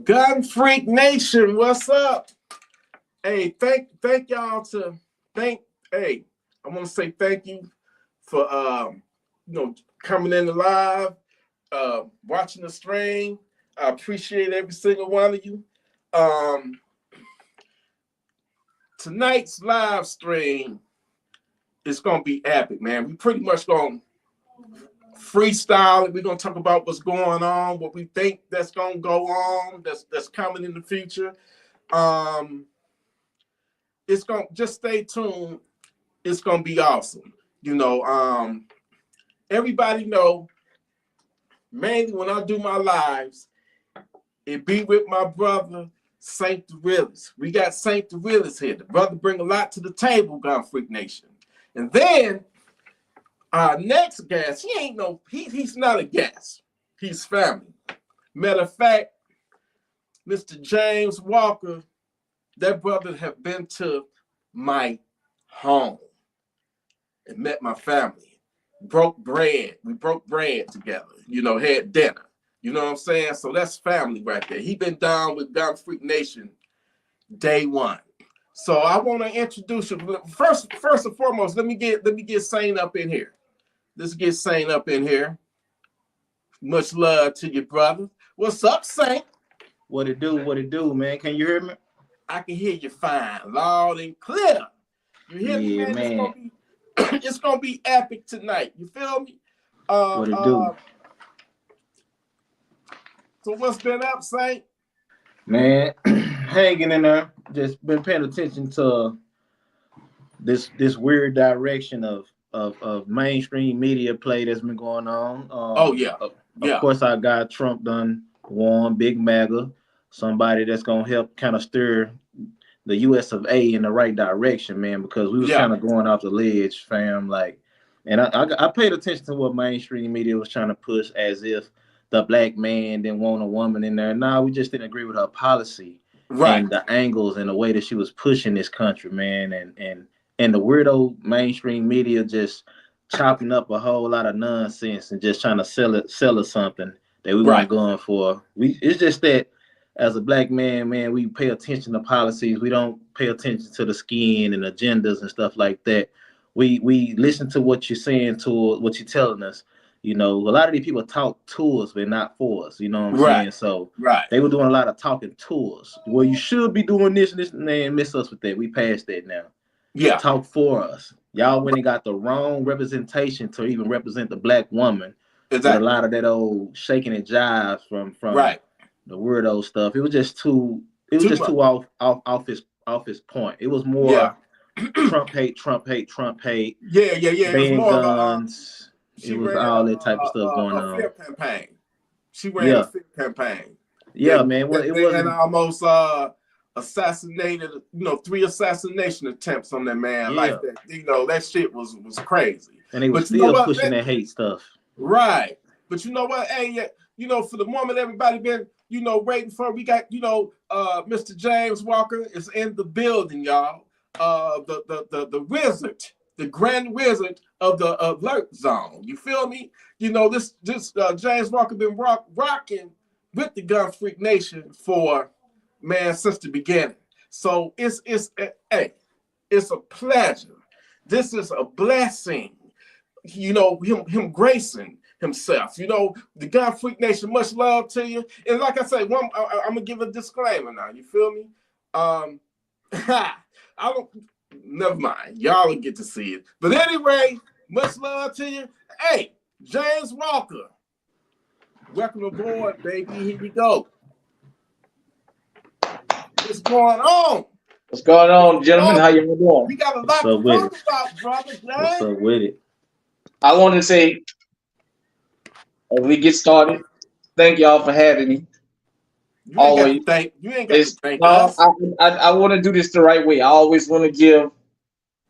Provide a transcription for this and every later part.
Gun Freak Nation, what's up? Hey, thank y'all I want to say thank you for coming in live, watching the stream. I appreciate every single one of you. Tonight's live stream is gonna be epic, man. We pretty much gonna freestyle it. We're gonna talk about what's going on, what we think that's gonna go on, that's coming in the future. It's gonna just stay tuned. It's gonna be awesome. Everybody know, mainly when I do my lives, it be with my brother Saint the Realist. We got Saint the Realist here. The brother bring a lot to the table, Gun Freak Nation. And then our next guest, he's not a guest. He's family. Matter of fact, Mr. James Walker, that brother have been to my home and met my family. Broke bread. We broke bread together, had dinner. You know what I'm saying? So that's family right there. He been down with Gun Freak Nation day one. So I want to introduce you. First and foremost, let me get Saint up in here. Let's get Saint up in here. Much love to your brother. What's up, Saint? What it do, man? Can you hear me? I can hear you fine, loud and clear. You hear me, man? It's gonna be epic tonight. You feel me? What it do? So what's been up, Saint? Man, hanging in there. Just been paying attention to this weird direction of mainstream media play that's been going on. Of course, I got Trump done won, Big MAGA, somebody that's gonna help kind of steer the US of A in the right direction, man, because we was kind of going off the ledge, fam. And I paid attention to what mainstream media was trying to push, as if the black man didn't want a woman in there. Nah, we just didn't agree with her policy, and the angles and the way that she was pushing this country, man. And the weirdo mainstream media just chopping up a whole lot of nonsense and just trying to sell us something that we weren't going for. It's just that as a black man, we pay attention to policies. We don't pay attention to the skin and agendas and stuff like that. We listen to what you're saying, to what you're telling us. A lot of these people talk to us, but not for us. You know what I'm saying? So they were doing a lot of talking to us. Well, you should be doing this and this, and they miss us with that. We passed that now. Yeah. Talk for us. Y'all went and got the wrong representation to even represent the black woman. Exactly. With a lot of that old shaking and jives from the weirdo stuff. It was just too off his point. It was more Trump hate. Yeah. It was more guns. It was all that type of stuff going on. Fear campaign. She ran a fear campaign. Yeah, man. Well, it wasn't almost assassinated. 3 assassination attempts on that man. Like that. That shit was crazy. And they were still pushing that hate stuff. Right. But you know what? Hey, for the moment everybody been waiting for, we got Mr. James Walker is in the building, y'all. The wizard. The grand wizard of the alert zone. You feel me? This James Walker been rocking with the Gun Freak Nation since the beginning. So it's a pleasure. This is a blessing. Him gracing himself. The Gun Freak Nation, much love to you. And like I say, I'm gonna give a disclaimer now. You feel me? I don't. Never mind. Y'all will get to see it. But anyway, much love to you. Hey, James Walker. Welcome aboard, baby. Here we go. What's going on? What's going on, gentlemen? How you doing? We got a lot to talk about, brother. What's up with it? I want to say, as we get started, thank y'all for having me. You ain't got to thank us. I want to do this the right way. I always want to give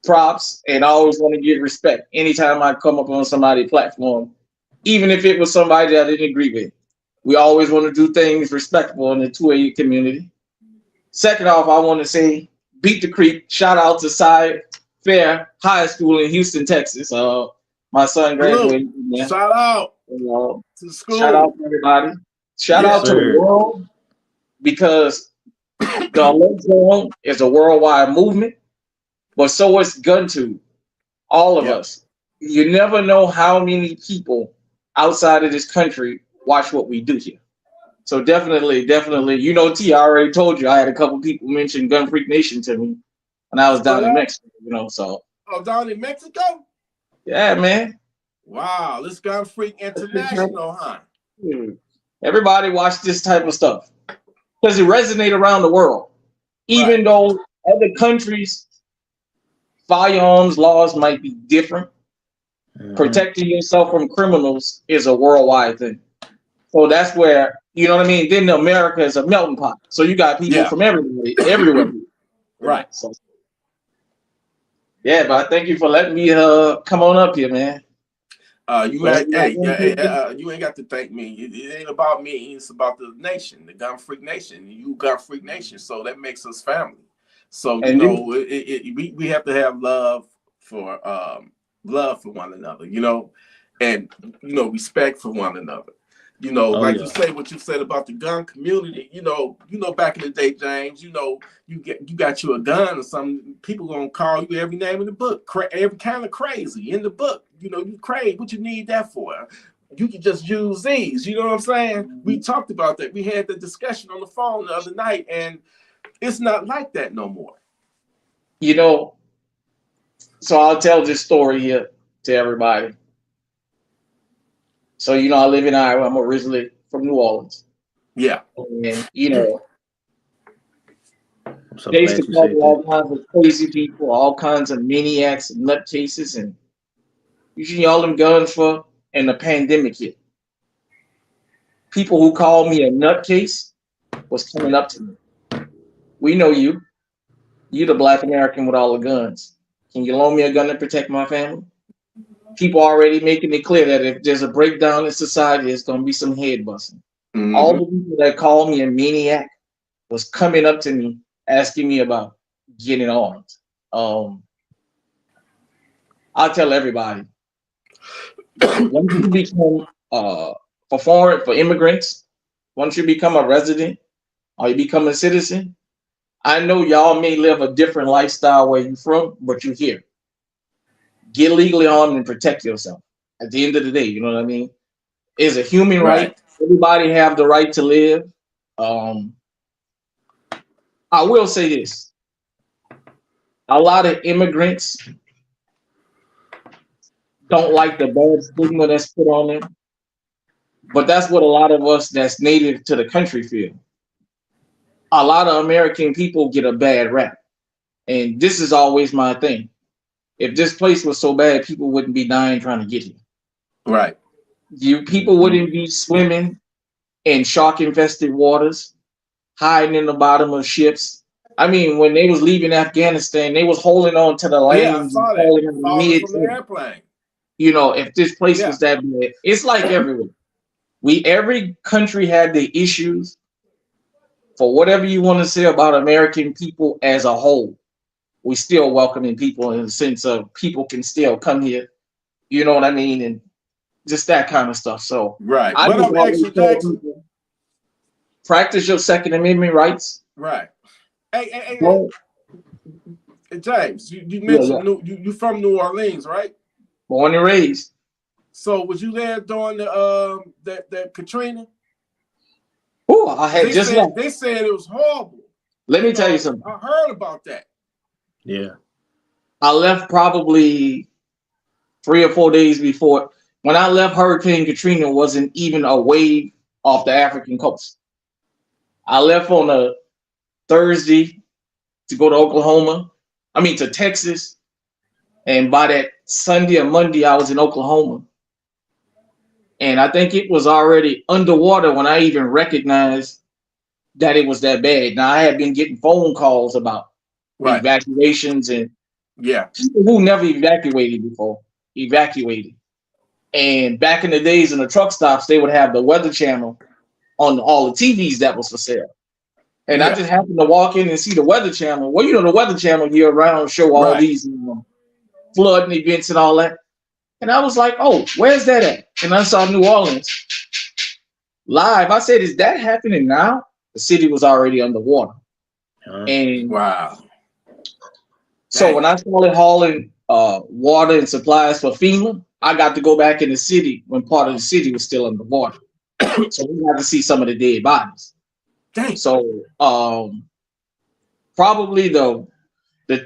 props and I always want to give respect anytime I come up on somebody's platform, even if it was somebody that I didn't agree with. We always want to do things respectful in the 2A community. Second off, I want to say, beat the creek. Shout out to Cy Fair High School in Houston, Texas. My son graduated. Shout out to the school. Shout out to everybody. Shout out to the world. because the alert zone is a worldwide movement, but so is GunTube. All of us. You never know how many people outside of this country watch what we do here. So definitely, you know, T, I already told you I had a couple people mention Gun Freak Nation to me when I was down in Mexico, you know, so. Oh, down in Mexico? Yeah, man. Wow, this Gun Freak International, huh? Everybody watch this type of stuff because it resonates around the world. Even though other countries' firearms laws might be different, protecting yourself from criminals is a worldwide thing. So that's where, you know what I mean? Then America is a melting pot. So you got people from everywhere. Right. So, yeah, but thank you for letting me come on up here, man. You ain't got to thank me. It ain't about me. It's about the nation, the Gun Freak Nation. You Gun Freak Nation, so that makes us family. So you know, we have to have love for one another. You know, and you know, respect for one another. You know, you say what you said about the gun community. You know, back in the day, James. You know, you got you a gun or something. People gonna call you every name in the book, every kind of crazy in the book. You know, you crazy. What you need that for? You can just use these. You know what I'm saying? We talked about that. We had the discussion on the phone the other night, and it's not like that no more. You know, so I'll tell this story here to everybody. So, you know, I live in Iowa. I'm originally from New Orleans. Yeah. And, you know, they used to call all kinds of crazy people, all kinds of maniacs and nutcases, and usually all them guns for, and the pandemic hit. People who called me a nutcase was coming up to me. We know you. You the Black American with all the guns. Can you loan me a gun to protect my family? People already making it clear that if there's a breakdown in society, it's going to be some head busting. All the people that called me a maniac was coming up to me, asking me about getting armed. I'll tell everybody, once you become for immigrants, once you become a resident or you become a citizen, I know y'all may live a different lifestyle where you're from, but you're here. Get legally armed and protect yourself. At the end of the day, you know what I mean? It's a human right. Everybody have the right to live. I will say this. A lot of immigrants don't like the bad stigma that's put on them. But that's what a lot of us that's native to the country feel. A lot of American people get a bad rap. And this is always my thing. If this place was so bad, people wouldn't be dying trying to get here. Right. People wouldn't be swimming in shark-infested waters, hiding in the bottom of ships. I mean, when they was leaving Afghanistan, they was holding on to the lanes and falling from the airplane. You know, if this place was that bad, it's like everywhere. Every country had the issues. For whatever you want to say about American people as a whole, we still welcoming people in the sense of people can still come here. You know what I mean? And just that kind of stuff. So I just practice your Second Amendment rights. Right. Hey, James, you mentioned you from New Orleans, right? Born and raised. So was you there during the that Katrina? Oh, I had they said it was horrible. Let me tell you something. I heard about that. Yeah. I left probably 3 or 4 days before. When I left, Hurricane Katrina wasn't even a wave off the African coast. I left on a Thursday to go to Oklahoma. I mean to Texas. And by that Sunday or Monday, I was in Oklahoma. And I think it was already underwater when I even recognized that it was that bad. Now, I had been getting phone calls about evacuations and people who never evacuated before evacuated. And back in the days in the truck stops, they would have the Weather Channel on all the TVs that was for sale. And I just happened to walk in and see the Weather Channel. Well, you know, the Weather Channel year round show all these flooding events and all that. And I was like, oh, where's that at? And I saw New Orleans live. I said, is that happening now? the city was already underwater. And wow. so when I started hauling water and supplies for FEMA, I got to go back in the city when part of the city was still underwater. So we got to see some of the dead bodies. Dang. So probably the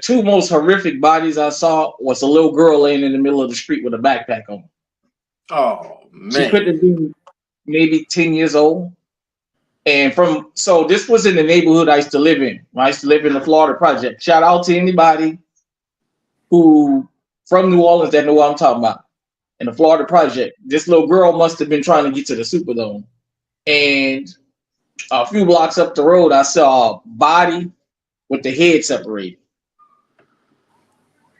two most horrific bodies I saw was a little girl laying in the middle of the street with a backpack on. Oh man. She could have been maybe 10 years old. And so this was in the neighborhood I used to live in. I used to live in the Florida Project. Shout out to anybody who from New Orleans that know what I'm talking about. In the Florida Project, this little girl must have been trying to get to the Superdome. And a few blocks up the road, I saw a body with the head separated.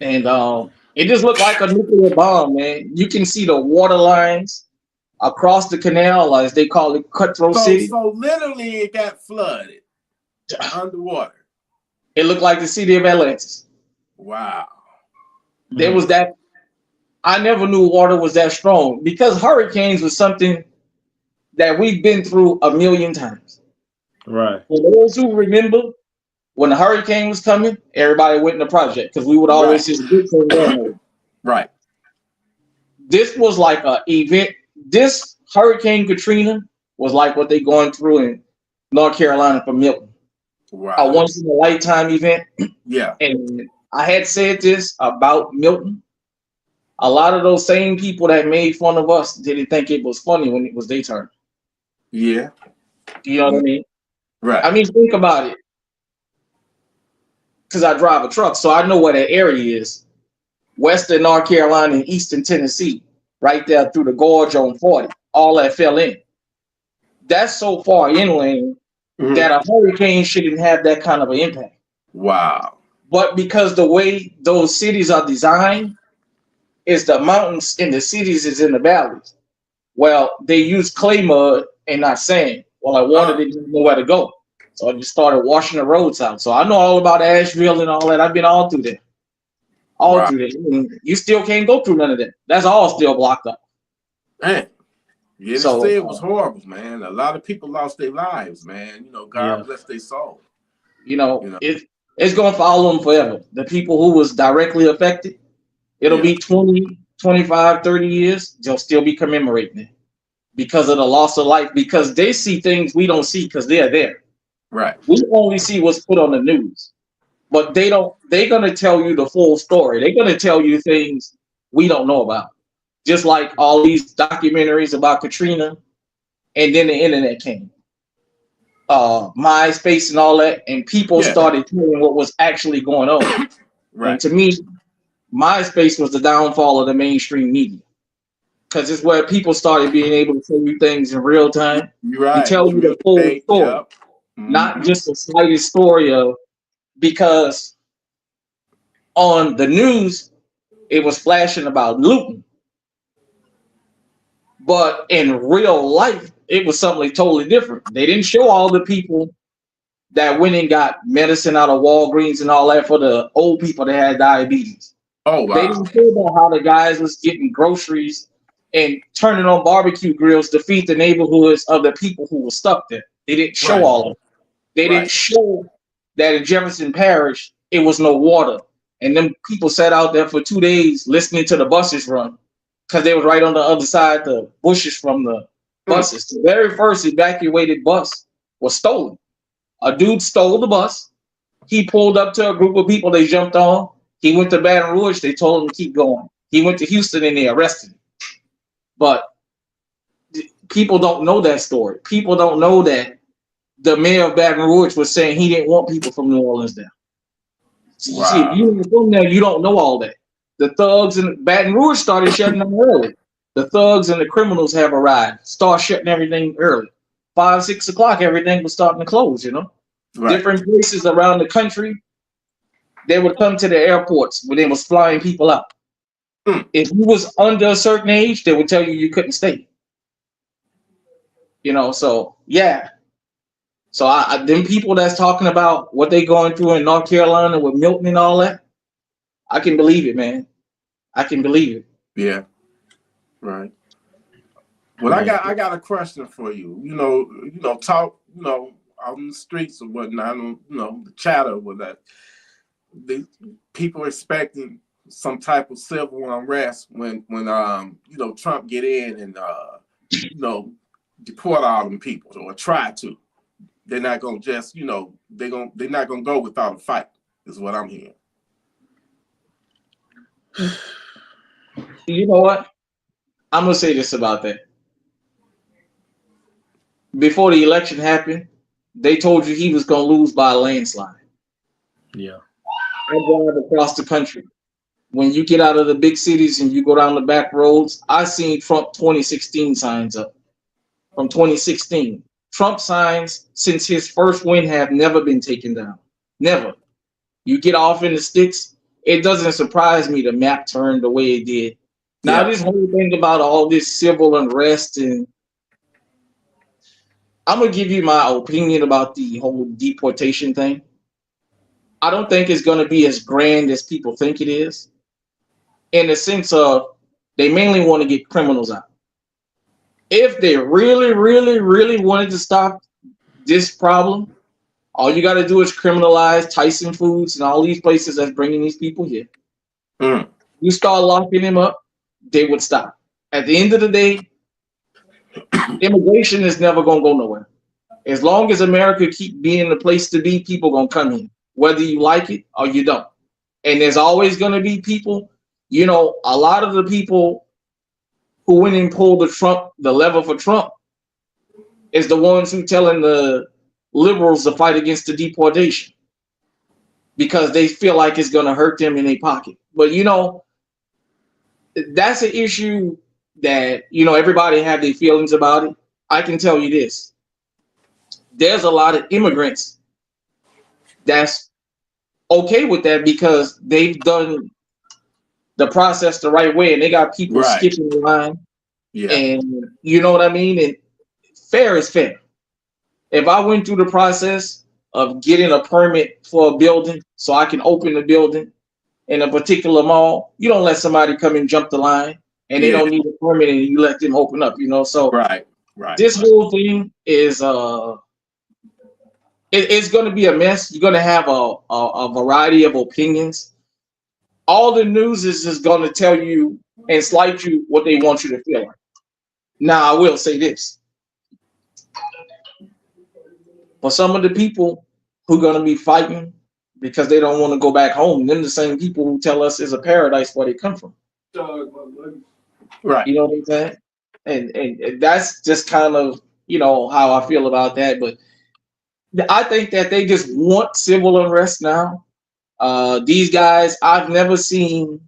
And it just looked like a nuclear bomb, man. You can see the water lines across the canal, as they call it, Cutthroat City. So literally it got flooded underwater. It looked like the city of Atlantis. Wow. There was that. I never knew water was that strong because hurricanes was something that we've been through a million times. Right. For those who remember, when the hurricane was coming, everybody went in the project because we would always just get to Right. This was like an event. This Hurricane Katrina was like what they going through in North Carolina for Milton. Wow. A once in a lifetime event. Yeah. And I had said this about Milton. A lot of those same people that made fun of us didn't think it was funny when it was their turn. Yeah. You know what I mean? Right. I mean, think about it. Because I drive a truck, so I know where that area is. Western North Carolina and Eastern Tennessee, right there through the gorge on 40. All that fell in. That's so far inland that a hurricane shouldn't have that kind of an impact. Wow. But because the way those cities are designed is the mountains in the cities is in the valleys. Well, they use clay mud and not sand. Well, I water didn't know where to go. So I just started washing the roads out. So I know all about Asheville and all that. I've been all through there. All through there. You still can't go through none of that. That's all still blocked up. Man. Yeah, So, it was horrible, man. A lot of people lost their lives, man. You know, God bless their soul. You know. It's going to follow them forever. The people who was directly affected, it'll be 20, 25, 30 years. They'll still be commemorating it because of the loss of life, because they see things we don't see because they're there. Right. We only see what's put on the news, but they don't. They're going to tell you the full story. They're going to tell you things we don't know about. Just like all these documentaries about Katrina, and then the internet came. MySpace and all that, and people started telling what was actually going on. Right. And to me, MySpace was the downfall of the mainstream media, because it's where people started being able to tell you things in real time and tell you the full story, not just the slightest story of, because on the news it was flashing about looting, but in real life it was something totally different. They didn't show all the people that went and got medicine out of Walgreens and all that for the old people that had diabetes. Oh, wow. They didn't show about how the guys was getting groceries and turning on barbecue grills to feed the neighborhoods of the people who were stuck there. They didn't show all of it. They didn't show that in Jefferson Parish, it was no water. And then people sat out there for 2 days listening to the buses run because they was right on the other side, the bushes from the buses. The very first evacuated bus was stolen. A dude stole the bus. He pulled up to a group of people they jumped on. He went to Baton Rouge. They told him to keep going. He went to Houston and they arrested him. But people don't know that story. People don't know that the mayor of Baton Rouge was saying he didn't want people from New Orleans there. Wow. See, if you ain't from there, you don't know all that. The thugs in Baton Rouge started shutting them early. The thugs and the criminals have arrived. Start shutting everything early. 5, 6 o'clock, everything was starting to close, you know? Right. Different places around the country, they would come to the airports when they was flying people out. If you was under a certain age, they would tell you you couldn't stay. You know, so, yeah. So them people that's talking about what they going through in North Carolina with Milton and all that, I can believe it, man. I can believe it. Yeah. Right. Well, I got a question for you. You know, talk. You know, on the streets or whatnot, I don't, the chatter with that. The people expecting some type of civil unrest when Trump get in and deport all them people or try to. They're not gonna just they're not gonna go without a fight. Is what I'm hearing. You know what? I'm gonna say this about that. Before the election happened, they told you he was gonna lose by a landslide. Yeah. I drive across the country. When you get out of the big cities and you go down the back roads, I seen Trump 2016 signs up from 2016. Trump signs since his first win have never been taken down. Never. You get off in the sticks, it doesn't surprise me the map turned the way it did. Now, this whole thing about all this civil unrest, and I'm going to give you my opinion about the whole deportation thing. I don't think it's going to be as grand as people think it is, in the sense of they mainly want to get criminals out. If they really, really, really wanted to stop this problem, all you got to do is criminalize Tyson Foods and all these places that's bringing these people here. You start locking them up, they would stop. At the end of the day, immigration is never going to go nowhere. As long as America keep being the place to be, people going to come in, whether you like it or you don't. And there's always going to be people, a lot of the people who went and pulled the lever for Trump is the ones who telling the liberals to fight against the deportation because they feel like it's going to hurt them in their pocket. But, that's an issue that, everybody have their feelings about it. I can tell you this. There's a lot of immigrants that's okay with that because they've done the process the right way and they got people skipping the line. Yeah. And you know what I mean? And fair is fair. If I went through the process of getting a permit for a building so I can open the building in a particular mall, you don't let somebody come and jump the line and they don't need a permit and you let them open up, So this whole thing is it's going to be a mess. You're going to have a variety of opinions. All the news is just going to tell you and slight you what they want you to feel like. Now, I will say this. For some of the people who are going to be fighting because they don't want to go back home, them the same people who tell us it's a paradise where they come from. Right. You know what I'm saying? And that's just kind of, how I feel about that. But I think that they just want civil unrest now. These guys, I've never seen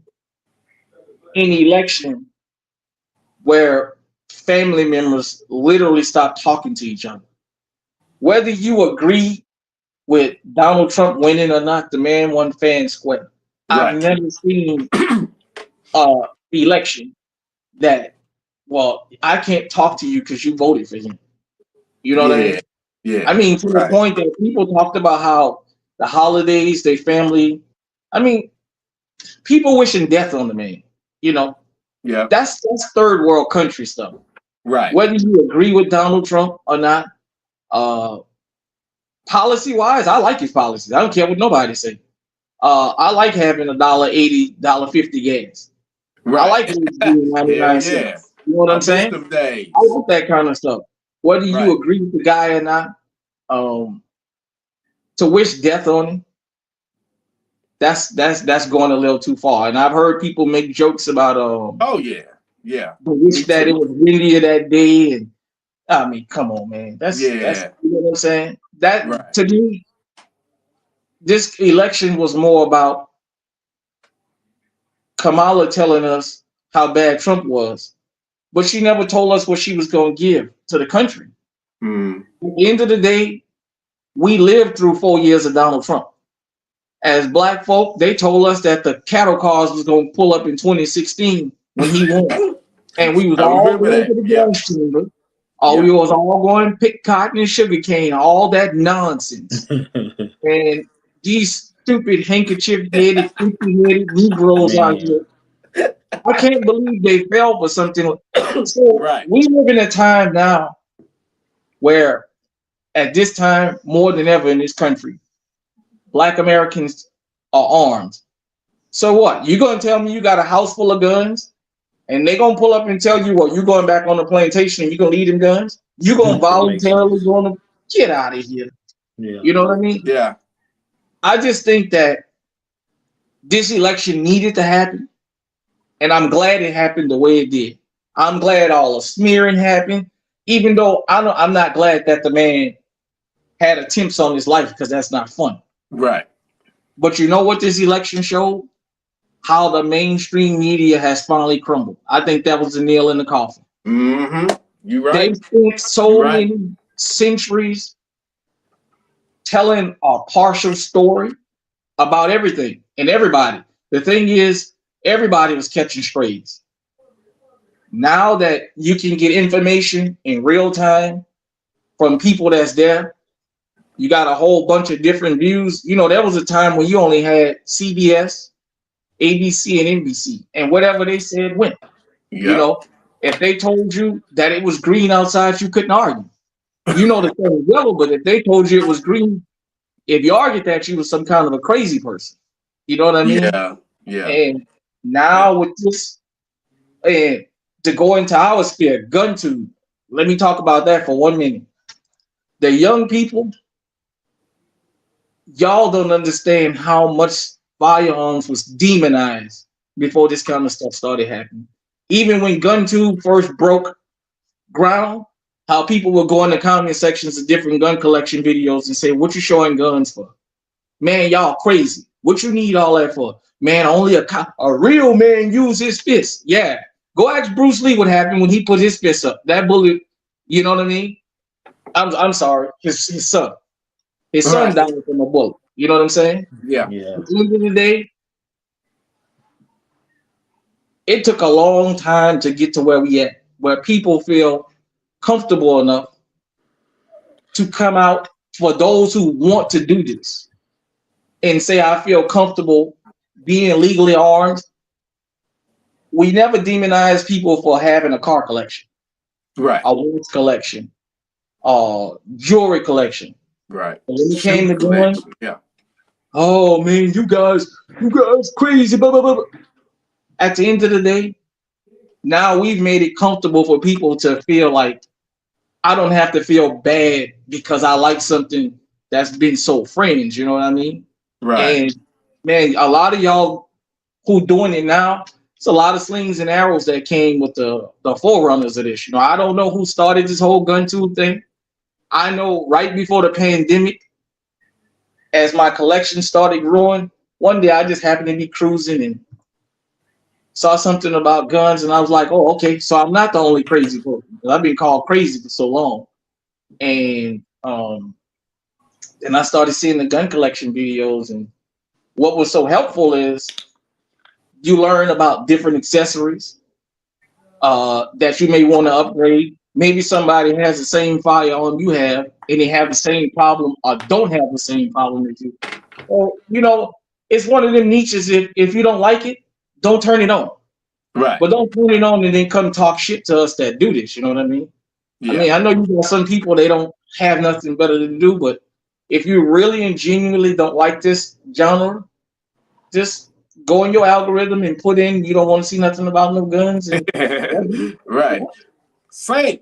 an election where family members literally stop talking to each other. Whether you agree with Donald Trump winning or not, the man won fair and square. I've never seen an election that, I can't talk to you because you voted for him. You know what I mean? Yeah. I mean, to the point that people talked about how the holidays, their family. I mean, people wishing death on the man. Yeah. That's third world country stuff. Right. Whether you agree with Donald Trump or not, policy wise, I like his policies. I don't care what nobody say. I like having $1.80, $1.50 gas. Right. I like it being 99 cents. You know what I'm saying? I want that kind of stuff. Whether you agree with the guy or not, to wish death on him, that's going a little too far. And I've heard people make jokes about wish that it was windier that day. And I mean, come on, man. That's you know what I'm saying? That to me, this election was more about Kamala telling us how bad Trump was, but she never told us what she was going to give to the country. At the end of the day, we lived through 4 years of Donald Trump. As black folk, they told us that the cattle cars was going to pull up in 2016 when he won. And we was all going to the gas chamber. We was all going to pick cotton and sugar cane, all that nonsense. And these stupid handkerchief-headed, freaky-headed Negroes out here, I can't believe they fell for something. So we live in a time now where at this time more than ever in this country, Black Americans are armed. So what? You gonna tell me you got a house full of guns, and they gonna pull up and tell you, well, you going back on the plantation and you gonna leave them guns? You gonna That makes voluntarily sense. gonna get out of here? Yeah. You know what I mean? Yeah. I just think that this election needed to happen, and I'm glad it happened the way it did. I'm glad all the smearing happened, even though I'm not glad that the man had attempts on his life, because that's not fun. Right. But you know what this election showed? How the mainstream media has finally crumbled. I think that was the nail in the coffin. Mm-hmm. You right. They spent so many centuries telling a partial story about everything and everybody. The thing is, everybody was catching strays. Now that you can get information in real time from people that's there, you got a whole bunch of different views. You know, there was a time when you only had CBS, ABC, and NBC, and whatever they said went. Yep. You know, if they told you that it was green outside, you couldn't argue. You know the thing was yellow, but if they told you it was green, if you argued that, you was some kind of a crazy person. You know what I mean? Yeah. Yeah. And now with this, and to go into our sphere, gun tube. Let me talk about that for 1 minute. The young people, y'all don't understand how much firearms was demonized before this kind of stuff started happening. Even when GunTube first broke ground, how people would go in the comment sections of different gun collection videos and say, what you showing guns for? Man, y'all crazy. What you need all that for? Man, only a real man use his fist. Yeah. Go ask Bruce Lee what happened when he put his fist up. That bullet, you know what I mean? I'm sorry, his son. His son died from a bullet. You know what I'm saying? Yeah. Yeah. At the end of the day, it took a long time to get to where we at, where people feel comfortable enough to come out for those who want to do this and say, I feel comfortable being legally armed. We never demonize people for having a car collection, Right. a watch collection, jewelry collection. Right. But when it came to guns, yeah. Oh man, you guys crazy. Blah, blah, blah. At the end of the day, now we've made it comfortable for people to feel like I don't have to feel bad because I like something that's been so fringe. You know what I mean? Right. And man, a lot of y'all who doing it now, it's a lot of slings and arrows that came with the forerunners of this. You know, I don't know who started this whole gun tube thing. I know right before the pandemic, as my collection started growing, one day I just happened to be cruising and saw something about guns, and I was like, oh, okay, so I'm not the only crazy person. I've been called crazy for so long. And then I started seeing the gun collection videos, and what was so helpful is you learn about different accessories that you may want to upgrade. Maybe somebody has the same firearm you have, and they have the same problem or don't have the same problem as you. Or, you know, it's one of them niches. If you don't like it, don't turn it on. Right. But don't turn it on and then come talk shit to us that do this. You know what I mean? Yeah. I mean, I know you got some people, they don't have nothing better to do, but if you really and genuinely don't like this genre, just go in your algorithm and put in you don't want to see nothing about no guns. And right. Saint,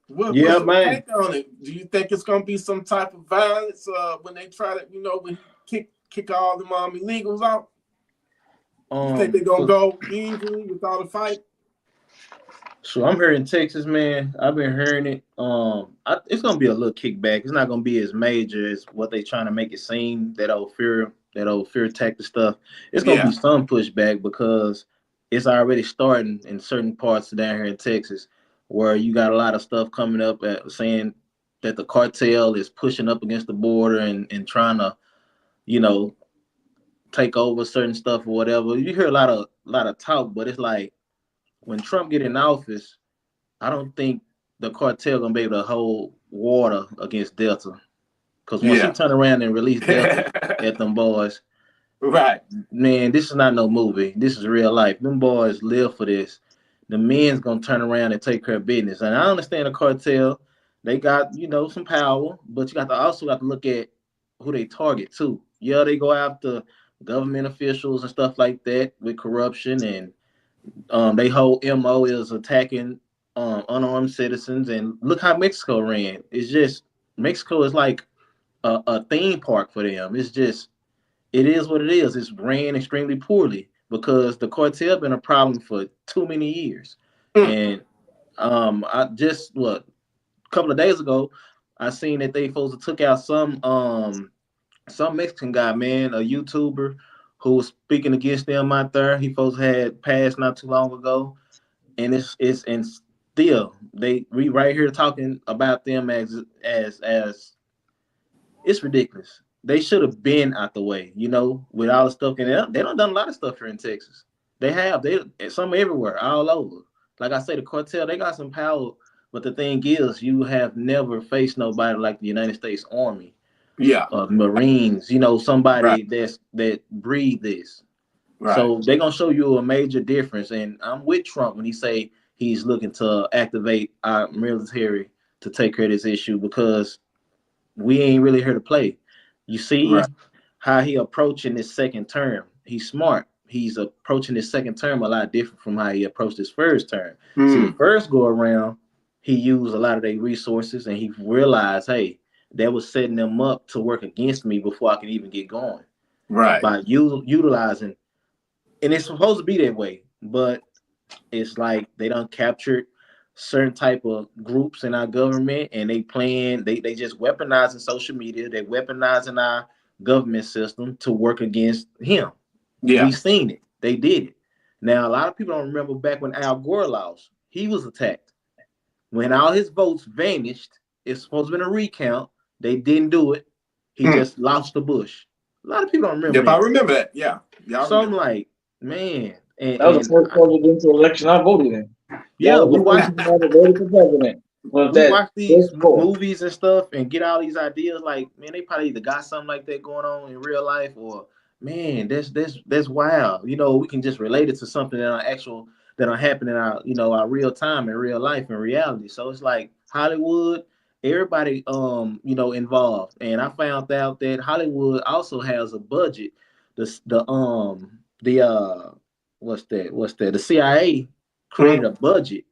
what's your man. take on it? Do you think it's gonna be some type of violence when they try to, when he kick all the illegals out? You think they're gonna go easily without a fight? So I'm here in Texas, man. I've been hearing it. It's gonna be a little kickback. It's not gonna be as major as what they trying to make it seem. That old fear tactic stuff. It's gonna be some pushback because it's already starting in certain parts down here in Texas, where you got a lot of stuff coming up saying that the cartel is pushing up against the border and trying to, take over certain stuff or whatever. You hear a lot of talk, but it's like when Trump get in office, I don't think the cartel gonna be able to hold water against Delta. Because once he turn around and release Delta at them boys, right, man, this is not no movie. This is real life. Them boys live for this. The men's gonna turn around and take care of business. And I understand the cartel. They got, some power, but you also got to look at who they target too. Yeah, they go after government officials and stuff like that with corruption, and they whole MO is attacking unarmed citizens. And look how Mexico ran. It's just Mexico is like a theme park for them. It's just it is what it is. It's ran extremely poorly because the cartel been a problem for too many years. Mm. And I just a couple of days ago, I seen that they supposed to took out some Mexican guy, man, a YouTuber who was speaking against them out there. He supposed to had passed not too long ago, and it's and still we right here talking about them as it's ridiculous. They should have been out the way, with all the stuff. And they don't done a lot of stuff here in Texas. They some everywhere, all over. Like I say, the cartel, they got some power. But the thing is, you have never faced nobody like the United States Army, Yeah. Marines. Somebody Right. that breathe this. Right. So they're gonna show you a major difference. And I'm with Trump when he say he's looking to activate our military to take care of this issue because we ain't really here to play. You see Right. how he approaching his second term. He's smart. He's approaching his second term a lot different from how he approached his first term. See, the first go around, he used a lot of their resources and he realized, hey, that was setting them up to work against me before I could even get going. Right. By utilizing, and it's supposed to be that way, but it's like they done captured certain type of groups in our government and they just weaponizing social media, they weaponizing our government system to work against him. Yeah. We seen it. They did it. Now a lot of people don't remember back when Al Gore lost, he was attacked. When all his votes vanished, it's supposed to be a recount. They didn't do it. He just lost to Bush. A lot of people don't remember Yep, that. I remember that. Yeah. So I'm like, man, that was the first presidential election I voted in. Yeah, we watched voted for president. Was we that watch these movies and stuff and get all these ideas. Like, man, they probably either got something like that going on in real life, or man, that's wild. We can just relate it to something that are happening in our real time in real life in reality. So it's like Hollywood, everybody involved. And I found out that Hollywood also has a budget. What's that? The CIA created a budget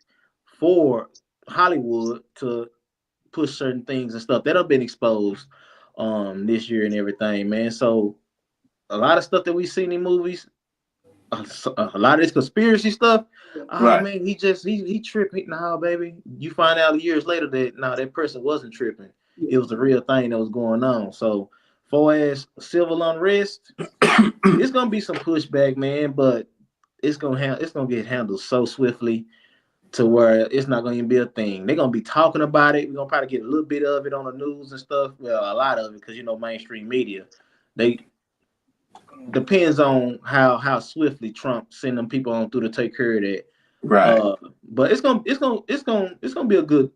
for Hollywood to push certain things and stuff that have been exposed this year and everything, man. So a lot of stuff that we see in these movies, a lot of this conspiracy stuff. Oh man, he tripping. Nah, baby. You find out years later that that person wasn't tripping. It was the real thing that was going on. So far as civil unrest, it's gonna be some pushback, man, but it's gonna get handled so swiftly to where it's not going to be a thing. They're going to be talking about it. We're going to probably get a little bit of it on the news and stuff. Well, a lot of it because, mainstream media, they depends on how swiftly Trump send them people on through to take care of that. Right. But it's gonna be a good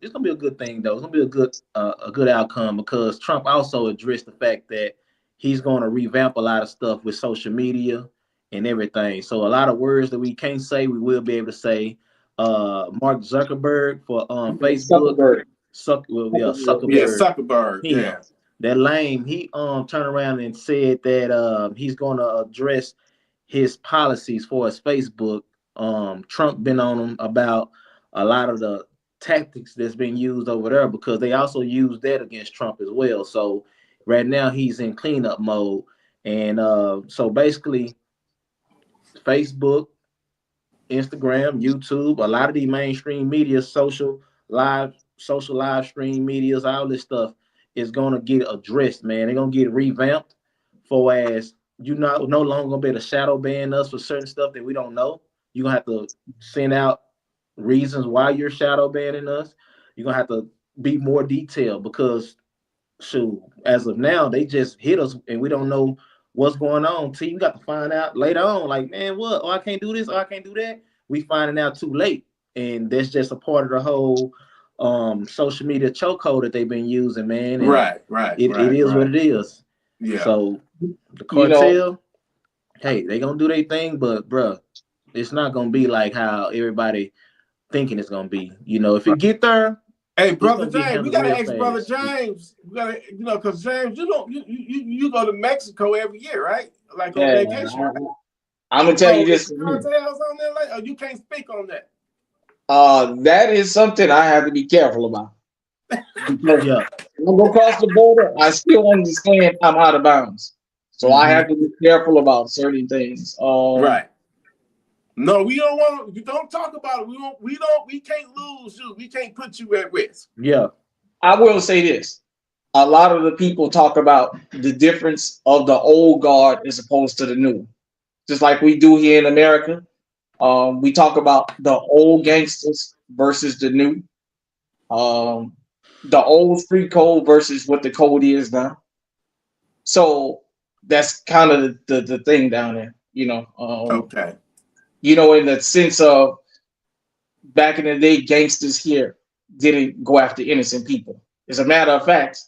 thing though. It's gonna be a good outcome because Trump also addressed the fact that he's going to revamp a lot of stuff with social media and everything. So a lot of words that we can't say, we will be able to say. Mark Zuckerberg for Facebook. Zuckerberg. Yeah, Zuckerberg. Yeah. That lame. He turned around and said that he's going to address his policies for his Facebook. Trump been on him about a lot of the tactics that's been used over there because they also use that against Trump as well. So right now he's in cleanup mode, and so basically Facebook, Instagram, YouTube, a lot of these mainstream media, social live stream medias, all this stuff is gonna get addressed, man. They're gonna get revamped for as you no longer gonna be able to shadow ban us for certain stuff that we don't know. You're gonna have to send out reasons why you're shadow banning us. You're gonna have to be more detailed because shoot, as of now, they just hit us and we don't know what's going on. See, you got to find out later on, like, man, what? Oh, I can't do this, oh, I can't do that. We finding out too late. And that's just a part of the whole social media chokehold that they've been using, man. And it is what it is. Yeah. So the cartel, hey, they gonna do their thing, but bruh, it's not gonna be like how everybody thinking it's gonna be. If it get there, Hey, Brother gonna get James, we handled gotta real ask Brother fast. James. We gotta, because James, you go to Mexico every year, right? Like on Yeah, vacation. I'm gonna tell you So this. is Cartels on there? Like, oh, you can't speak on that. That is something I have to be careful about. Because Yeah. when I go across the border, I still understand I'm out of bounds. So I have to be careful about certain things. Right. No, we don't want. You don't talk about it. We can't lose you. We can't put you at risk. Yeah. I will say this. A lot of the people talk about the difference of the old guard as opposed to the new. Just like we do here in America. We talk about the old gangsters versus the new. The old street code versus what the code is now. So that's kind of the thing down there, Okay. In the sense of back in the day, gangsters here didn't go after innocent people. As a matter of fact,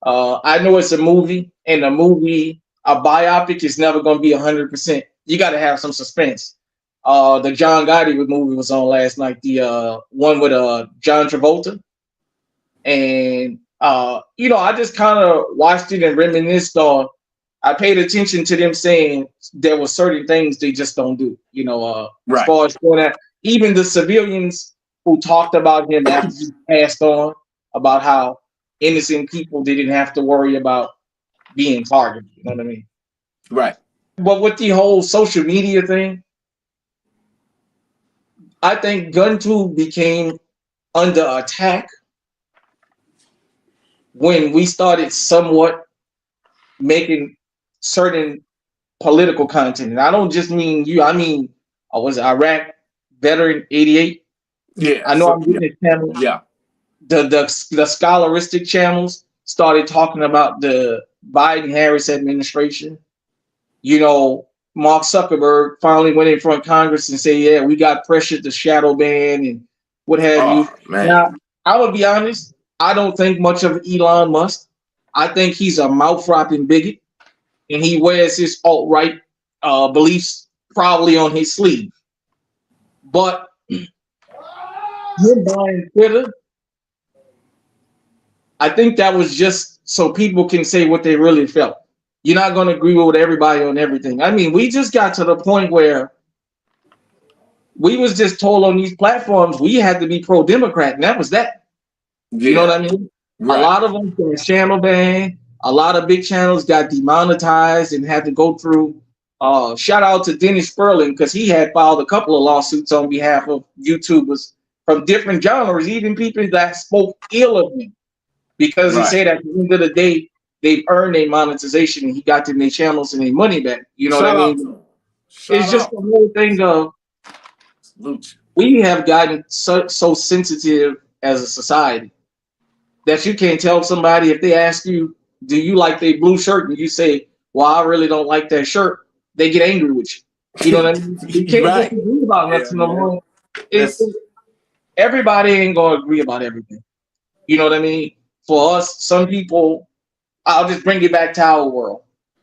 I know it's a movie, and a biopic is never going to be 100%. You got to have some suspense. The John Gotti movie was on last night, the one with John Travolta. And, I just kind of watched it and reminisced on, I paid attention to them saying there were certain things they just don't do, as Right. far as doing that. Even the civilians who talked about him after he passed on, about how innocent people didn't have to worry about being targeted. You know what I mean? Right. But with the whole social media thing, I think GunTube became under attack when we started somewhat making certain political content. And I don't just mean you, I mean, I was Iraq veteran 88. Yeah. I know I'm getting this channel. Yeah. The scholaristic channels started talking about the Biden-Harris administration. Mark Zuckerberg finally went in front of Congress and said, yeah, we got pressured to shadow ban and what have you. Man. Now, I will be honest, I don't think much of Elon Musk. I think he's a mouth-dropping bigot, and he wears his alt-right beliefs probably on his sleeve. But him buying Twitter, I think that was just so people can say what they really felt. You're not going to agree with everybody on everything. I mean, we just got to the point where we was just told on these platforms we had to be pro-Democrat, and that was that. Yeah. You know what I mean? Right. A lot of them got channel banned. A lot of big channels got demonetized and had to go through. Shout out to Dennis Sperling, because he had filed a couple of lawsuits on behalf of YouTubers from different genres, even people that spoke ill of him, because he said at the end of the day, they've earned their monetization and he got them their channels and their money back. You know what I mean? It's just the whole thing of we have gotten so sensitive as a society that you can't tell somebody if they ask you, do you like their blue shirt? And you say, well, I really don't like that shirt. They get angry with you. You know what I mean? You can't disagree about nothing no more. Everybody ain't going to agree about everything. You know what I mean? For us, some people, I'll just bring it back to our world.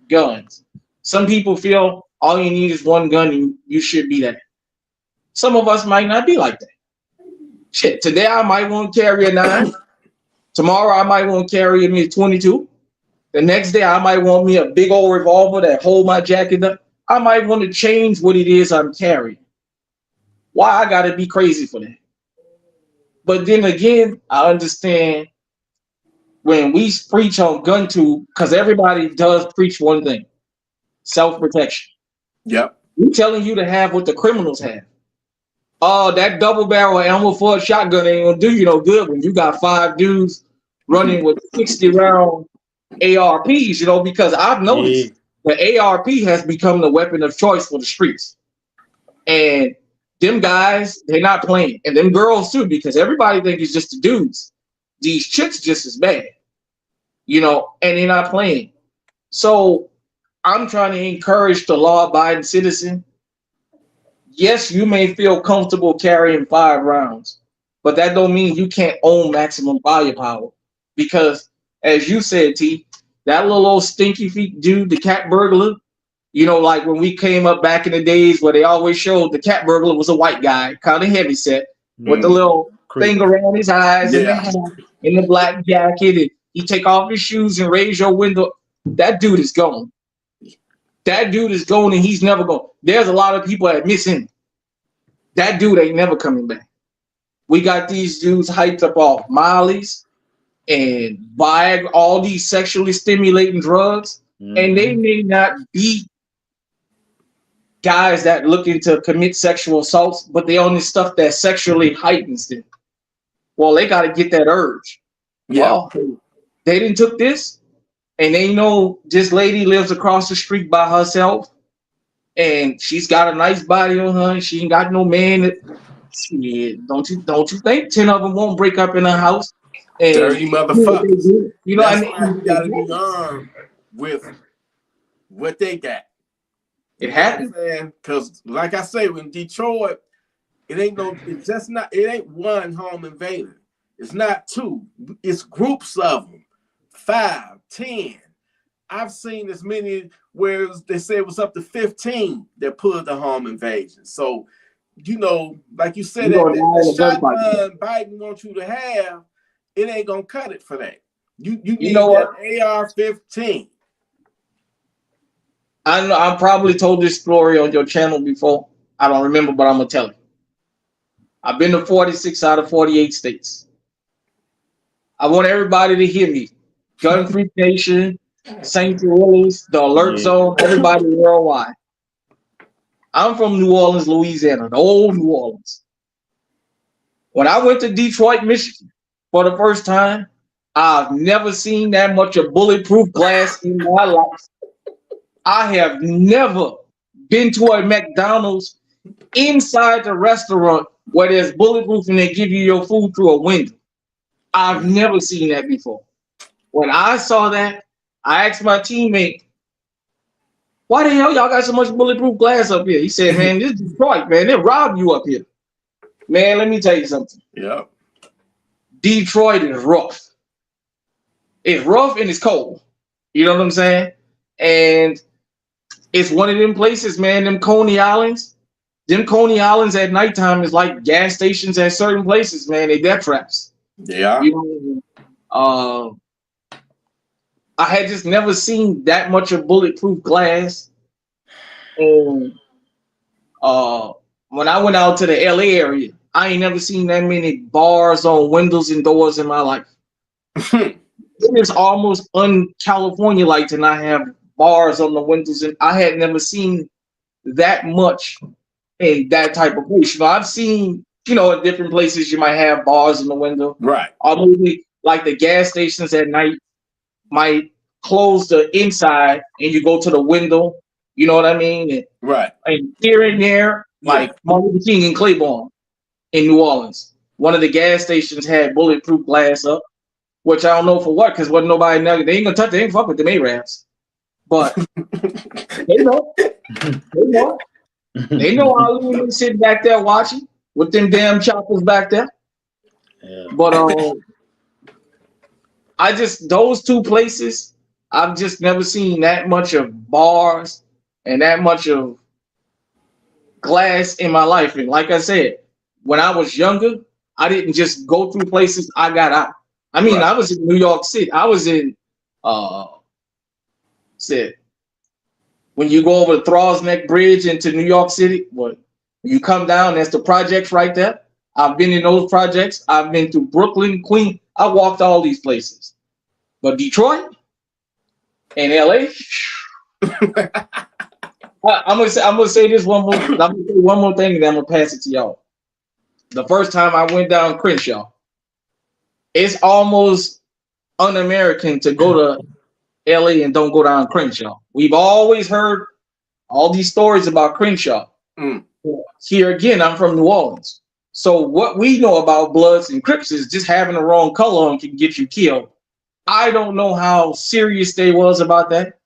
Guns. Some people feel all you need is one gun and you should be that. Some of us might not be like that. Shit, today I might want to carry a 9. Tomorrow I might want to carry me a 22. The next day I might want me a big old revolver that hold my jacket up. I might want to change what it is I'm carrying. Why I got to be crazy for that? But then again, I understand when we preach on GunTube, because everybody does preach one thing: self-protection. Yep. We're telling you to have what the criminals have. Oh, that double barrel ammo for a shotgun ain't gonna do you no good when you got 5 dudes running with 60 round ARPs, because I've noticed the ARP has become the weapon of choice for the streets. And them guys, they're not playing. And them girls too, because everybody thinks it's just the dudes. These chicks just as bad, and they're not playing. So I'm trying to encourage the law-abiding citizen. Yes, you may feel comfortable carrying 5 rounds, but that don't mean you can't own maximum firepower. Because, as you said, T, that little old stinky feet dude, the cat burglar, like when we came up back in the days where they always showed the cat burglar was a white guy, kind of heavy set, with the little thing around his eyes and the Yeah. hat and the black jacket, and he take off his shoes and raise your window. That dude is gone. That dude is gone, and he's never going. There's a lot of people that miss him. That dude ain't never coming back. We got these dudes hyped up off Molly's and Viagra, all these sexually stimulating drugs, and they may not be guys that looking to commit sexual assaults, but they on this stuff that sexually heightens them. Well, they got to get that urge. Yeah. Well, they didn't took this, and they know this lady lives across the street by herself, and she's got a nice body on her. And she ain't got no man. Shit, don't you think 10 of them won't break up in her house? And dirty motherfuckers. You know, That's I why mean, you gotta be armed with what they got. It happened. Because like I say, in Detroit, it ain't one home invader. It's not two. It's groups of them. 5, 10. I've seen as many where they say it was up to 15 that pulled the home invasion. So, like you said, that shotgun Biden wants you to have, it ain't gonna cut it for that. You need that AR-15. I know I probably told this story on your channel before. I don't remember, but I'm gonna tell you. I've been to 46 out of 48 states. I want everybody to hear me. Gunfreaknation, St. Louis, the Alert Zone, everybody worldwide. I'm from New Orleans, Louisiana, the old New Orleans. When I went to Detroit, Michigan for the first time, I've never seen that much of bulletproof glass in my life. I have never been to a McDonald's inside the restaurant where there's bulletproof and they give you your food through a window. I've never seen that before. When I saw that, I asked my teammate, why the hell y'all got so much bulletproof glass up here? He said, man, this is Detroit, man. They robbed you up here. Man, let me tell you something. Yeah. Detroit is rough. It's rough and it's cold. You know what I'm saying? And it's one of them places, man, them Coney Islands. Them Coney Islands at nighttime is like gas stations at certain places, man. They death traps. Yeah. You know, I had just never seen that much of bulletproof glass. And when I went out to the LA area, I ain't never seen that many bars on windows and doors in my life. It is almost un-California-like to not have bars on the windows, and I had never seen that much in that type of place. You know, I've seen, in different places you might have bars in the window. Right. Or maybe like the gas stations at night might close the inside and you go to the window. You know what I mean? Right. And here and there, like Martin Luther King in Claiborne in New Orleans, one of the gas stations had bulletproof glass up, which I don't know for what, because wasn't nobody, they ain't gonna touch, they ain't fuck with the Arabs. But they know. They know. They know Ali was sitting back there watching with them damn choppers back there. Yeah. But those two places, I've just never seen that much of bars and that much of glass in my life. And like I said, when I was younger, I didn't just go through places, I got out. I mean, I was in New York City. I was in when you go over the Thrall's Neck Bridge into New York City, you come down, there's the projects right there. I've been in those projects. I've been to Brooklyn, Queens. I walked all these places. But Detroit and LA, I'm gonna say this one more. I'm gonna say one more thing, and then I'm gonna pass it to y'all. The first time I went down Crenshaw, it's almost un-American to go to LA and don't go down Crenshaw. We've always heard all these stories about Crenshaw. Here again, I'm from New Orleans. So what we know about Bloods and Crips is just having the wrong color on can get you killed. I don't know how serious they was about that.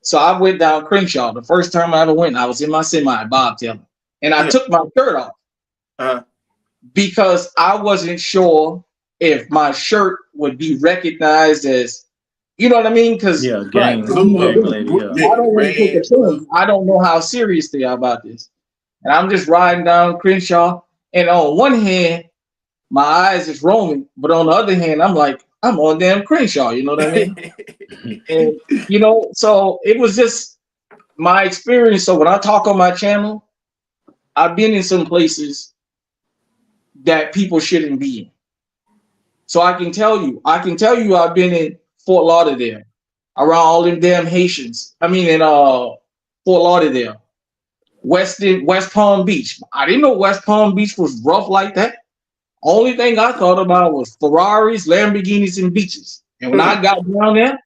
So I went down Crenshaw. The first time I ever went, I was in my semi, Bob Taylor, and I took my shirt off because I wasn't sure if my shirt would be recognized as, you know what I mean? Because I don't know how serious they are about this. And I'm just riding down Crenshaw, and on one hand, my eyes is roaming. But on the other hand, I'm like, I'm on damn Crenshaw, you know what I mean? And so it was just my experience. So when I talk on my channel, I've been in some places that people shouldn't be in. So I can tell you, I've been in Fort Lauderdale, around all them damn Haitians. I mean, in Fort Lauderdale, West Palm Beach. I didn't know West Palm Beach was rough like that. Only thing I thought about was Ferraris, Lamborghinis, and beaches. And when I got down there,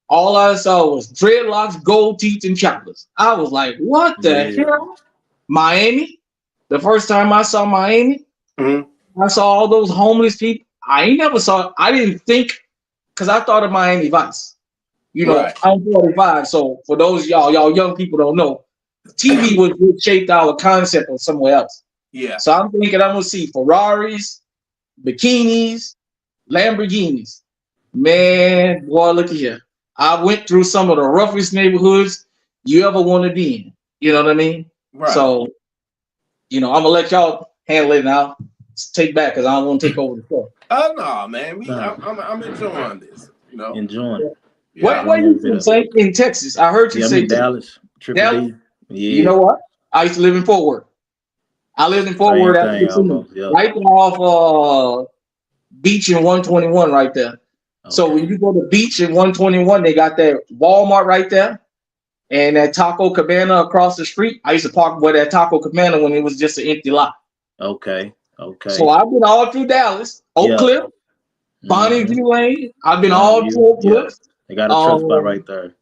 all I saw was dreadlocks, gold teeth, and choppers. I was like, what the hell? Miami. The first time I saw Miami, I saw all those homeless people. I didn't think, because I thought of Miami Vice. I'm 45, so for those of y'all young people don't know, TV was shaped our concept of somewhere else. Yeah. So I'm thinking I'm gonna see Ferraris, bikinis, Lamborghinis. Man, boy, look at here. I went through some of the roughest neighborhoods you ever want to be in. You know what I mean? Right. So, I'm gonna let y'all handle it now. Take back because I don't want to take over the show. Oh no, man. I'm enjoying this. Enjoying. Yeah. What you from, Saint, in Texas? I heard you say I'm in Dallas. Dallas. Yeah. You know what? I used to live in Fort Worth. I lived in Fort Worth at right there off Beach and 121 right there. Okay. So when you go to Beach and 121, they got that Walmart right there and that Taco Cabana across the street. I used to park by that Taco Cabana when it was just an empty lot. Okay. So I've been all through Dallas, Oak Cliff, Bonnie View Lane. I've been all through Oak Cliff. They got a truck spot right there.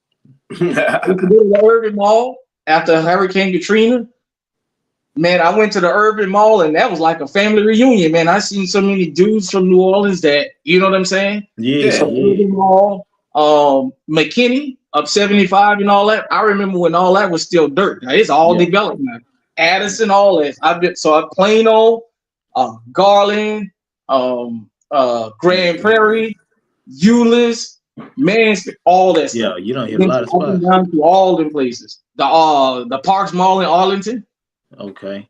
I used to go to the Urban Mall after Hurricane Katrina. Man, I went to the Urban Mall and that was like a family reunion, man. I seen so many dudes from New Orleans that, you know what I'm saying? So Urban Mall, McKinney up 75 and all that. I remember when all that was still dirt. Now it's all developed now. Addison, all that. I've been Plano, Garland, Grand Prairie, Euless, Mansfield, all that stuff. Yeah, you don't hear a lot of spots. I've been down to all them places. The Parks Mall in Arlington. Okay.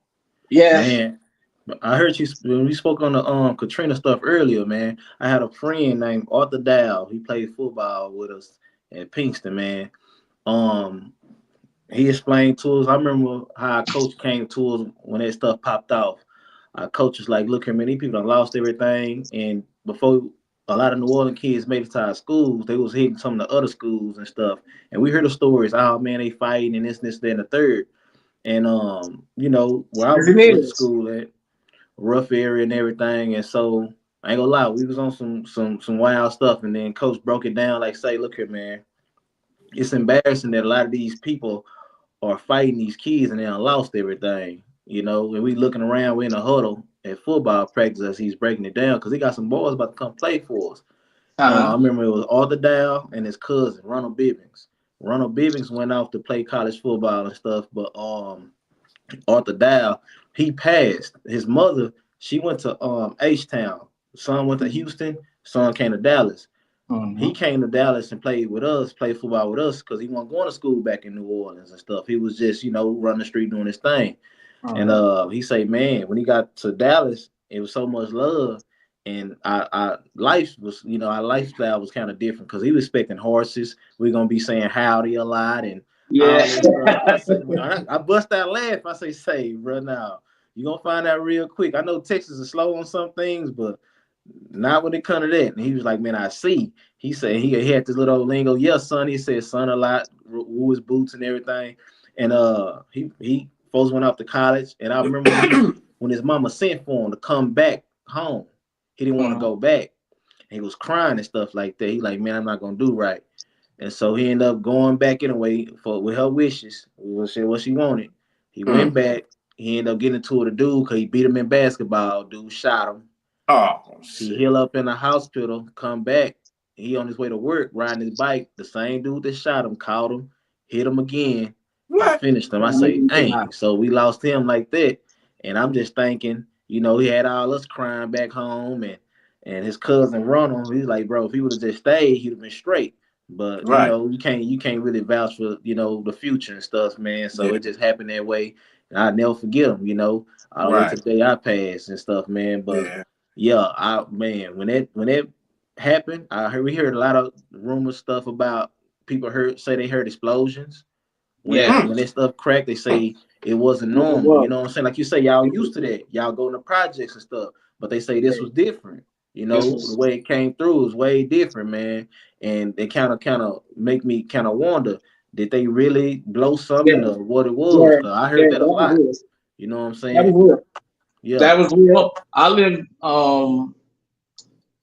Yeah. Man, I heard you when we spoke on the Katrina stuff earlier, man. I had a friend named Arthur Dow. He played football with us at Pinkston, man. He explained to us. I remember how our coach came to us when that stuff popped off. Our coach was like, look here, man, these people done lost everything. And before a lot of New Orleans kids made it to our schools, they was hitting some of the other schools and stuff. And we heard the stories, oh man, they fighting and this, that, and the third. And where I went to school at, rough area and everything. And so I ain't gonna lie, we was on some wild stuff. And then coach broke it down like, say, look here, man, it's embarrassing that a lot of these people are fighting these kids and they done lost everything. And we looking around, we're in a huddle at football practice as he's breaking it down because he got some boys about to come play for us. I remember it was Arthur Dow and his cousin, Ronald Bibbings. Ronald Bibbings went off to play college football and stuff, but Arthur Dow, he passed. His mother, she went to H-Town. Son went to Houston, son came to Dallas. He came to Dallas and played football with us because he wasn't going to school back in New Orleans and stuff. He was just, running the street doing his thing. And he said, man, when he got to Dallas, it was so much love. And our life was, our lifestyle was kind of different because he was expecting horses. We're going to be saying howdy a lot and all this stuff. I bust out laugh. I say, bro, now, you're going to find out real quick. I know Texas is slow on some things, but not when it comes to that. And he was like, man, I see. He said he had this little old lingo. Yeah, son. He said son a lot, woo his boots and everything. And he folks went off to college. And I remember when his mama sent for him to come back home. He didn't want to go back. He was crying and stuff like that. He like, man, I'm not gonna do right. And so he ended up going back anyway with her wishes. We said what she wanted. He went back. He ended up getting into it with a dude because he beat him in basketball. Dude shot him. Oh, shit. He healed up in the hospital, come back. He on his way to work, riding his bike. The same dude that shot him caught him, hit him again, finished him. I say, dang. So we lost him like that. And I'm just thinking, he had all us crying back home, and his cousin Ronald, he's like, bro, if he would have just stayed, he'd have been straight. But you can't really vouch for the future and stuff, man. So it just happened that way, and I never forget him. I wait till the day I pass and stuff, man. But Yeah, when that happened, we heard a lot of rumor stuff about people say they heard explosions. Yeah, When that stuff cracked, they say it wasn't yes, it normal. You was. know what I'm saying? Like you say, y'all used to that. Y'all go into projects and stuff, but they say this Yeah, was different. You this know, the was way it came through was way different, man. And it kind of make me kind of wonder, did they really blow yeah, something or what it was? yeah, 'Cause I yeah. heard that a That was lot. real. You know what I'm That was saying? real. Yeah, That was real. I lived.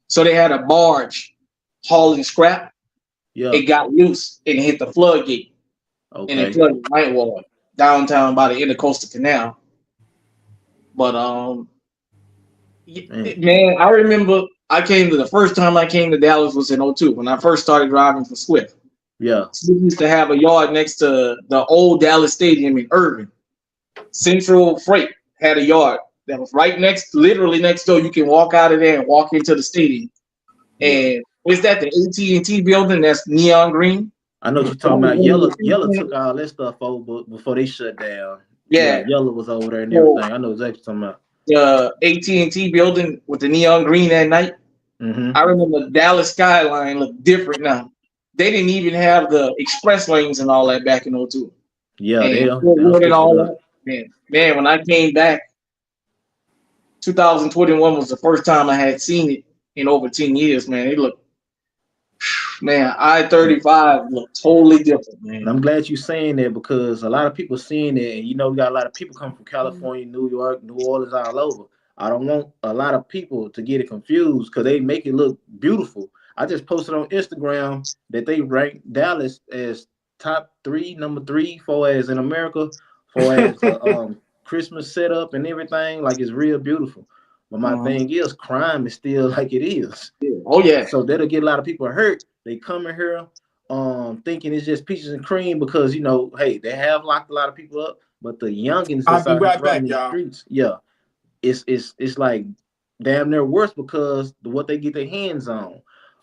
So they had a barge hauling scrap. yeah. It got loose and it hit the floodgate, and it Okay. flooded Whitewater downtown by the Intercoastal Canal. But Man. man, I remember the first time I came to Dallas was in '02 when I first started driving for Swift. Yeah. We used to have a yard next to the old Dallas Stadium in Irving. Central Freight had a yard that was literally next door. You can walk out of there and walk into the stadium. Yeah. And is that the AT&T building that's neon green? I know what you're That talking was about. one of Yellow the took all that stuff over before they shut down. Yeah, yeah. Yellow was over there and So everything. I know exactly what you're talking about. the AT&T building with the neon green at night. Mm-hmm. I remember the Dallas skyline looked different now. They didn't even have the express lanes and all that back in '02. Yeah, And they don't and switch it all up. that. Man, when I came back, 2021 was the first time I had seen it in over 10 years, man. It looked, man, I-35 looked totally different, And man. I'm glad you're saying that because a lot of people seeing it, and you know, we got a lot of people come from California, New York, New Orleans, all over. I don't want a lot of people to get it confused because they make it look beautiful. I just posted on Instagram that they ranked Dallas as number three, for as in America, for as Christmas setup and everything. Like it's real beautiful. But my Uh, thing is, crime is still like it is. yeah. Oh, yeah. So that'll get a lot of people hurt. They come in here thinking it's just peaches and cream because you know, hey, they have locked a lot of people up, but the youngins I'll that's be out here right running back, these y'all. streets, yeah, it's like damn near worse because what they get their hands on.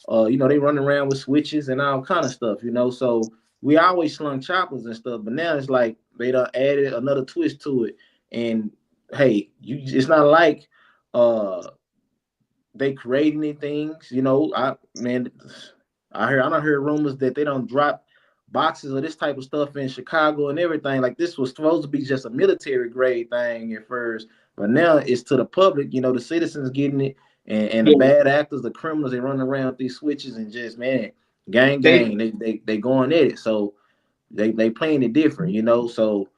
You know, they running around with switches and all kind of stuff, you know. So we always slung choppers and stuff, but now it's like they done added another twist to it. And hey, it's not like they creating any things. You know, I don't heard rumors that they don't drop boxes of this type of stuff in Chicago and everything. Like this was supposed to be just a military grade thing at first, but now it's to the public. You know, the citizens getting it, and the Yeah. bad actors, the criminals, they running around with these switches and just man, gang, They, gang. They going at it. So they playing it different. You know, so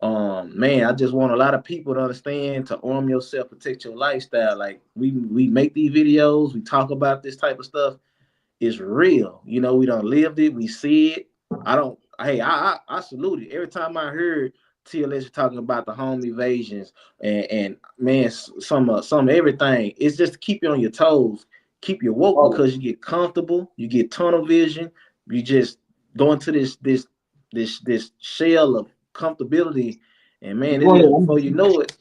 man, I just want a lot of people to understand to arm yourself, protect your lifestyle. Like we make these videos, we talk about this type of stuff. It's real. You know, we don't lived it, we see it. I don't hey, I salute it. Every time I heard TLS talking about the home evasions and man, some everything, it's just to keep you on your toes, keep you woke oh, because you get comfortable, you get tunnel vision, you just go into this shell of comfortability, and man, it just before you know it,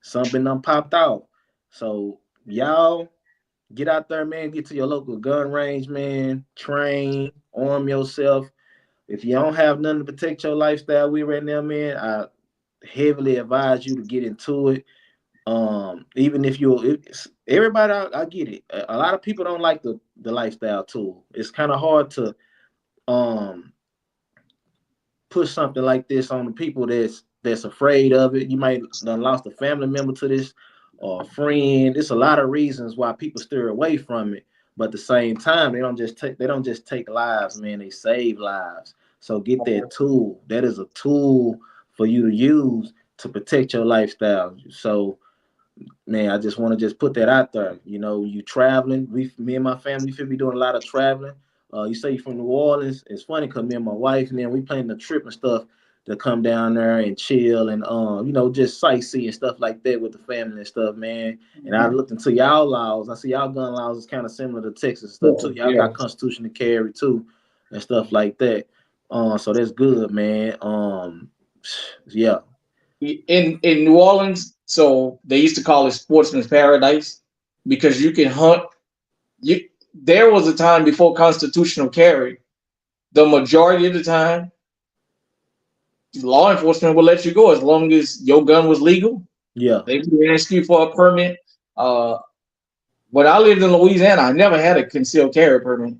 something done popped out. So y'all get out there, man. Get to your local gun range, man. Train, arm yourself. If you don't have nothing to protect your lifestyle with right now, man, I heavily advise you to get into it. Even if everybody, I get it. A lot of people don't like the lifestyle tool. It's kind of hard to um push something like this on the people that's afraid of it. You might have lost a family member to this or a friend. There's a lot of reasons why people steer away from it. But at the same time, they don't just take lives, man. They save lives. So get that tool. That is a tool for you to use to protect your lifestyle. So man, I just want to just put that out there. You know, you traveling. Me and my family, we be doing a lot of traveling. You say you're from New Orleans. It's funny because me and my wife, man, we planning the trip and stuff to come down there and chill and you know, just sightsee and stuff like that with the family and stuff, man. And I looked into y'all laws. I see y'all gun laws is kind of similar to Texas stuff too. Y'all yeah. got constitution to carry too and stuff like that. So that's good, man. Yeah, In New Orleans, so they used to call it Sportsman's Paradise because you can hunt. You There was a time before constitutional carry. The majority of the time, law enforcement will let you go as long as your gun was legal. yeah, They would ask you for a permit. Uh, When I lived in Louisiana, I never had a concealed carry permit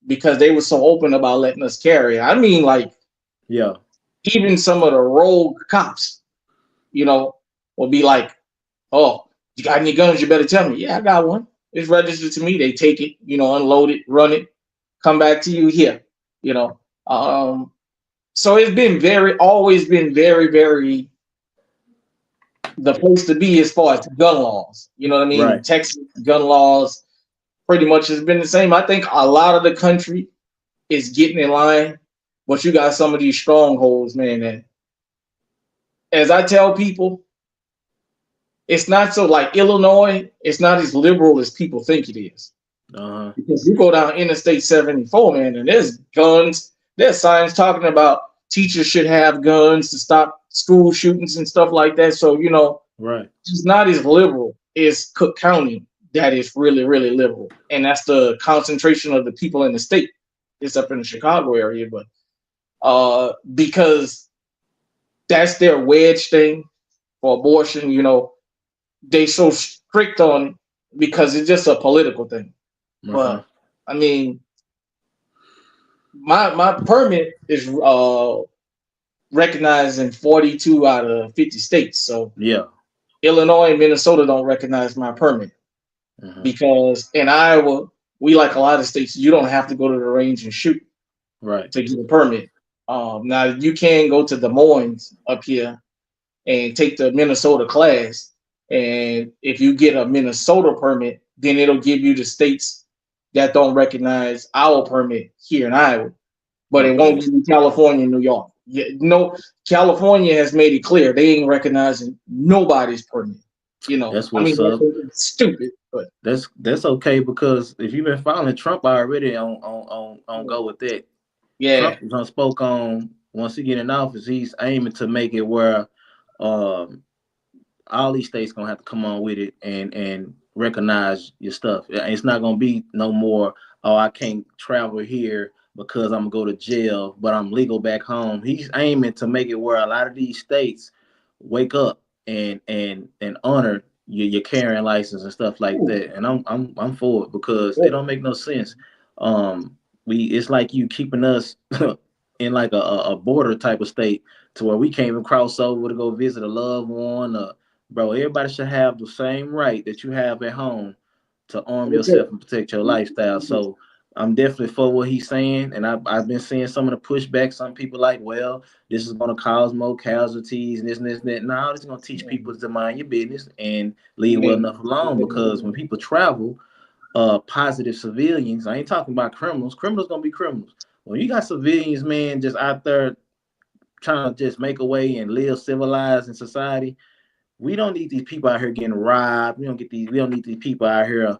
because they were so open about letting us carry. I mean, like, Yeah. even some of the rogue cops, you know, will be like, "Oh, you got any guns? You better tell me." "Yeah, I got one. It's registered to me." They take it, you know, unload it, run it, come back to you here, you know. So it's been always been very, very the place to be as far as gun laws. You know what I mean? Right. Texas gun laws pretty much has been the same. I think a lot of the country is getting in line, but you got some of these strongholds, man. And as I tell people, it's not so like Illinois, it's not as liberal as people think it is. Uh-huh. Because you go down Interstate 74, man, and there's guns, there's signs talking about teachers should have guns to stop school shootings and stuff like that. So, you know, Right. it's not as liberal as Cook County that is really, really liberal. And that's the concentration of the people in the state. It's up in the Chicago area, but because that's their wedge thing for abortion, you know, they so strict on it because it's just a political thing. Uh-huh. But I mean, my permit is recognized in 42 out of 50 states. So Yeah. Illinois and Minnesota don't recognize my permit because in Iowa, we like a lot of states, you don't have to go to the range and shoot to get a permit. Now you can go to Des Moines up here and take the Minnesota class, and if you get a Minnesota permit, then it'll give you the states that don't recognize our permit here in Iowa, but it won't give you California and New York. Yeah, no, California has made it clear they ain't recognizing nobody's permit. You know, That's what's up. That's stupid, but that's okay, because if you've been following Trump already on go with that. Yeah. Trump spoke on, once he get in office, he's aiming to make it where all these states gonna have to come on with it and recognize your stuff. It's not gonna be no more, oh, I can't travel here because I'm gonna go to jail, but I'm legal back home. He's aiming to make it where a lot of these states wake up and honor your carrying license and stuff like that. And I'm for it, because it don't make no sense. It's like you keeping us in like a border type of state to where we can't even cross over to go visit a loved one. Bro, everybody should have the same right that you have at home to arm yourself and protect your lifestyle. So I'm definitely for what he's saying, and I've been seeing some of the pushback. Some people like, well, this is going to cause more casualties and this and this and that. No, this is going to teach people to mind your business and leave well enough alone, because when people travel, positive civilians, I ain't talking about criminals. Criminals going to be criminals. When you got civilians, man, just out there trying to just make a way and live civilized in society, we don't need these people out here getting robbed. We don't need these people out here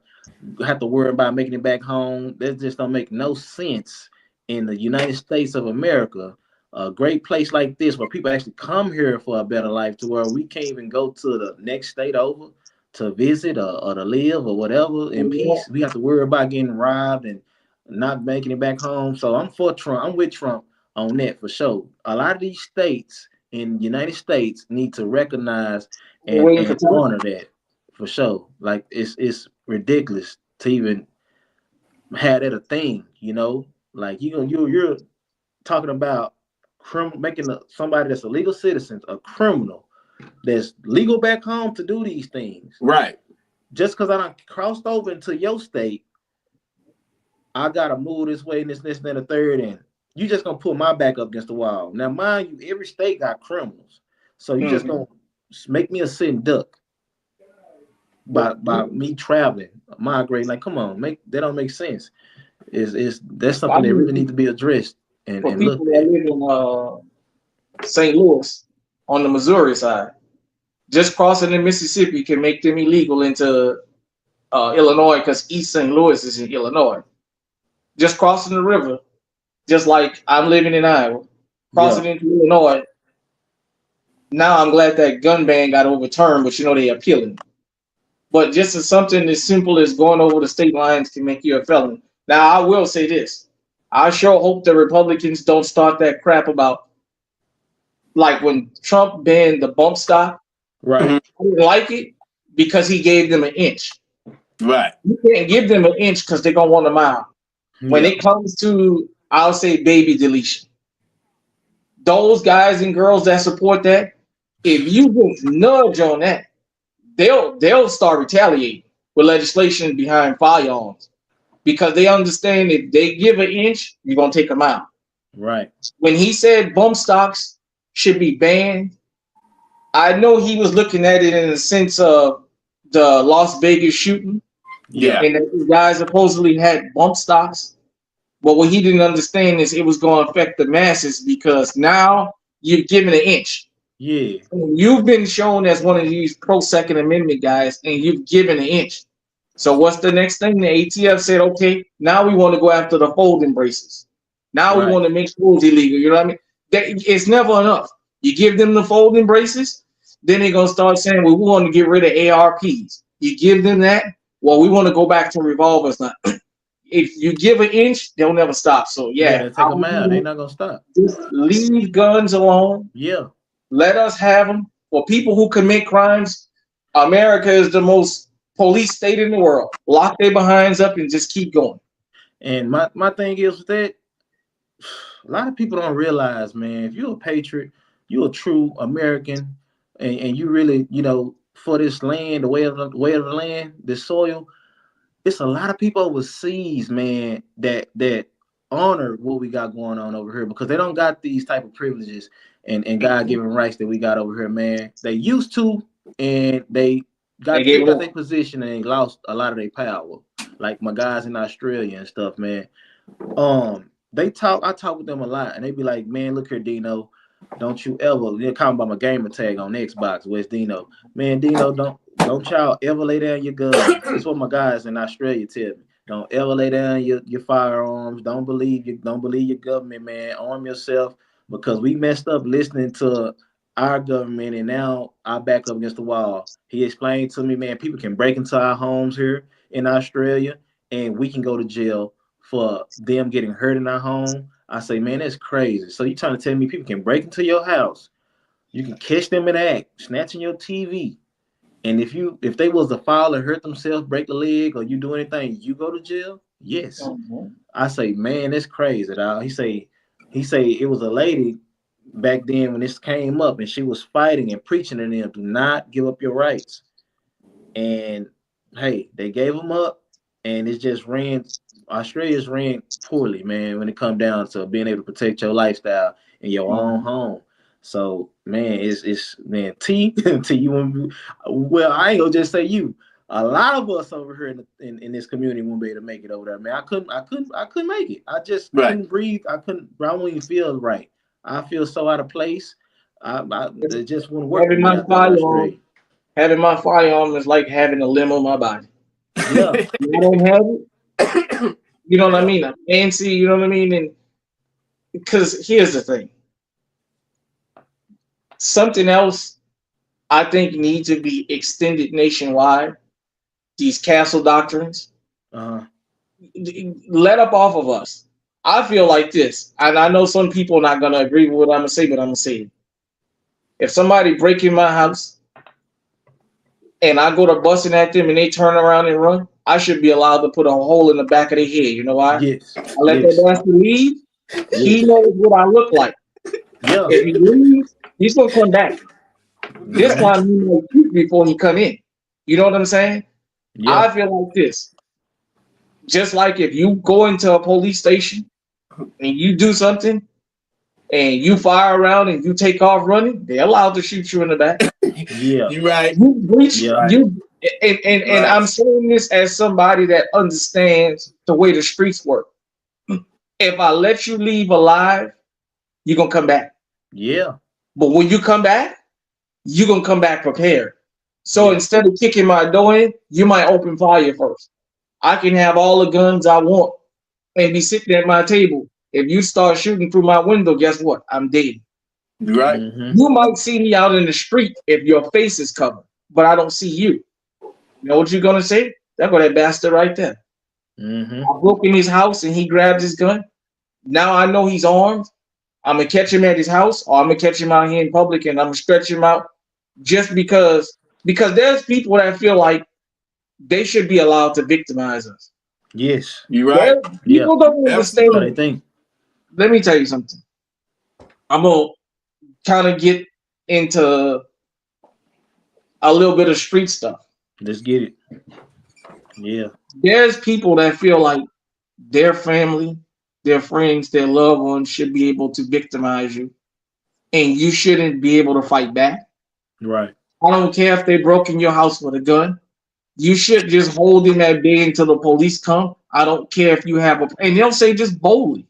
have to worry about making it back home. That just don't make no sense in the United States of America, a great place like this where people actually come here for a better life, to where we can't even go to the next state over to visit or to live or whatever in peace. We have to worry about getting robbed and not making it back home. So I'm for Trump. I'm with Trump on that for sure. A lot of these states in the United States need to recognize and honor that for sure. Like it's ridiculous to even have that a thing, you know. Like you're talking about making somebody that's a legal citizen a criminal that's legal back home to do these things. Right. Just because I done crossed over into your state, I gotta move this way and this and the third, and you just gonna put my back up against the wall. Now, mind you, every state got criminals, so you just gonna make me a sitting duck by me traveling, migrating. Like, come on, that don't make sense. That's something that really needs to be addressed and looked at. People that live in St. Louis on the Missouri side, just crossing the Mississippi can make them illegal into Illinois, because East St. Louis is in Illinois. Just crossing the river, just like I'm living in Iowa, crossing into Illinois. Now I'm glad that gun ban got overturned, but you know they appealing. But just as something as simple as going over the state lines can make you a felon. Now I will say this: I sure hope the Republicans don't start that crap about, like when Trump banned the bump stock. Right. I didn't like it because he gave them an inch. Right. You can't give them an inch because they're gonna want a mile. When it comes to, I'll say, baby deletion, those guys and girls that support that, if you just nudge on that, they'll start retaliating with legislation behind firearms because they understand if they give an inch, you're gonna take them out. Right. When he said bump stocks should be banned, I know he was looking at it in the sense of the Las Vegas shooting, Yeah. and that the guys supposedly had bump stocks. But what he didn't understand is it was going to affect the masses because now you're giving an inch. Yeah. You've been shown as one of these pro-Second Amendment guys, and you've given an inch. So what's the next thing? The ATF said, okay, now we want to go after the folding braces. Now we want to make schools illegal. You know what I mean? It's never enough. You give them the folding braces, then they're going to start saying, well, we want to get rid of ARPs. You give them that, well, we want to go back to revolvers now. If you give an inch, they'll never stop. So Yeah, yeah, they take them out. They're not gonna stop. just leave guns alone. Yeah. Let us have them. For people who commit crimes, America is the most police state in the world. Lock their behinds up and just keep going. And my thing is with that, a lot of people don't realize, man, if you're a patriot, you're a true American, and you really, for this land, the way of the land, this soil, it's a lot of people overseas, man, that honor what we got going on over here because they don't got these type of privileges and God-given rights that we got over here, man. They used to, and they got kicked out their position and they lost a lot of their power. Like my guys in Australia and stuff, man. I talk with them a lot, and they be like, man, look here, Dino, don't you ever, they're calling about my gamer tag on Xbox, where's Dino? Man, Dino, don't y'all ever lay down your guns. That's what my guys in Australia tell me. Don't ever lay down your firearms. Don't believe your government, man. Arm yourself because we messed up listening to our government, and now I back up against the wall. He explained to me, man, people can break into our homes here in Australia, and we can go to jail for them getting hurt in our home. I say, man, that's crazy. So you trying to tell me people can break into your house? You can catch them in the act, snatching your TV. And if they was to fall or hurt themselves, break a leg, or you do anything, you go to jail? Yes. I say, man, that's crazy, dog. He say it was a lady back then when this came up, and she was fighting and preaching to them, do not give up your rights. And hey, they gave them up, and it just Australia's ran poorly, man, when it comes down to being able to protect your lifestyle in your own home. So, man, it's man, T you. Well, I ain't gonna just say you. A lot of us over here in this community won't be able to make it over there, man. I couldn't make it. I just couldn't breathe. I wouldn't even feel right. I feel so out of place. It just wouldn't work. Having my firearm is like having a limb on my body. Yeah. I don't have it. You know what I mean? I'm fancy, you know what I mean? And because here's the thing. Something else I think needs to be extended nationwide. These castle doctrines. Let up off of us. I feel like this, and I know some people are not going to agree with what I'm going to say, but I'm going to say it. If somebody break in my house and I go to busting at them and they turn around and run, I should be allowed to put a hole in the back of their head. You know why? Yes. I let that bastard leave. Yes. He knows what I look like. Yeah. If he leaves, he's going to come back. This time he might shoot before he come in. You know what I'm saying? Yeah. I feel like this. Just like if you go into a police station and you do something and you fire around and you take off running, they're allowed to shoot you in the back. Yeah. You're right. You breach, and I'm saying this as somebody that understands the way the streets work. If I let you leave alive, you're gonna come back. Yeah. But when you come back, you're gonna come back prepared. So instead of kicking my door in, you might open fire first. I can have all the guns I want and be sitting at my table. If you start shooting through my window, guess what? I'm dead. Right. Mm-hmm. You might see me out in the street if your face is covered, but I don't see you. You know what you're gonna say? That's what that bastard right there. Mm-hmm. I broke in his house and he grabbed his gun. Now I know he's armed. I'm gonna catch him at his house, or I'm gonna catch him out here in public, and I'm gonna stretch him out just because there's people that feel like they should be allowed to victimize us. Yes. You right? People don't understand. That's what they think. Let me tell you something. I'm gonna kind of get into a little bit of street stuff. Let's get it. Yeah. There's people that feel like their family, their friends, their loved ones should be able to victimize you, and you shouldn't be able to fight back. Right. I don't care if they broke in your house with a gun. You should just hold them at bay until the police come. I don't care if you have and they'll say just boldly.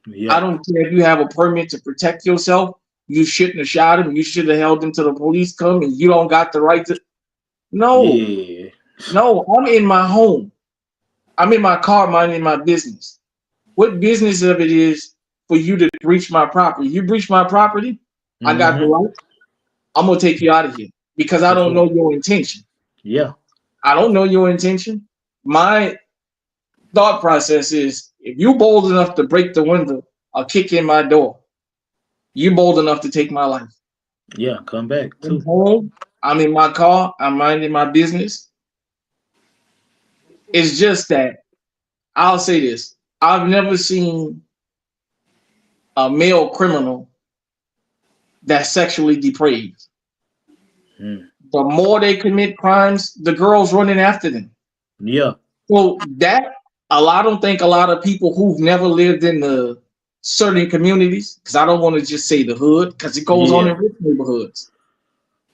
Yeah. I don't care if you have a permit to protect yourself. You shouldn't have shot him. You should have held him till the police come, and you don't got the right to. No, Yeah. no, I'm in my home. I'm in my car, minding my business. What business of it is for you to breach my property? You breach my property, I got the right. I'm gonna take you out of here because I don't know your intention. Yeah. I don't know your intention. My thought process is if you bold enough to break the window or kick in my door, you bold enough to take my life. Yeah. Come back too. I'm home. I'm in my car. I'm minding my business. It's just that I'll say this. I've never seen a male criminal that's sexually depraved. Mm. The more they commit crimes, the girls running after them. Yeah. So that I don't think a lot of people who've never lived in the certain communities, because I don't want to just say the hood, because it goes on in rich neighborhoods.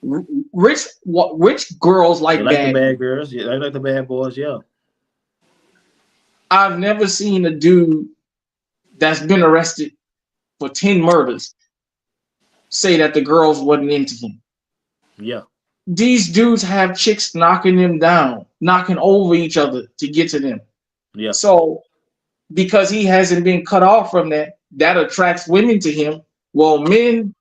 Rich girls like They like bad. the bad girls. Yeah, they like the bad boys. Yeah. I've never seen a dude that's been arrested for 10 murders say that the girls wasn't into him. Yeah. These dudes have chicks knocking them down, knocking over each other to get to them. Yeah. So because he hasn't been cut off from that, that attracts women to him. Well, men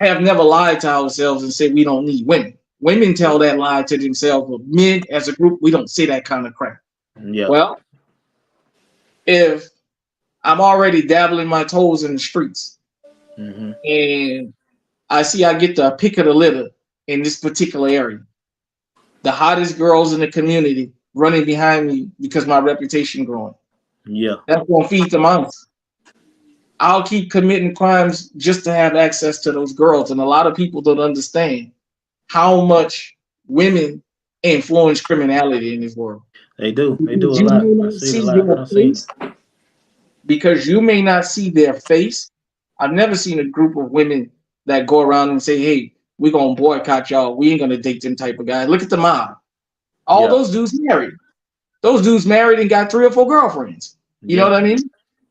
have never lied to ourselves and said we don't need women. Women tell that lie to themselves, but men as a group, we don't say that kind of crap. Yeah. Well, if I'm already dabbling my toes in the streets and I see I get the pick of the litter in this particular area, the hottest girls in the community running behind me because my reputation growing. Yeah. That's gonna feed the monster. I'll keep committing crimes just to have access to those girls. And a lot of people don't understand how much women influence criminality in this world. They do. They do a Because you lot. may I not see it a see lot. their I've seen face. Because you may not see their face. I've never seen a group of women that go around and say, hey, we're gonna boycott y'all. We ain't gonna date them type of guys. Look at the mob. All those dudes married. Those dudes married and got 3 or 4 girlfriends. You know what I mean?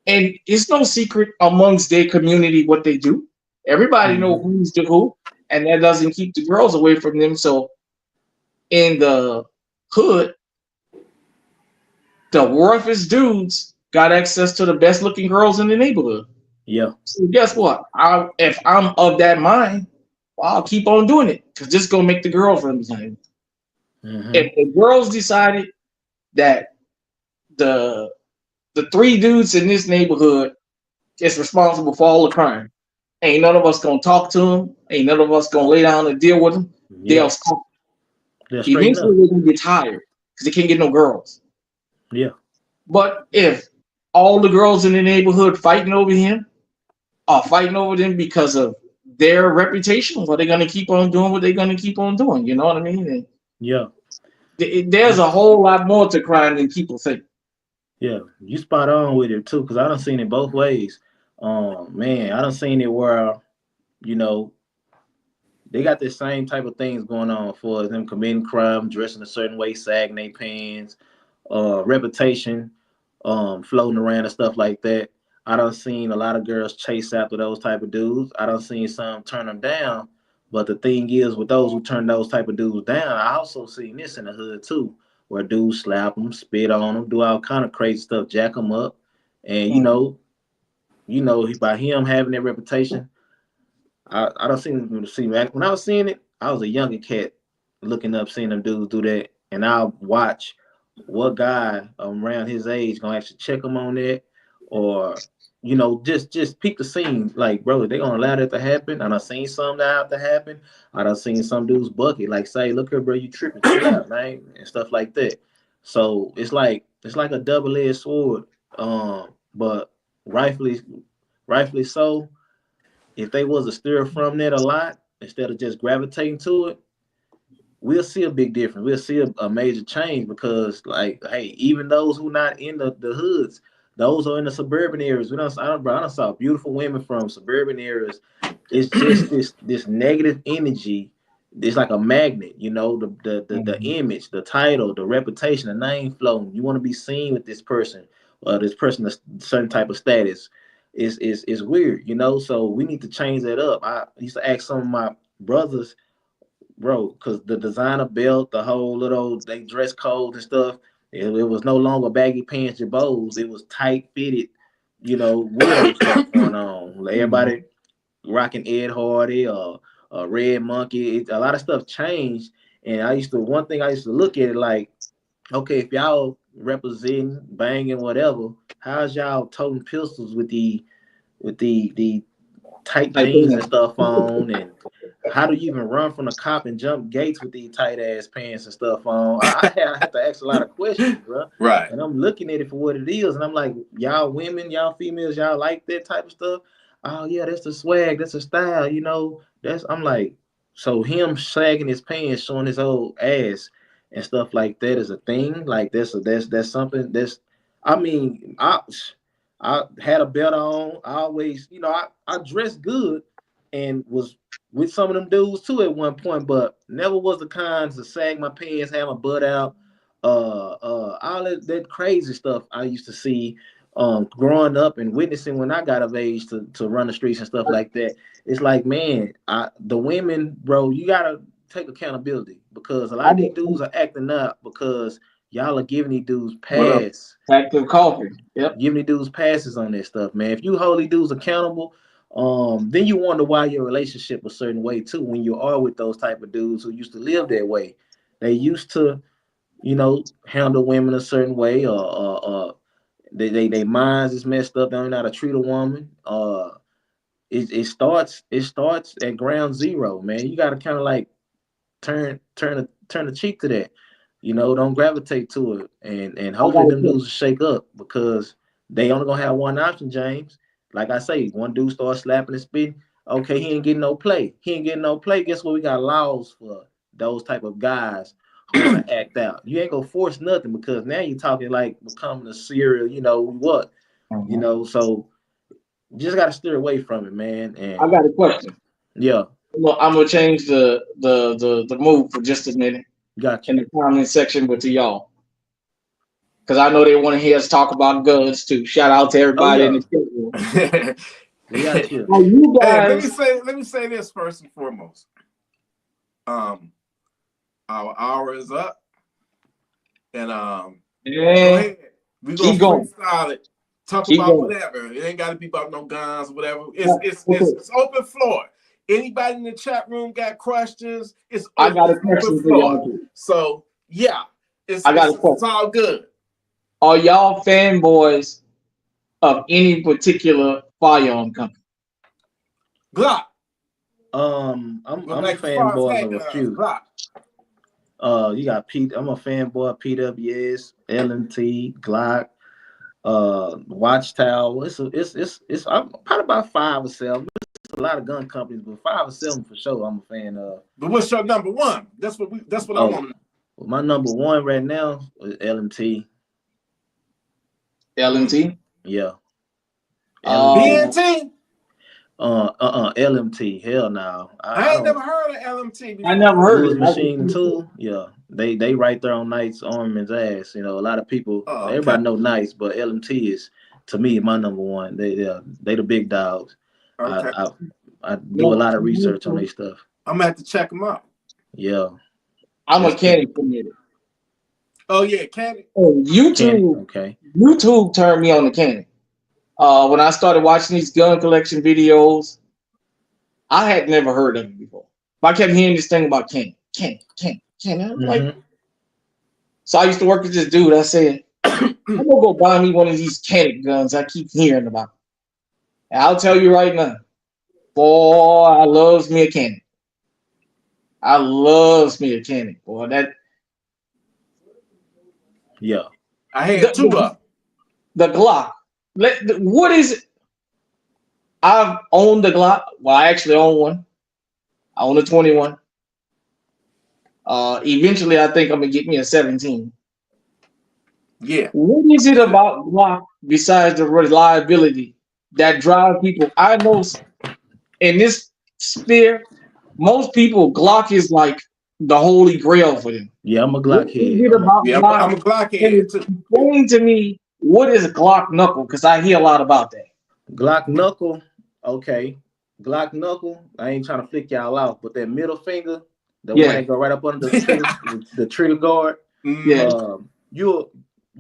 And it's no secret amongst their community what they do. Everybody know who's the who, and that doesn't keep the girls away from them. So in the hood, the roughest dudes got access to the best looking girls in the neighborhood. Yeah. So guess what? If I'm of that mind, well, I'll keep on doing it because this is gonna make the girls run behind me. If the girls decided that the 3 dudes in this neighborhood is responsible for all the crime, ain't none of us gonna talk to them. Ain't none of us gonna lay down and deal with them. They'll stop. Eventually, they're gonna get tired because they can't get no girls. Yeah. But if all the girls in the neighborhood fighting over him are fighting over them because of their reputation, well, they're gonna keep on doing what they're gonna keep on doing. You know what I mean? And there's a whole lot more to crime than people think. Yeah, you spot on with it too, because I done seen it both ways. Man, I done seen it where, you know, they got the same type of things going on for them committing crime, dressing a certain way, sagging their pants, reputation, floating around and stuff like that. I done seen a lot of girls chase after those type of dudes. I done seen some turn them down. But the thing is, with those who turn those type of dudes down, I also seen this in the hood too, where dudes slap them, spit on them, do all kind of crazy stuff, jack them up. And you know, by him having that reputation, I don't see when I was seeing it, I was a younger cat looking up, seeing them dudes do that, and I'll watch what guy around his age gonna actually check him on that, or you know, just peep the scene. Like, bro, they gonna allow that to happen. And I seen some that have to happen. I done seen some dudes bucket, like say, look here, bro, you tripping, chill out, man, and stuff like that. So it's like a double-edged sword. But rightfully so, if they was to steer from that a lot instead of just gravitating to it, we'll see a big difference. We'll see a major change because, like, hey, even those who not in the hoods, those are in the suburban areas. I done saw beautiful women from suburban areas. It's just this negative energy. It's like a magnet, you know, the image, the title, the reputation, the name floating. You want to be seen with this person, a certain type of status. Is weird, you know. So we need to change that up. I used to ask some of my brothers, bro, because the designer belt, the whole little they dress code and stuff, it was no longer baggy pants and bows. It was tight fitted, you know, weirdo stuff going on. Everybody rocking Ed Hardy or Red Monkey. A lot of stuff changed. And one thing I used to look at it like, okay, if y'all representing, banging, whatever, how's y'all toting pistols with the tight jeans and stuff on, and how do you even run from the cop and jump gates with these tight ass pants and stuff on? I have to ask a lot of questions, bro. Right. And I'm looking at it for what it is, and I'm like, y'all women, y'all females, y'all like that type of stuff? Oh yeah, that's the swag, that's the style, you know. I'm like, so him sagging his pants, showing his old ass and stuff like that is a thing. Like that's something that's. I mean, I had a belt on. I always, you know, I dressed good and was with some of them dudes too at one point, but never was the kind to sag my pants, have my butt out, all that crazy stuff I used to see growing up and witnessing when I got of age to run the streets and stuff like that. It's like, man, the women, bro, you gotta take accountability because a lot of these dudes are acting up because y'all are giving these dudes pass. Active coffee. Yep. Giving these dudes passes on that stuff, man. If you hold these dudes accountable, then you wonder why your relationship a certain way too. When you are with those type of dudes who used to live that way, they used to, you know, handle women a certain way, or they minds is messed up. They don't know how to treat a woman. It starts at ground zero, man. You got to kind of like turn the cheek to that. You know, don't gravitate to it, and hopefully them dudes will shake up because they only gonna have one option, James. Like I say, one dude starts slapping and spitting. Okay, he ain't getting no play. Guess what? We got laws for those type of guys who want to act out. You ain't gonna force nothing because now you're talking like becoming a serial. You know what? You know, so you just gotta steer away from it, man. And I got a question. Yeah. I'm gonna change the mood for just a minute. Gotcha. In the comment section with y'all, because I know they want to hear us talk about guns too. Shout out to everybody in the chat room. We got you. You guys, hey, let me say this first and foremost. Our hour is up, and go ahead. We gonna freestyle it. Talk about whatever. It ain't got to be about no guns or whatever. It's open floor. Anybody in the chat room got questions? I got a question for y'all too. So yeah, it's all good. Are y'all fanboys of any particular firearm company? Glock. I'm a fanboy of a few. Glock. You got Pete. I'm a fanboy of PWS, LMT, Glock, Watchtower. It's I'm probably about 5 or 7. It's a lot of gun companies, but 5 or 7 for sure. I'm a fan of. But what's your number one? That's what I want to know. Well, my number one right now is LMT. LMT? Yeah. BNT? LMT. Hell no. I ain't never heard of LMT before. I never heard of it. Machine Tool. Yeah. They right there on Knight's Armamen's ass. You know, a lot of people, everybody know Knight's, but LMT is, to me, my number one. They the big dogs. Okay. I do a lot of research on their stuff. I'm gonna have to check them out. Yeah. I'm a Candy community. Oh yeah, Candy. YouTube. Candy. Okay. YouTube turned me on to Candy. When I started watching these gun collection videos, I had never heard of it before. But I kept hearing this thing about Candy. I'm like, so I used to work with this dude. I said, I'm gonna go buy me one of these Candy guns I keep hearing about. And I'll tell you right now, boy, I loves me a cannon. I loves me a cannon, boy. That Yeah. I had two of them. the Glock. What is it? I've owned the Glock. Well, I actually own one. I own a 21. Eventually, I think I'm gonna get me a 17. Yeah. What is it about Glock besides the reliability that drive people? I know in this sphere, most people Glock is like the holy grail for them. Yeah, I'm a What Glock is head. it about Yeah, Glock? I'm a Glock And head too. explain to me what is Glock knuckle, because I hear a lot about that. Glock knuckle, okay. Glock knuckle, I ain't trying to flick y'all off, but that middle finger, the one that go right up under the trigger guard, Yeah. you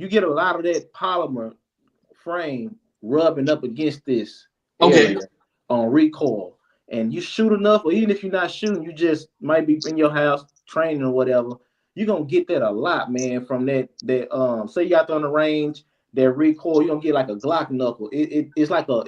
get a lot of that polymer frame rubbing up against this Okay. area on recoil. And you shoot enough, or even if you're not shooting, you just might be in your house training or whatever, you're gonna get that a lot, man, from that say you out there on the range, that recoil, you're gonna get like a Glock knuckle. It's like a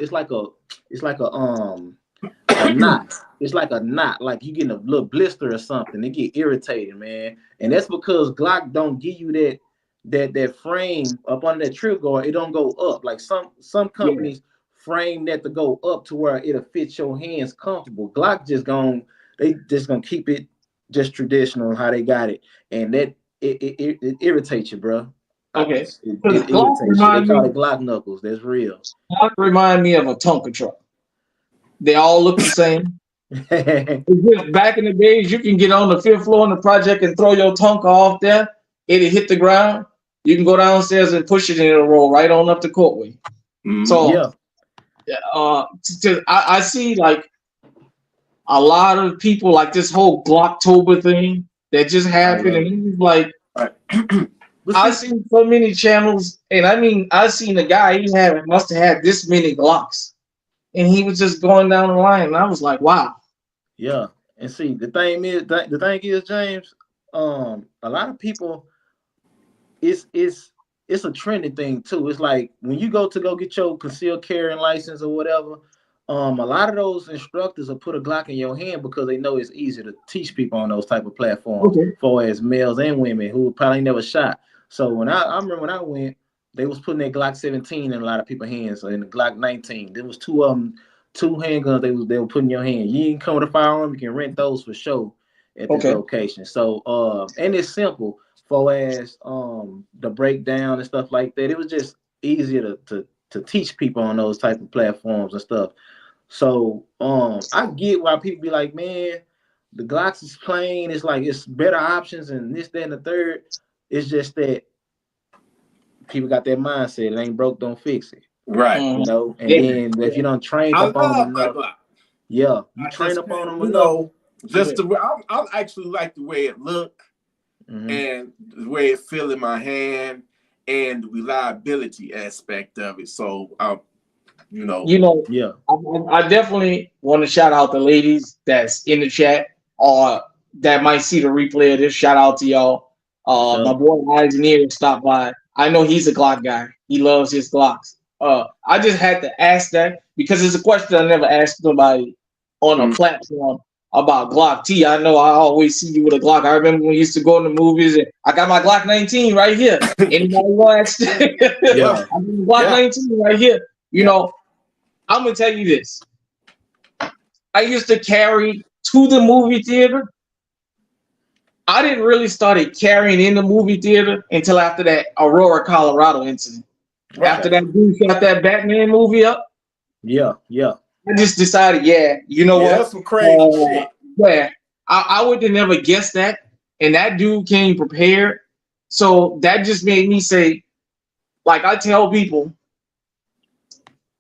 knot. It's like a knot, like you getting a little blister or something. They get irritated, man. And that's because Glock don't give you that frame up under that trigger guard. It don't go up. Like some companies frame that to go up to where it'll fit your hands comfortable. Glock they just gonna keep it just traditional how they got it. And that it irritates you, bro. Okay. It Glock irritates you. They remind call me. it Glock knuckles. That's real. Glock remind me of a Tonka truck. They all look the same. It's just back in the days, you can get on the 5th floor in the project and throw your Tonka off there. It'll hit the ground. You can go downstairs and push it, and it'll roll right on up the courtway. So, I see like a lot of people like this whole Glocktober thing that just happened, and he's like, I've seen so many channels, and I mean, I seen a guy must have had this many Glocks, and he was just going down the line, and I was like, wow. Yeah, and see, the thing is, James, a lot of people, it's a trending thing too. It's like when you go get your concealed carrying license or whatever, a lot of those instructors will put a Glock in your hand because they know it's easier to teach people on those type of platforms, for as males and women who probably never shot. So when I remember when I went, they was putting that Glock 17 in a lot of people's hands, and the Glock 19. There was two handguns they were putting in your hand. You can come with a firearm, you can rent those for sure at this location. So and it's simple for as the breakdown and stuff like that. It was just easier to teach people on those type of platforms and stuff. So I get why people be like, man, the Glocks is plain, it's like it's better options and this, that, and the third. It's just that people got that mindset, it ain't broke, don't fix it. Right. You know, and then if you don't train up on them enough, you train up on them enough. I actually like the way it look and the way it feel in my hand and the reliability aspect of it. So I definitely want to shout out the ladies that's in the chat or that might see the replay of this. Shout out to y'all. My boy Eisner stopped by. I know he's a Glock guy. He loves his Glocks. I just had to ask that because it's a question I never asked somebody on a platform about Glock T. I know I always see you with a Glock. I remember when we used to go in the movies and I got my Glock 19 right here. Anybody want to ask? I got Glock 19 right here. You know, I'm gonna tell you this. I used to carry to the movie theater. I didn't really start carrying in the movie theater until after that Aurora, Colorado incident. Okay. After that dude shot that Batman movie up. Yeah. I just decided, you know what? That's some crazy shit. Yeah, I would have never guessed that. And that dude came prepared. So that just made me say, like I tell people,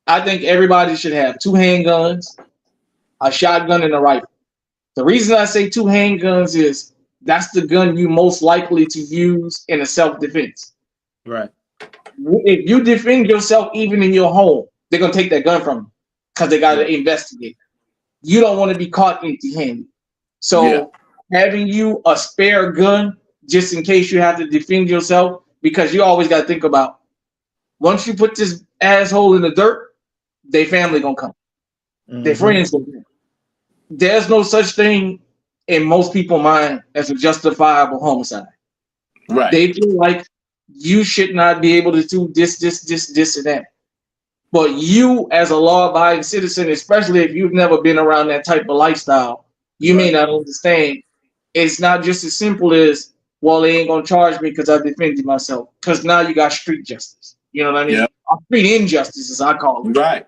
I think everybody should have 2 handguns, a shotgun, and a rifle. The reason I say 2 handguns is that's the gun you most likely to use in a self-defense. Right. If you defend yourself even in your home, they're going to take that gun from you because they got to investigate. You don't want to be caught empty-handed. So having you a spare gun just in case you have to defend yourself, because you always got to think about once you put this asshole in the dirt, their family gonna come. Their friends gonna come. There's no such thing in most people's mind as a justifiable homicide. Right. They feel like you should not be able to do this, and that. But you, as a law-abiding citizen, especially if you've never been around that type of lifestyle, you may not understand. It's not just as simple as, well, they ain't gonna charge me because I defended myself. Because now you got street justice. You know what I mean? Yep. Street injustice, as I call it. Right.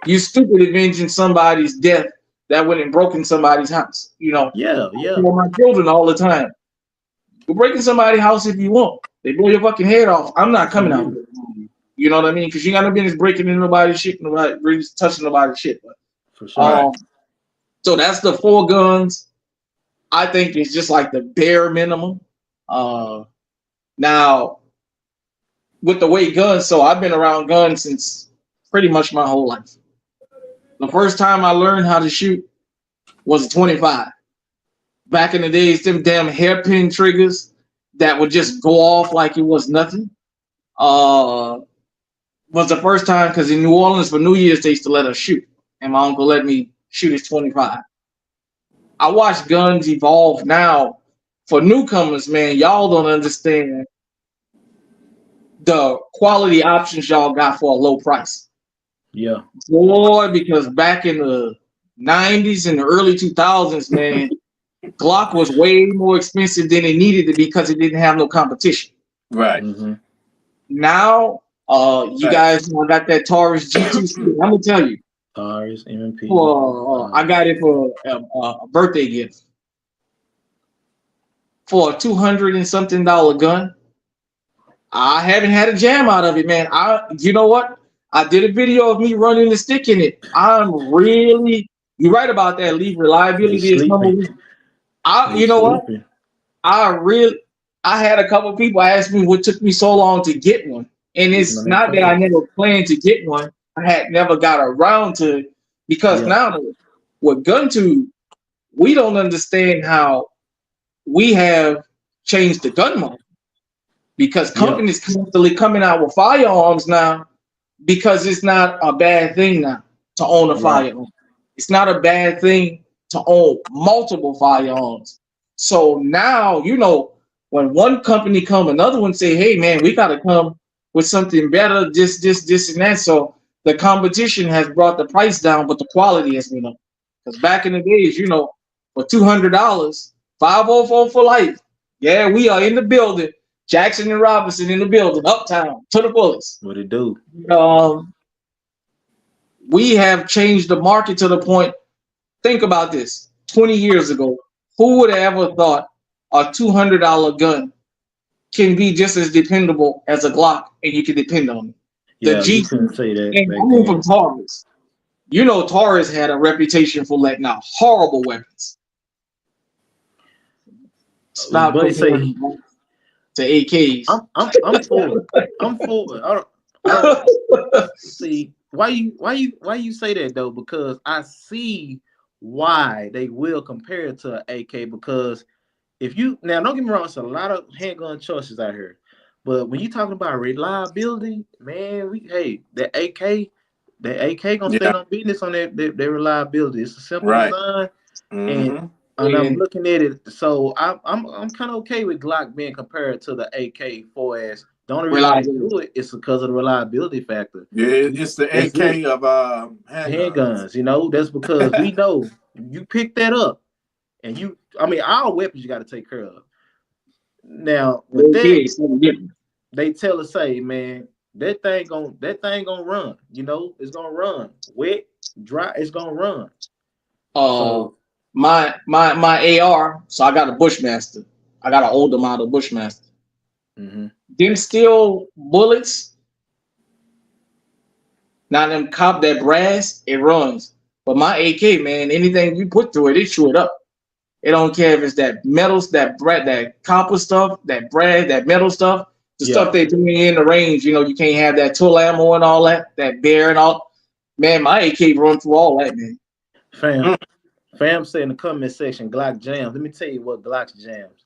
You stupid avenging somebody's death that went and broke in somebody's house. You know? Yeah. For my children all the time. You're breaking somebody's house if you want. They blow your fucking head off. I'm not coming out. You know what I mean? Because you got no business breaking into nobody's shit, nobody touching nobody's shit. But, for sure. So that's the 4 guns. I think it's just like the bare minimum. Now, with the way guns, so I've been around guns since pretty much my whole life. The first time I learned how to shoot was a 25. Back in the days, them damn hairpin triggers that would just go off like it was nothing. Was the first time, because in New Orleans for New Year's they used to let us shoot, and my uncle let me shoot his 25. I watch guns evolve now. For newcomers, man, y'all don't understand the quality options y'all got for a low price. Yeah, boy, because back in the 90s and the early 2000s, man, Glock was way more expensive than it needed to be because it didn't have no competition. Right. Now, you guys know I got that Taurus G2. I'm gonna tell you. Taurus MP. I got it for a birthday gift for a $200 and something gun. I haven't had a jam out of it, man. You know what? I did a video of me running the stick in it. You're right about that. Reliability is number one. You know what? I had a couple people ask me what took me so long to get one. And it's not that I never planned to get one. I had never got around to it because now with GunTube, we don't understand how we have changed the gun market because companies constantly coming out with firearms now because it's not a bad thing now to own a firearm. It's not a bad thing to own multiple firearms. So now, you know, when one company come, another one say, hey, man, we got to come with something better, this, and that. So the competition has brought the price down, but the quality has been up. Because back in the days, you know, for $200, 504 for life. Yeah, we are in the building. Jackson and Robinson in the building, uptown, to the fullest. What it do? We have changed the market to the point. Think about this. 20 years ago, who would have ever thought a $200 gun can be just as dependable as a Glock and you can depend on it? Yeah, you couldn't say that. And coming from Taurus, you know, Taurus had a reputation for letting out horrible weapons. Stop comparing to AKs. I'm for it. I'm for it. See, why you say that though? Because I see why they will compare it to an AK. Because if you now don't get me wrong, it's a lot of handgun choices out here. But when you talking about reliability, man, that AK gonna stand on business on that reliability. It's a simple design, and I'm looking at it. So I'm kind of okay with Glock being compared to the AK for as the only reason I do it is because of the reliability factor. Yeah, it's the AK of handguns. You know, that's because we know you pick that up, and all weapons you got to take care of. Now with that, they tell us, say, man, that thing gonna run. You know, it's gonna run. Wet, dry, it's gonna run. So my AR. So I got a Bushmaster. I got an older model Bushmaster. Them steel bullets. Now them that brass, it runs. But my AK, man, anything you put through it, it chew it up. It don't care if it's that metals, that copper stuff, that brass, that metal stuff. The stuff they bring in the range, you know, you can't have that tool ammo and all that bear and all. Man, my AK run through all that, man. Fam said in the comment section, Glock jams. Let me tell you what Glock jams.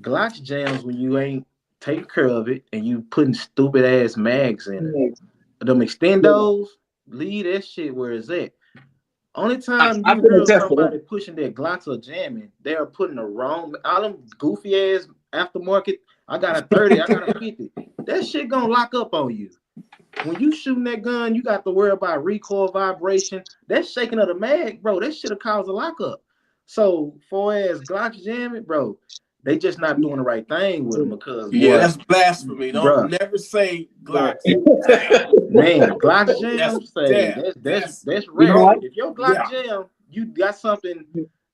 Glock jams when you ain't taking care of it and you putting stupid ass mags in it. Them extendos, leave that shit where it's at. Only time I you can hear attest to somebody that. pushing their Glocks or jamming, they are putting the wrong, all them goofy ass aftermarket. I got a 30, I got a 50. That shit gonna lock up on you. When you shooting that gun, you got to worry about recoil, vibration. That shaking of the mag, bro, that should have caused a lockup. So, for as Glocks jamming, bro, they just not doing the right thing with them because, Yeah, boy, that's blasphemy. Don't bro, never say Yeah. Glocks jam. man, Glock That's jam, say jam. that's You know rare. what? Don't. If your Glock Yeah. jam, you got something,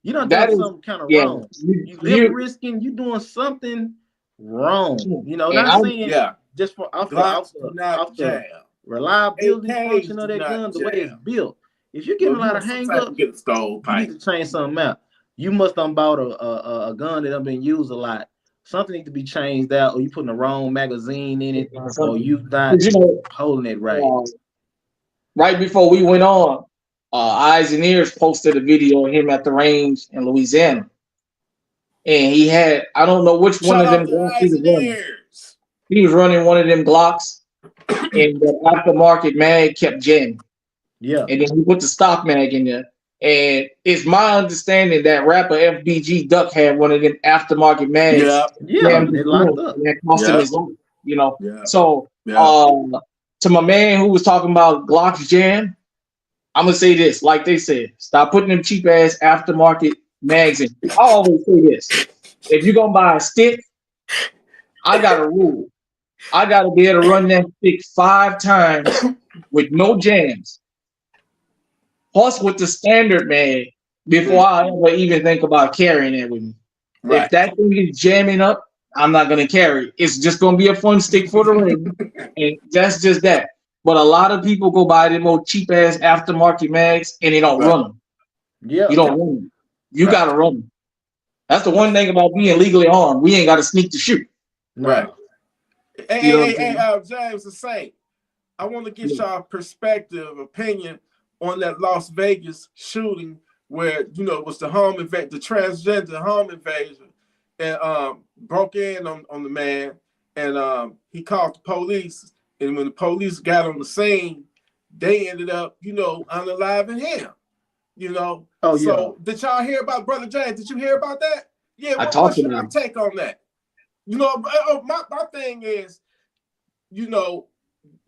you done That done is, something kind of yeah. wrong. You live You risking, you doing something wrong. You know, and not I'm saying Yeah. just for off Glocks do not the jam. reliability AKs function of do that not gun, the way it's jam. built. If you're getting Well, a you lot know, of hang sometimes you ups, get a you need stovepipe. to change something out. You must have bought a gun that have been used a lot. Something needs to be changed out, or you putting the wrong magazine in it, or you not you know, holding it right. right before we went on, Eyes and Ears posted a video of him at the range in Louisiana, and he had, I don't know which one Shout of them out to Glocks he Eyes was and running. Ears. He was running one of them Glocks, and the aftermarket mag kept jamming. Yeah. And then he put the stock mag in there. And it's my understanding that rapper FBG Duck had one of them aftermarket mags Yeah. Yeah, jammed they into him, locked up. and that cost him Yeah. his life, you know. Yeah. So Yeah. to my man who was talking about Glock's jam, I'm gonna say this, like they said, stop putting them cheap ass aftermarket mags in. I always say this. If you're gonna buy a stick, I got a rule. I gotta be able to run that stick 5 times with no jams. Plus with the standard mag before I ever even think about carrying it with me. If Right. that thing is jamming up, I'm not gonna carry it. It's just gonna be a fun stick for the ring, and that's just that. But a lot of people go buy them old cheap ass aftermarket mags and they don't Right. run them. Yeah. You don't run them. You Right. gotta run them. That's the one thing about being legally armed. We ain't gotta sneak to shoot. Right. No. You know what I'm Hey, saying? James the Saint. I want to get Yeah. y'all perspective, opinion on that Las Vegas shooting where, you know, it was the home invasion, the transgender home invasion, and broke in on the man, and he called the police. And when the police got on the scene, they ended up, you know, unaliving him. You know. Oh yeah. So did y'all hear about Brother James? Did you hear about that? Yeah. I talked What's to your them. take on that? You know, my thing is, you know,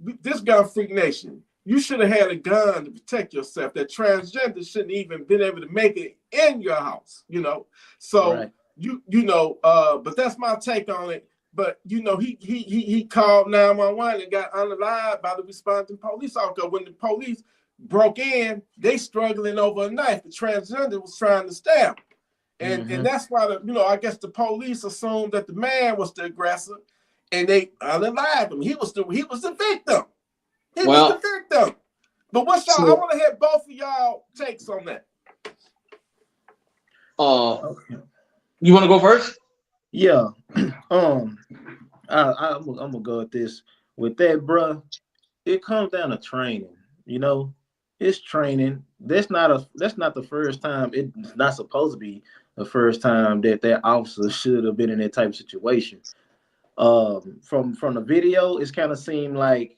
this Gunfreak Nation, you should have had a gun to protect yourself. That transgender shouldn't even been able to make it in your house, you know. So Right. you know, but that's my take on it. But you know, he called 911 and got unalived by the responding police officer. When the police broke in, they struggling over a knife. The transgender was trying to stab him. And that's why I guess the police assumed that the man was the aggressor, and they unalived him. He was the victim. He was the victim. But what's y'all? I want to hear both of y'all takes on that. You want to go first? Yeah. I'm gonna go with this. With that, bruh, it comes down to training. You know, it's training. That's not the first time. It's not supposed to be the first time that officer should have been in that type of situation. From the video, it's kind of seemed like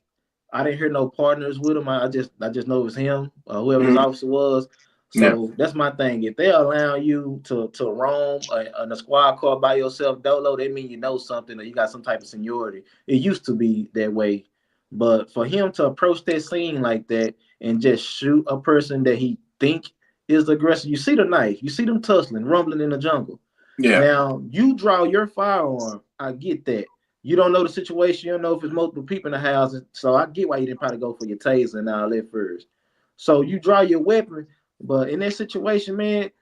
I didn't hear no partners with him. I just know it was him, whoever this officer was. So that's my thing. If they allow you to roam in a squad car by yourself, dolo, they mean you know something or you got some type of seniority. It used to be that way, but for him to approach that scene like that and just shoot a person that he think is the aggressor, you see the knife, you see them tussling, rumbling in the jungle. Yeah. Now you draw your firearm. I get that. You don't know the situation. You don't know if it's multiple people in the house. So I get why you didn't probably go for your taser and all that first. So you draw your weapon. But in that situation, man,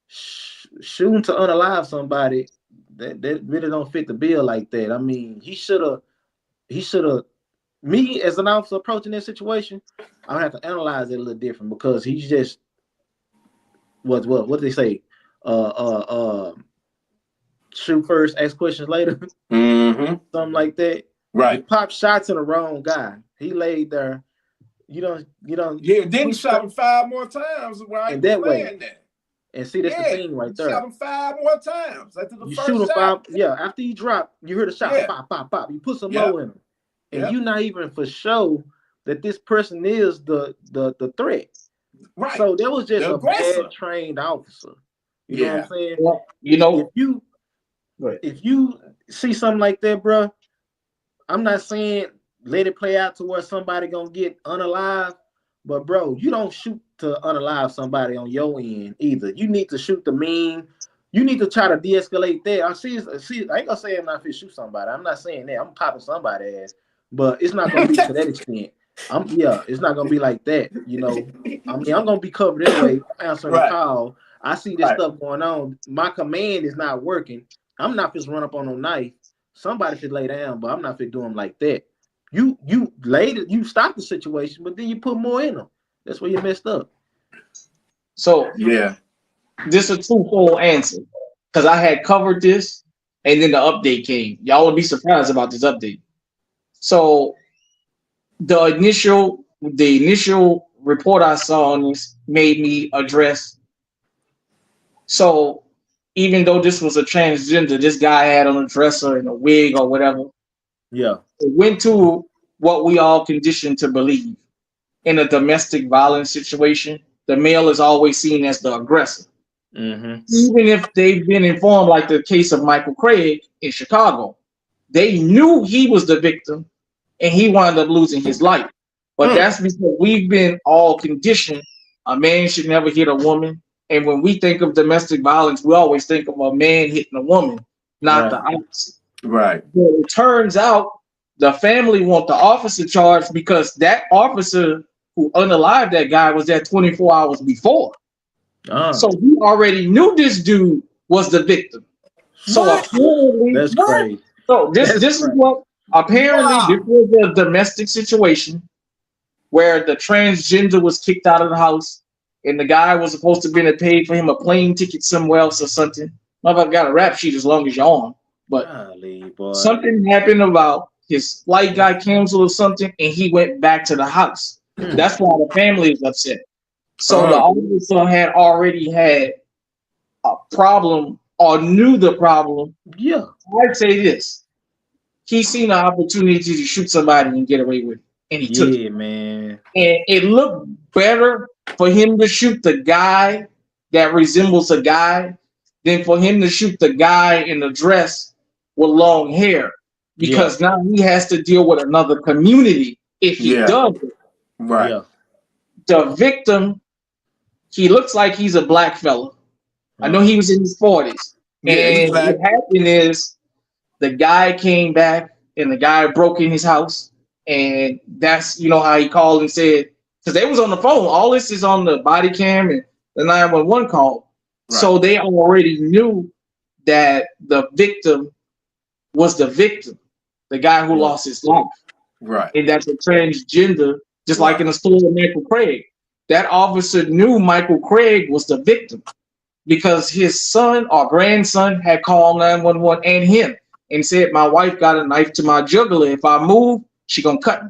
shooting to unalive somebody, that really don't fit the bill like that. I mean, he should have, me as an officer approaching that situation, I would have to analyze it a little different because he's just, what did they say? Shoot first, ask questions later. Something like that. Right. You pop shots at the wrong guy. He laid there. You don't. Yeah, then he shot him 5 more times while he was laying there. And see, that's the thing right there. Shot him 5 more times after the you first shoot him shot. 5. Yeah, after you drop, you hear the shot. Pop, pop, pop. You put some more in him, and you not even for sure that this person is the threat. Right. So that was just The a aggressor. bad trained officer. You know what I'm saying? Well, you know, if you see something like that, bro, I'm not saying let it play out to where somebody gonna get unalive, but bro, you don't shoot to unalive somebody on your end either. You need to shoot the mean. You need to try to de-escalate that. I ain't gonna say I'm not fit shoot somebody. I'm not saying that. I'm popping somebody's ass, but it's not gonna be to that extent. It's not gonna be like that. You know, I mean, I'm gonna be covered anyway. Answering the call. I see this stuff going on. My command is not working. I'm not just run up on no knife. Somebody should lay down, but I'm not fit doing them like that. You stop the situation, but then you put more in them. That's where you messed up. So yeah, this is a twofold answer because I had covered this, and then the update came. Y'all would be surprised about this update. So the initial report I saw on this made me address. So even though this was a transgender, this guy had on a dresser and a wig or whatever. Yeah. It went to what we all conditioned to believe. In a domestic violence situation, the male is always seen as the aggressor. Mm-hmm. Even if they've been informed, like the case of Michael Craig in Chicago, they knew he was the victim and he wound up losing his life. But that's because we've been all conditioned. A man should never hit a woman. And when we think of domestic violence, we always think of a man hitting a woman, not the opposite. Right. But it turns out the family want the officer charged because that officer who unalived that guy was there 24 hours before. So he already knew this dude was the victim. So apparently, that's crazy. So this is what apparently this was a domestic situation where the transgender was kicked out of the house and the guy was supposed to be paid for him a plane ticket somewhere else or something. Motherfucker got a rap sheet as long as you're on. But something happened about his flight got canceled or something, and he went back to the house. That's why the family is upset. So the officer had already had a problem or knew the problem. Yeah. I'd say this. He seen an opportunity to shoot somebody and get away with it. And he took it. Man. And it looked better for him to shoot the guy that resembles a guy than for him to shoot the guy in the dress with long hair. Because now he has to deal with another community if he does it. Right. Yeah. The victim, he looks like he's a black fella. I know he was in his 40s. And what happened is the guy came back and the guy broke in his house. And that's, you know, how he called and said, because they was on the phone. All this is on the body cam and the 911 call. Right. So they already knew that the victim was the victim, the guy who lost his life. Right. And that's a transgender, just like in the story of Michael Craig. That officer knew Michael Craig was the victim because his son or grandson had called 911 and him and said, my wife got a knife to my jugular. If I move, she gonna cut me.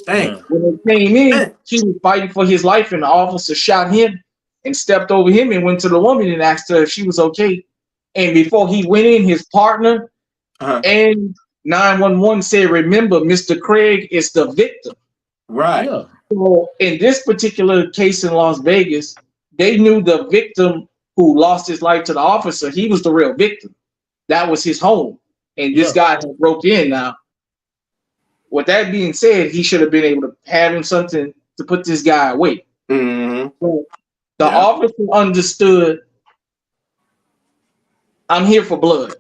Dang. When they came in, he was fighting for his life and the officer shot him and stepped over him and went to the woman and asked her if she was okay. And before he went in, his partner and 911 said, remember, Mr. Craig is the victim. Right. Yeah. So in this particular case in Las Vegas, they knew the victim who lost his life to the officer, he was the real victim. That was his home. And this guy had broke in. Now, with that being said, he should have been able to have him something to put this guy away. Mm-hmm. So the officer understood, I'm here for blood.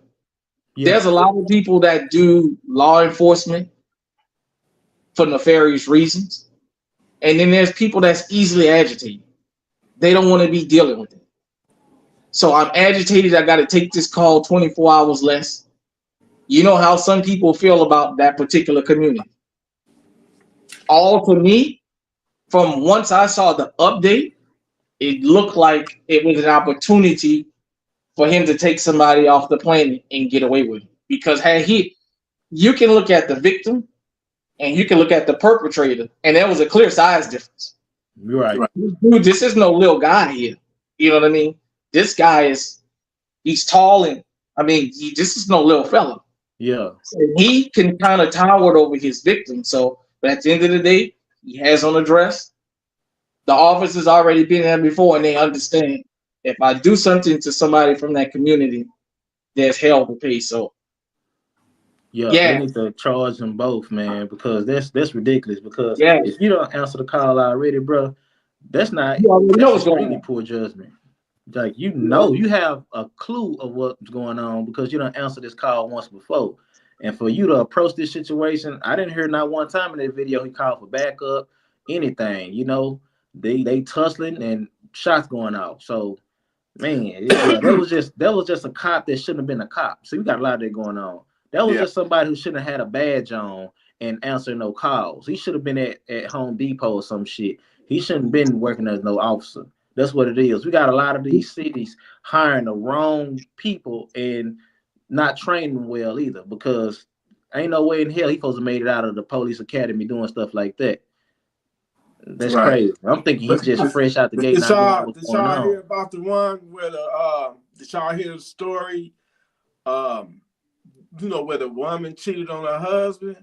Yeah. There's a lot of people that do law enforcement for nefarious reasons. And then there's people that's easily agitated. They don't want to be dealing with it. So I'm agitated. I got to take this call 24 hours less. You know how some people feel about that particular community. All to me, from once I saw the update, it looked like it was an opportunity for him to take somebody off the planet and get away with it. Because you can look at the victim and you can look at the perpetrator, and there was a clear size difference. You're right. Dude, this is no little guy here. You know what I mean? This guy he's tall and, I mean, this is no little fella. Yeah. So he can kind of tower over his victim. So, but at the end of the day, he has on a dress. The officer's already been there before, and they understand if I do something to somebody from that community, there's hell to pay. So, Yeah, they yeah, need to charge them both, man, because that's ridiculous. Because yeah, if you don't answer the call already, bro, that's not you already know that's what's going extremely on. poor judgment. Like you You know? know, you have a clue of what's going on because you don't answer this call once before. And for you to approach this situation, I didn't hear not one time in that video he called for backup, anything. You know, they tussling and shots going off. So man, yeah, that was just a cop that shouldn't have been a cop. So you got a lot of that going on. That was Yeah. just somebody who shouldn't have had a badge on and answer no calls. He should have been at Home Depot or some shit. He shouldn't have been working as no officer. That's what it is. We got a lot of these cities hiring the wrong people and not training them well either, because ain't no way in hell he supposed to made it out of the police academy doing stuff like that. That's Right. crazy. I'm thinking he But just fresh out the gate, did not knowing y'all what's did going y'all on. hear about the one where did y'all hear the story? Where the woman cheated on her husband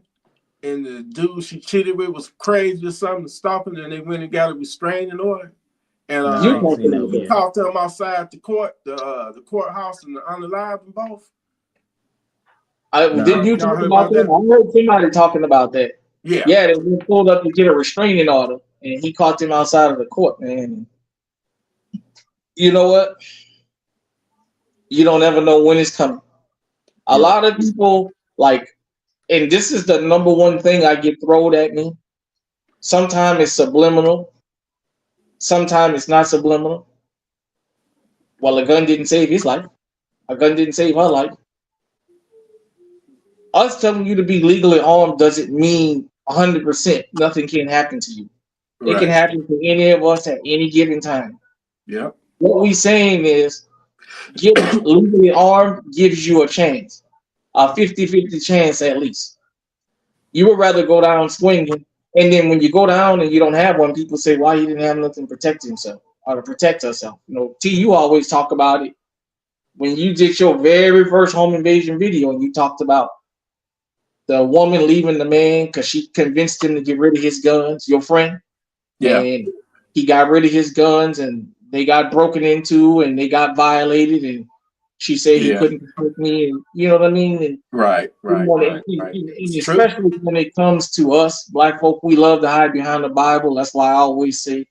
and the dude she cheated with was crazy or something to stop him, and they went and got a restraining order. And Nah, I You ain't seen that he one. caught them outside the courthouse and unalive them both. Nah. didn't you Y'all talk heard about about that? that? I heard somebody talking about that. Yeah. Yeah, they were pulled up to get a restraining order, and he caught them outside of the court, man. You know what? You don't ever know when it's coming. A Yeah. lot of people like, and this is the number one thing I get thrown at me. Sometimes it's subliminal. Sometimes it's not subliminal. Well, a gun didn't save his life. A gun didn't save her life. Us telling you to be legally armed doesn't mean 100% nothing can happen to you. It can Right. happen to any of us at any given time. Yeah. What we saying is getting legally armed gives you a chance, a 50-50 chance at least. You would rather go down swinging, and then when you go down and you don't have one, people say, why he didn't have nothing to protect himself or to protect herself. T, you always talk about it. When you did your very first home invasion video and you talked about the woman leaving the man because she convinced him to get rid of his guns, your friend, Yeah. and he got rid of his guns and they got broken into and they got violated and she said he Yeah. couldn't protect me, and you know what I mean? And Right. and It's true. especially when it comes to us black folk, we love to hide behind the Bible. That's why I always say,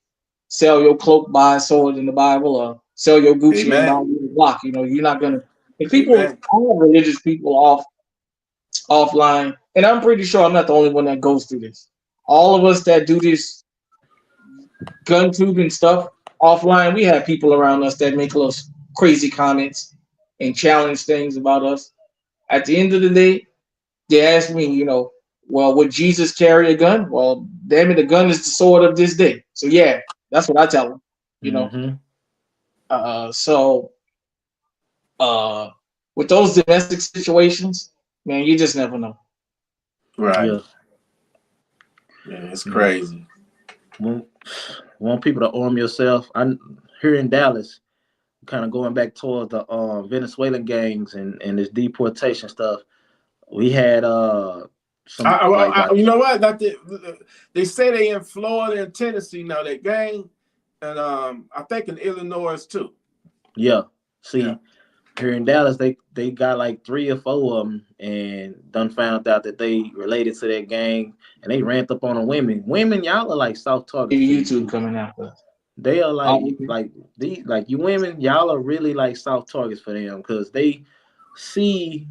sell your cloak, buy a sword in the Bible, or sell your Gucci and buy Amen. your block. You're not gonna. If people, Amen. all religious people offline, and I'm pretty sure I'm not the only one that goes through this. All of us that do this gun tubing stuff offline, we have people around us that make those crazy comments and challenge things about us. At the end of the day, they ask me, well, would Jesus carry a gun? Well, damn it, the gun is the sword of this day. So yeah, that's what I tell them. You know, Mm-hmm. so with those domestic situations, man, you just never know. Right. Yeah. Yeah, it's Yeah. crazy. Want people to arm yourself. I'm here in Dallas, kind of going back towards the Venezuelan gangs and this deportation stuff. We had some You know what? They say they in Florida and Tennessee now. That gang, and I think in Illinois too. yeah. See, Yeah. here in Dallas, they got like 3 or 4 of them, and done found out that they related to that gang, and they ramped up on the women. Women, y'all are like soft targets to these YouTube people. coming after. They are Okay. like you women, y'all are really like soft targets for them because they see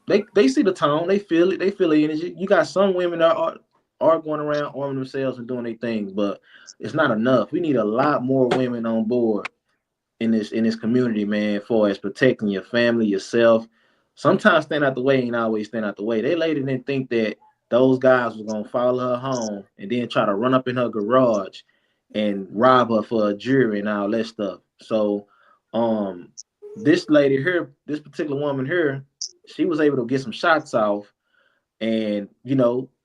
see the tone, they feel it, they feel the energy. You got some women that are going around arming themselves and doing their things, but it's not enough. We need a lot more women on board in this community, man, for as protecting your family, yourself. Sometimes stand out the way ain't always stand out the way. They lady didn't think that those guys was gonna follow her home and then try to run up in her garage and rob her for a jury and all that stuff. So this lady here, this particular woman here, she was able to get some shots off and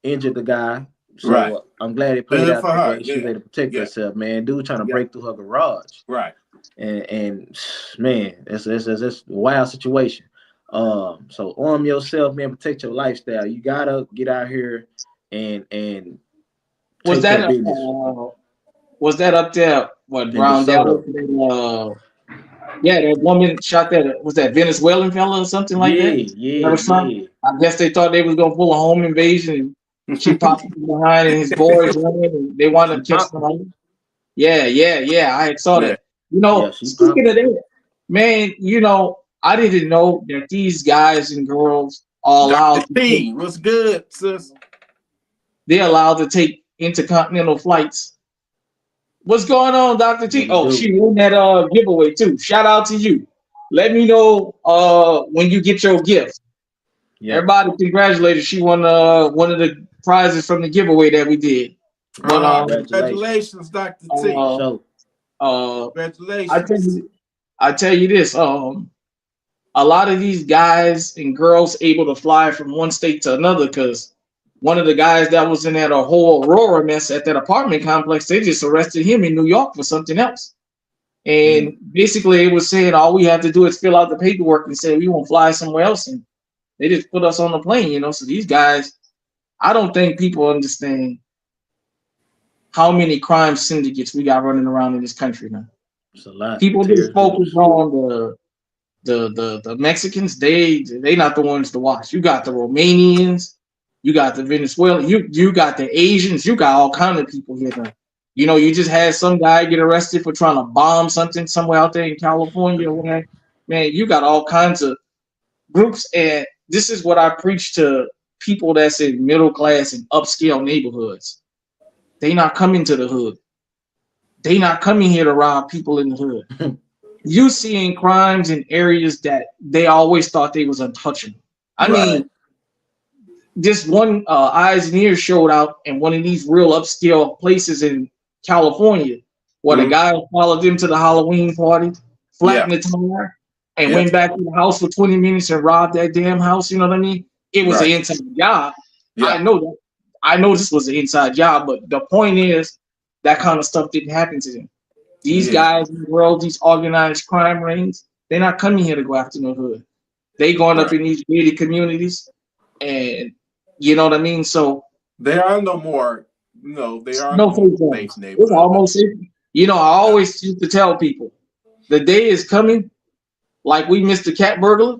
injured the guy. Right. So I'm glad it played Good out for that her. way. She was Yeah. able to protect Yeah. herself, man. Dude trying to Yeah. break through her garage. Right. And man, it's a wild situation. So arm yourself, man. Protect your lifestyle. You gotta get out here and Was Take that care of business. was that up there? What In Brown Dallas? DeSoto. Yeah, that woman shot that. Was that Venezuelan fella or something like that? That was Trump. Yeah. I guess they thought they was gonna pull a home invasion, and she popped from behind, and his boys running, and they wound She up catching popped. them. Yeah. I saw Yeah. that. You know, Yeah, she speaking popped. of that, man, you know, I didn't know that these guys and girls are Dr. allowed to take, T, what's good, sis? they're allowed to take intercontinental flights. What's going on, Dr. What T? it Oh, do? she won that giveaway too. Shout out to you. Let me know when you get your gift. Yeah. Everybody congratulated. She won one of the prizes from the giveaway that we did. But Congratulations, Dr. T. So Congratulations. I tell you this, a lot of these guys and girls able to fly from one state to another, because one of the guys that was in that whole Aurora mess at that apartment complex, they just arrested him in New York for something else. And basically it was saying all we have to do is fill out the paperwork and say we won't fly somewhere else, and they just put us on the plane, you know. So these guys, I don't think people understand how many crime syndicates we got running around in this country now. it's a lot. People just focus on the Mexicans. They not the ones to watch. You got the Romanians, you got the Venezuelans, you got the Asians, you got all kind of people here now. You know, you just had some guy get arrested for trying to bomb something somewhere out there in California or whatever. Man, you got all kinds of groups, and this is what I preach to people that's in middle class and upscale neighborhoods. They not coming to the hood. They not coming here to rob people in the hood. You seeing crimes in areas that they always thought they was untouchable. I mean, this one eyes and ears showed out in one of these real upscale places in California, where the guy followed them to the Halloween party, flattened the tire, and went back to the house for 20 minutes and robbed that damn house. You know what I mean? It was an inside job. I know that. I know this was an inside job, but the point is that kind of stuff didn't happen to them. These guys in the world, these organized crime rings, they're not coming here to go after no hood. They going up in these gated communities, and you know what I mean? So there are no more, they are no safe neighborhoods. It's almost safe. You know, I always used to tell people, the day is coming, like we missed the cat burglar,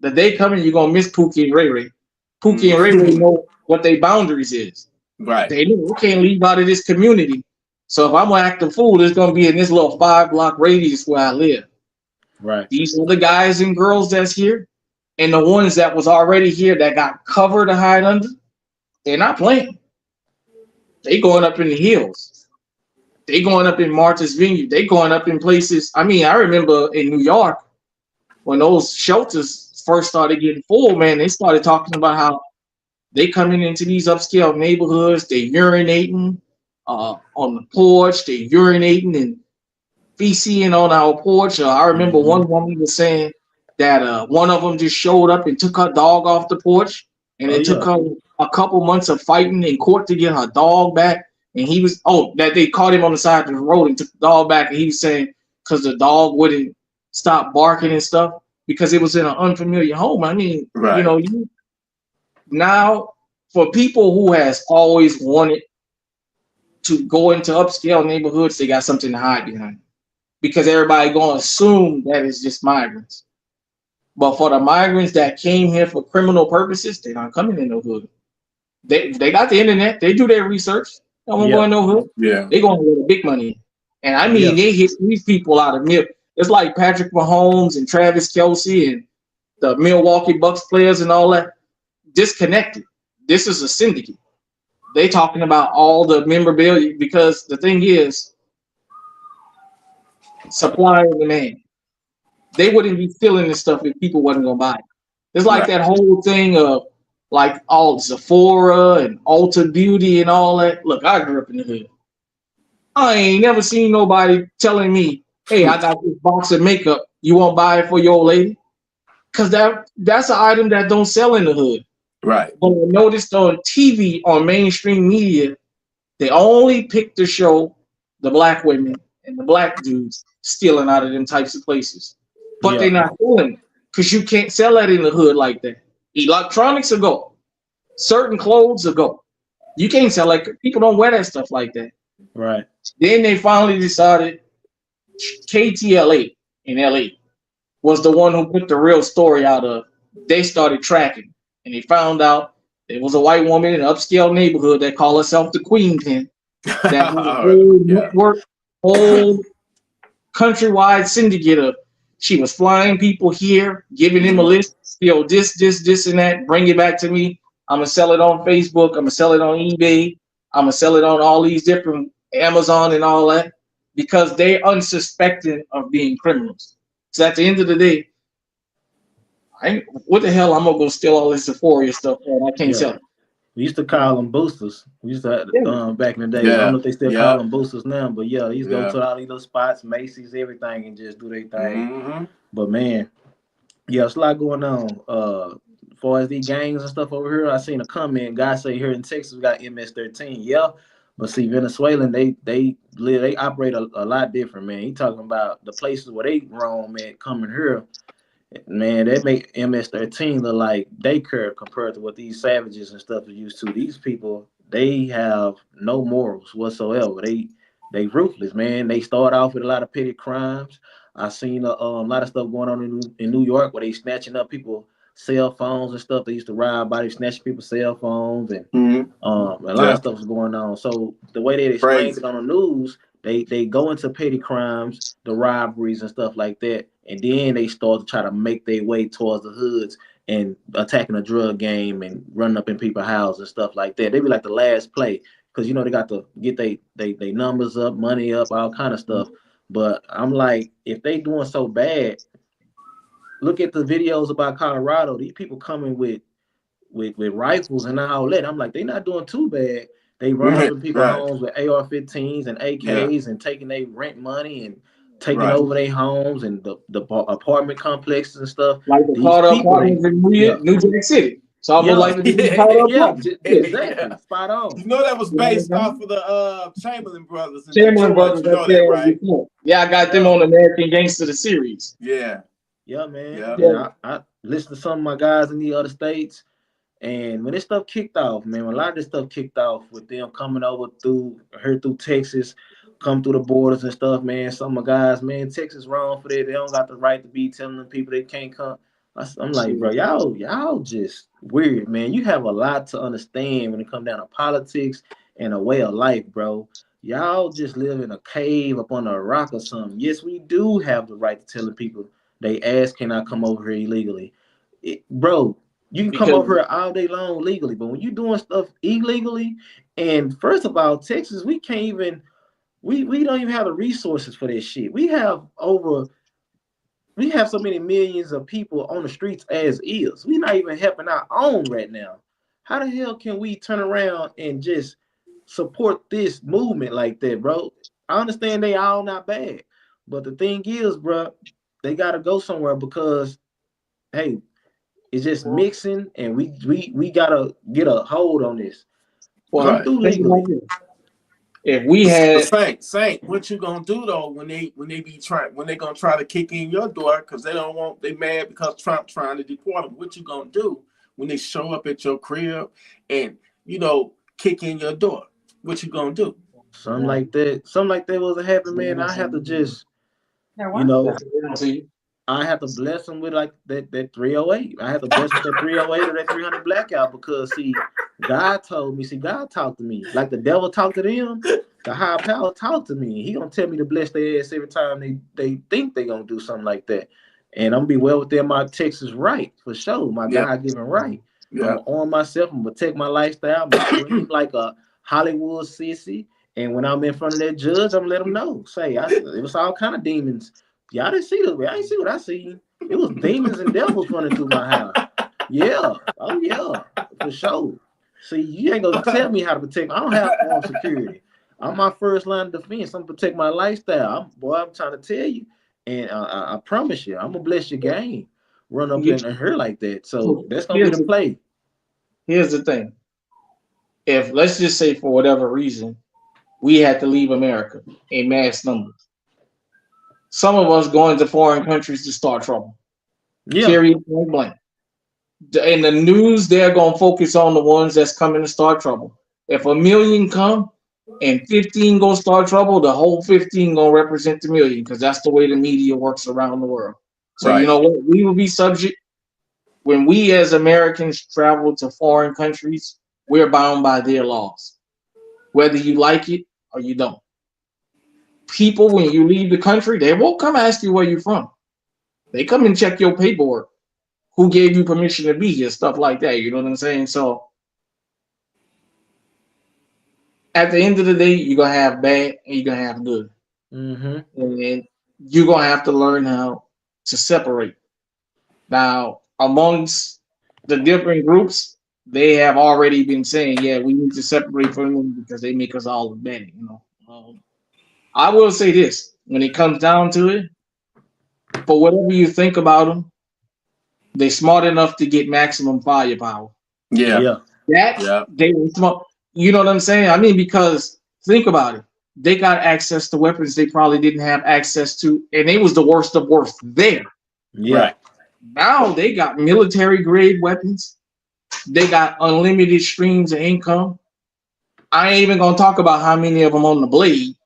the day coming, you're gonna miss Pookie and Ray Ray. Pookie and Ray Ray know what their boundaries is. Right. They know we can't leave out of this community. So if I'm gonna act a fool, it's gonna be in this little 5-block radius where I live. Right. These are the guys and girls that's here, and the ones that was already here that got cover to hide under. They're not playing. They going up in the hills. They going up in Martha's Vineyard. They going up in places. I mean, I remember in New York when those shelters first started getting full. Man, they started talking about how they coming into these upscale neighborhoods. They urinating on the porch. They urinating and feces on our porch. I remember one woman was saying that one of them just showed up and took her dog off the porch, and it took her a couple months of fighting in court to get her dog back. And he was that they caught him on the side of the road and took the dog back, and he was saying because the dog wouldn't stop barking and stuff because it was in an unfamiliar home. I mean, you know, now for people who has always wanted to go into upscale neighborhoods, they got something to hide behind, because everybody gonna assume that it's just migrants. But for the migrants that came here for criminal purposes, they're not coming in no hood. They got the internet. They do their research. They don't go in no hood. Yeah. They going with the big money. And I mean, they hit these people out of milk. It's like Patrick Mahomes and Travis Kelce and the Milwaukee Bucks players and all that. Disconnected. This is a syndicate. They talking about all the memorabilia, because the thing is, supply and demand. They wouldn't be stealing this stuff if people wasn't gonna buy it. It's like that whole thing of like all Sephora and Ulta Beauty and all that. Look, I grew up in the hood. I ain't never seen nobody telling me, "Hey, I got this box of makeup. You won't buy it for your old lady?" Because that's an item that don't sell in the hood. Right. But I noticed on TV, on mainstream media, they only pick to show the black women and the black dudes stealing out of them types of places. But they're not selling it, because you can't sell that in the hood like that. Electronics will go. Certain clothes will go. You can't sell like people don't wear that stuff like that. Right. Then they finally decided KTLA in LA was the one who put the real story out of. They started tracking and they found out there was a white woman in an upscale neighborhood that called herself the Queen Pin that had a whole network, whole countrywide syndicate of. She was flying people here, giving them a list, this, and that, bring it back to me. I'm gonna sell it on Facebook, I'm gonna sell it on eBay, I'm gonna sell it on all these different Amazon and all that, because they're unsuspecting of being criminals. So at the end of the day, what the hell I'm gonna go steal all this Sephora stuff for? I can't sell it. We used to call them boosters. We used to back in the day. Yeah. I don't know if they still call them boosters now, but yeah, they used to go to all these little spots, Macy's, everything, and just do their thing. But man, yeah, it's a lot going on. As far as these gangs and stuff over here, I seen a comment. Guy say here in Texas we got MS-13. Yeah, but see, Venezuelan they operate a lot different, man. He talking about the places where they roam at coming here. Man, they make MS-13 look like daycare compared to what these savages and stuff are used to. These people, they have no morals whatsoever. They ruthless, man. They start off with a lot of petty crimes. I seen a lot of stuff going on in New York where they snatching up people cell phones and stuff. They used to ride by, they snatching people's cell phones, and a lot of stuff was going on. So the way they explained it on the news, they go into petty crimes, the robberies and stuff like that, and then they start to try to make their way towards the hoods and attacking a drug game and running up in people's houses and stuff like that. They be like the last play because you know they got to get they numbers up, money up, all kind of stuff. But I'm like, if they doing so bad, look at the videos about Colorado. These people coming with rifles and all that. I'm like, they not doing too bad. They run up in people's homes with AR-15s and AKs and taking their rent money and taking over their homes and the apartment complexes and stuff. Like the Cartels apartments in New Jack City. So I would like to be exactly. Spot on. You know that was based off of the Chamberlain brothers. Chamberlain brothers, you know that, right? Yeah, I got them on American Gangster the series. Yeah, man. I listen to some of my guys in the other states, and when this stuff kicked off, man, when a lot of this stuff kicked off with them coming over through Texas, come through the borders and stuff, man. Some of my guys, man, Texas wrong for that. They don't got the right to be telling them people they can't come. I'm like, bro, y'all just weird, man. You have a lot to understand when it comes down to politics and a way of life, bro. Y'all just live in a cave up on a rock or something. Yes, we do have the right to tell the people they ass cannot come over here illegally. Bro, you can come over here all day long legally, but when you doing stuff illegally, and first of all, Texas, we can't even, we don't even have the resources for this shit. We have so many millions of people on the streets as is. We're not even helping our own right now. How the hell can we turn around and just support this movement like that, bro? I understand they all not bad, but the thing is, bro, they got to go somewhere because, hey, it's just mixing, and we got to get a hold on this. Come through legally. If we had Saint, what you gonna do though when they gonna try to kick in your door because they mad because Trump trying to deport them? What you gonna do when they show up at your crib and kick in your door? What you gonna do? Something like that was happen, man. I have to just I have to bless them with like that 308. I have to bless with that 308 or that 300 blackout because God told me, God talked to me. Like the devil talked to them, the higher power talked to me. He gonna tell me to bless their ass every time they think they gonna do something like that. And I'm gonna be well within my Texas right for sure, my God-given right. I'm gonna arm myself and protect my lifestyle. I'm gonna scream like a Hollywood sissy. And when I'm in front of that judge, I'm gonna let them know. It was all kind of demons. Y'all didn't see this. I ain't see what I seen. It was demons and devils running through my house. Yeah. Oh, yeah. For sure. See, you ain't gonna tell me how to protect. I don't have armed security. I'm my first line of defense. I'm gonna protect my lifestyle. I'm trying to tell you. And I promise you, I'm gonna bless your game. Run up in her like that. So that's gonna be the play. Here's the thing. If let's just say for whatever reason, we had to leave America in mass numbers. Some of us going to foreign countries to start trouble. Period, point blank. In the news, they're going to focus on the ones that's coming to start trouble. If 1 million come and 15 gonna start trouble, the whole 15 gonna represent the million, because that's the way the media works around the world. So you know what? We will be subject when we as Americans travel to foreign countries. We're bound by their laws, whether you like it or you don't. People, when you leave the country, they won't come ask you where you're from. They come and check your paperwork. Who gave you permission to be here? Stuff like that. You know what I'm saying? So at the end of the day, you're gonna have bad and you're gonna have good. And you're gonna have to learn how to separate. Now, amongst the different groups, they have already been saying, yeah, we need to separate from them because they make us all bad. I will say this: when it comes down to it, for whatever you think about them, they're smart enough to get maximum firepower. Yeah. They were smart. You know what I'm saying? I mean, because think about it. They got access to weapons they probably didn't have access to, and they was the worst of worst there. Yeah. Now they got military grade weapons. They got unlimited streams of income. I ain't even gonna talk about how many of them on the blade.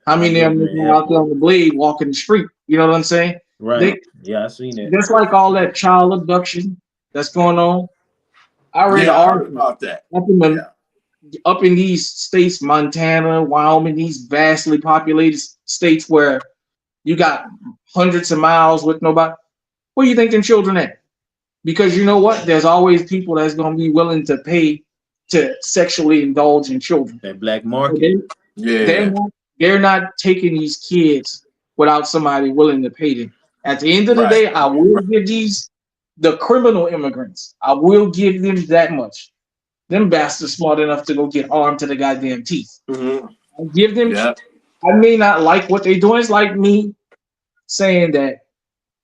How many of them out there on the blade walking the street? You know what I'm saying? Right. I seen it. Just like all that child abduction that's going on. I read an article about that. Up in these states, Montana, Wyoming, these vastly populated states where you got hundreds of miles with nobody. Where you think them children at? Because you know what? There's always people that's going to be willing to pay to sexually indulge in children. That black market. They're not taking these kids without somebody willing to pay them. At the end of the day, I will give the criminal immigrants, I will give them that much. Them bastards smart enough to go get armed to the goddamn teeth. I give them. I may not like what they're doing. It's like me saying that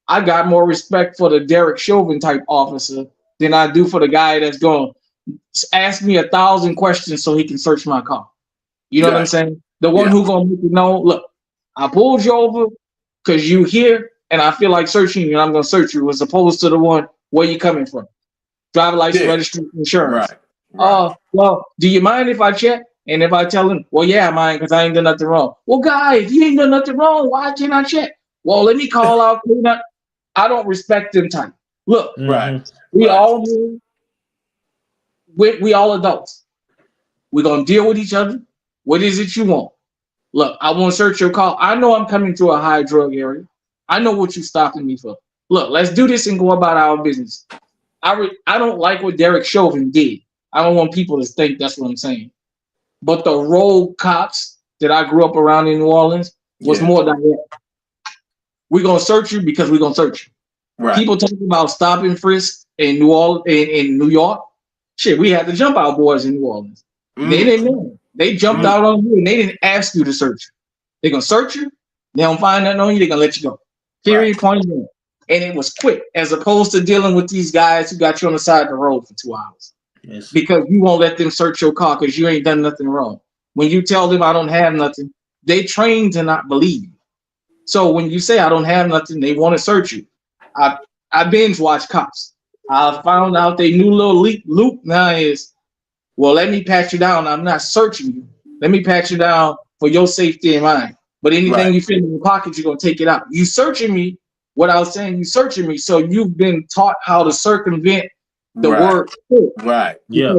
I got more respect for the Derek Chauvin type officer than I do for the guy that's going to ask me 1,000 questions so he can search my car. You know what I'm saying? The one who going to make you know, look, I pulled you over because you here and I feel like searching you and I'm going to search you, as opposed to the one, where you coming from? Driver license, registration, insurance. Well, do you mind if I check? And if I tell him, well, yeah, I mind because I ain't done nothing wrong. Well, guy, if you ain't done nothing wrong, why can't I check? Well, let me call out. I don't respect them type. Look, we all adults. We're gonna deal with each other. What is it you want? Look, I want to search your car. I know I'm coming through a high drug area. I know what you're stopping me for. Look, let's do this and go about our business. I don't like what Derek Chauvin did. I don't want people to think that's what I'm saying. But the rogue cops that I grew up around in New Orleans was more direct. We're gonna search you because we're gonna search you. People talking about stop and frisk in New Orleans, in New York. Shit, we had the jump out boys in New Orleans. They didn't know. They jumped out on you and they didn't ask you to search you. They're gonna search you. They don't find nothing on you. They're gonna let you go. Period. Point blank. And it was quick, as opposed to dealing with these guys who got you on the side of the road for 2 hours. Because you won't let them search your car because you ain't done nothing wrong. When you tell them I don't have nothing, they train to not believe you. So when you say I don't have nothing, they want to search you. I binge watch cops. I found out they new little loop now is, well, let me pat you down. I'm not searching you. Let me pat you down for your safety and mine. But anything you feel in your pocket, you're gonna take it out. You searching me. What I was saying, you searching me. So you've been taught how to circumvent the word. Because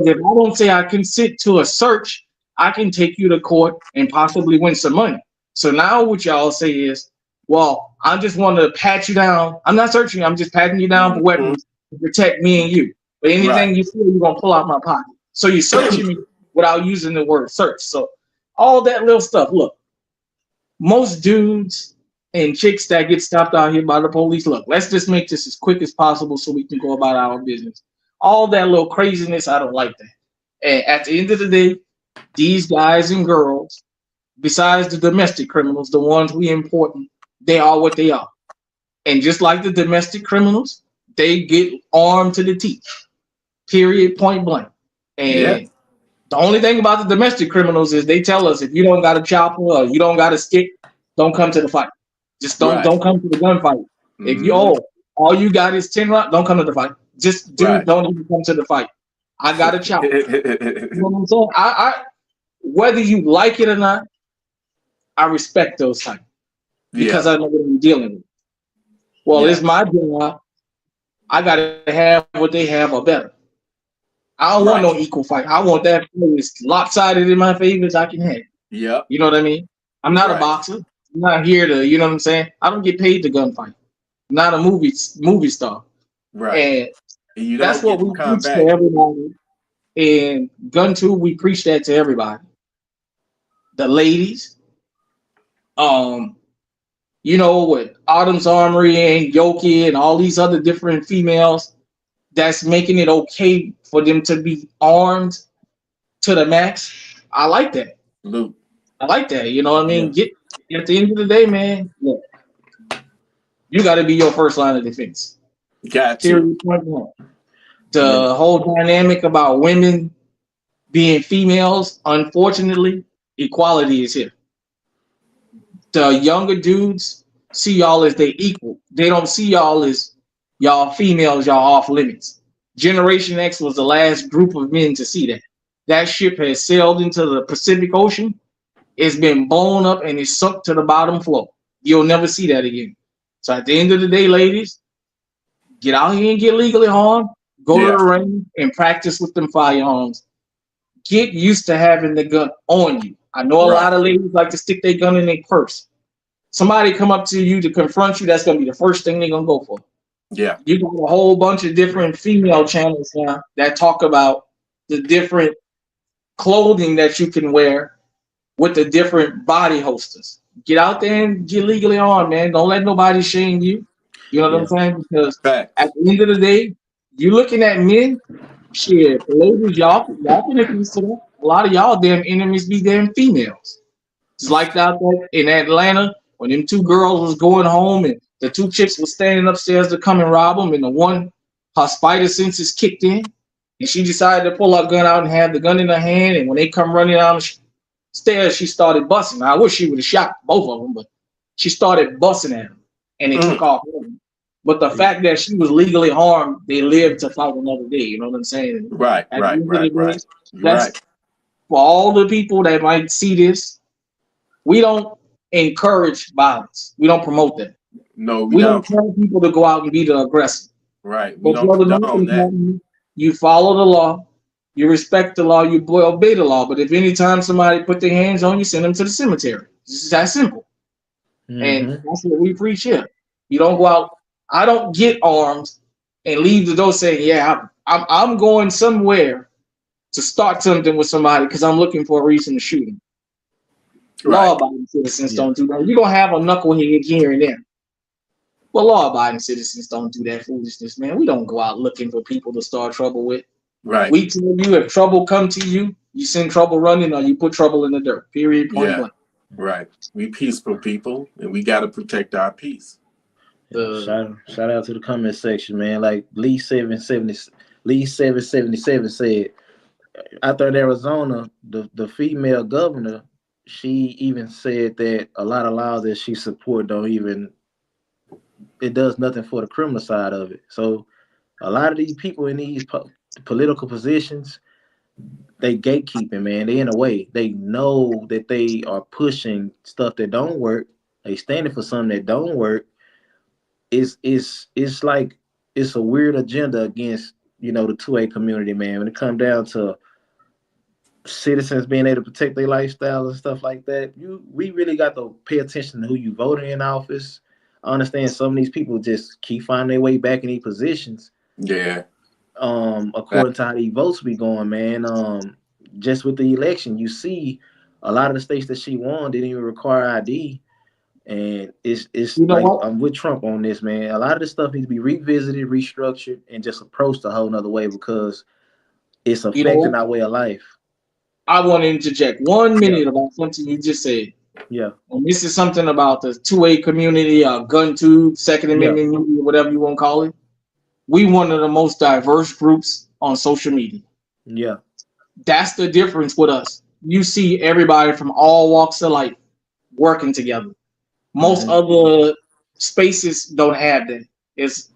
if I don't say I consent to a search, I can take you to court and possibly win some money. So now what y'all say is, well, I just want to pat you down. I'm not searching you. I'm just patting you down for weapons to protect me and you. But anything you feel, you're going to pull out my pocket. So you're searching me without using the word search. So all that little stuff. Look, most dudes and chicks that get stopped out here by the police, look, let's just make this as quick as possible so we can go about our business. All that little craziness, I don't like that. And at the end of the day, these guys and girls, besides the domestic criminals, the ones we import, they are what they are. And just like the domestic criminals, they get armed to the teeth. Period, point blank. And the only thing about the domestic criminals is they tell us if you don't got a chopper or you don't got a stick, don't come to the fight. Just don't come to the gunfight. If you all you got is 10 rounds, don't come to the fight. Just don't even come to the fight. I got a child. You know what I'm saying? I whether you like it or not, I respect those types because I know what I'm dealing with. Well, it's my job. I gotta have what they have or better. I don't want no equal fight. I want that as lopsided in my favor as I can have. Yep. You know what I mean? I'm not a boxer. I'm not here to, you know what I'm saying? I don't get paid to gunfight. I'm not a movie star. Right. And you that's what we preach back. to everybody. And Gun 2, we preach that to everybody. The ladies, you know, with Autumn's Armory and Yoki and all these other different females, that's making it okay for them to be armed to the max. I like that. Luke. I like that. You know what I mean? At the end of the day, man, look, you got to be your first line of defense. Got you. The whole dynamic about women being females, unfortunately, equality is here. The younger dudes see y'all as they equal. They don't see y'all as y'all females, y'all off limits. Generation X was the last group of men to see that. That ship has sailed into the Pacific Ocean. It's been blown up and it's sunk to the bottom floor. You'll never see that again. So at the end of the day, ladies, get out here and get legally armed. Go to the range and practice with them firearms. Get used to having the gun on you. I know a lot of ladies like to stick their gun in their purse. Somebody come up to you to confront you, that's going to be the first thing they're going to go for. Yeah. You got a whole bunch of different female channels now that talk about the different clothing that you can wear with the different body holsters. Get out there and get legally armed, man. Don't let nobody shame you. You know what I'm saying? Because at the end of the day, you're looking at men. Shit, ladies, y'all can agree to that. A lot of y'all damn enemies be damn females. It's like out there in Atlanta when them two girls was going home and the two chicks was standing upstairs to come and rob them, and the one, her spider senses kicked in, and she decided to pull her gun out and have the gun in her hand. And when they come running down the stairs, she started busting. Now, I wish she would have shot both of them, but she started busting at them, and they took off. But the fact that she was legally harmed, they lived to fight another day. You know what I'm saying? Right. That's for all the people that might see this. We don't encourage violence. We don't promote that. No, we don't tell people to go out and be the aggressor. Right. We don't condone that. You follow the law. You respect the law. You obey the law. But if anytime somebody put their hands on you, send them to the cemetery. It's that simple. And that's what we preach here. You don't go out. I don't get armed and leave the door saying, yeah, I'm going somewhere to start something with somebody because I'm looking for a reason to shoot him. Law-abiding citizens don't do that. You're going to have a knucklehead here and there. But law-abiding citizens don't do that foolishness, man. We don't go out looking for people to start trouble with. Right. We tell you if trouble come to you, you send trouble running or you put trouble in the dirt. Period. Point blank. Right. We peaceful people, and we got to protect our peace. Shout out to the comment section, man. Like Lee 777 said, out there in Arizona, the female governor, she even said that a lot of laws that she support it does nothing for the criminal side of it. So a lot of these people in these political positions, they gatekeeping, man. They in a way, they know that they are pushing stuff that don't work. They standing for something that don't work. It's like it's a weird agenda against, the 2A community, man. When it comes down to citizens being able to protect their lifestyle and stuff like that, we really got to pay attention to who you voted in office. I understand some of these people just keep finding their way back in these positions. Yeah. According to how these votes be going, man. Just with the election, you see a lot of the states that she won didn't even require ID. And it's like I'm with Trump on this, man. A lot of this stuff needs to be revisited, restructured, and just approached a whole nother way because it's affecting our way of life. I want to interject 1 minute about something you just said. Yeah. And this is something about the 2A community, gun tube, Second Amendment media, whatever you want to call it. We one of the most diverse groups on social media. Yeah. That's the difference with us. You see everybody from all walks of life working together. Most other spaces don't have that. It's,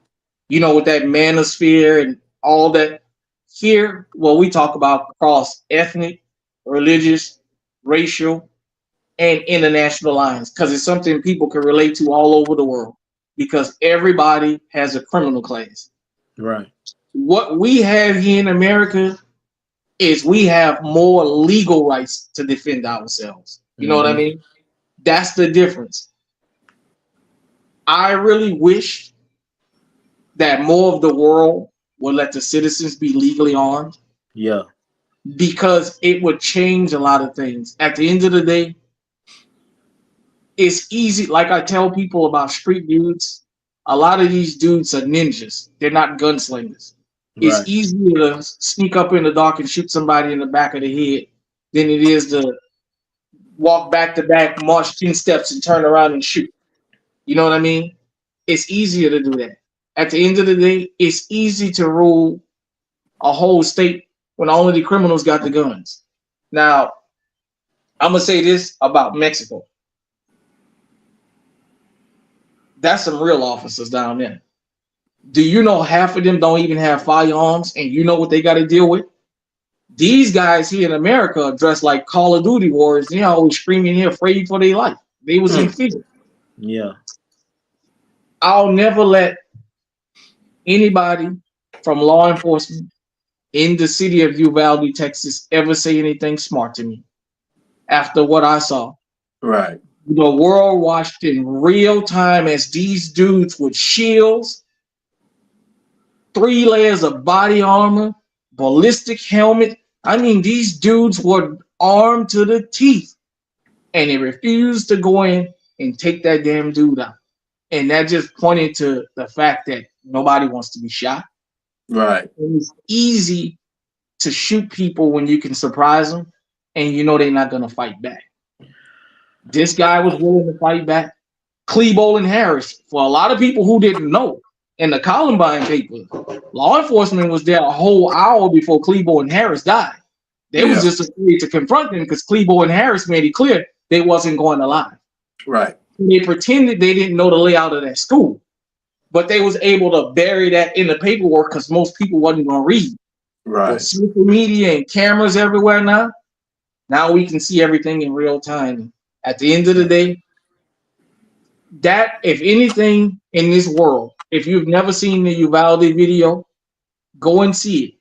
with that manosphere and all that here, what we talk about across ethnic, religious, racial, and international lines, because it's something people can relate to all over the world, because everybody has a criminal class. Right. What we have here in America is we have more legal rights to defend ourselves. You know what I mean? That's the difference. I really wish that more of the world would let the citizens be legally armed. Yeah. Because it would change a lot of things. At the end of the day, it's easy. Like I tell people about street dudes, a lot of these dudes are ninjas. They're not gunslingers. It's Right. easier to sneak up in the dark and shoot somebody in the back of the head than it is to walk back to back, march 10 steps, and turn around and shoot. You know what I mean? It's easier to do that. At the end of the day, it's easy to rule a whole state when only the criminals got the guns. Now, I'm going to say this about Mexico. That's some real officers down there. Do you know half of them don't even have firearms, and you know what they got to deal with? These guys here in America are dressed like Call of Duty warriors. They're always screaming here, afraid for their life. They was in fear. Yeah. I'll never let anybody from law enforcement in the city of Uvalde, Texas, ever say anything smart to me after what I saw. Right. The world watched in real time as these dudes with shields, 3 layers of body armor, ballistic helmet. I mean, these dudes were armed to the teeth, and they refused to go in and take that damn dude out. And that just pointed to the fact that nobody wants to be shot. Right. And it's easy to shoot people when you can surprise them, and you know they're not going to fight back. This guy was willing to fight back. Cleveland Harris, for a lot of people who didn't know, in the Columbine papers, law enforcement was there a whole hour before Cleveland Harris died. They was just afraid to confront him because Cleveland Harris made it clear they wasn't going to lie. Right. They pretended they didn't know the layout of that school, but they was able to bury that in the paperwork because most people wasn't going to read. Right. With social media and cameras everywhere now we can see everything in real time. At the end of the day, that, if anything in this world, if you've never seen the Uvalde video, go and see it.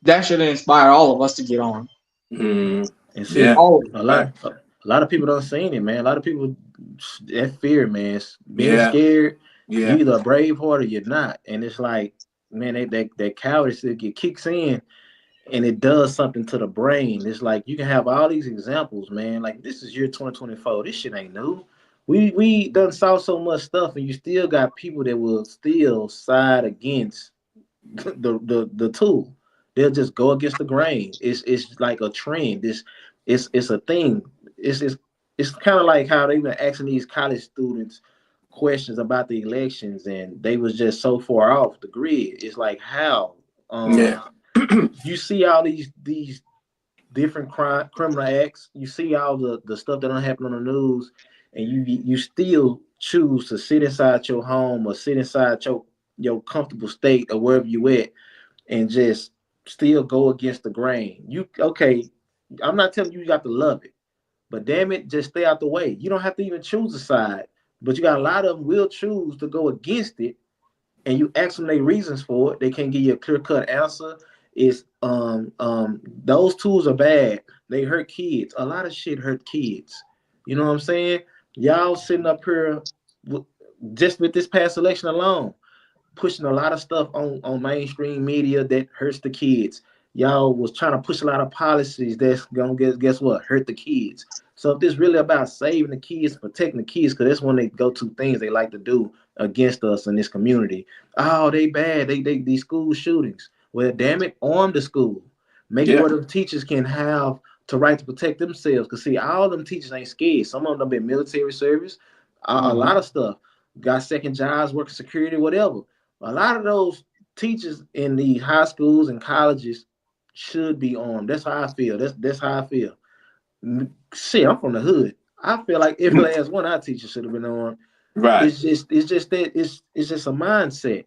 That should inspire all of us to get on. And see, Yeah. a lot of people don't see it, man. A lot of people, that fear, man, being scared. Yeah. You're either a brave heart or you're not, and it's like, man, that cowardice, it kicks in, and it does something to the brain. It's like you can have all these examples, man. Like, this is year 2024. This shit ain't new. We done saw so much stuff, and you still got people that will still side against the tool. They'll just go against the grain. It's like a trend. It's a thing. It's kind of like how they've been asking these college students questions about the elections, and they was just so far off the grid. It's like, how you see all these different criminal acts, you see all the stuff that don't happen on the news, and you still choose to sit inside your home or sit inside your comfortable state or wherever you at, and just still go against the grain. I'm not telling you got to love it, but damn it, just stay out the way. You don't have to even choose a side, but you got a lot of them will choose to go against it, and you ask them their reasons for it. They can't give you a clear-cut answer. It's those tools are bad. They hurt kids. A lot of shit hurt kids. You know what I'm saying? Y'all sitting up here just with this past election alone, pushing a lot of stuff on mainstream media that hurts the kids. Y'all was trying to push a lot of policies that's gonna guess what, hurt the kids. So if this really about saving the kids, protecting the kids, because that's one of the go-to things they like to do against us in this community. Oh, they bad. They these school shootings. Well, damn it, arm the school. Make it where the teachers can have the right to protect themselves. Because see, all them teachers ain't scared. Some of them been military service, a lot of stuff. Got second jobs, working security, whatever. A lot of those teachers in these high schools and colleges should be armed. That's how I feel. That's how I feel. Shit, I'm from the hood. I feel like every last one of our teachers should have been armed. Right. It's just that it's just a mindset,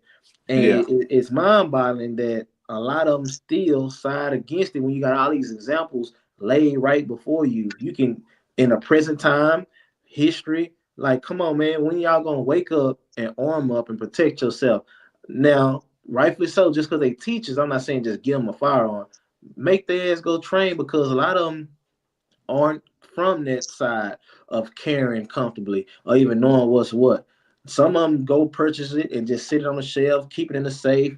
and it's mind-boggling that a lot of them still side against it when you got all these examples laid right before you. You can, in the present time, history, like, come on, man, when y'all gonna wake up and arm up and protect yourself? Now, rightfully so, just because they teachers, I'm not saying just give them a firearm. Make their ass go train, because a lot of them aren't from that side of caring comfortably or even knowing what's what. Some of them go purchase it and just sit it on the shelf, keep it in the safe.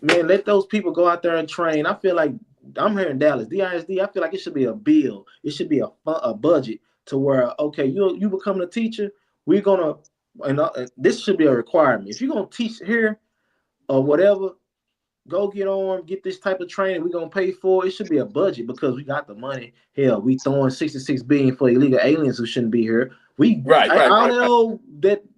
Man, let those people go out there and train. I feel like, I'm here in Dallas, DISD. I feel like it should be a bill. It should be a budget to where, okay, you becoming a teacher, we're gonna, and this should be a requirement. If you're gonna teach here or whatever, go get on, get this type of training. We're gonna pay for it. It should be a budget, because we got the money. Hell, we throwing 66 billion for illegal aliens who shouldn't be here. I don't know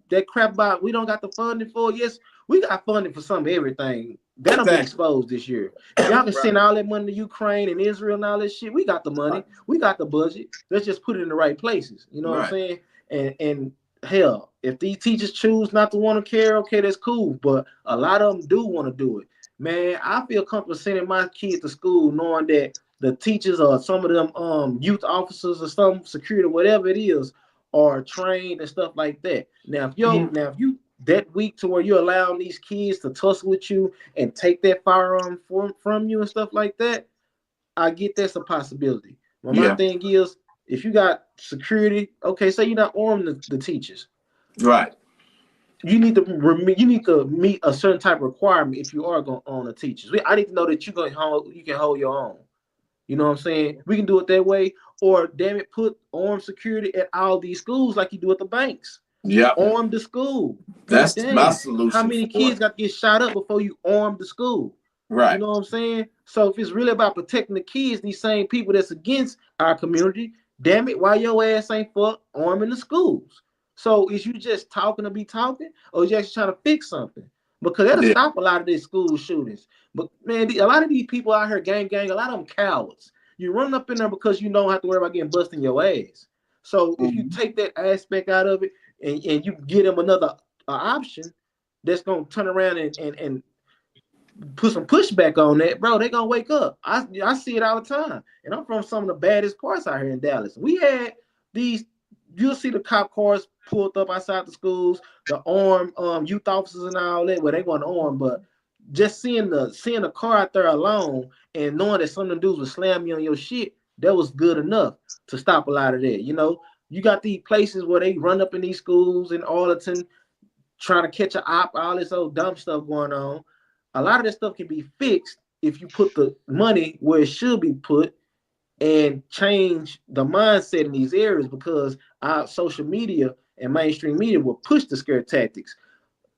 that crap about we don't got the funding for it. Yes, we got funding for some everything. That'll be exposed this year. If y'all can send all that money to Ukraine and Israel and all that shit, we got the money. We got the budget. Let's just put it in the right places. You know what I'm saying? And hell, if these teachers choose not to want to care, okay, that's cool. But a lot of them do want to do it. Man, I feel comfortable sending my kids to school knowing that the teachers or some of them youth officers or some security, whatever it is, are trained and stuff like that. Now, if you that weak to where you're allowing these kids to tussle with you and take that firearm from you and stuff like that, I get that's a possibility. But my thing is, if you got security, okay, say you're not arming the teachers, right? You need to meet a certain type of requirement if you are going to own the teachers. I need to know that you can hold your own. You know what I'm saying? We can do it that way, or damn it, put armed security at all these schools like you do at the banks. Yeah, arm the school. That's my solution. How many kids got to get shot up before you arm the school? Right. You know what I'm saying? So if it's really about protecting the kids, these same people that's against our community, damn it, why your ass ain't for arming the schools? So is you just talking to be talking, or is you actually trying to fix something? Because that'll stop a lot of these school shootings. But man, a lot of these people out here, gang, a lot of them cowards. You run up in there because you don't have to worry about getting busted in your ass. So if you take that aspect out of it and you get them another option that's going to turn around and put some pushback on that, bro, they're going to wake up. I see it all the time. And I'm from some of the baddest parts out here in Dallas. We had these, you'll see the cop cars pulled up outside the schools, the armed youth officers and all that, well, they weren't armed, but just seeing the car out there alone and knowing that some of them dudes would slam you on your shit, that was good enough to stop a lot of that. You know, you got these places where they run up in these schools in Arlington trying to catch an op, all this old dumb stuff going on. A lot of this stuff can be fixed if you put the money where it should be put and change the mindset in these areas, because our social media and mainstream media will push the scare tactics.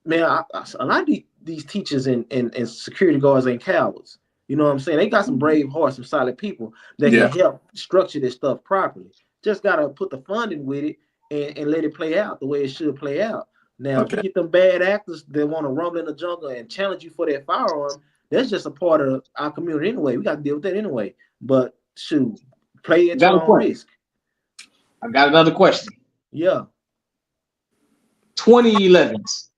Man, a lot of these teachers and security guards ain't cowards. You know what I'm saying? They got some brave hearts, some solid people that can help structure this stuff properly. Just got to put the funding with it and let it play out the way it should play out. Now, if you get them bad actors that want to rumble in the jungle and challenge you for that firearm, that's just a part of our community anyway. We got to deal with that anyway. But shoot, play at your own risk. I got another question. Yeah. 2011s.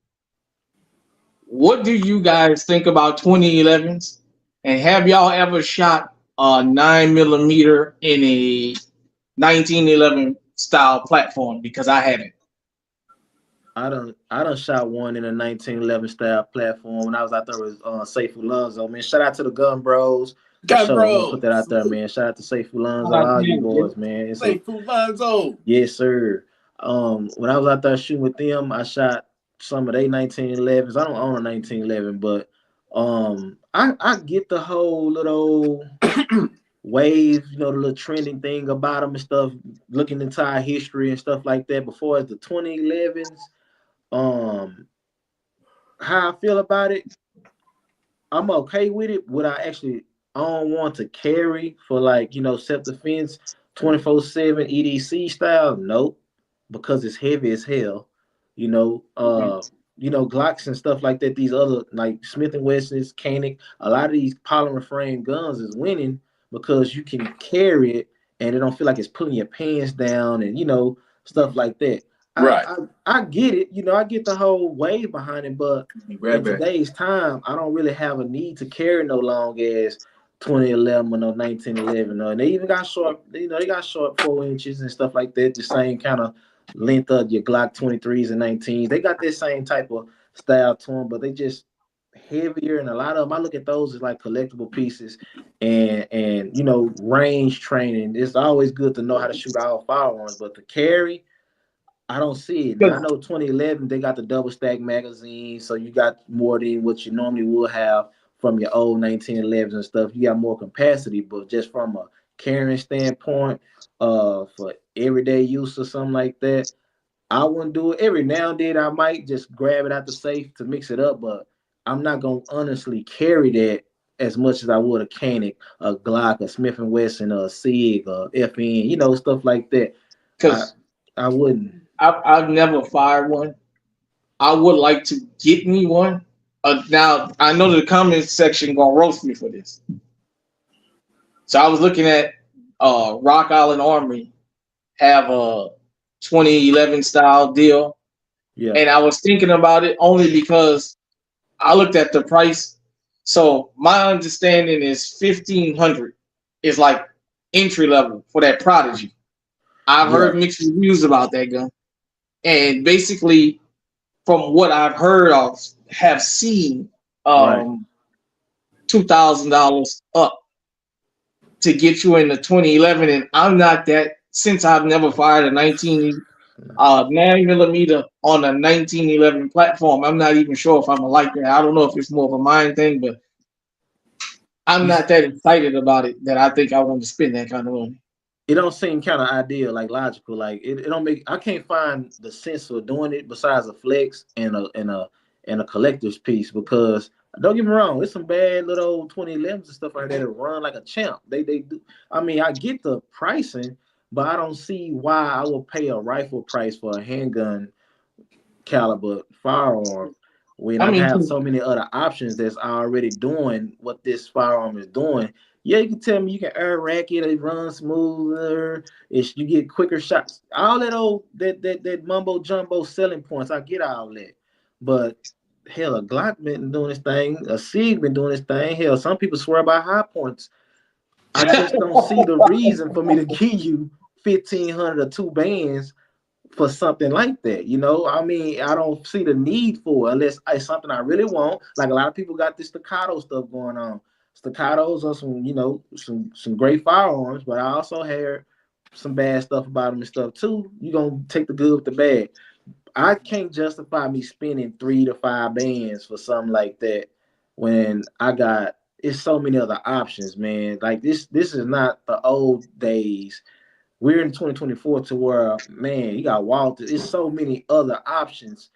What do you guys think about 2011s? And have y'all ever shot a 9mm in a 1911 style platform? Because I haven't. I done shot one in a 1911 style platform when I was out there with Safe Alonzo. Man, shout out to the Gun Bros. I'm gonna put that out there, man. Shout out to Safe Alonzo, all you boys, man. Safe Alonzo. Yes, sir. When I was out there shooting with them, I shot some of their 1911s. I don't own a 1911, but I get the whole little wave, you know, the little trending thing about them and stuff, looking into our history and stuff like that. Before the 2011s, how I feel about it, I'm okay with it. Would I don't want to carry for, like, you know, self-defense 24/7 EDC style? Nope, because it's heavy as hell. You know, Glocks and stuff like that. These other, like Smith and Wessons, Koenig, a lot of these polymer frame guns is winning because you can carry it and it don't feel like it's pulling your pants down and, you know, stuff like that. Right. I get it. You know, I get the whole wave behind it, but in today's time, I don't really have a need to carry no long as 2011 or no 1911. And they even got short, you know, they got short 4 inches and stuff like that. The same kind of length of your Glock 23s and 19s. They got this same type of style to them, but they just heavier. And a lot of them, I look at those as like collectible pieces and you know, range training. It's always good to know how to shoot all firearms, but to carry, I don't see it. Now, I know 2011, they got the double stack magazine, so you got more than what you normally would have from your old 1911s and stuff. You got more capacity, but just from a carrying standpoint, for everyday use or something like that, I wouldn't do it. Every now and then, I might just grab it out the safe to mix it up, but I'm not gonna honestly carry that as much as I would a Canic, a Glock, a Smith & Wesson, a Sig, a FN, you know, stuff like that. Because I wouldn't. I've never fired one. I would like to get me one. Now I know the comment section gonna roast me for this. So I was looking at Rock Island Armory have a 2011 style deal, and I was thinking about it only because I looked at the price. So my understanding is 1,500 is like entry level for that Prodigy. I've heard mixed reviews about that gun. And basically, from what I've heard of, have seen $2,000 up to get you in the 2011. And I'm not that, since I've never fired a 9mm on a 1911 platform. I'm not even sure if I'm like that. I don't know if it's more of a mind thing, but I'm not that excited about it that I think I want to spend that kind of money. It don't seem kind of ideal, like logical. Like it don't make. I can't find the sense of doing it besides a flex and a collector's piece. Because don't get me wrong, there's some bad little old 2011s and stuff like that that run like a champ. They do. I mean, I get the pricing, but I don't see why I will pay a rifle price for a handgun caliber firearm when I have so many other options that's already doing what this firearm is doing. Yeah, you can tell me you can air rack it, it runs smoother, you get quicker shots. All that old that mumbo jumbo selling points, I get all that. But hell, a Glock been doing this thing, a Sig been doing this thing. Hell, some people swear by high points. I just don't see the reason for me to give you 1,500 or 2 bands for something like that. You know, I mean, I don't see the need for it unless it's something I really want. Like a lot of people got this staccato stuff going on. Staccatos are some, you know, some great firearms, but I also heard some bad stuff about them and stuff too. You're gonna take the good with the bad. I can't justify me spending 3 to 5 bands for something like that when I got it's so many other options, man. Like this is not the old days. We're in 2024 to where, man, you got Walter. There's so many other options.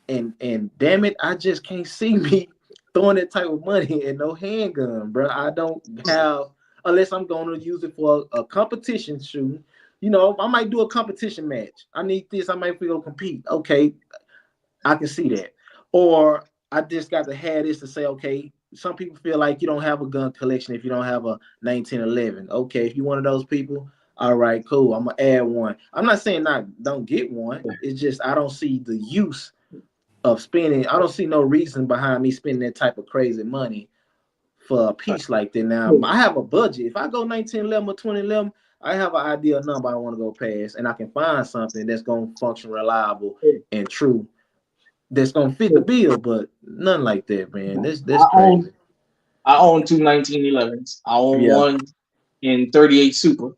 And damn it, I just can't see me throwing that type of money in no handgun, bro. I don't have, unless I'm going to use it for a competition shooting. You know, I might do a competition match. I need this. I might go compete. Okay, I can see that. Or I just got to have this to say, okay, some people feel like you don't have a gun collection if you don't have a 1911. Okay, if you're one of those people, all right, cool. I'm gonna add one. I'm not saying don't get one. It's just I don't see the use of spending. I don't see no reason behind me spending that type of crazy money for a piece like that. Now I have a budget. If I go 1911 or 2011, I have an idea of number I want to go past, and I can find something that's gonna function reliable and true. That's gonna fit the bill, but nothing like that, man. That's crazy. I own 2 1911s. I own one in 38 Super,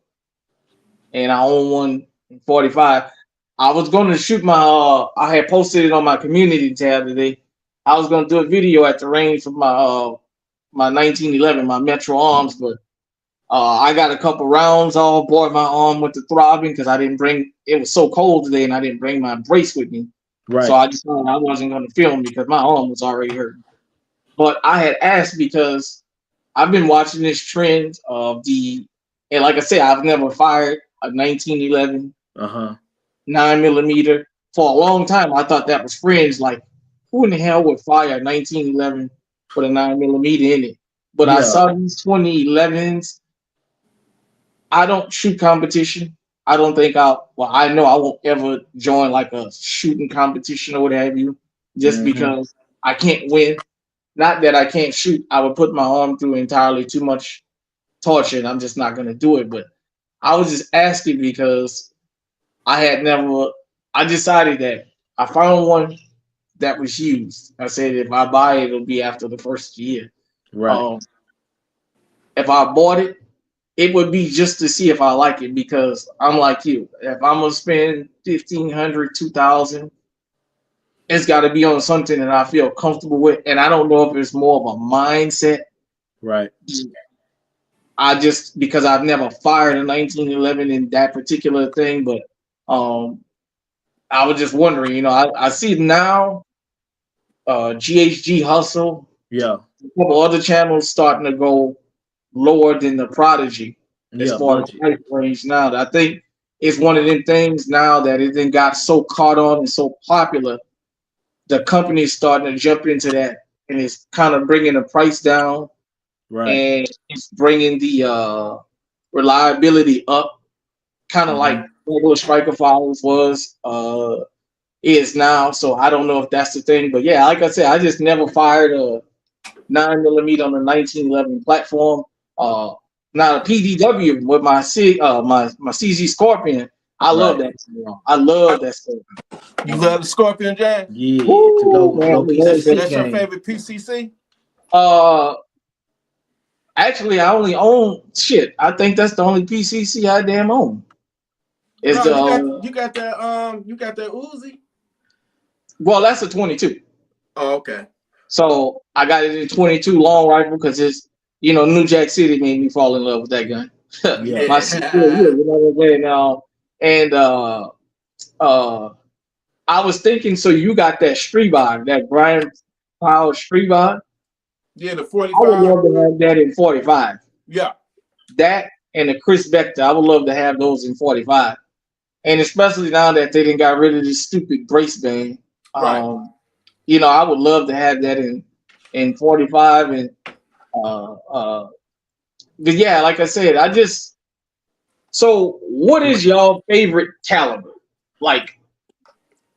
and I own one in 45. I was going to shoot my. I had posted it on my community tab today. I was going to do a video at the range for my 1911, my Metro Arms, but I got a couple rounds all aboard. My arm went to throbbing because I didn't bring. It was so cold today, and I didn't bring my brace with me. Right. So I decided I wasn't going to film because my arm was already hurting. But I had asked because I've been watching this trend of and like I said, I've never fired a 1911 9mm for a long time. I thought that was fringe. Like, who in the hell would fire a 1911 with a 9mm in it? But I saw these 2011s. I don't shoot competition. I don't think I know I won't ever join like a shooting competition or what have you, just because I can't win. Not that I can't shoot. I would put my arm through entirely too much torture, and I'm just not gonna do it. But I was just asking because I had never. I decided that I found one that was used. I said if I buy it, it'll be after the first year. Right. If I bought it, it would be just to see if I like it because I'm like you. If I'm gonna spend 1,500, 2,000, it's got to be on something that I feel comfortable with. And I don't know if it's more of a mindset. Right. I just because I've never fired a 1911 in that particular thing, but I was just wondering. You know, I see now GHG Hustle, Yeah. a couple other channels starting to go lower than the Prodigy as far as price range now. I think it's one of them things now that it then got so caught on and so popular. The company is starting to jump into that, and it's kind of bringing the price down, Right. and it's bringing the reliability up, kind of like regular striker files was is now. So I don't know if that's the thing, but yeah, like I said, I just never fired a 9mm on the 1911 platform. Now the PDW with my my CZ Scorpion, I love that. I love that stuff. You love the Scorpion, James? Yeah. Woo, To go man, PCC That's your game. favorite PCC? Actually, I only own shit. I think that's the only PCC I damn own. Is No, you got that Uzi? Well, that's a 22. Oh, okay. So I got it in 22 long rifle because it's New Jack City made me fall in love with that gun. Yeah. My sister, you know what I'm saying now. And I was thinking, so you got that Stribog, that Brian Powell Stribog. Yeah, the I 45. would love to have that in 45. Yeah. That and the Chris Vector, I would love to have those in 45. And especially now that they didn't got rid of this stupid brace band. Right. I would love to have that in 45 and but yeah, like I said, so what is y'all favorite caliber? Like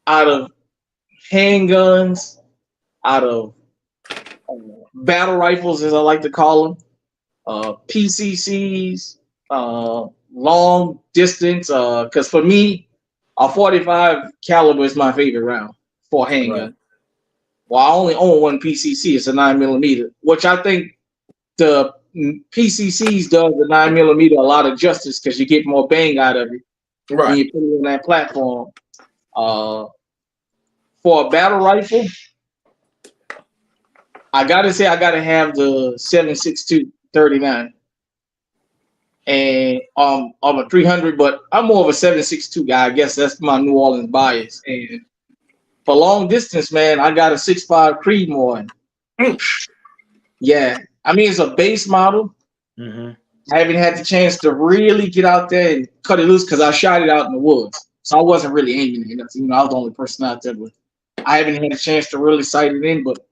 out of handguns, out of battle rifles, as I like to call them, PCCs, long distance. Because for me, a 45 caliber is my favorite round for a handgun. Right. Well, I only own one PCC. It's a 9mm, which I think the PCCs does the 9mm a lot of justice because you get more bang out of it when you put it on that platform. For a battle rifle, I gotta say I gotta have the 7.62 39, and I'm a 300, but I'm more of a 7.62 guy. I guess that's my New Orleans bias. And for long distance, man, I got a 6.5 Creedmoor. Yeah, I mean it's a base model. I haven't had the chance to really get out there and cut it loose because I shot it out in the woods, so I wasn't really aiming it. I was the only person out there, but I haven't had a chance to really sight it in. But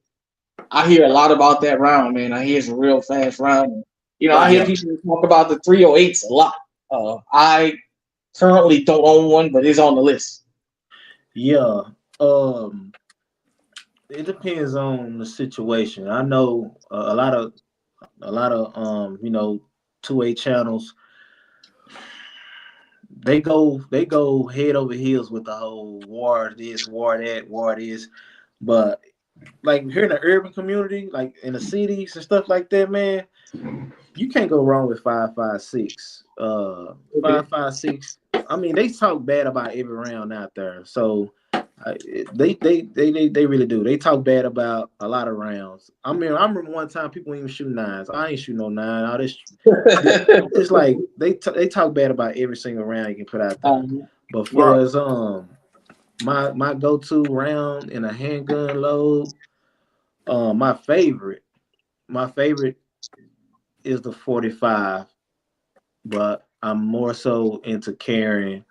I hear a lot about that round, man. I hear it's a real fast round. I hear people talk about the 308s a lot. I currently don't own one, but it's on the list. Yeah. It depends on the situation. I know a lot of 2A channels. They go head over heels with the whole war this, war that, war this. But like here in the urban community, like in the cities and stuff like that, man, you can't go wrong with 5.56. 5.56. I mean, they talk bad about every round out there. So they really do. They talk bad about a lot of rounds. I mean, I remember one time people even shoot 9s. I ain't shoot no 9. All this, it's like they talk bad about every single round you can put out there. But for us, my go-to round in a handgun load, my favorite is the 45, but I'm more so into carrying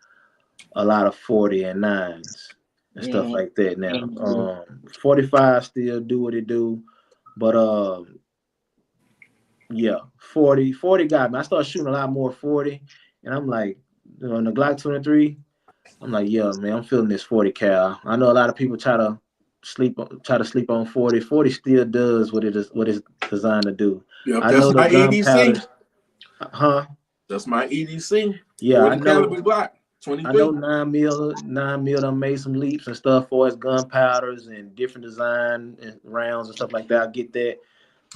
a lot of 40 and 9s and stuff like that now. 45 still do what it do, but 40 got me. I started shooting a lot more 40, and I'm like, on the Glock 23, I'm like, yeah, man, I'm feeling this 40 cal. I know a lot of people try to sleep on 40. 40 still does what it's designed to do. Yep, I that's know the my EDC. gunpowders, huh? That's my EDC. Yeah, 40 caliber Glock I know 23. 9mm done made some leaps and stuff for its gunpowders and different design and rounds and stuff like that. I get that.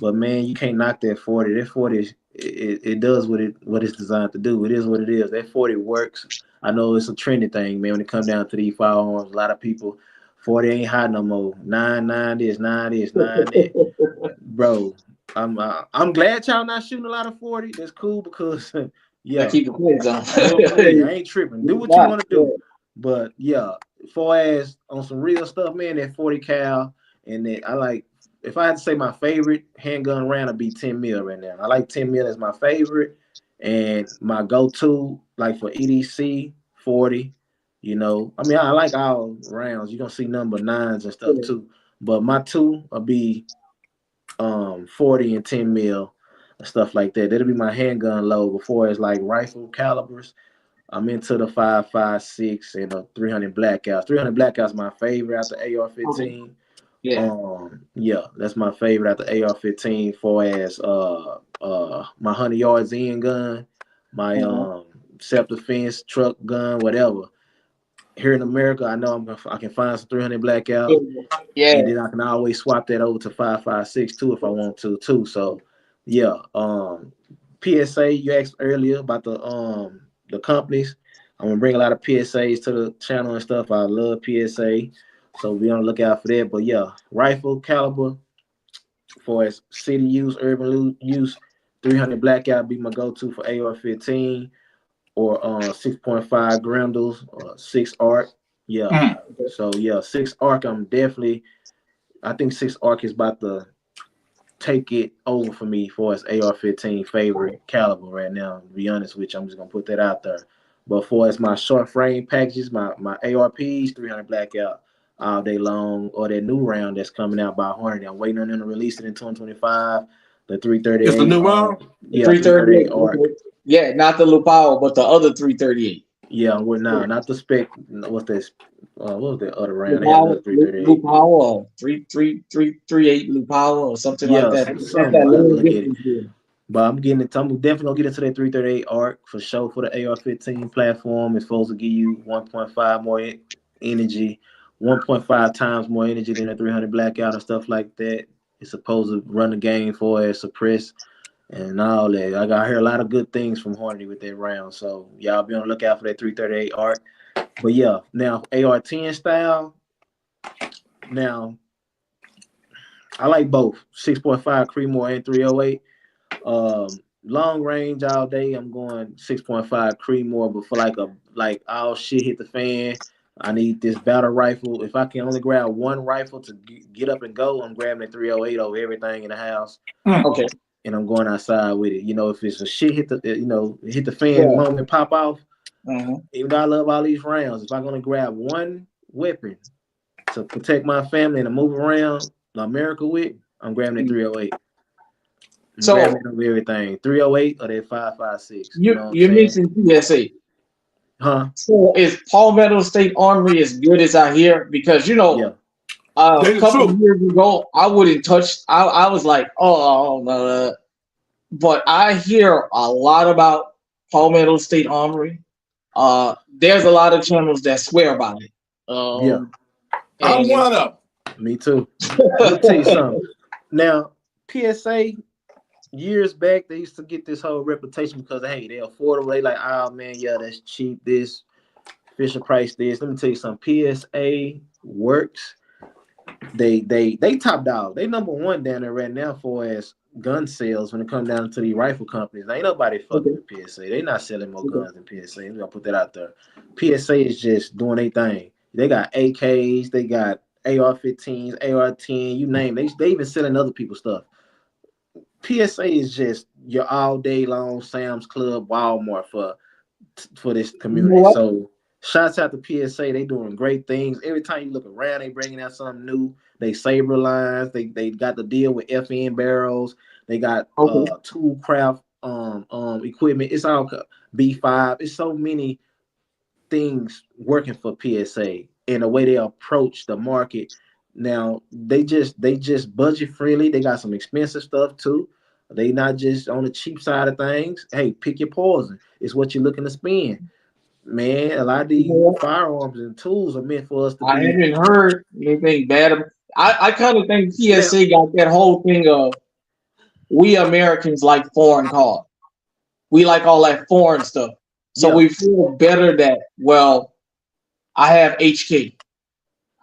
But man, you can't knock that 40. That 40 it does what it's designed to do. It is what it is. That 40 works. I know it's a trendy thing, man. When it comes down to these firearms, a lot of people 40 ain't hot no more. 9 this, 9 this, 9 that. Bro, I'm glad y'all not shooting a lot of 40. That's cool because yeah, keep the kids on. I ain't tripping. Do what you want to do. But yeah, far as on some real stuff, man, that 40 cal and that I like. If I had to say my favorite handgun round, it'd be 10 mil right now. I like 10 mil as my favorite, and my go-to, like for EDC, 40. You know, I mean, I like all rounds. You're gonna see number 9s and stuff too. But my two will be 40 and 10 mil and stuff like that. That'll be my handgun load. Before it's like rifle calibers, I'm into the 5.56 and the 300 blackouts. 300 blackouts my favorite after AR-15. Okay. Yeah. Yeah, that's my favorite after AR-15 for as my 100 yards in gun, my self-defense truck gun, whatever. Here in America, I know I can find some 300 blackout, Yeah. and then I can always swap that over to 5.56 too if I want to too. So yeah, PSA, you asked earlier about the companies. I'm gonna bring a lot of PSAs to the channel and stuff. I love PSA. So be on the lookout for that. But yeah, rifle caliber for as city use, urban use, 300 blackout be my go-to for AR-15 or 6.5 Grendels or 6 arc. Yeah. So yeah, 6 arc. I think 6 arc is about to take it over for me for as AR-15 favorite caliber right now. To be honest with you, I'm just gonna put that out there. But for as my short frame packages, my ARPs, 300 blackout all day long, or that new round that's coming out by Hornady. I'm waiting on them to release it in 2025. The 338. It's the new round? Yeah, 338 arc. Yeah, not the Lupao, but the other 338. Yeah, we're now not the spec. What's this? What was the other round? They had another 338. Lupao or 338 Lupao or something like that. Something. I have to look at it. But I'm definitely gonna get into that 338 arc for sure for the AR-15 platform. It's supposed to give you 1.5 more energy, 1.5 times more energy than a 300 blackout and stuff like that. It's supposed to run the game for it, suppress and all that. I heard a lot of good things from Hornady with that round. So y'all be on the lookout for that 338 arc. But yeah, now AR-10 style. Now I like both 6.5 Creedmoor and 308. Long range all day, I'm going 6.5 Creedmoor, but for like all shit hit the fan, I need this battle rifle. If I can only grab one rifle to get up and go, I'm grabbing a 308 over everything in the house. Okay. And I'm going outside with it. You know, if it's a shit hit the fan moment pop off, even though I love all these rounds, if I'm gonna grab one weapon to protect my family and to move around America with, I'm grabbing a 308. So everything 308 or that 5.56. You mentioned PSA. Huh? So is Palmetto State Armory as good as I hear? Because a couple of years ago, I wouldn't touch. I was like, but I hear a lot about Palmetto State Armory. There's a lot of channels that swear by it. I'm one of them. Me too. Let me tell you something. Now, PSA. Years back, they used to get this whole reputation because hey, they're affordable. They like, oh man, yeah, that's cheap. This Fisher Price, this. Let me tell you something. PSA works. They top dog. They number one down there right now for as gun sales when it comes down to the rifle companies. Ain't nobody fucking with PSA. They not selling more guns than PSA. I'm gonna put that out there. PSA is just doing their thing. They got AKs. They got AR-15s, AR-10. You name it. They even selling other people's stuff. PSA is just your all day long Sam's Club, Walmart for this community. So shouts out to PSA. They doing great things. Every time you look around, they bringing out something new. They saber lines. They got the deal with FN barrels. They got tool craft equipment. It's all B5. It's so many things working for PSA and the way they approach the market. Now they just budget friendly. They got some expensive stuff too. They not just on the cheap side of things. Hey, pick your poison. It's what you're looking to spend. Man, a lot of these firearms and tools are meant for us to I be. haven't heard anything bad. I kind of think PSA got that whole thing of we Americans like foreign cars. We like all that foreign stuff. So we feel better that, well, I have HK.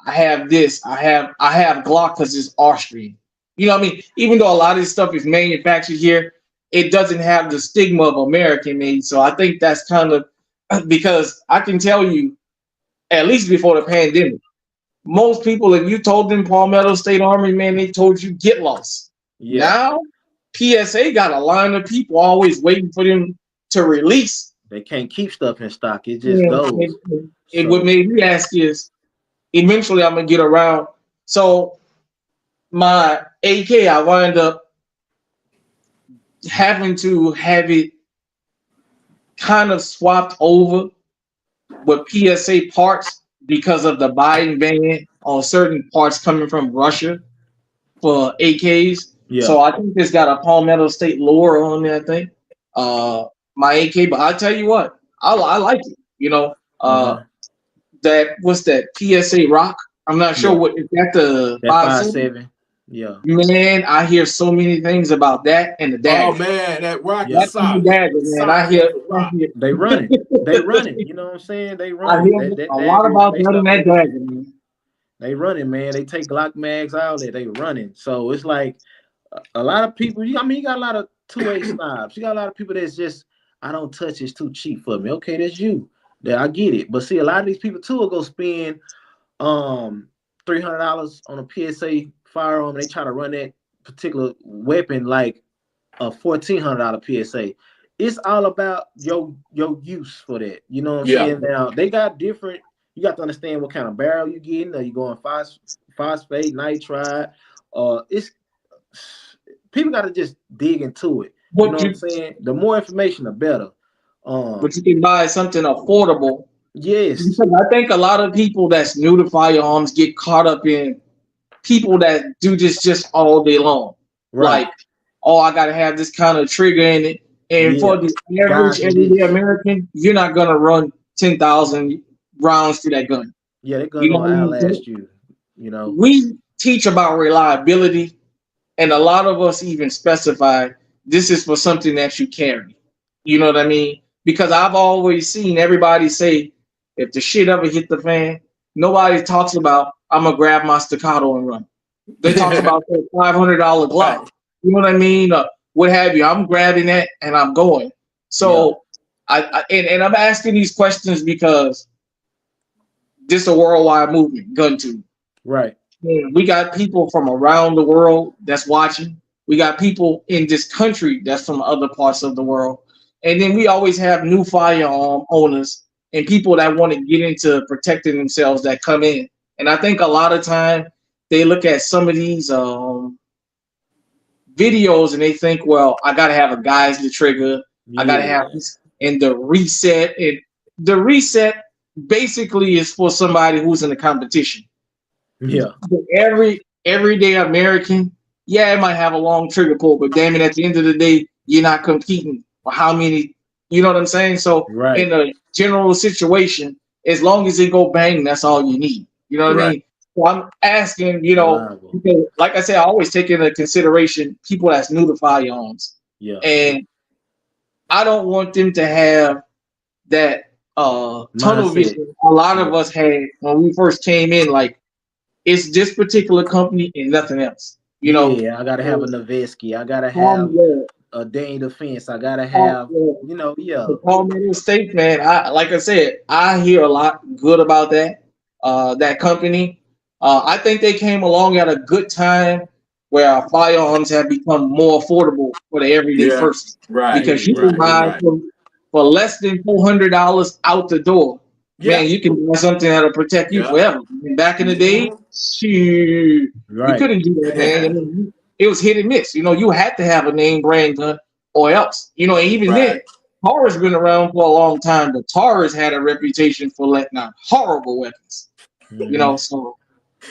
I have this. I have Glock because it's Austrian. You know what I mean? Even though a lot of this stuff is manufactured here, it doesn't have the stigma of American made. So I think that's kind of because I can tell you, at least before the pandemic, most people, if you told them Palmetto State Armory, man, they told you get lost. Yeah. Now, PSA got a line of people always waiting for them to release. They can't keep stuff in stock. It just goes. What made me ask is, eventually I'm going to get around. So my AK, I wind up having to have it kind of swapped over with PSA parts because of the Biden ban on certain parts coming from Russia for AKs. Yeah. So I think it's got a Palmetto State lure on there, I think. My AK, but I'll tell you what, I like it. You know, that what's that PSA Rock? I'm not sure what is that the 5.7? Yeah. Man, I hear so many things about that and the dagger. Oh man, that rock is solid. Dagger, man. I hear they running. They running. You know what I'm saying? They running. I hear a lot about that dagger, man. They running, man. They take Glock mags out there. They running. So it's like a lot of people. I mean, you got a lot of 2A snobs. You got a lot of people that's just, I don't touch. It's too cheap for me. Okay, that's you. That I get it. But see, a lot of these people too will go spend $300 on a PSA firearm. They try to run that particular weapon like a $1,400 PSA. It's all about your use for that. You know what I'm saying? Now they got different. You got to understand what kind of barrel you're getting. Are you going phosphate, nitride? It's people got to just dig into it. You know what I'm saying? The more information, the better. But you can buy something affordable. Yes. Because I think a lot of people that's new to firearms get caught up in people that do this just all day long. Right. Like, oh, I got to have this kind of trigger in it. And for the average everyday American, you're not going to run 10,000 rounds through that gun. Yeah, that gun will outlast you. You know, we teach about reliability, and a lot of us even specify this is for something that you carry. You know what I mean? Because I've always seen everybody say, if the shit ever hit the fan, nobody talks about, I'm going to grab my staccato and run. They talk about that $500 Glock. You know what I mean? What have you. I'm grabbing that and I'm going. So and I'm asking these questions because this is a worldwide movement, GunTube. Right. And we got people from around the world that's watching. We got people in this country that's from other parts of the world. And then we always have new firearm owners and people that want to get into protecting themselves that come in. And I think a lot of time they look at some of these videos and they think, well, I got to have a Geisler trigger. I got to have this. And the reset. And the reset basically is for somebody who's in a competition. Yeah. But everyday American, it might have a long trigger pull, but damn it, at the end of the day, you're not competing for how many, you know what I'm saying? So in a general situation, as long as it go bang, that's all you need. You know what I mean? So I'm asking, you know, because, like I said, I always take into consideration people that's new to firearms. Yeah. And I don't want them to have that tunnel vision a lot of us had when we first came in, like it's this particular company and nothing else. You know, I gotta have a Noveski. I gotta have a Dane Defense. I gotta have, you know, Palmetto State, man. Like I said, I hear a lot good about that company. I think they came along at a good time where our firearms have become more affordable for the everyday person. Right. Because you can buy for less than $400 out the door. Yeah. Man, you can buy something that'll protect you forever. And back in the day, you couldn't do that, man. I mean, it was hit and miss. You know, you had to have a name brand gun or else. You know, even then, Taurus been around for a long time, but Taurus had a reputation for letting out horrible weapons. You know, so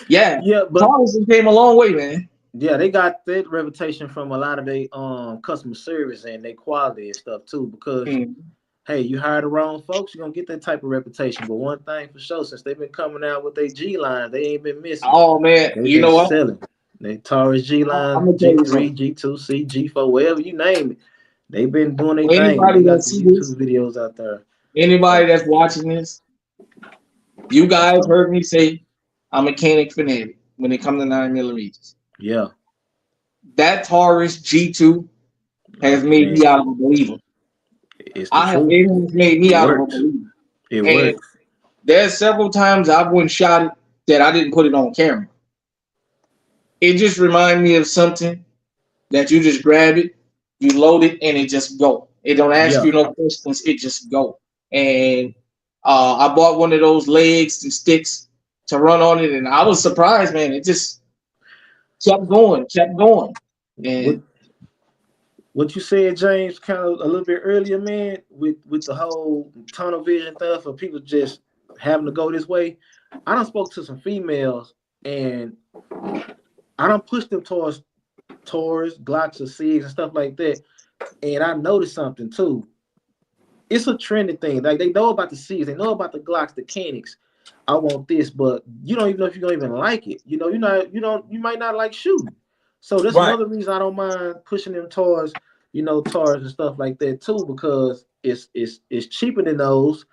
yeah, but Taurus came a long way, man. yeah, they got that reputation from a lot of their customer service and their quality and stuff too. Because hey, you hire the wrong folks, you're gonna get that type of reputation. But one thing for sure, since they've been coming out with their G line, they ain't been missing. Oh man, They've you been know what? selling. They Taurus G line, G3, G2C, G4, whatever you name it. They've been doing their thing. Anybody They got that the see YouTube this, videos out there. anybody that's watching this, you guys heard me say I'm a mechanic fanatic when it comes to 9mm. Yeah. That Taurus G2 has made me out of a believer. It's the truth. It has made me out of a believer. It works. There's several times I've went shot it that I didn't put it on camera. It just reminds me of something that you just grab it, you load it, and it just go. It don't ask you no questions. It just go. And I bought one of those legs and sticks to run on it, and I was surprised, man. It just kept going. And what you said, James, kind of a little bit earlier, man, with the whole tunnel vision stuff of people just having to go this way. I done spoke to some females, and I done pushed them towards Glocks or Sigs and stuff like that. And I noticed something too. It's a trending thing. Like they know about the Sigs, they know about the Glocks, the Canics. I want this, but you don't even know if you're gonna even like it. You know, you might not like shooting. So that's another reason I don't mind pushing them towards, Taurus and stuff like that too, because it's cheaper than those,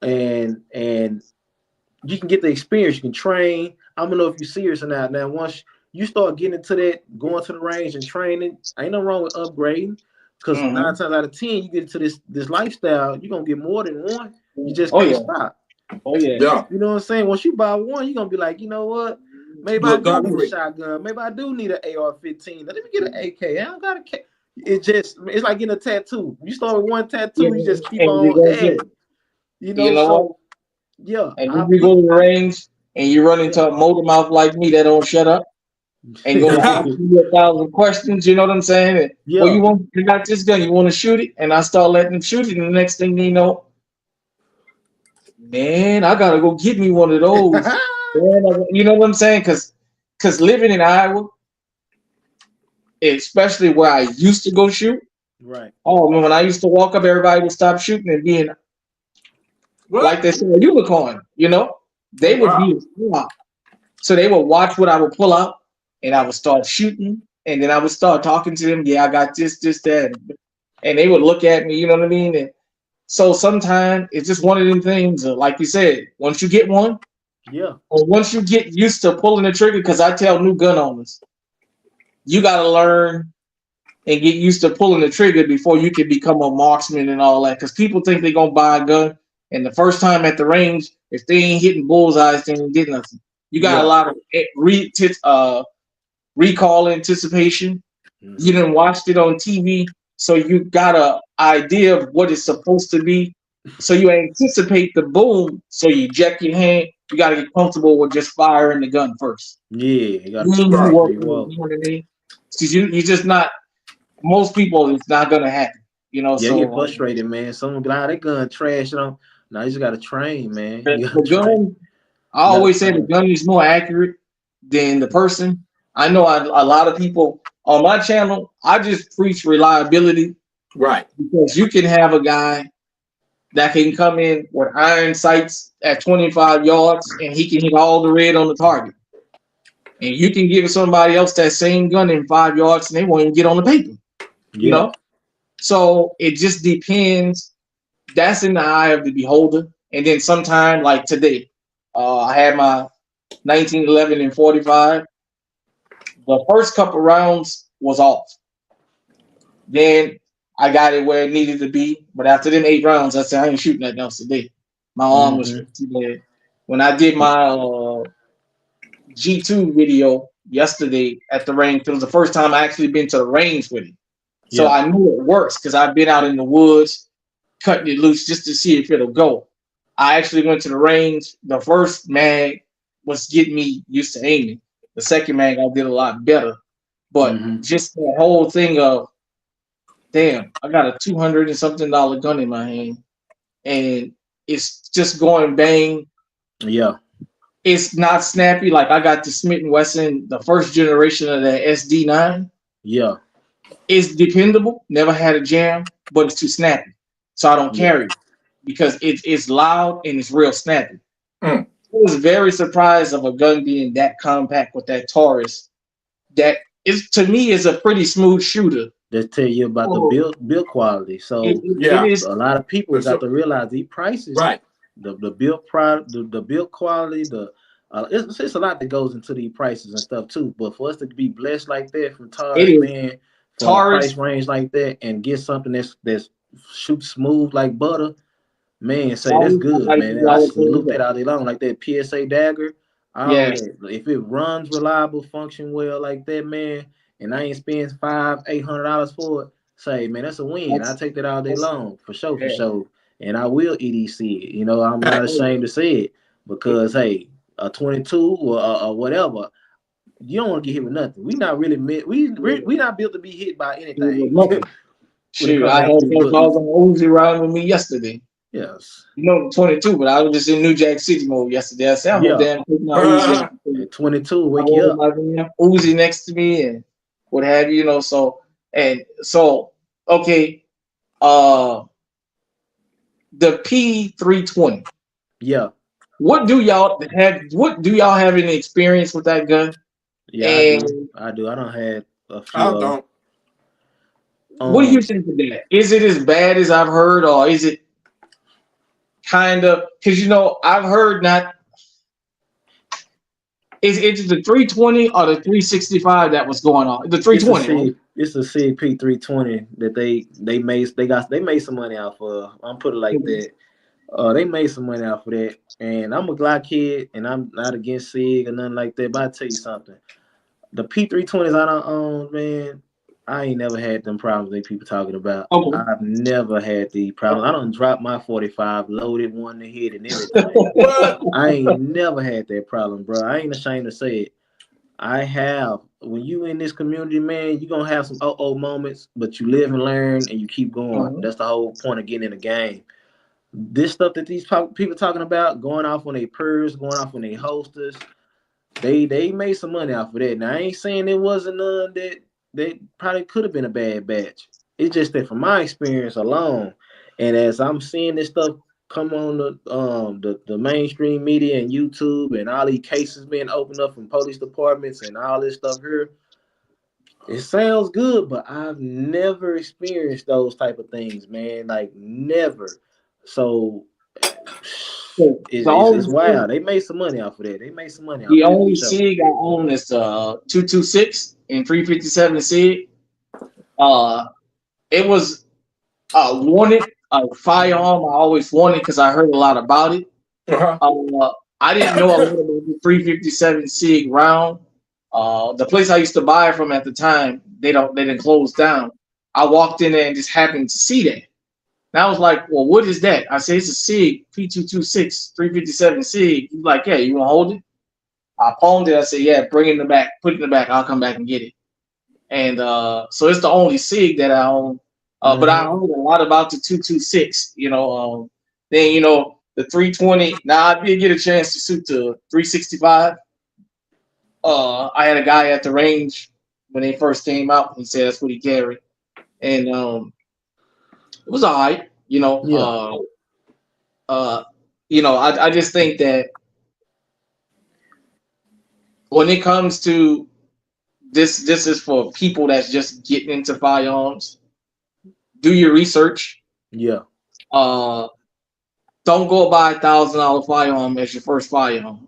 and you can get the experience. You can train. I don't know if you're serious or not. Now, once you start getting into that, going to the range and training, ain't no wrong with upgrading. Because 9 times out of 10, you get into this lifestyle, you're gonna get more than one. You just can't stop. Oh yeah. You know what I'm saying? Once you buy one, you're gonna be like, you know what? Maybe I do need a shotgun. Maybe I do need an AR-15. Let me get an AK. I don't got a K. It's like getting a tattoo. You start with one tattoo, you just keep on adding. So yeah. And you go to the range and you run into a motor mouth like me that don't shut up. And go ask you 1,000 questions, you know what I'm saying? Yeah. Well, you got this gun, you want to shoot it, and I start letting him shoot it, and the next thing you know, man, I gotta go get me one of those. You know what I'm saying? Because living in Iowa, especially where I used to go shoot, right? Oh man, when I used to walk up, everybody would stop shooting and being like they said a unicorn. You know, they would be so they would watch what I would pull out. And I would start shooting, and then I would start talking to them. Yeah, I got this, that, and they would look at me. You know what I mean? And so sometimes it's just one of them things. Like you said, once you get one, or once you get used to pulling the trigger, because I tell new gun owners, you got to learn and get used to pulling the trigger before you can become a marksman and all that. Because people think they're gonna buy a gun, and the first time at the range, if they ain't hitting bullseyes, they ain't getting nothing. You got a lot of recall anticipation. You done watched it on TV, so you got an idea of what it's supposed to be. So you anticipate the boom, so you eject your hand. You got to get comfortable with just firing the gun first. Yeah, you got to you know what I mean? Because you just not. Most people, it's not gonna happen. You know, so you get frustrated, man. Someone be like, that gun trash. Now you just got to train, man. The gun. I always say the gun is more accurate than the person. I know a lot of people on my channel, I just preach reliability. Right. Because you can have a guy that can come in with iron sights at 25 yards and he can hit all the red on the target. And you can give somebody else that same gun in 5 yards and they won't even get on the paper. You know? So it just depends. That's in the eye of the beholder. And then sometime like today, I had my 1911 and 45. The first couple rounds was off. Then I got it where it needed to be. But after them 8 rounds, I said, I ain't shooting nothing else today. My arm was too bad. When I did my G2 video yesterday at the range, it was the first time I actually been to the range with it. So I knew it works because I've been out in the woods cutting it loose just to see if it'll go. I actually went to the range. The first mag was getting me used to aiming. The second mag I did a lot better. But just the whole thing of damn, I got a $200 and something gun in my hand, and it's just going bang. Yeah. It's not snappy. Like I got the Smith & Wesson, the first generation of the SD9. Yeah. It's dependable. Never had a jam, but it's too snappy, so I don't Yeah. carry it because it's loud and it's real snappy. Mm. I was very surprised of a gun being that compact with that Taurus. That is to me is a pretty smooth shooter. Just tell you about the Oh, build quality. So it Yeah, is. a lot of people for got sure. to realize these prices, Right. the build product, the build quality, it's a lot that goes into these prices and stuff too. But for us to be blessed like that from It Taurus, is man, for a Taurus. price range like that, and get something that's shoots smooth like butter, man, say that's Taurus got good, like man. I $2 salute that all day long, like that PSA dagger. All Yes. that. If it runs reliable, function well like that, man, and I ain't spend $500-800 for it, say, man, that's a win. I That's, take that all day that's long, for sure, for yeah. sure. And I will EDC it. You know, I'm not ashamed to say it because hey, a 22 or whatever, you don't want to get hit with nothing. We not really meant. We not built to be hit by anything Nothing. when it Shoot, comes I down had to these phone bullets. calls on Uzi riding with me yesterday. Yes. You know, 22, but I was just in New Jack City mode yesterday. I said, I'm gonna Yeah. damn take my Uzi. At 22, I wake you ordered up. my Uzi next to me and what have you, you know. So okay, uh, the P320. Yeah. What do y'all have? What do y'all have any experience with that gun? Yeah, I And do. I do. I don't had a few I of them. don't. what do you think of that? Is it as bad as I've heard, or is it kind of? Because you know, I've heard not. Is it the 320 or the 365 that was going on? The It's a 320, right? Sig. It's a Sig P320 that they made some money off of. I'm put it like that. They made some money off of that. And I'm a Glock kid, and I'm not against Sig or nothing like that. But I tell you something, the P320s I don't own, man. I ain't never had them problems that people talking about. Okay. I've never had the problems. I don't drop my 45 loaded one to hit and everything. What? I ain't never had that problem, bro. I ain't ashamed to say it. I have. When you in this community, man, you gonna have some moments, but you live and learn and you keep going. Uh-huh. That's the whole point of getting in the game. This stuff that these people talking about, going off on their purse, going off on their holsters, they made some money off of that. Now I ain't saying it wasn't none that probably could have been a bad batch. It's just that from my experience alone, and as I'm seeing this stuff come on the mainstream media and YouTube and all these cases being opened up from police departments and all this stuff here, it sounds good, but I've never experienced those type of things, man. Like never. So So it's wild. They made some money off of that. They made some money off the of that for only sure. SIG I own is the 226 and 357 SIG. Uh, it was wanted a firearm I always wanted because I heard a lot about it. Uh-huh. I didn't know a lot about the 357 SIG round. The place I used to buy from at the time, they didn't close down. I walked in there and just happened to see that. And I was like, well, what is that? I said, it's a SIG P226 357 SIG. He's like, yeah, you want to hold it? I pawned it. I said, yeah, bring it in the back, put it in the back. I'll come back and get it. And so it's the only SIG that I own. But I heard a lot about the 226, you know. Then, you know, the 320. Now, I did get a chance to shoot the 365. I had a guy at the range when they first came out. He said that's what he carried. And it was all right, you know. Yeah. I just think that when it comes to this is for people that's just getting into firearms. Do your research. Yeah. Don't go buy $1,000 firearm as your first firearm.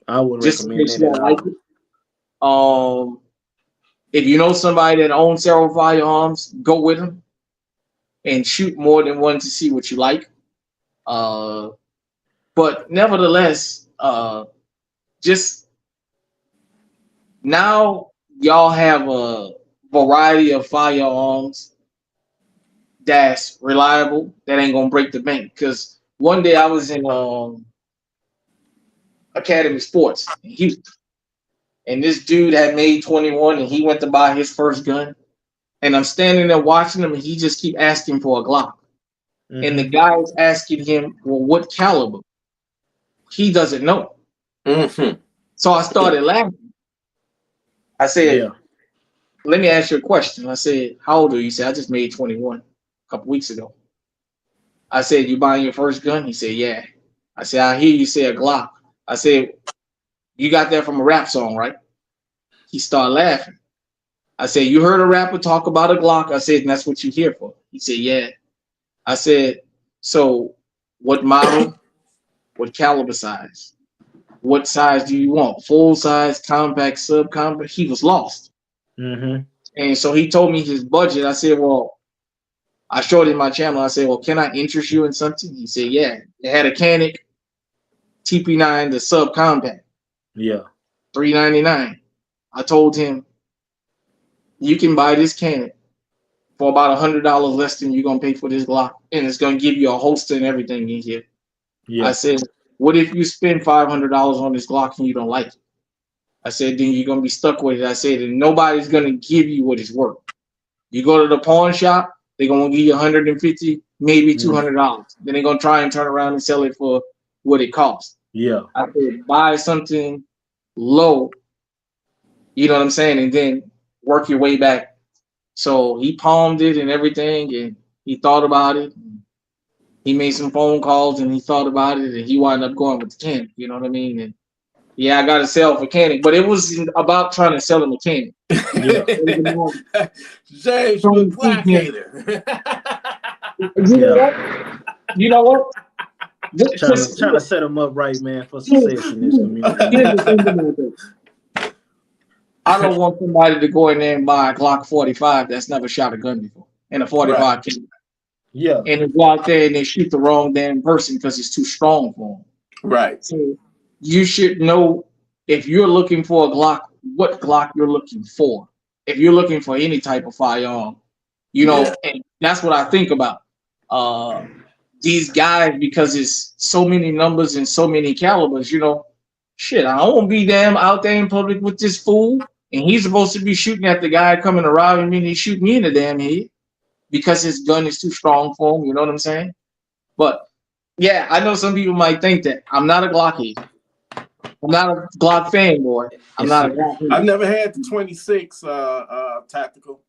I would Just in recommend case that you at don't like all. it. If you know somebody that owns several firearms, go with them and shoot more than one to see what you like. But nevertheless, just now y'all have a variety of firearms that's reliable, that ain't gonna break the bank. Because one day I was in Academy Sports in Houston, and this dude had made 21, and he went to buy his first gun, and I'm standing there watching him, and he just keep asking for a Glock. Mm-hmm. And the guy is asking him, well, what caliber? He doesn't know. Mm-hmm. So I started laughing. I said, Yeah. let me ask you a question. I said, how old are you? He said, I just made 21 a couple weeks ago. I said, you buying your first gun? He said, yeah. I said, I hear you say a Glock. I said, you got that from a rap song, right? He started laughing. I said, you heard a rapper talk about a Glock? I said, and that's what you here for. He said, yeah. I said, so what model, what caliber size? What size do you want? Full size, compact, subcompact? He was lost. Mm-hmm. And so he told me his budget. I said, well, I showed him my channel. I said, well, can I interest you in something? He said, yeah. They had a Canic TP9, the subcompact, Yeah. $399. I told him, you can buy this Canic for about $100 less than you're gonna pay for this Glock, and it's gonna give you a holster and everything in here. Yeah. I said, what if you spend $500 on this Glock and you don't like it? I said, then you're gonna be stuck with it. I said, and nobody's gonna give you what it's worth. You go to the pawn shop, they're gonna give you $150, maybe $200. Then they're gonna try and turn around and sell it for what it costs. Yeah. I said, buy something low, you know what I'm saying, and then work your way back. So he palmed it and everything, and he thought about it. He made some phone calls and he thought about it, and he wound up going with the Canic. You know what I mean? And yeah, I got to sell for Canic, but it wasn't about trying to sell him a Canic. Yeah. James, you a Glock hater. You know what? You know what? Trying to set them up right, man, for success in this community. Here's the thing about this. I don't want somebody to go in there and buy a Glock 45 that's never shot a gun before, and a 45 Canic. Yeah. And they go out there and they shoot the wrong damn person because it's too strong for them. Right. So you should know, if you're looking for a Glock, what Glock you're looking for. If you're looking for any type of firearm, you know, and that's what I think about. These guys, because it's so many numbers and so many calibers, you know, shit, I don't want to be damn out there in public with this fool, and he's supposed to be shooting at the guy coming and robbing me, and he's shooting me in the damn head because his gun is too strong for him. You know what I'm saying? But yeah, I know some people might think that I'm not a Glock hater. I'm not a Glock fanboy. I'm not a Glock hater. I've never had the 26 tactical.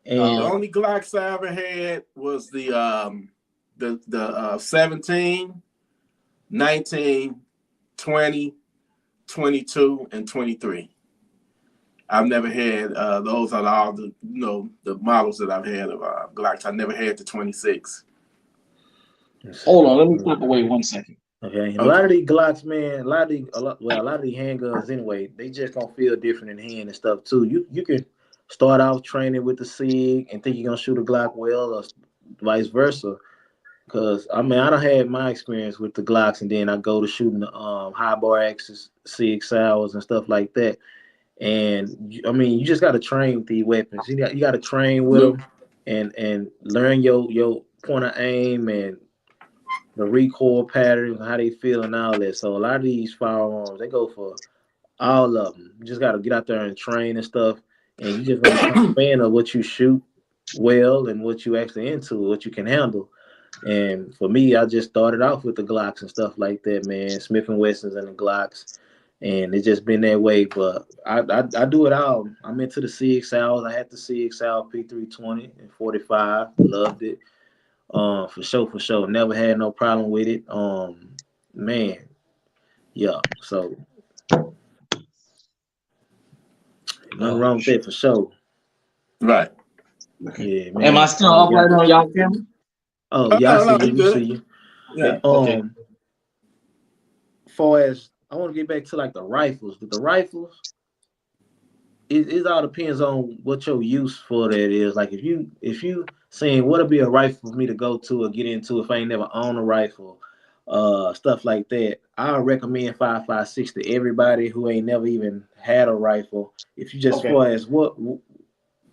And The only Glocks I ever had was the 17, 19, 20, 22, and 23. I've never had those are all the the models that I've had of Glocks. I never had the 26. Hold on, let me step away 1 second. Okay. A lot of these Glocks, man, a lot of these handguns anyway, they just gonna feel different in hand and stuff too. You can start off training with the Sig and think you're gonna shoot a Glock well, or vice versa. Cause I mean, I done had my experience with the Glocks, and then I go to shooting the high bar axis, Sig Sauers and stuff like that. And I mean, you just got to train with these weapons. You got to train with them and learn your point of aim and the recoil patterns, how they feel and all that. So a lot of these firearms, they go for all of them. You just got to get out there and train and stuff. And you just want to become a fan of what you shoot well and what you actually into, what you can handle. And for me, I just started off with the Glocks and stuff like that, man. Smith & Wessons and the Glocks. And it's just been that way. But I do it all. I'm into the Sig Sauers. I had the Sig Sauer P320 and 45. Loved it. For sure. Never had no problem with it. Man. Yeah. So nothing wrong with that for sure. Right. Yeah, man. Am I still up right on y'all camera? Oh, yeah, I see you. See you. Yeah. Okay. Far as I want to get back to like the rifles, but the rifles, it all depends on what your use for that is. Like if you saying what'll be a rifle for me to go to or get into if I ain't never owned a rifle, stuff like that, I recommend 5.56 to everybody who ain't never even had a rifle. If you just far as what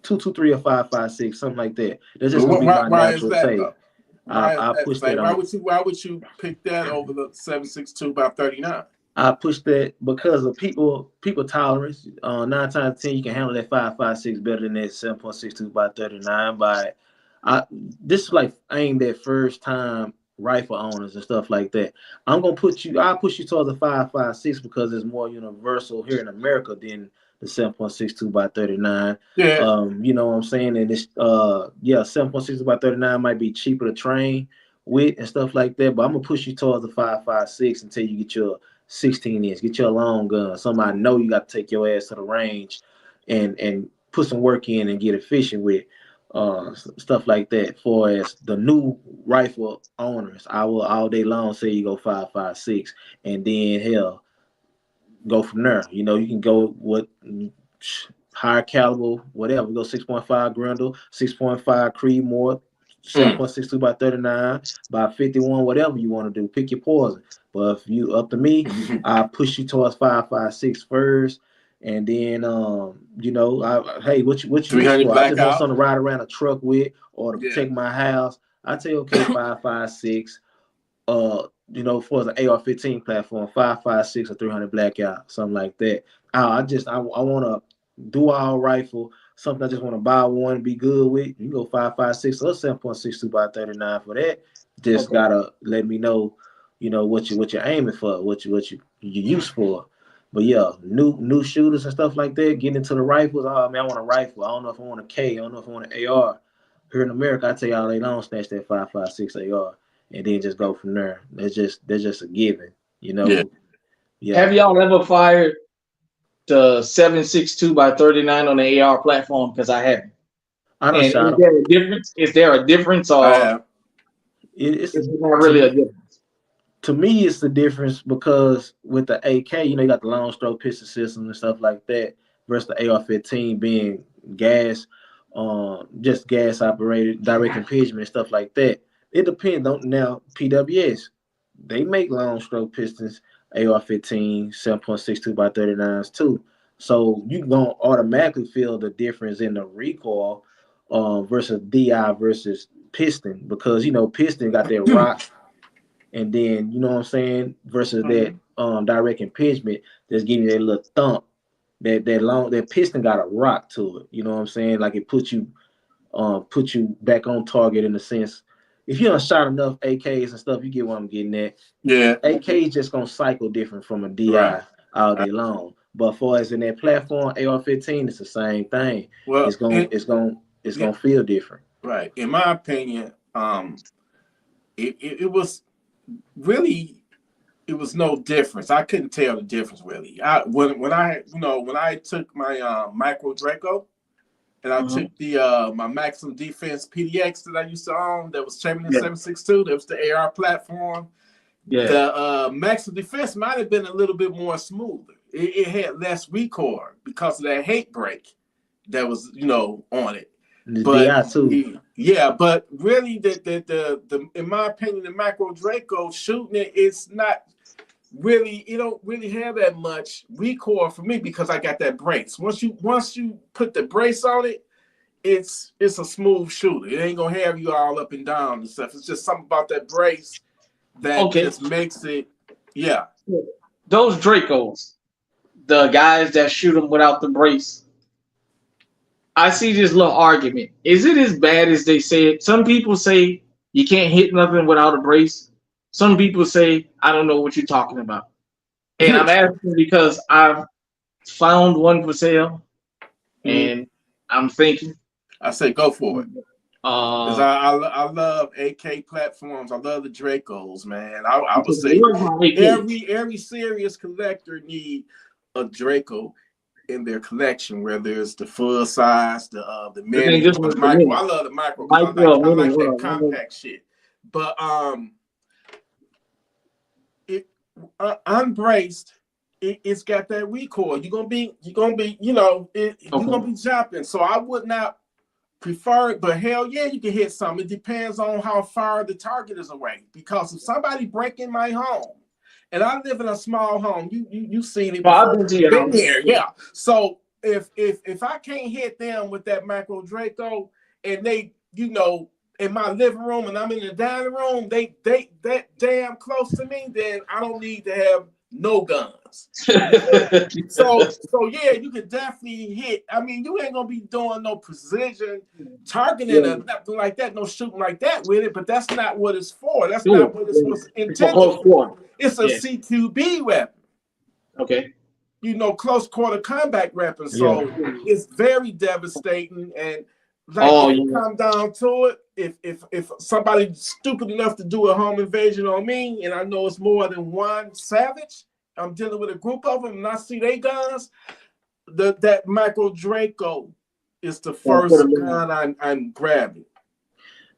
223 or 5.56, something like that. That's just gonna be my natural take. I push that on. Why would you pick that over the 7.62 by 39? I push that because of people tolerance. 9 times 10, you can handle that 5.56 better than that 7.62 by 39. This is like aimed at first time rifle owners and stuff like that. I'll push you towards the 5.56 because it's more universal here in America than the 7.62 by 39. Yeah. You know what I'm saying? And this 7.62 by 39 might be cheaper to train with and stuff like that, but I'm gonna push you towards the 5.56 until you get your 16 inch, get your long gun. Somebody know you got to take your ass to the range and put some work in and get efficient with stuff like that. For as the new rifle owners, I will all day long say you go 5.56, and then hell, go from there. You know, you can go with higher caliber, whatever. Go 6.5 Grendel, 6.5 Creedmoor, 7.62 by 39, by 51, whatever you want to do. Pick your poison. But if you up to me, I push you towards 5.56 first. And then hey, what you use 300 for? I just want blackout. something to ride around a truck with or to Yeah. protect my house. I tell you, okay, 5.56. For the AR-15 platform, 5.56 or 300 blackout, something like that. I want to dual rifle, something I just want to buy one and be good with. You can go 5.56 or 7.62 by 39 for that. Just Okay. gotta let me know, what you're aiming for, what you use for. But yeah, new shooters and stuff like that, getting into the rifles. Oh man, I want a rifle. I don't know if I want a K. I don't know if I want an AR. Here in America, I tell y'all they don't snatch that 5.56 AR and then just go from there. That's just a given, Yeah. Yeah. Have y'all ever fired the 7.62 by 39 on the AR platform? Because I haven't. I done And shot is them. there a difference? Is there a difference, I or have. It's is there not to really a me. difference? To me, it's the difference because with the AK, you got the long stroke pistol system and stuff like that, versus the AR-15 being gas, just gas operated, direct impingement and stuff like that. It depends on now PWS. They make long stroke pistons, AR-15, 7.62 by 39s too. So you gonna automatically feel the difference in the recoil versus DI versus piston because piston got that rock and then you know what I'm saying versus that direct impingement that's giving you that little thump. That piston got a rock to it. You know what I'm saying? Like it puts you back on target in the sense. If you don't shot enough AKs and stuff, you get what I'm getting at. Yeah. AK is just gonna cycle different from a Right. DI all day long. But for as in that platform AR-15, it's the same thing. Well, It's gonna feel different. right. In my opinion, it was really it was no difference. I couldn't tell the difference really. When I took my micro Draco and I took the my maximum defense PDX that I used to own that was Chamberlain Yeah. 7.62, that was the AR platform. Yeah. The maximum defense might have been a little bit more smoother. It had less recoil because of that hate brake that was on it. The But DI too. yeah, but really the in my opinion, the macro Draco shooting it's not really, it don't really have that much recoil for me because I got that brace. Once you put the brace on it, it's a smooth shooter. It ain't gonna have you all up and down and stuff. It's just something about that brace that Okay. just makes it, yeah. Those Dracos, the guys that shoot them without the brace, I see this little argument. Is it as bad as they say it? Some people say you can't hit nothing without a brace. Some people say, I don't know what you're talking about. And I'm asking because I've found one for sale and I'm thinking. I say go for it. Because Uh, I love AK platforms. I love the Dracos, man. I would say where's my AK? every serious collector need a Draco in their collection, whether it's the full size, the This ain't mini, just or the one for micro. me. I love the micro because Micro, I mini, like hold that on. compact shit. But it unbraced, it's got that recoil. You're gonna be you're gonna be jumping. So I would not prefer it, but hell yeah, you can hit something. It depends on how far the target is away. Because if somebody break in my home, and I live in a small home, you've seen it Well, I've before. been to your Been house. there, yeah. So if I can't hit them with that macro Draco, and they in my living room and I'm in the dining room, they that damn close to me, then I don't need to have no guns. So yeah, you could definitely hit. I mean, you ain't gonna be doing no precision targeting or nothing like that, no shooting like that with it. But that's not what it's for. That's not what it's intended for. It's a CQB weapon. Okay. You know, close quarter combat weapon. So it's very devastating. And like if it come down to it, if somebody's stupid enough to do a home invasion on me, and I know it's more than one savage, I'm dealing with a group of them, and I see they guns, that Micro Draco is the first gun I'm grabbing.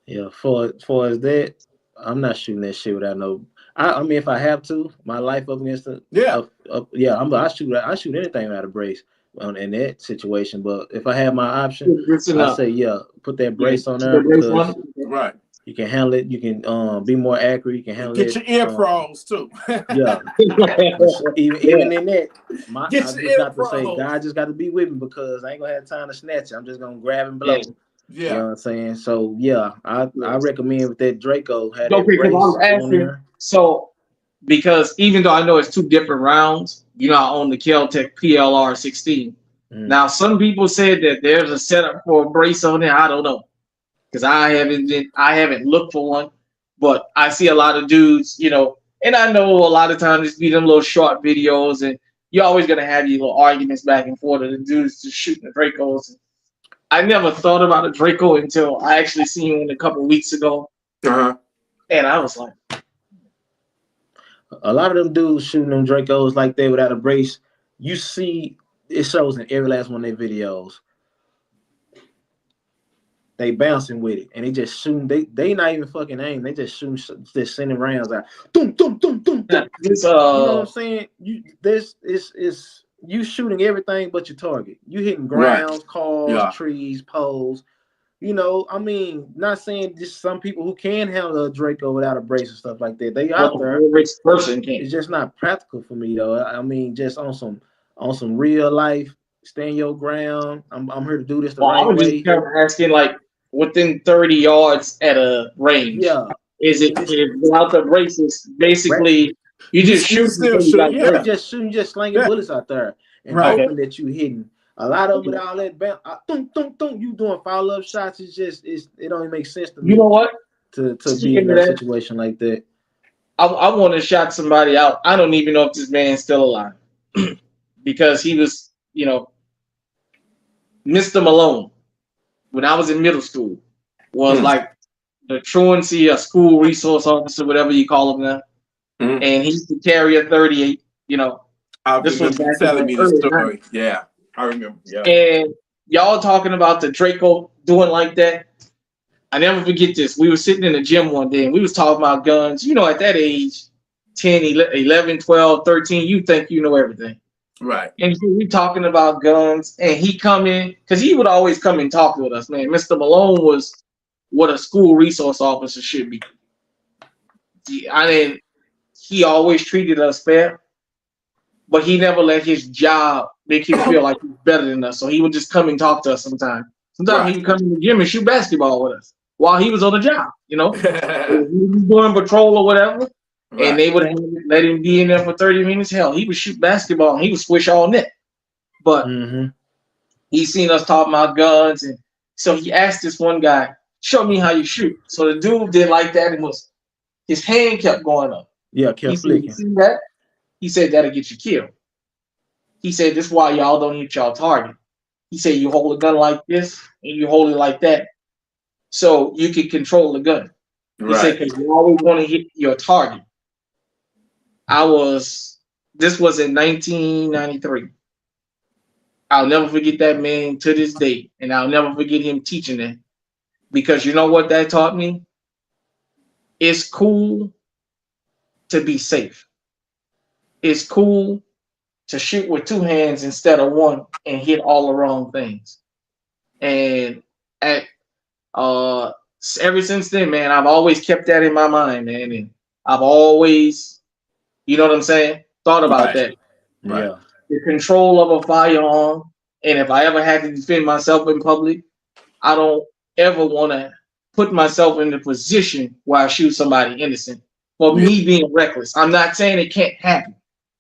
Yeah, for as that, I'm not shooting that shit without no. I mean, if I have to, my life up against it. I shoot anything out of brace in that situation. But if I have my option, I say put that brace on there because you can handle it. You can be more accurate. You can handle it. Get your ear pros too. even in that, I just got to say, God just got to be with me because I ain't gonna have time to snatch it. I'm just gonna grab and blow. You know what I'm saying? So I recommend with that Draco had that brace on there. So because even though I know it's 2 different rounds, I own the Keltec PLR 16. Now some people said that there's a setup for a brace on there. I don't know because I haven't looked for one, but I see a lot of dudes, and I know a lot of times it's be them little short videos, and you're always gonna have your little arguments back and forth of the dudes just shooting the Dracos. I never thought about a Draco until I actually seen one a couple of weeks ago. And I was like, a lot of them dudes shooting them Dracos like that without a brace, you see it shows in every last one of their videos. They bouncing with it and they just shooting. They not even fucking aim. They just shooting, just sending rounds out. Dum, dum, dum, dum, dum. You know what I'm saying? You shooting everything but your target. You hitting grounds, cars, trees, poles. I mean, not saying just some people who can handle a Draco without a brace and stuff like that. They out there. Person can. It's just not practical for me though. I mean, just on some real life, stand your ground. I'm here to do this the right way. I was just kind of asking, like, within 30 yards at a range. Yeah. Is it without the braces? Basically, you just shoot. Just slinging bullets out there and hoping that you hitting. A lot of them with all that bounce, you doing follow-up shots. It don't even make sense to me. You know what? To be in a situation like that. I want to shout somebody out. I don't even know if this man's still alive because he was, Mr. Malone, when I was in middle school, was like the truancy, a school resource officer, whatever you call him now. And he used to carry a 38. This was telling me the story. Yeah. I remember. Yeah. And y'all talking about the Draco doing like that. I never forget this. We were sitting in the gym one day and we was talking about guns. At that age, 10, 11, 12, 13, you think you know everything. Right. And we talking about guns and he come in, because he would always come and talk with us, man. Mr. Malone was what a school resource officer should be. He always treated us fair, but he never let his job make him feel like he's better than us. So he would just come and talk to us sometimes. Sometimes he would come to the gym and shoot basketball with us while he was on the job, he was doing patrol or whatever. And they would let him be in there for 30 minutes. Hell, he would shoot basketball and he would swish all net. But he seen us talking about guns. And so he asked this one guy, show me how you shoot. So the dude did like that and his hand kept going up. Yeah, kept flicking. See that? He said, that'll get you killed. He said, this is why y'all don't hit y'all target. He said, you hold a gun like this and you hold it like that so you can control the gun. He said, because you always want to hit your target. This was in 1993. I'll never forget that man to this day. And I'll never forget him teaching that. Because you know what that taught me? It's cool to be safe. It's cool to shoot with 2 hands instead of 1 and hit all the wrong things. And ever since then, man, I've always kept that in my mind, man. And I've always, you know what I'm saying, thought about that. Yeah. The control of a firearm. And if I ever had to defend myself in public, I don't ever want to put myself in the position where I shoot somebody innocent for me being reckless. I'm not saying it can't happen.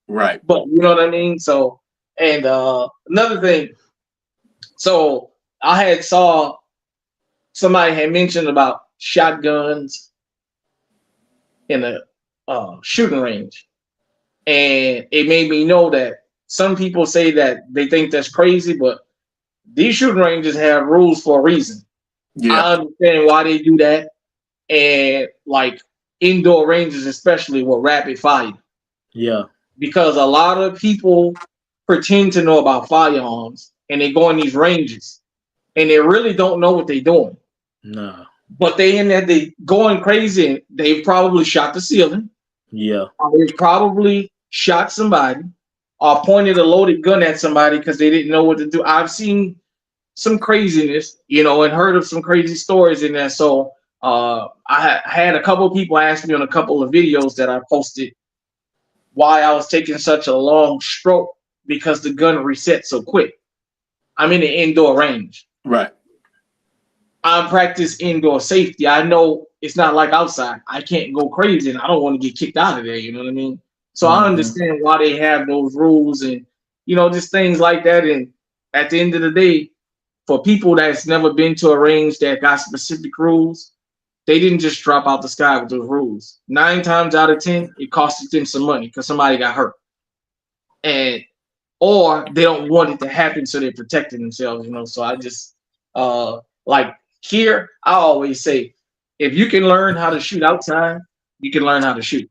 Right. But you know what I mean? So, and another thing, so I had saw somebody had mentioned about shotguns in a shooting range, and it made me know that some people say that they think that's crazy, but these shooting ranges have rules for a reason. Yeah. I understand why they do that, and like indoor ranges, especially with rapid fire, Yeah. because a lot of people pretend to know about firearms and they go in these ranges and they really don't know what they're doing. No. But they in there, they going crazy. And they've probably shot the ceiling. Yeah. Or they probably shot somebody or pointed a loaded gun at somebody because they didn't know what to do. I've seen some craziness, you know, and heard of some crazy stories in there. So I had a couple of people ask me on a couple of videos that I posted why I was taking such a long stroke because the gun reset so quick. I'm in the indoor range. Right. I practice indoor safety. I know it's not like outside. I can't go crazy and I don't want to get kicked out of there. You know what I mean? So I understand why they have those rules and, you know, just things like that. And at the end of the day, for people that's never been to a range that got specific rules, they didn't just drop out the sky with those rules. 9 times out of 10, it costed them some money because somebody got hurt. And or they don't want it to happen, so they're protecting themselves, you know. So I just like here, I always say, if you can learn how to shoot outside, you can learn how to shoot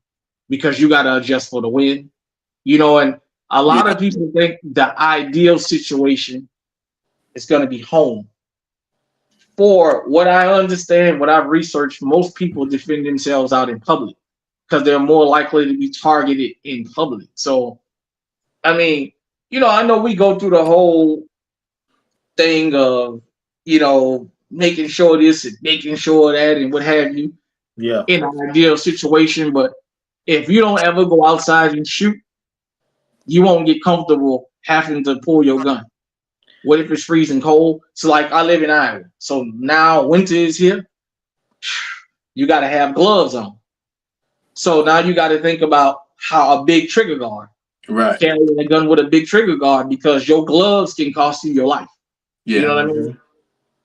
because you got to adjust for the wind, you know. And a lot of people think the ideal situation is going to be home. For what I understand, what I've researched, most people defend themselves out in public because they're more likely to be targeted in public. So, I mean, you know, I know we go through the whole thing of, you know, making sure this and making sure that and what have you. Yeah. In an ideal situation, but if you don't ever go outside and shoot, you won't get comfortable having to pull your gun. What if it's freezing cold? So like I live in Iowa. So now winter is here. You got to have gloves on. So now you got to think about how a big trigger guard. Right. Carrying a gun with a big trigger guard because your gloves can cost you your life. Yeah. You know what I mean?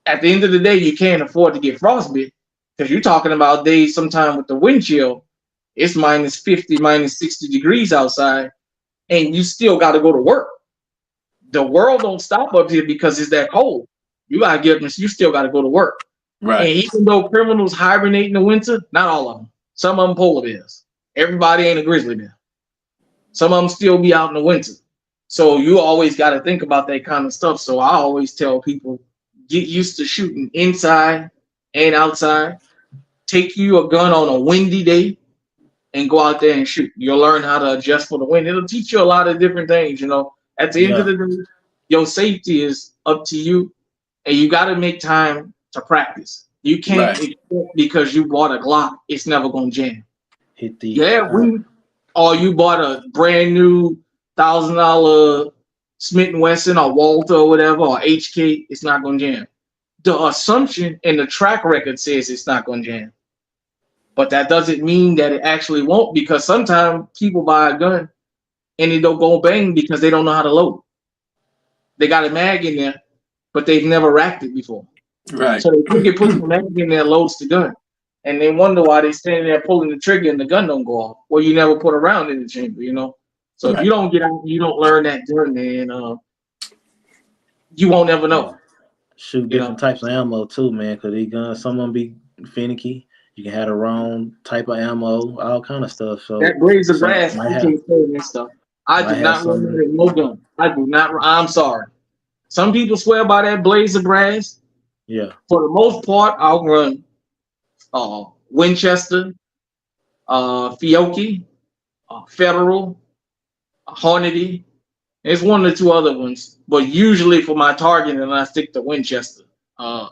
At the end of the day, you can't afford to get frostbite because you're talking about days sometime with the wind chill. It's minus 50, minus 60 degrees outside, and you still got to go to work. The world don't stop up here because it's that cold. You gotta get up and you still gotta go to work. Right. And even though criminals hibernate in the winter, not all of them. Some of them polar bears. Everybody ain't a grizzly bear. Some of them still be out in the winter. So you always got to think about that kind of stuff. So I always tell people, get used to shooting inside and outside. Take you a gun on a windy day and go out there and shoot. You'll learn how to adjust for the wind. It'll teach you a lot of different things, you know. At the end of the day, your safety is up to you, and you got to make time to practice. You can't expect because you bought a Glock, it's never gonna jam. Hit the Or you bought a brand new $1,000 Smith & Wesson or Walter or whatever or HK, it's not gonna jam. The assumption and the track record says it's not gonna jam, but that doesn't mean that it actually won't, because sometimes people buy a gun and it don't go bang because they don't know how to load. They got a mag in there, but they've never racked it before. Right. So they think it puts the mag in there, loads the gun. And they wonder why they standing there pulling the trigger and the gun don't go off. Well, you never put a round in the chamber, you know? So if you don't get out, you don't learn that gun, man, you won't ever know. Shoot different types of ammo too, man, because these guns, some of them be finicky. You can have the wrong type of ammo, all kind of stuff. So that blaze of brass, you can't say that stuff. I do not run with no gun. I do not. I'm sorry. Some people swear by that blaze of brass. Yeah. For the most part, I'll run Winchester, Fiocchi, Federal, Hornady. There's one or two other ones, but usually for my targeting, I stick to Winchester. I'm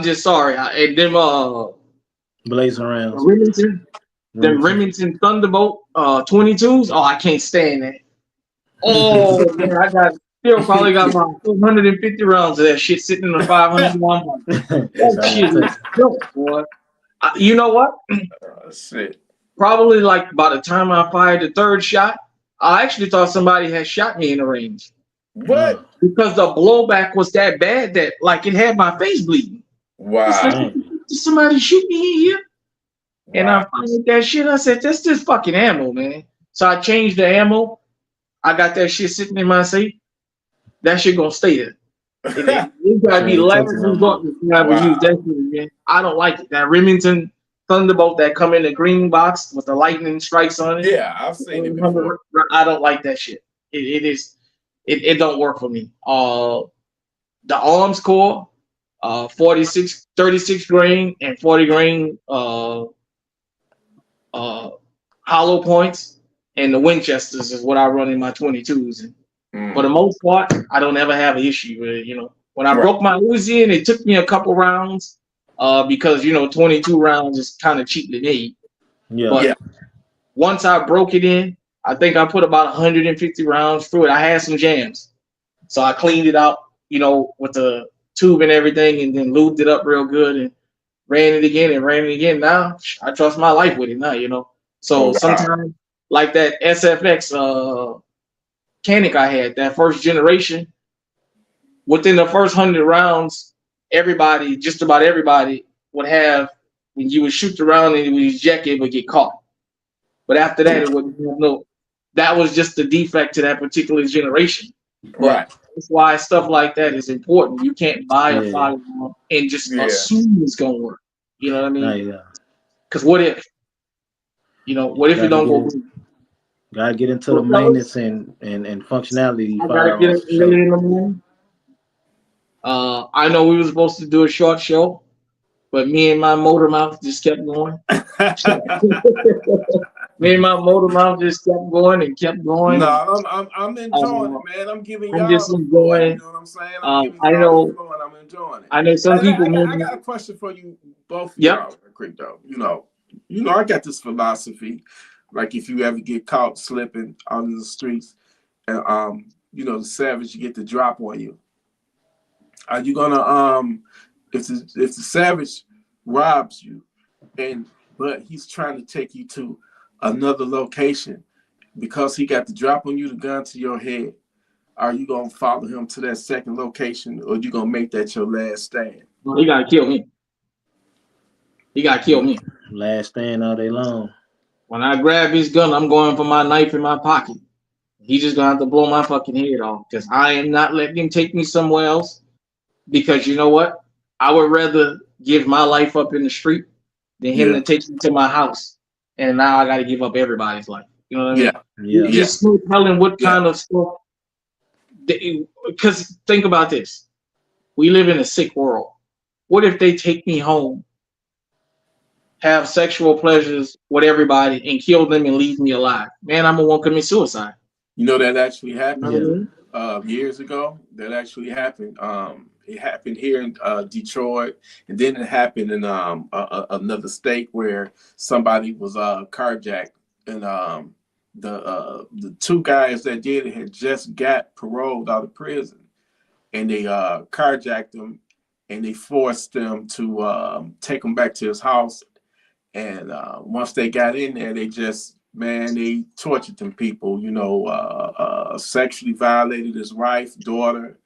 just sorry. And them blazing rounds. Remington Thunderbolt 22s. Oh, I can't stand that. Oh man, I probably got about 250 rounds of that shit sitting in a 500 round. That shit is dope, boy. You know what? That's it. probably like by the time I fired the third shot, I actually thought somebody had shot me in the range What? because the blowback was that bad that like it had my face bleeding. It's like, Wow. did somebody shoot me in here? And I Wow. fired that shit. I said, that's just fucking ammo, man. So I changed the ammo. I got that shit sitting in my safe. That shit gonna stay there. It gotta be Can't last touch it no resort more. before I would use that Wow. shit again. I don't like it. That Remington Thunderbolt that come in the green box with the lightning strikes on it. Yeah, I've seen it before. I don't like that shit. It don't work for me. The arms core, 36 grain and 40 grain hollow points, and the Winchesters is what I run in my 22s. And for the most part, I don't ever have an issue with it. You know, when I broke my Uzi in, it took me a couple rounds because 22 rounds is kind of cheaply made. Yeah. But once I broke it in, I think I put about 150 rounds through it. I had some jams, so I cleaned it out, with the tube and everything, and then lubed it up real good and ran it again and ran it again. Now I trust my life with it now. So Oh, wow. sometimes like that SFX Canic I had, that first generation, within the first 100 rounds, just about everybody would have, when you would shoot around and it would eject, it would get caught. But after that, it wouldn't have that was just the defect to that particular generation. Right. That's why stuff like that is important. You can't buy a firearm and just assume it's gonna work. You know what I mean? Because what if? What if it don't go good? Gotta get into the maintenance and functionality. I gotta get it later in the morning. I know we were supposed to do a short show, but me and my motor mouth just kept going. Me and my motor mouth just kept going and kept going. No, I'm enjoying it, man. I'm giving y'all just the floor. You know what I'm saying? I'm giving y'all the floor and I'm enjoying it. I know some people. I got a question for you, both of y'all, real quick though. I got this philosophy. Like if you ever get caught slipping out in the streets, and the savage get the drop on you, are you gonna if the savage robs you, but he's trying to take you to another location because he got the drop on you, the gun to your head, are you gonna follow him to that second location, or you gonna make that your last stand? Well, he gotta kill me. Last stand all day long. When I grab his gun, I'm going for my knife in my pocket. He's just gonna have to blow my fucking head off because I am not letting him take me somewhere else. Because you know what? I would rather give my life up in the street than him to take me to my house. And now I got to give up everybody's life. You know what I mean? Yeah. Just telling what kind of stuff. Because think about this. We live in a sick world. What if they take me home, have sexual pleasures with everybody, and kill them and leave me alive? Man, I'm going to want to commit suicide. That actually happened years ago. That actually happened. It happened here in Detroit, and then it happened in another state where somebody was carjacked, and the two guys that did it had just got paroled out of prison, and they carjacked them, and they forced them to take him back to his house. And once they got in there, they tortured them people, sexually violated his wife, daughter,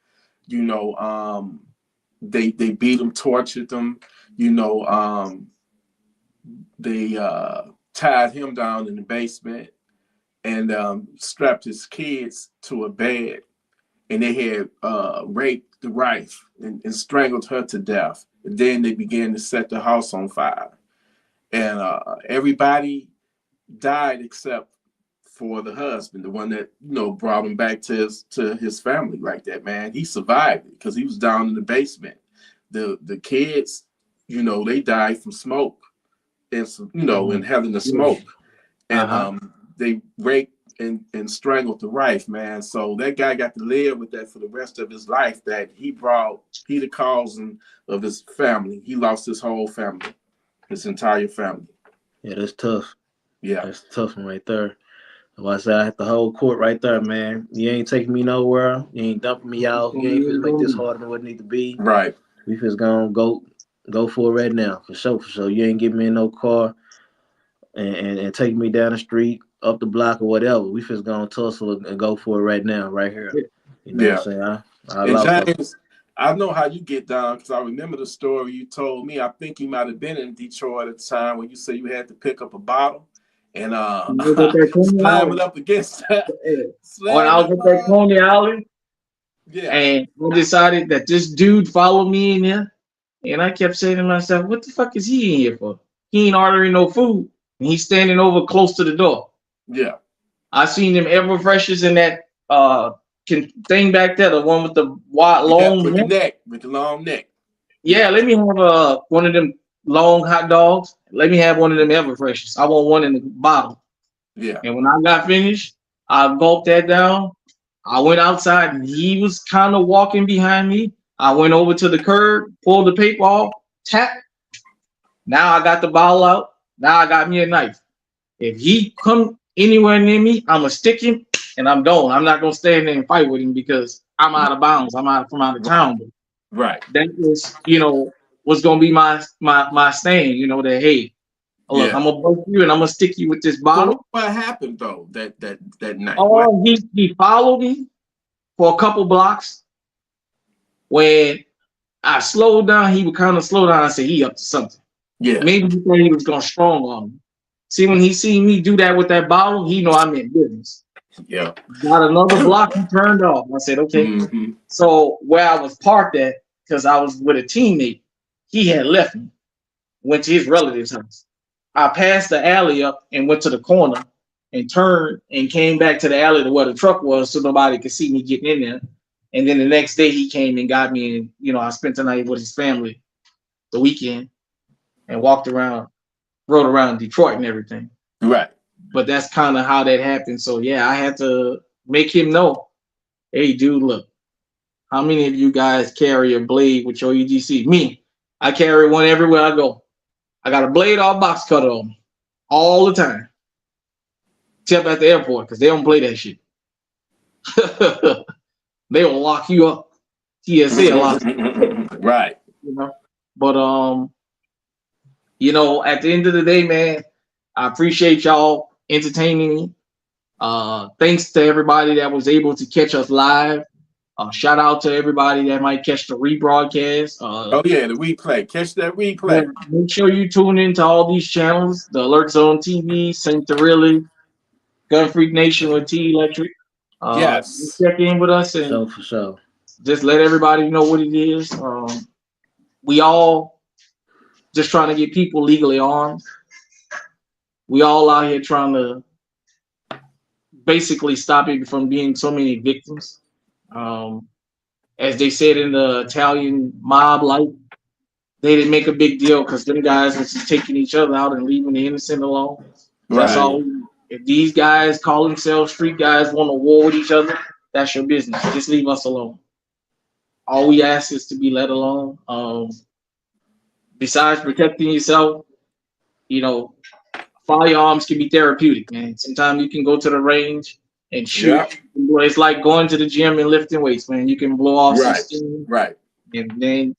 they beat him, tortured them, they tied him down in the basement and strapped his kids to a bed, and they had raped the wife and strangled her to death. And then they began to set the house on fire. And everybody died except for the husband, the one that brought him back to his family like that. Man, he survived it because he was down in the basement. The kids, they died from smoke and inhaling the smoke, and they raped and strangled the wife. Man, so that guy got to live with that for the rest of his life. That he the cause of his family. He lost his whole family. His entire family. Yeah, that's tough. Yeah. That's a tough one right there. Well, I said I had the whole court right there, man. You ain't taking me nowhere. You ain't dumping me out. You ain't finna make this harder than what it need to be. Right. We just gonna go for it right now. For sure. You ain't giving me no car. and take me down the street, up the block or whatever. We just gonna tussle and go for it right now, right here. You know what I'm saying? I And lost James, I know how you get down because I remember the story you told me. I think you might have been in Detroit at the time when you said you had to pick up a bottle and slam it up against that. When I was at that Coney Island, and I decided that this dude followed me in there, and I kept saying to myself, "What the fuck is he in here for? He ain't ordering no food, and he's standing over close to the door." Yeah. I seen them ever freshers in that thing back there, the one with the wide long neck, with the long neck. Yeah, let me have one of them long hot dogs. Let me have one of them ever freshers. I want one in the bottle. Yeah. And when I got finished, I gulped that down. I went outside and he was kind of walking behind me. I went over to the curb, pulled the paper off, tap. Now I got the bottle out. Now I got me a knife. If he come anywhere near me, I'ma stick him and I'm done. I'm not gonna stand there and fight with him because I'm out of bounds. I'm from out of town. Right. That was, was gonna be my stand. That hey, look, I'm gonna break you and I'm gonna stick you with this bottle. So what happened though that night? Oh, he followed me for a couple blocks. When I slowed down, he would kind of slow down and say he up to something. Yeah. Maybe he thought he was going strong on me. See, when he seen me do that with that bottle, he know I'm in business. Yeah. Got another block, he turned off. I said, okay. Mm-hmm. So where I was parked at, because I was with a teammate, he had left me, went to his relative's house. I passed the alley up and went to the corner and turned and came back to the alley to where the truck was so nobody could see me getting in there. And then the next day he came and got me, and I spent the night with his family the weekend and rode around Detroit and everything. Right. But that's kind of how that happened. So yeah, I had to make him know, hey dude, look, how many of you guys carry a blade with your EDC? Me. I carry one everywhere I go. I got a blade or a box cutter on me all the time. Except at the airport, because they don't play that shit. They will lock you up. TSA lock you up. Right. But at the end of the day, man, I appreciate y'all entertaining me. Thanks to everybody that was able to catch us live. Shout out to everybody that might catch the rebroadcast. The replay. Catch that replay. Yeah, make sure you tune into all these channels: the Alert Zone TV, St. Really, Gunfreaknation with TElectrik. Yes. Check in with us and for sure. Just let everybody know what it is. We all just trying to get people legally armed. We all out here trying to basically stop it from being so many victims. As they said in the Italian mob life, they didn't make a big deal because them guys was just taking each other out and leaving the innocent alone. Right. That's all. If these guys call themselves street guys want to war with each other, that's your business. Just leave us alone. All we ask is to be let alone. Besides protecting yourself, firearms can be therapeutic, man. Sometimes you can go to the range and shoot. Yeah. It's like going to the gym and lifting weights, man. You can blow off some steam. Right. And then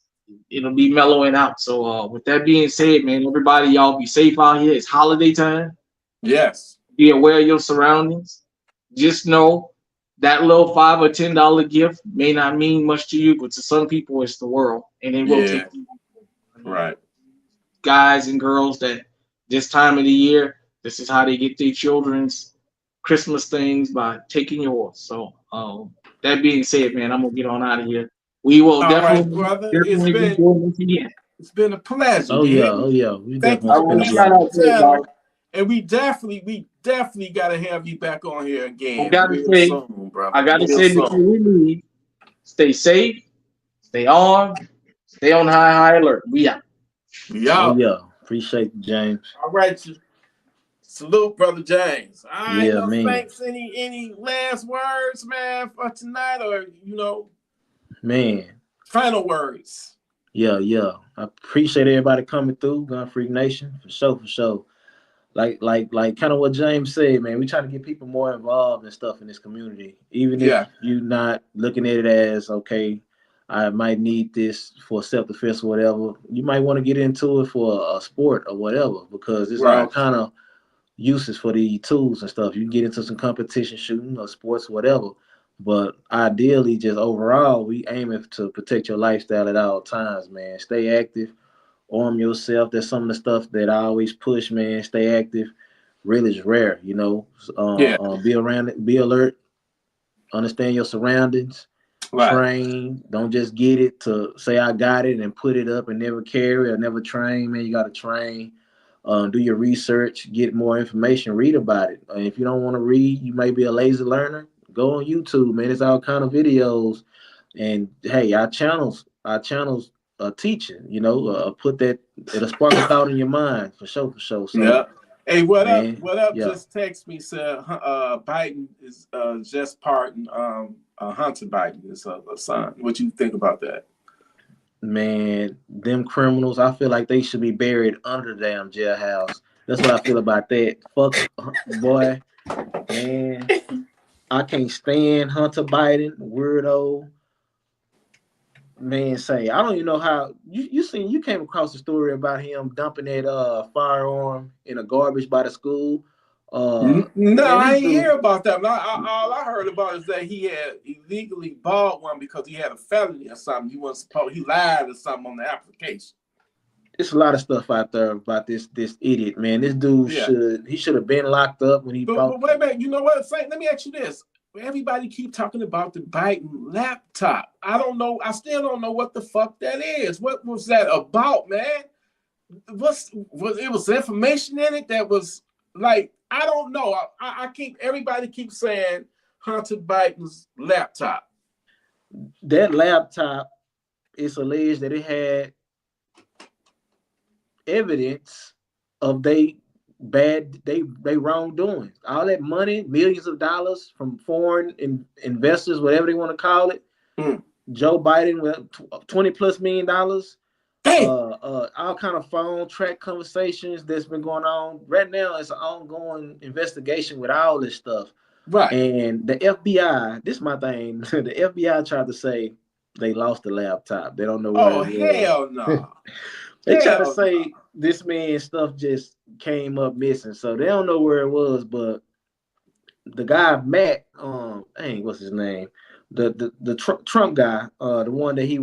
it'll be mellowing out. So with that being said, man, everybody, y'all be safe out here. It's holiday time. Yes. Be aware of your surroundings. Just know that little $5 or $10 gift may not mean much to you, but to some people it's the world. And it will take you. Right. Guys and girls that this time of the year, this is how they get their children's Christmas things by taking yours. So that being said, man, I'm gonna get on out of here. We will definitely, brother. definitely be doing this again. It's been a pleasure. Oh yeah. We Thank definitely you. And we definitely gotta have you back on here again. I gotta say, before we leave, stay safe, stay armed, stay on high alert. We out. Oh yeah. Appreciate it, James. All right. Salute, brother James. All right, yeah, man. Thanks. Any last words, man, for tonight, or man, final words? Yeah. I appreciate everybody coming through, Gunfreak Nation, for sure. Like kind of what James said, man. We try to get people more involved and stuff in this community, even if you're not looking at it as okay. I might need this for self-defense or whatever. You might want to get into it for a sport or whatever, because it's all kind of uses for these tools and stuff. You can get into some competition shooting or sports, whatever. But ideally, just overall, we aiming to protect your lifestyle at all times, man. Stay active, arm yourself. That's some of the stuff that I always push, man. Stay active. Really is rare, you know. Yeah. Be around it, be alert, understand your surroundings, Right. train. Don't just get it to say I got it and put it up and never carry or never train, man. You got to train. Do your research, get more information, read about it. If you don't want to read, you may be a lazy learner. Go on YouTube, man. There's all kind of videos. And hey, our channels teaching. You know, put that, it'll spark a thought in your mind for sure, for sure. So, Yeah. Hey, what up? man, What up? yeah, Just text me, said Biden is just pardoned Hunter Biden, his son. What you think about that? man, them criminals, I feel like they should be buried under the damn jailhouse. That's what I feel about that. Fuck, boy, man. I can't stand Hunter Biden, weirdo. Man, say I don't even know how you came across the story about him dumping that firearm in a garbage by the school. No, Man, I this ain't hear dude, about that. All I heard about is that he had illegally bought one because he had a felony or something. He wasn't supposed. He lied or something on the application. there's a lot of stuff out there about this idiot, man. This dude Yeah. should have been locked up when he But bought. wait a minute. You know what? Let me ask you this. Everybody keep talking about the Biden laptop. I don't know. I still don't know what the fuck that is. What was that about, man? It was information in it that was like, I don't know. Everybody keeps saying Hunter Biden's laptop. That laptop, it's alleged that it had evidence of they wrongdoing. All that money, millions of dollars from foreign investors, whatever they want to call it. Joe Biden with $20+ million. Hey, All kind of phone track conversations that's been going on. Right now, it's an ongoing investigation with all this stuff. right. And the FBI, this is my thing. The FBI tried to say they lost the laptop. They don't know where Oh, it was. hell no. They try to say this man's stuff just came up missing, so they don't know where it was. But the guy Matt, what's his name? The Trump guy, the one that he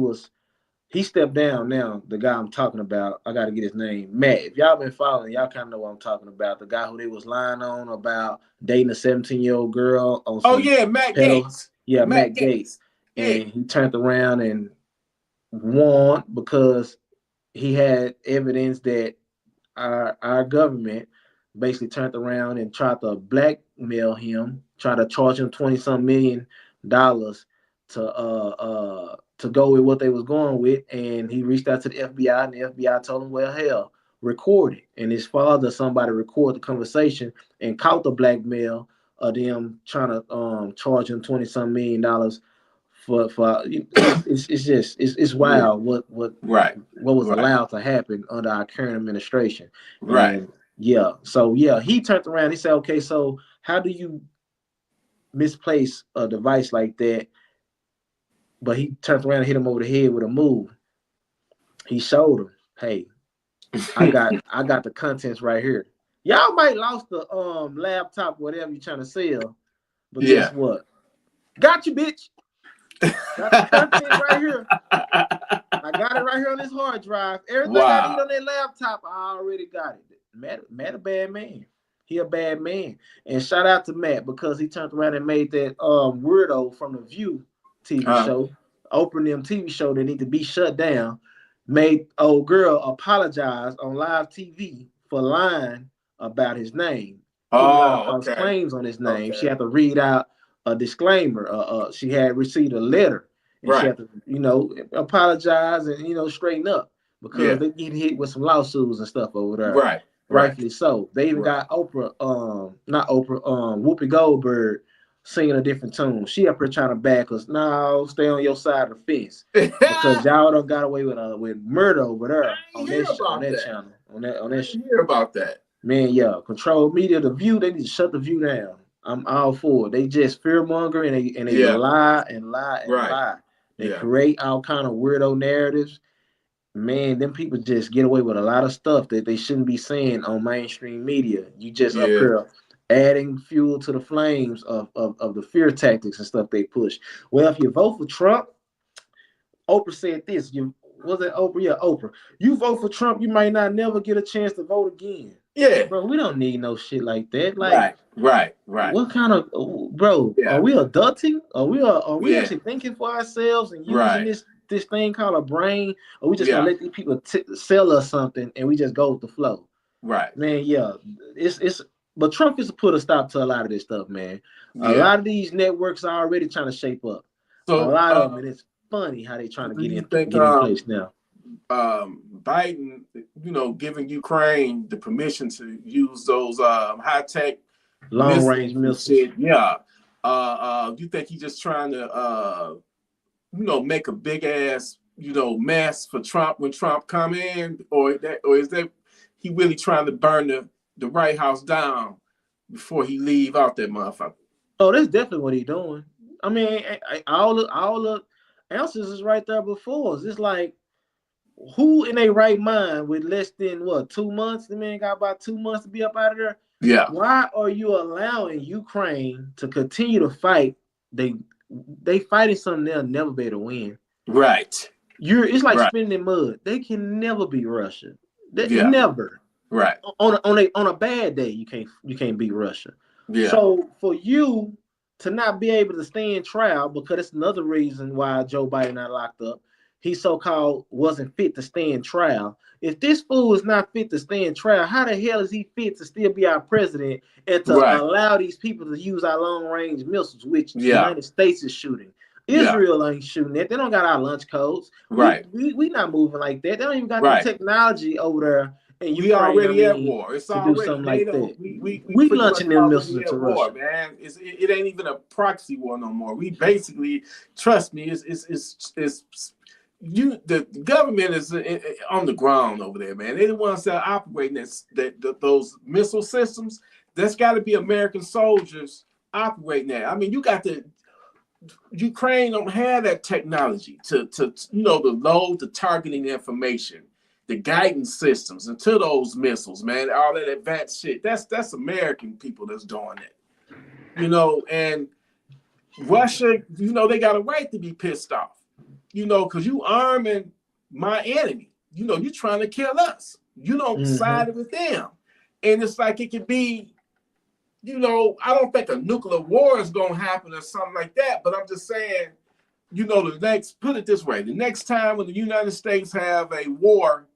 stepped down now. The guy I'm talking about, I got to get his name. Matt. If y'all been following, y'all kind of know what I'm talking about. The guy who they was lying on about dating a 17-year-old girl on some. Oh yeah, Matt Gaetz. Yeah, Matt Gaetz. Yeah. And he turned around and won because he had evidence that our government basically turned around and tried to blackmail him, try to charge him $20-some million to go with what they was going with, and he reached out to the FBI, and the FBI told him, well, hell, record it. And his father, somebody recorded the conversation and caught the blackmail of them trying to charge him $20-some million for it's wild what was allowed to happen under our current administration. Right. And he turned around. He said, okay, so how do you misplace a device like that? But he turned around and hit him over the head with a move. He showed him, hey, I got the contents right here. Y'all might lost the laptop, whatever you're trying to sell, but guess what? Got you, bitch. Got the content right here. I got it right here on this hard drive. Everything I need on that laptop, I already got it. Matt a bad man. He a bad man. And shout out to Matt because he turned around and made that weirdo from the View TV show, Oprah them TV show that need to be shut down, made old girl apologize on live TV for lying about his name. Putting a lot of false claims on his name. She had to read out a disclaimer. She had received a letter. And she had to, apologize and, straighten up because they get hit with some lawsuits and stuff over there. Right. Rightfully so. They even got Whoopi Goldberg singing a different tune. She up here trying to back us. No, stay on your side of the fence because y'all done got away with murder over there on that channel. On that hear about that. Man, control media, the View, they need to shut the View down. I'm all for it. They just fear-monger and they lie and lie and lie. They create all kind of weirdo narratives. man, them people just get away with a lot of stuff that they shouldn't be saying on mainstream media. You just up Yeah. here adding fuel to the flames of the fear tactics and stuff they push. Well, if you vote for Trump, Oprah said this. Was it Oprah? Yeah, Oprah. You vote for Trump, you might not never get a chance to vote again. Yeah. Bro, we don't need no shit like that. Like, Right. what kind of bro? Yeah. Are we adulting? Are we Yeah. actually thinking for ourselves and using Right. this thing called a brain? Or we just Yeah. gonna let these people sell us something and we just go with the flow? Right. Man, yeah, it's. But Trump is to put a stop to a lot of this stuff, man. A Yeah. lot of these networks are already trying to shape up. So a lot of them, and it's funny how they trying to do get you in think place now. Biden, giving Ukraine the permission to use those high tech Long range missiles? Yeah. You think he's just trying to make a big ass mess for Trump when Trump come in, or is that he really trying to burn the White House down before he leave out that motherfucker? Oh, that's definitely what he's doing. I mean, all the answers is right there before us. It's like, who in a right mind with less than 2 months? The man got about 2 months to be up out of there. Yeah. Why are you allowing Ukraine to continue to fight? They fighting something they'll never be able to win. Right. It's like spinning in mud. They can never beat Russia. Never. Right. On a bad day, you can't beat Russia. Yeah. So for you to not be able to stand trial, because it's another reason why Joe Biden not locked up. He so-called wasn't fit to stand trial. If this fool is not fit to stand trial, how the hell is he fit to still be our president and to allow these people to use our long-range missiles, which the United States is shooting? Israel ain't shooting that. They don't got our launch codes. Right. We not moving like that. They don't even got the technology over there. And we already at war. It's already do something like that. We launching them missiles into war, Russia, man. It ain't even a proxy war no more. We basically, trust me, the government is on the ground over there, man. They're the ones that are operating those missile systems. That's got to be American soldiers operating that. I mean, Ukraine don't have that technology to load the targeting information, the guidance systems into those missiles, man. All that advanced shit. That's American people that's doing it. And Russia, they got a right to be pissed off. Because you arming my enemy. You trying to kill us. You don't side with them. And it's like it could be, I don't think a nuclear war is going to happen or something like that. But I'm just saying, put it this way, the next time when the United States have a war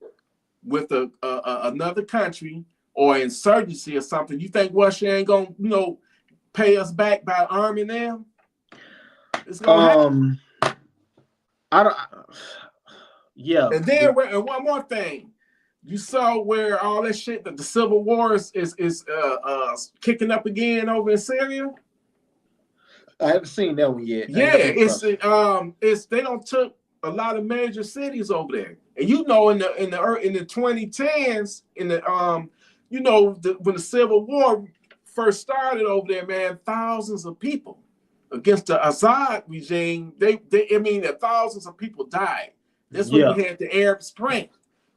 with another country or insurgency or something, you think Russia ain't going to, pay us back by arming them? It's going to happen. Yeah. And then and one more thing, you saw where all that shit that the civil war is kicking up again over in Syria. I haven't seen that one yet. Yeah, it's they don't took a lot of major cities over there, and in the 2010s, when the civil war first started over there, man, thousands of people against the Assad regime, thousands of people died. That's when we had the Arab Spring,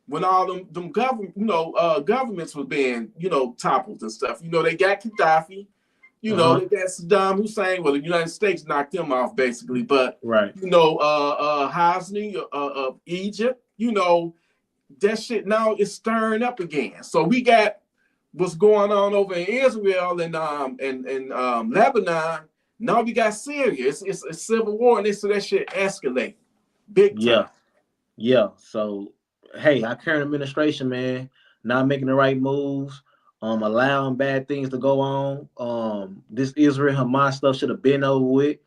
when all them governments were being, toppled and stuff. They got Gaddafi, they got Saddam Hussein. Well, the United States knocked them off basically, but Hosni of Egypt, that shit now is stirring up again. So we got what's going on over in Israel and Lebanon. Now we got Syria. It's a civil war, and so that shit escalate big time. Yeah. So, hey, our current administration, man, not making the right moves, allowing bad things to go on. This Israel Hamas stuff should have been over with.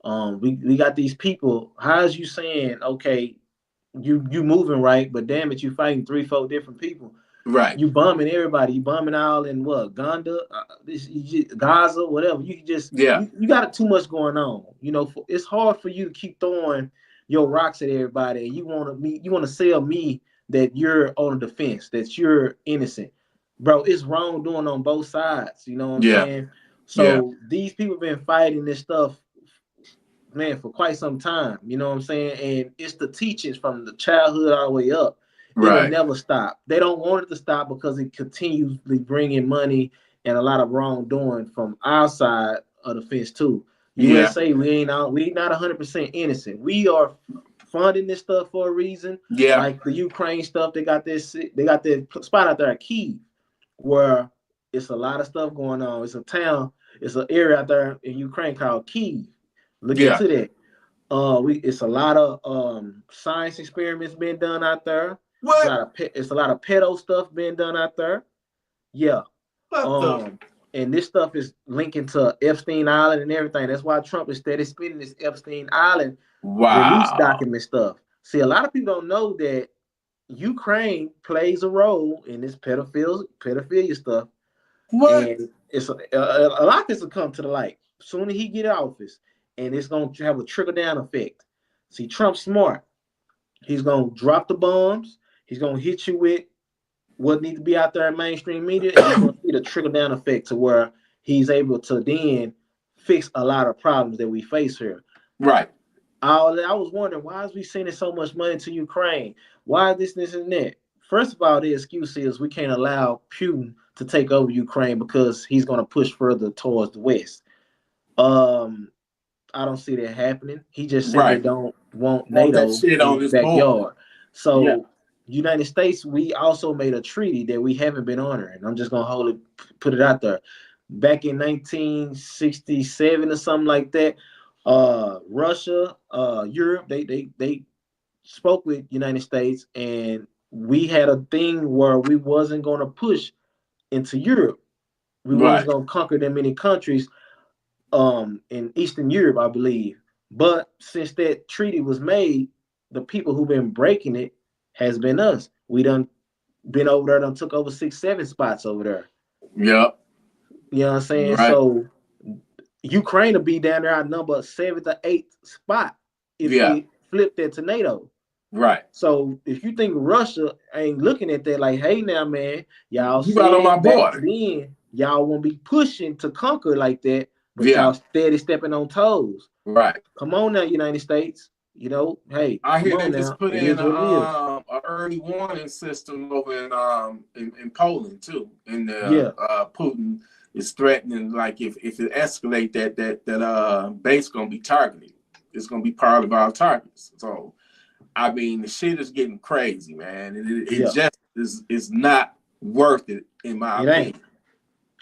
We got these people. How's you saying, okay, you moving right, but damn it, you fighting 3-4 different people. Right. You bombing everybody. You bombing all in what? Gaza, whatever. You just you got too much going on. It's hard for you to keep throwing your rocks at everybody, and you want to sell me that you're on the defense, that you're innocent. Bro, it's wrongdoing on both sides. You know what I'm saying? So these people been fighting this stuff, man, for quite some time. You know what I'm saying? And it's the teachings from the childhood all the way up. It'll Right. never stop. They don't want it to stop because it continuously bringing money and a lot of wrongdoing from our side of the fence too. Yeah. USA, we not 100% innocent. We are funding this stuff for a reason. Yeah. Like the Ukraine stuff, they got this spot out there at Kyiv where it's a lot of stuff going on. It's a town, it's an area out there in Ukraine called Kyiv. Look Yeah. into that. It's a lot of science experiments being done out there. What? It's a lot of pedo stuff being done out there. Yeah. What the? And this stuff is linking to Epstein Island and everything. That's why Trump is steady spinning this Epstein Island release Wow. document stuff. See, a lot of people don't know that Ukraine plays a role in this pedophilia stuff. What? And it's a lot of this will come to the light soon as he get in office, and it's going to have a trickle down effect. See, Trump's smart. He's going to drop the bombs. He's going to hit you with what needs to be out there in mainstream media, and you're going to see the trickle down effect to where he's able to then fix a lot of problems that we face here. Right. I was wondering, why is we sending so much money to Ukraine? Why is this, and that? First of all, the excuse is we can't allow Putin to take over Ukraine because he's going to push further towards the West. I don't see that happening. He just simply don't want NATO in his backyard. So, United States, we also made a treaty that we haven't been honoring. I'm just gonna put it out there. Back in 1967 or something like that, Russia, Europe, they spoke with United States, and we had a thing where we wasn't gonna push into Europe. We wasn't gonna conquer that many countries in Eastern Europe, I believe. But since that treaty was made, the people who've been breaking it has been us. We done been over there, done took over 6-7 spots over there. Yep. You know what I'm saying? Right. So Ukraine will be down there at number 7th or 8th spot if we flip that to NATO. Right. So if you think Russia ain't looking at that like, hey now, man, y'all you got on my border. Then y'all won't be pushing to conquer like that, but y'all steady stepping on toes. Right. Come on now, United States. You know, hey, I hear they now. just put in an early warning system over in Poland too. And Putin is threatening, like if it escalate that base gonna be targeted. It's gonna be part of our targets. So I mean, the shit is getting crazy, man. It just is not worth it in my opinion.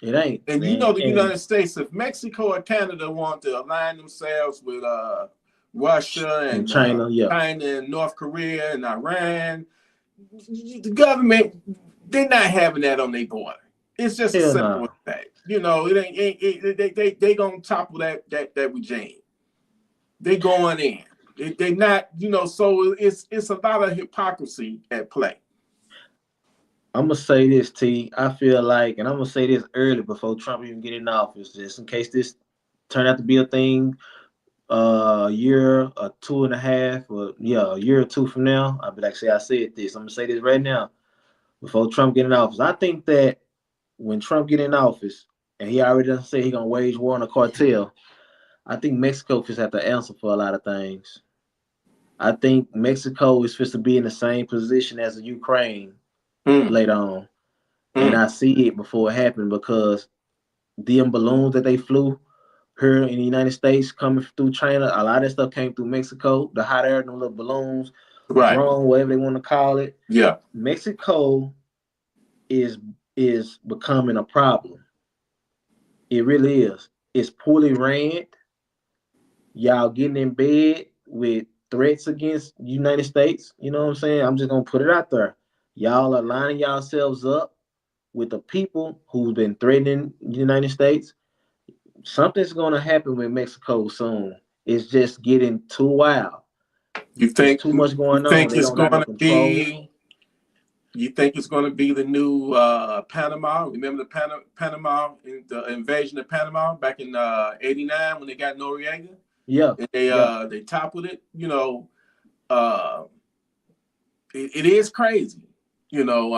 It ain't. And man. You know, the United States, if Mexico or Canada want to align themselves with Russia and China, China and North Korea and Iran, the government, they're not having that on their border. It's just as simple as that. You know, it ain't. They gonna topple that regime. They going in. They not. You know, so it's a lot of hypocrisy at play. I'm gonna say this, T. I feel like, and I'm gonna say this early before Trump even get in office, just in case this turn out to be a thing, a year or 2.5, or a year or two from now. I'll be like, I said this. I'm gonna say this right now, before Trump get in office. I think that when Trump get in office, and he already doesn't say he gonna wage war on the cartel, I think Mexico just have to answer for a lot of things. I think Mexico is supposed to be in the same position as the Ukraine. Later on. And I see it before it happened, because them balloons that they flew here in the United States coming through China, a lot of that stuff came through Mexico. The hot air, them little balloons, drone, whatever they want to call it. Yeah. Mexico is becoming a problem. It really is. It's poorly ran. Y'all getting in bed with threats against the United States. You know what I'm saying? I'm just gonna put it out there. Y'all are lining yourselves up with the people who've been threatening the United States. Something's going to happen with Mexico soon. It's just getting too wild. You think There's too much going on? They don't got no control. You think it's going to be the new Panama? Remember the Panama, the invasion of Panama back in '89 when they got Noriega? Yeah. And they toppled it. You know, it is crazy. You know,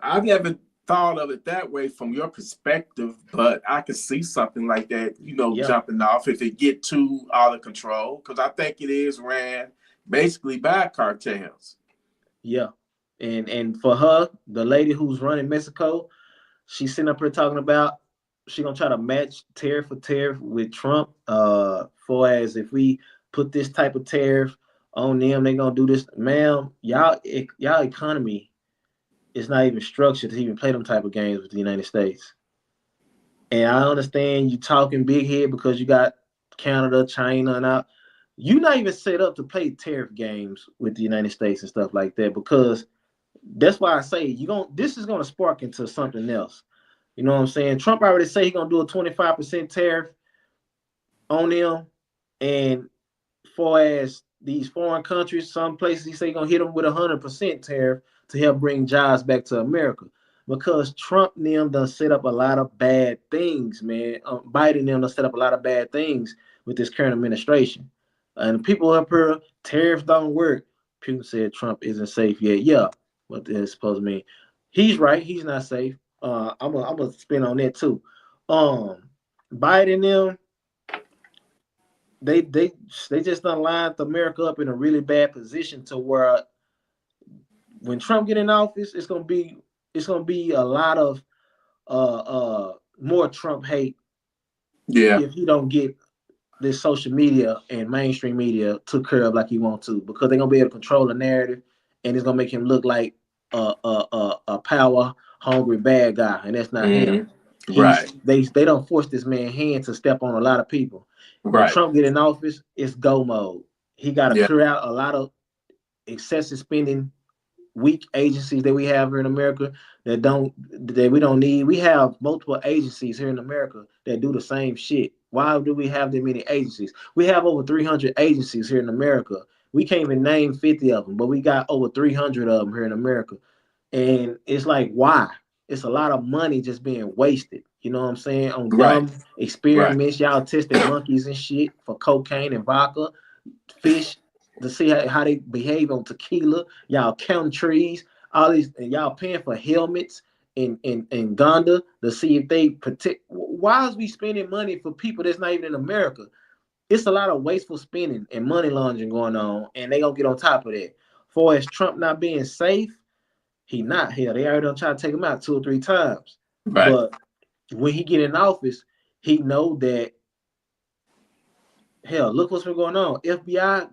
I've never thought of it that way from your perspective, but I could see something like that, you know, jumping off if it get too out of control, because I think it is ran basically by cartels. Yeah. And for her, the lady who's running Mexico, she's sitting up here talking about she gonna try to match tariff for tariff with Trump. For as if we put this type of tariff on them, they gonna do this. Ma'am, y'all economy is not even structured to even play them type of games with the United States. And I understand you talking big head because you got Canada, China, and out. You're not even set up to play tariff games with the United States and stuff like that, because that's why I say this is gonna spark into something else. You know what I'm saying? Trump already said he's gonna do a 25% tariff on them, and far as these foreign countries, some places he say he's gonna hit them with 100% tariff to help bring jobs back to America. Because Trump and them done set up a lot of bad things, man. Biden and them done set up a lot of bad things with this current administration. And people up here, tariffs don't work. People said Trump isn't safe yet. Yeah, what is supposed to mean? He's right. He's not safe. I'm gonna spin on that too. Biden and them, they just done lined America up in a really bad position to where when Trump get in office, it's gonna be a lot of more Trump hate. Yeah. If he don't get this social media and mainstream media took care of like he want to, because they're gonna be able to control the narrative, and it's gonna make him look like a power hungry bad guy, and that's not him. Right. They don't force this man's hand to step on a lot of people. When Right. Trump get in office, it's go mode. He got to Yeah. clear out a lot of excessive spending, weak agencies that we have here in America that we don't need. We have multiple agencies here in America that do the same shit. Why do we have that many agencies? We have over 300 agencies here in America. We can't even name 50 of them, but we got over 300 of them here in America. And it's like, why? It's a lot of money just being wasted. You know what I'm saying? On Right. dumb experiments. Y'all testing monkeys and shit for cocaine and vodka, fish to see how they behave on tequila. Y'all counting trees, all these, and y'all paying for helmets and Gonda to see if they protect. Why is we spending money for people that's not even in America? It's a lot of wasteful spending and money laundering going on, and they gonna get on top of that. For as Trump not being safe, he not here. They already done try to take him out 2 or 3 times. Right. But when he get in office, he know that, hell, look what's been going on. FBI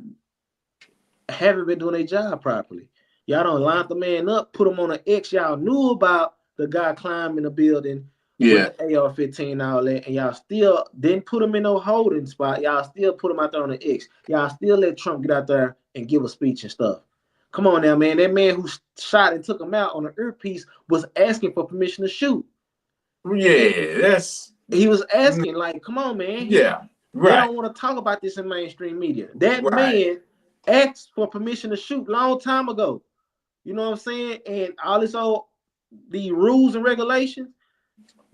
haven't been doing their job properly. Y'all don't line the man up, put him on an X. Y'all knew about the guy climbing the building with the AR-15 and all that, and y'all still didn't put him in no holding spot. Y'all still put him out there on the X. Y'all still let Trump get out there and give a speech and stuff. Come on now, man. That man who shot and took him out on an earpiece was asking for permission to shoot. Yeah, he was asking, like, come on, man. Yeah, They don't want to talk about this in mainstream media. That man asked for permission to shoot long time ago. You know what I'm saying? And all this the rules and regulations,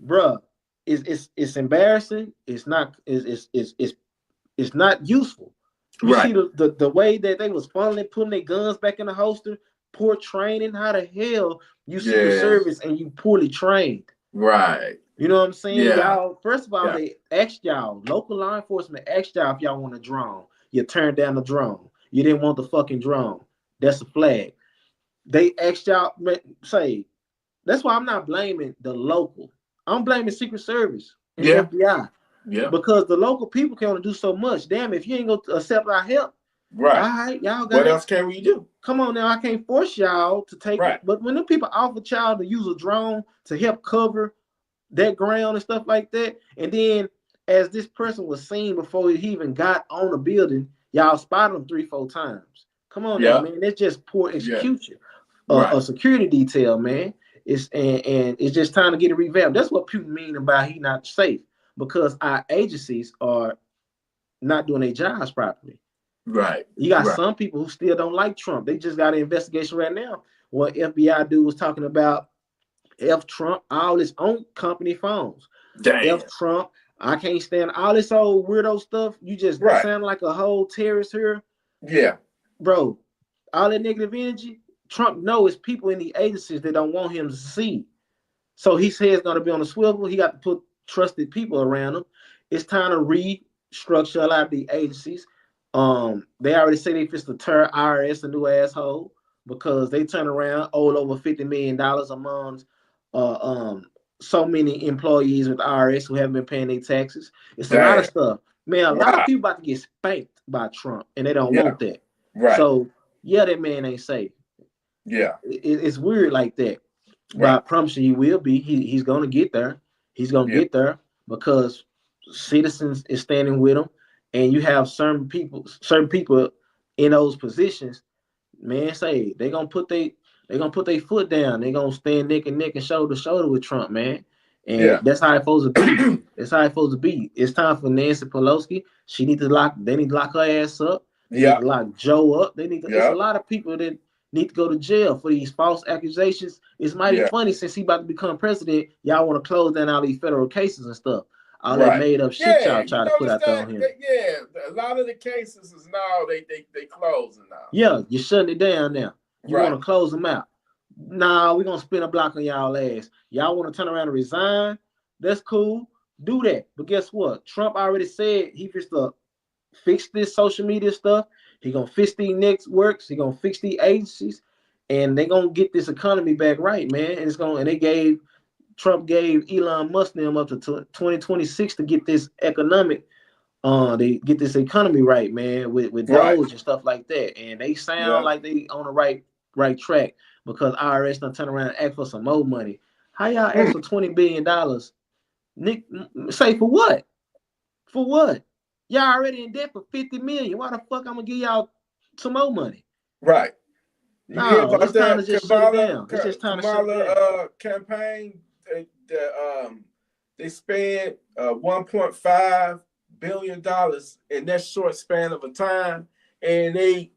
bruh, it's embarrassing. It's not not useful. You see the way that they was funneling, putting their guns back in the holster, poor training. How the hell you Secret Service and you poorly trained? Right. You know what I'm saying? Yeah. Y'all, first of all, they asked y'all, local law enforcement asked y'all if y'all want a drone. You turned down the drone. You didn't want the fucking drone. That's a flag. They asked y'all, say, that's why I'm not blaming the local. I'm blaming Secret Service and FBI. Yeah. Because the local people can only do so much. Damn, if you ain't gonna accept our help, right? All right, y'all got what else can we do? Come on now, I can't force y'all to take it. But when the people offer y'all to use a drone to help cover that ground and stuff like that, and then as this person was seen before he even got on the building, y'all spotted him 3-4 times. Come on now, man. That's just poor execution. A security detail, man. It's and it's just time to get it revamped. That's what people mean about he not safe, because our agencies are not doing their jobs properly. Right. You got some people who still don't like Trump. They just got an investigation right now. What FBI dude was talking about F Trump, all his own company phones. Damn. F Trump, I can't stand all this old weirdo stuff. You just sound like a whole terrorist here. Yeah. Bro, all that negative energy, Trump knows people in the agencies that don't want him to succeed. So his head's going to be on the swivel. He got to put trusted people around him. It's time to restructure a lot of the agencies. They already say they fix the turn IRS a new asshole. because they turn around owe over $50 million among so many employees with the IRS who haven't been paying their taxes. It's a lot of stuff. Man, a lot of people about to get spanked by Trump, and they don't want that. Right. So, yeah, that man ain't safe. Yeah. It's weird like that. But I promise you, he will be. He's going to get there. He's going to get there because citizens is standing with him, and you have certain people in those positions. Man, say they're gonna put their foot down. They're gonna stand neck and neck and shoulder to shoulder with Trump, man. And that's how it's supposed to be. It's how it's supposed to be. It's time for Nancy Pelosi. They need to lock her ass up. They need to lock Joe up. It's a lot of people that need to go to jail for these false accusations. It's mighty funny since he about to become president. Y'all want to close down all these federal cases and stuff. All that made up shit y'all try to put out there on him. A lot of the cases is now they closing now. Yeah, you're shutting it down now. You want to close them out. Nah, we're going to spin a block on y'all ass. Y'all want to turn around and resign? That's cool. Do that. But guess what? Trump already said he just fix this social media stuff. He going to fix these networks. He going to fix these agencies. And they going to get this economy back right, man. And Trump gave Elon Musk them up to 2026 to get this economy right, man, with Doge and stuff like that. And they sound like they on the right track because IRS done turn around and ask for some more money. How y'all ask for $20 billion? Nick, say for what? For what? Y'all already in debt for $50 million. Why the fuck I'm gonna give y'all some more money? Right. No, it's time to just shut it down. It's just time to shut it down. Campaign. They spent $1.5 billion in that short span of a time, and they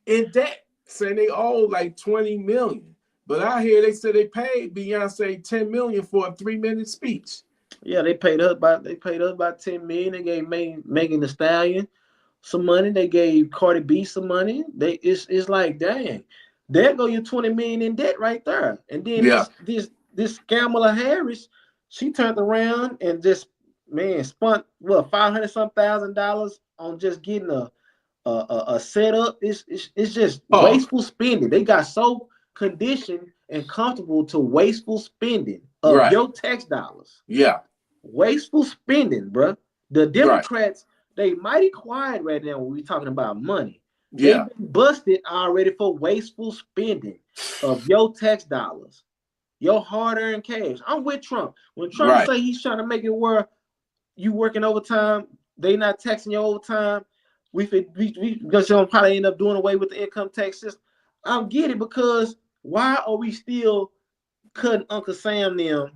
in debt, saying they owe like $20 million. But I hear they said they paid Beyonce $10 million for a 3-minute speech. Yeah, they paid us about $10 million. They gave Megan Thee Stallion some money. They gave Cardi B some money. It's like, dang, there go your $20 million in debt right there. And then this Kamala Harris, she turned around and just spent $500,000 on just getting a setup. It's just wasteful spending. They got so conditioned and comfortable to wasteful spending of your tax dollars. Yeah. Wasteful spending, bro. The Democrats, they mighty quiet right now when we talking about money. Yeah. They've been busted already for wasteful spending of your tax dollars, your hard-earned cash. I'm with Trump. When Trump say he's trying to make it where you working overtime, they not taxing your overtime, we gonna probably end up doing away with the income tax system. I get it, because why are we still cutting Uncle Sam them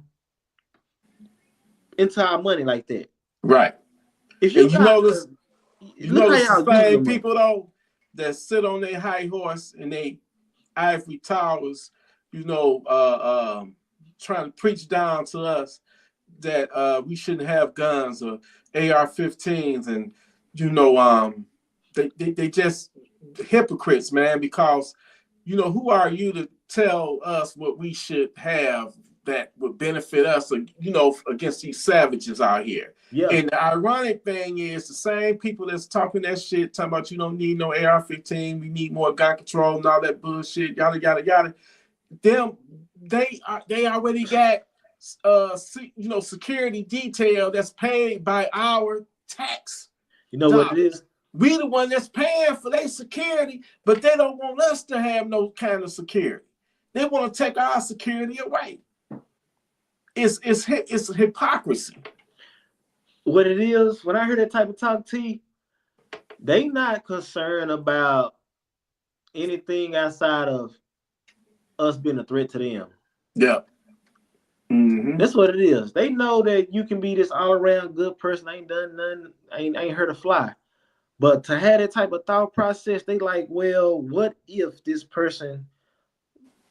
into our money like that? Right. If you notice the same people though that sit on their high horse and they ivory towers, trying to preach down to us that we shouldn't have guns or AR-15s, and they just hypocrites, man, because who are you to tell us what we should have that would benefit us, against these savages out here? Yeah. And the ironic thing is the same people that's talking that shit, talking about you don't need no AR-15, we need more gun control and all that bullshit, yada yada yada. They already got security detail that's paid by our tax. You know what it is? We the one that's paying for their security, but they don't want us to have no kind of security. They want to take our security away. It's hypocrisy. What it is, when I hear that type of talk, T, they not concerned about anything outside of us being a threat to them. Yeah. Mm-hmm. That's what it is. They know that you can be this all-around good person, ain't done nothing, ain't hurt a fly. But to have that type of thought process, they like, well, what if this person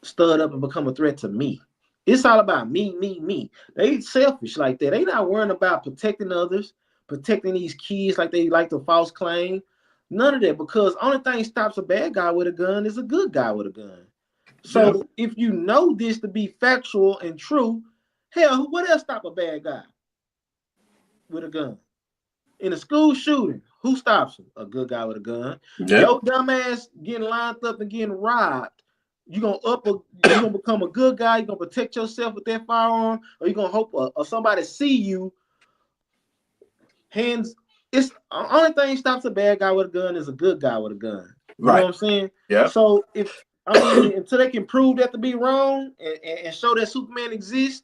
stood up and become a threat to me? It's all about me. They selfish like that. They not worrying about protecting others, protecting these kids like they like to false claim. None of that, because only thing stops a bad guy with a gun is a good guy with a gun. So if you know this to be factual and true, hell, what else stop a bad guy with a gun? In a school shooting, Who stops him? A good guy with a gun. Yeah. Your dumb ass getting lined up and getting robbed. You gonna become a good guy. You gonna protect yourself with that firearm, or you gonna hope or somebody see you. Hands. It's the only thing stops a bad guy with a gun is a good guy with a gun. You know what I'm saying? Yeah. So until they can prove that to be wrong and show that Superman exists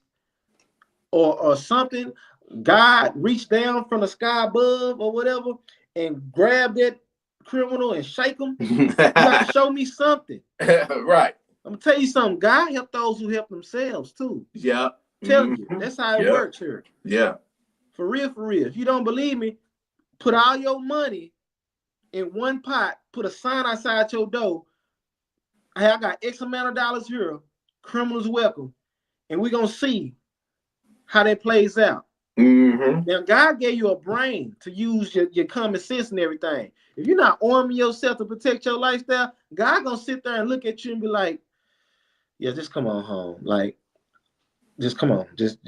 or something, God reached down from the sky above or whatever and grab that criminal and shake him. You got to show me something. Right. I'm gonna tell you something. God help those who help themselves too. Yeah. Tell you that's how it works here. Yeah. For real, for real. If you don't believe me, put all your money in one pot, put a sign outside your door. Hey, I got X amount of dollars here. Criminals welcome. And we're going to see how that plays out. Now, God gave you a brain to use your common sense and everything. If you're not arming yourself to protect your lifestyle, God going to sit there and look at you and be like, yeah, just come on home. Like, just come on. Just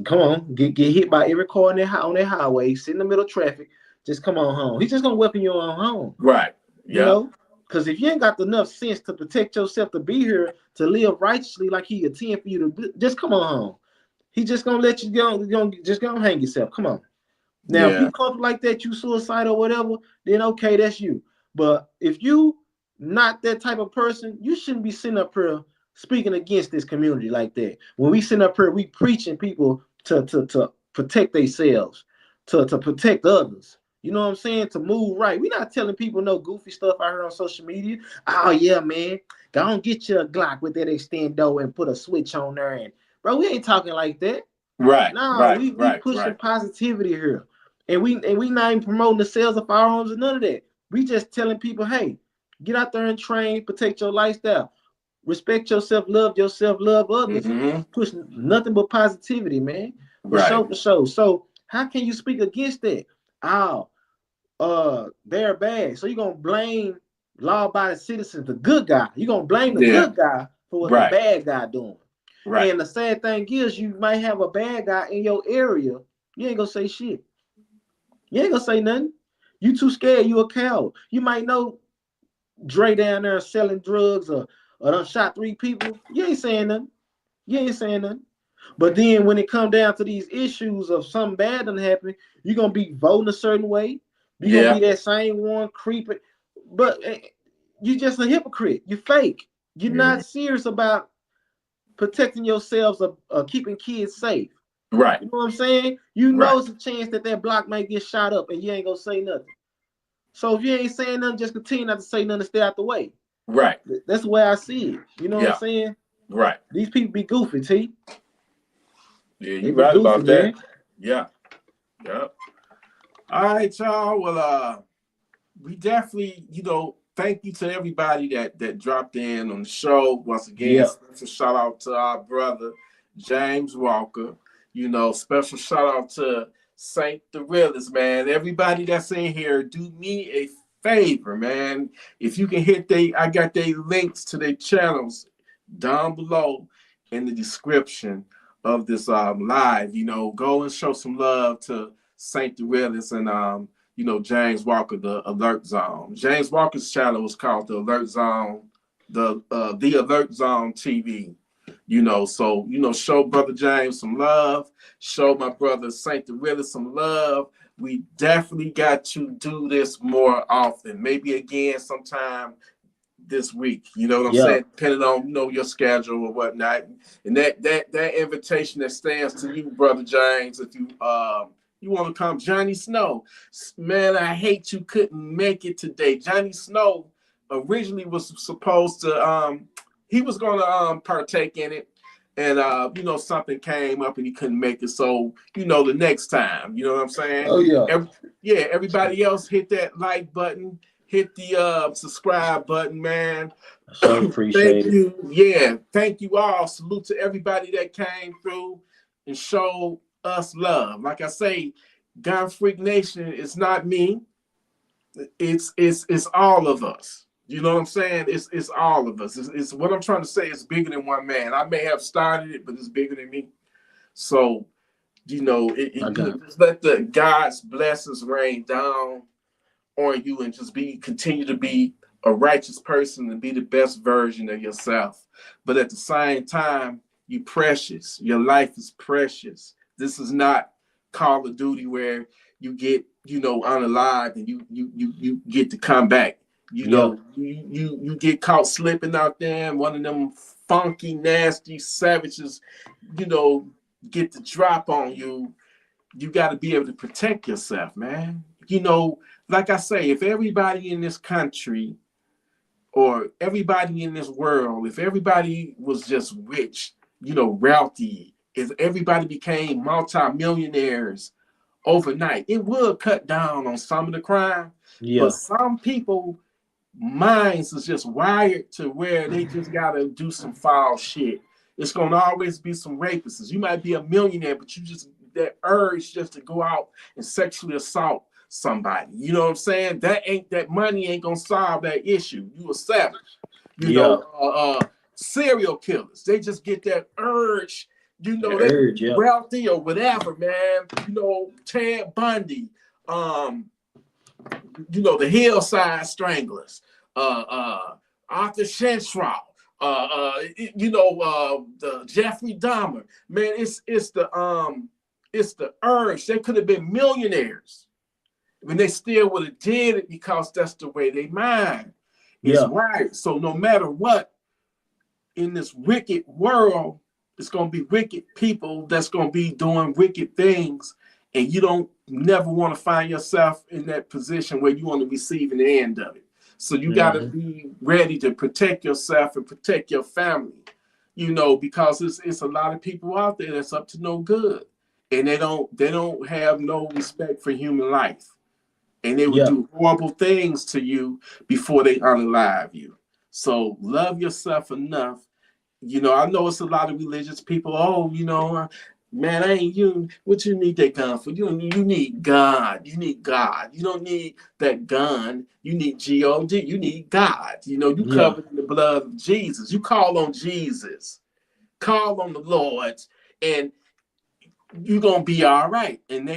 come on. Get hit by every car on that highway, sit in the middle of traffic. Just come on home. He's just going to welcome you on home. Right. Yeah. You know? Because if you ain't got enough sense to protect yourself to be here, to live righteously like he intended for you to do, just come on home. He just gonna let you go, just gonna hang yourself. Come on. Now, if you come like that, you suicide or whatever, then okay, that's you. But if you not that type of person, you shouldn't be sitting up here speaking against this community like that. When we sit up here, we preaching people to protect themselves, to protect others. You know what I'm saying? To move right. We're not telling people no goofy stuff out here on social media. Oh, yeah, man. Go on, get you a Glock with that extendo and put a switch on there. And bro, we ain't talking like that. Right. No, we pushing positivity here. And we not even promoting the sales of firearms or none of that. We just telling people, hey, get out there and train, protect your lifestyle. Respect yourself, love others. Push nothing but positivity, man. For sure. So how can you speak against that? They're bad. So you're gonna blame law-abiding citizens, the good guy. You're gonna blame the good guy for what the bad guy doing. Right. And the sad thing is you might have a bad guy in your area. You ain't gonna say shit. You ain't gonna say nothing. You too scared, you a coward. You might know Dre down there selling drugs or done shot 3 people. You ain't saying nothing. But then when it come down to these issues of something bad done happen, you're gonna be voting a certain way. You're gonna be that same one creeping. But you just a hypocrite. You fake. You're not serious about protecting yourselves or keeping kids safe. Right. You know what I'm saying? You know it's a chance that block might get shot up and you ain't gonna say nothing. So if you ain't saying nothing, just continue not to say nothing to stay out the way. Right. That's the way I see it. You know what I'm saying? Right. These people be goofy, T. Yeah, you right goofy, about that. Man. Yeah. Yeah. All right, y'all. Well, we definitely, thank you to everybody that dropped in on the show. Once again, special shout out to our brother, James Walker. Special shout out to Saint the Realist, man. Everybody that's in here, do me a favor, man. If you can I got their links to their channels down below in the description of this live. Go and show some love to Saint the Realist and James Walker, the Alert Zone. James Walker's channel was called the Alert Zone, the Alert Zone TV. So show brother James some love, show my brother Saint the Realist some love. We definitely got to do this more often. Maybe again sometime this week. You know what I'm saying? Depending on your schedule or whatnot. And that invitation that stands to you, brother James, if you want to come, Johnny Snow. Man, I hate you couldn't make it today. Johnny Snow originally was supposed to he was going to partake in it, and something came up and he couldn't make it. So the next time, you know what I'm saying? Oh yeah. Everybody else hit that like button, hit the subscribe button, man. So appreciate you. Yeah, thank you all. Salute to everybody that came through and showed us love. Like I say, Gunfreak Nation is not me. It's all of us. You know what I'm saying? It's all of us. It's what I'm trying to say. It's bigger than one man. I may have started it, but it's bigger than me. So, just let the God's blessings rain down on you and just continue to be a righteous person and be the best version of yourself. But at the same time, you precious. Your life is precious. This is not Call of Duty where you get, unalived and you get to come back. You get caught slipping out there and one of them funky, nasty savages, get the drop on you. You got to be able to protect yourself, man. Like I say, if everybody in this country or everybody in this world, if everybody was just rich, wealthy, if everybody became multimillionaires overnight, it would cut down on some of the crime. But some people minds is just wired to where they just gotta do some foul shit. It's gonna always be some rapists. You might be a millionaire, but you just that urge just to go out and sexually assault somebody. You know what I'm saying? That money ain't gonna solve that issue. You a savage. Serial killers. They just get that urge. They wealthy or whatever, man. Ted Bundy. The Hillside Stranglers. Arthur Shenstraw. The Jeffrey Dahmer. Man, it's the urge. They could have been millionaires when they still would have did it because that's the way they mind is wired. So no matter what, in this wicked world, it's gonna be wicked people that's gonna be doing wicked things, and you don't never want to find yourself in that position where you want to receive the end of it. So you got to be ready to protect yourself and protect your family, because it's a lot of people out there that's up to no good, and they don't have no respect for human life, and they will do horrible things to you before they unalive you. So love yourself enough. I know it's a lot of religious people. Oh, man, I ain't you. What you need that gun for? You need God. You need God. You don't need that gun. You need God. You need God. You covered in the blood of Jesus. You call on Jesus. Call on the Lord, and you're gonna be all right. And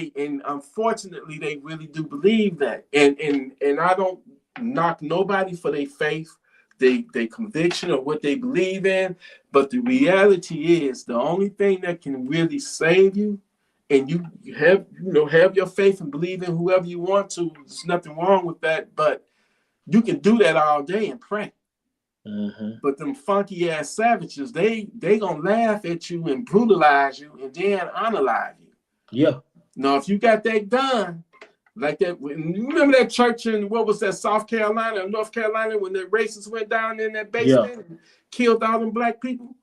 unfortunately they really do believe that. And I don't knock nobody for their faith, their conviction or what they believe in. But the reality is the only thing that can really save you, and you have your faith and believe in whoever you want to. There's nothing wrong with that, but you can do that all day and pray. But them funky ass savages, they gonna laugh at you and brutalize you and then unalive you. Now, if you got that gun, like that, remember that church in what was that, South Carolina or North Carolina, when the racists went down in that basement and killed all them black people?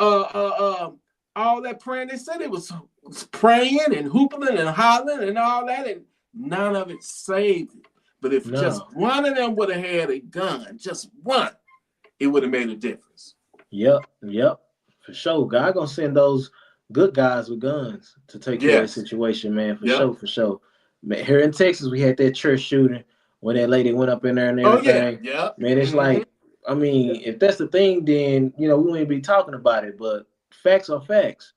All that praying, they said it was praying and hooping and hollering and all that, and none of it saved it. But if just one of them would have had a gun, just one, it would have made a difference. Yep, for sure. God gonna send those good guys with guns to take care of the situation, man. For sure. Man, here in Texas, we had that church shooting when that lady went up in there and everything. Man, it's like, I mean, if that's the thing, then we wouldn't be talking about it. But facts are facts.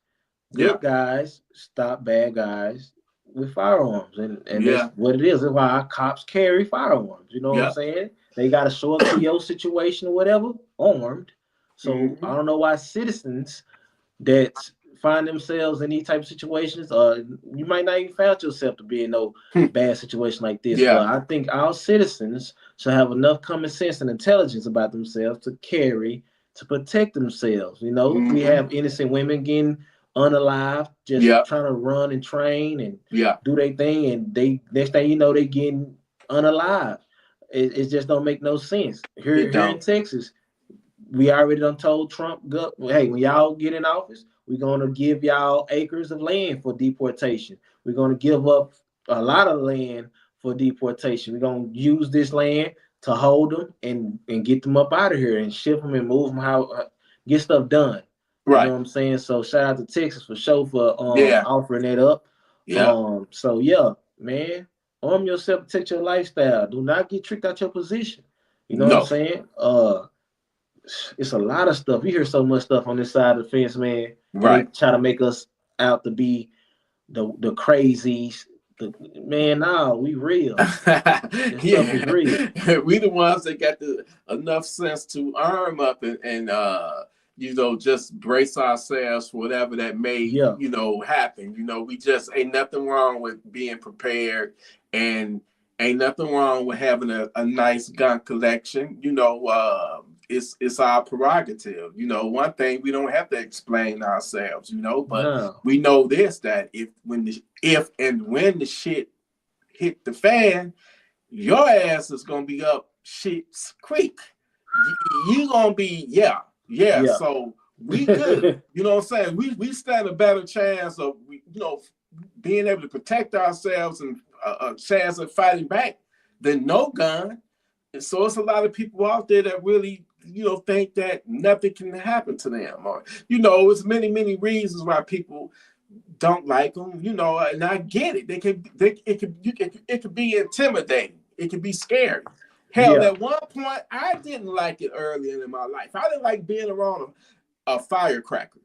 Good guys stop bad guys with firearms, and that's what it is. That's why our cops carry firearms. You know what I'm saying? They got to show up to your situation or whatever armed. So I don't know why citizens that find themselves in these type of situations, you might not even found yourself to be in no bad situation like this. But I think our citizens should have enough common sense and intelligence about themselves to carry to protect themselves. We have innocent women getting unalive, just trying to run and train and do their thing, and they next thing you know, they getting unalive. It just don't make no sense. Here in Texas, we already done told Trump, hey, when y'all get in office, we're gonna give y'all acres of land for deportation. We're gonna give up a lot of land for deportation. We're gonna use this land to hold them and get them up out of here and ship them and move them get stuff done. You know what I'm saying? So shout out to Texas for sure for offering that up. So man, arm yourself, protect your lifestyle. Do not get tricked out your position. You know what I'm saying? It's a lot of stuff. You hear so much stuff on this side of the fence, man. They try to make us out to be the crazies Man, no, we real. This Yeah. stuff is real. We the ones that got the enough sense to arm up and you know, just brace ourselves for whatever that may, Yeah. you know, happen. You know, we just ain't nothing wrong with being prepared, and ain't nothing wrong with having a nice gun collection. You know, it's our prerogative. You know, one thing, we don't have to explain ourselves, you know, but No. we know this, that if and when the shit hit the fan, your ass is gonna be up shit's creek. You gonna be, yeah. So we good. You know what I'm saying? We stand a better chance of, you know, being able to protect ourselves and a chance of fighting back than no gun. And so it's a lot of people out there that really, you know, think that nothing can happen to them, or, you know, it's many reasons why people don't like them, you know, and I get it. It could be intimidating. It could be scary. Hell, at one point, I didn't like it earlier in my life. I didn't like being around a firecracker.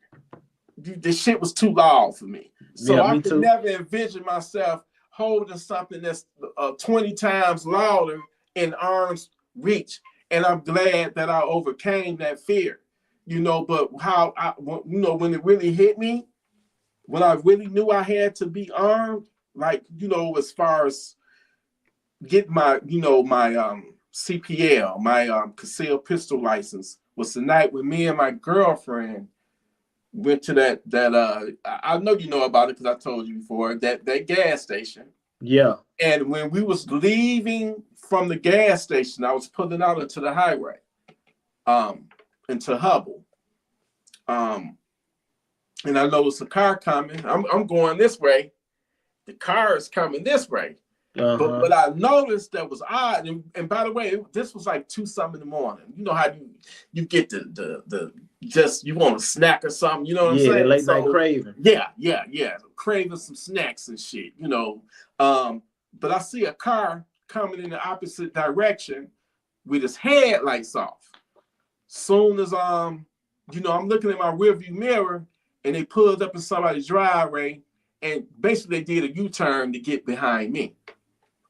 The shit was too loud for me. So I could never envision myself holding something that's 20 times louder in arm's reach. And I'm glad that I overcame that fear, you know. But you know, when it really hit me, when I really knew I had to be armed, like, you know, as far as get my, you know, my CPL, my concealed pistol license, was the night when me and my girlfriend went to that I know you know about it because I told you before, that gas station. Yeah. And when we was leaving from the gas station, I was pulling out into the highway, into Hubble. And I noticed a car coming. I'm going this way. The car is coming this way. But what I noticed that was odd, and by the way, this was like 2-something in the morning. You know how you get the just, you want a snack or something, you know what I'm saying? Yeah, late night craving. Yeah. Craving some snacks and shit, you know. But I see a car coming in the opposite direction with his headlights off. Soon as you know, I'm looking at my rearview mirror, and they pulled up in somebody's driveway, and basically they did a U-turn to get behind me.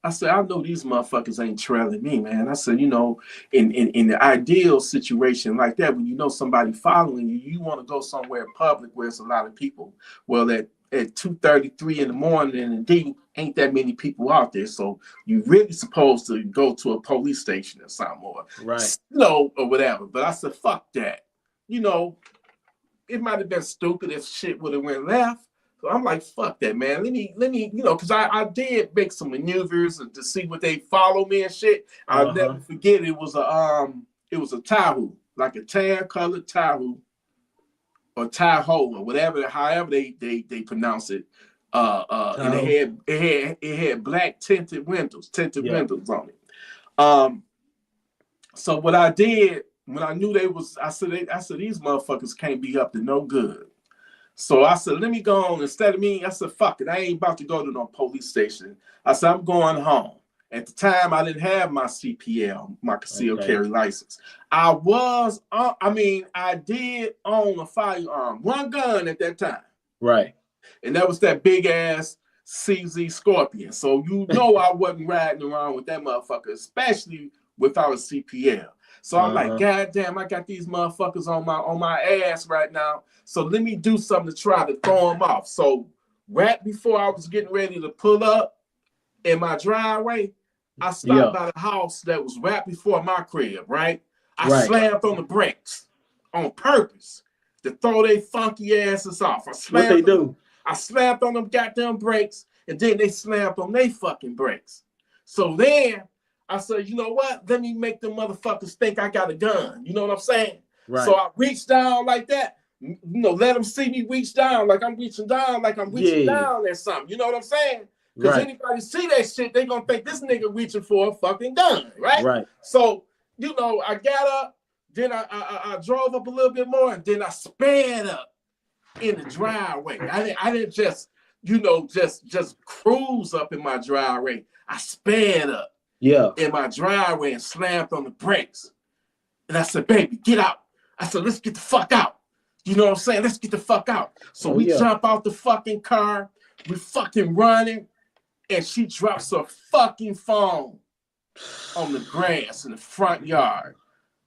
I said, I know these motherfuckers ain't trailing me, man. I said, you know, in the ideal situation like that, when you know somebody following you, you want to go somewhere public where there's a lot of people. Well, at 2:33 in the morning, and indeed ain't that many people out there. So you really supposed to go to a police station or something, or right, you know, or whatever. But I said, fuck that. You know, it might have been stupid if shit would have went left. So I'm like, fuck that, man. Let me, you know, because I did make some maneuvers to see what they follow me and shit. I'll never forget, it was a Tahoe, like a tan colored Tahoe, or Tahoe, or whatever, however they pronounce it. And it had black tinted windows on it. So what I did when I knew I said these motherfuckers can't be up to no good. So I said, let me go on. Instead of me, I said, fuck it. I ain't about to go to no police station. I said, I'm going home. At the time, I didn't have my CPL, my concealed carry license. I did own a firearm, one gun at that time. Right. And that was that big ass CZ Scorpion. So you know I wasn't riding around with that motherfucker, especially without a CPL. So I'm like, God damn, I got these motherfuckers on my ass right now. So let me do something to try to throw them off. So right before I was getting ready to pull up in my driveway, I stopped by the house that was right before my crib, right? I slammed on the brakes on purpose to throw their funky asses off. I slammed on them goddamn brakes, and then they slammed on their fucking brakes. So then I said, you know what? Let me make them motherfuckers think I got a gun. You know what I'm saying? Right. So I reached down like that. You know, let them see me reach down like I'm reaching down, like I'm reaching down or something. You know what I'm saying? Because anybody see that shit, they gonna think this nigga reaching for a fucking gun, right? Right. So, you know, I got up, then I drove up a little bit more, and then I sped up in the driveway. I didn't just, you know, just cruise up in my driveway. I sped up in my driveway and slammed on the brakes. And I said, baby, get out. I said, let's get the fuck out. You know what I'm saying? Let's get the fuck out. So we jump out the fucking car. We fucking running. and she drops her fucking phone on the grass in the front yard.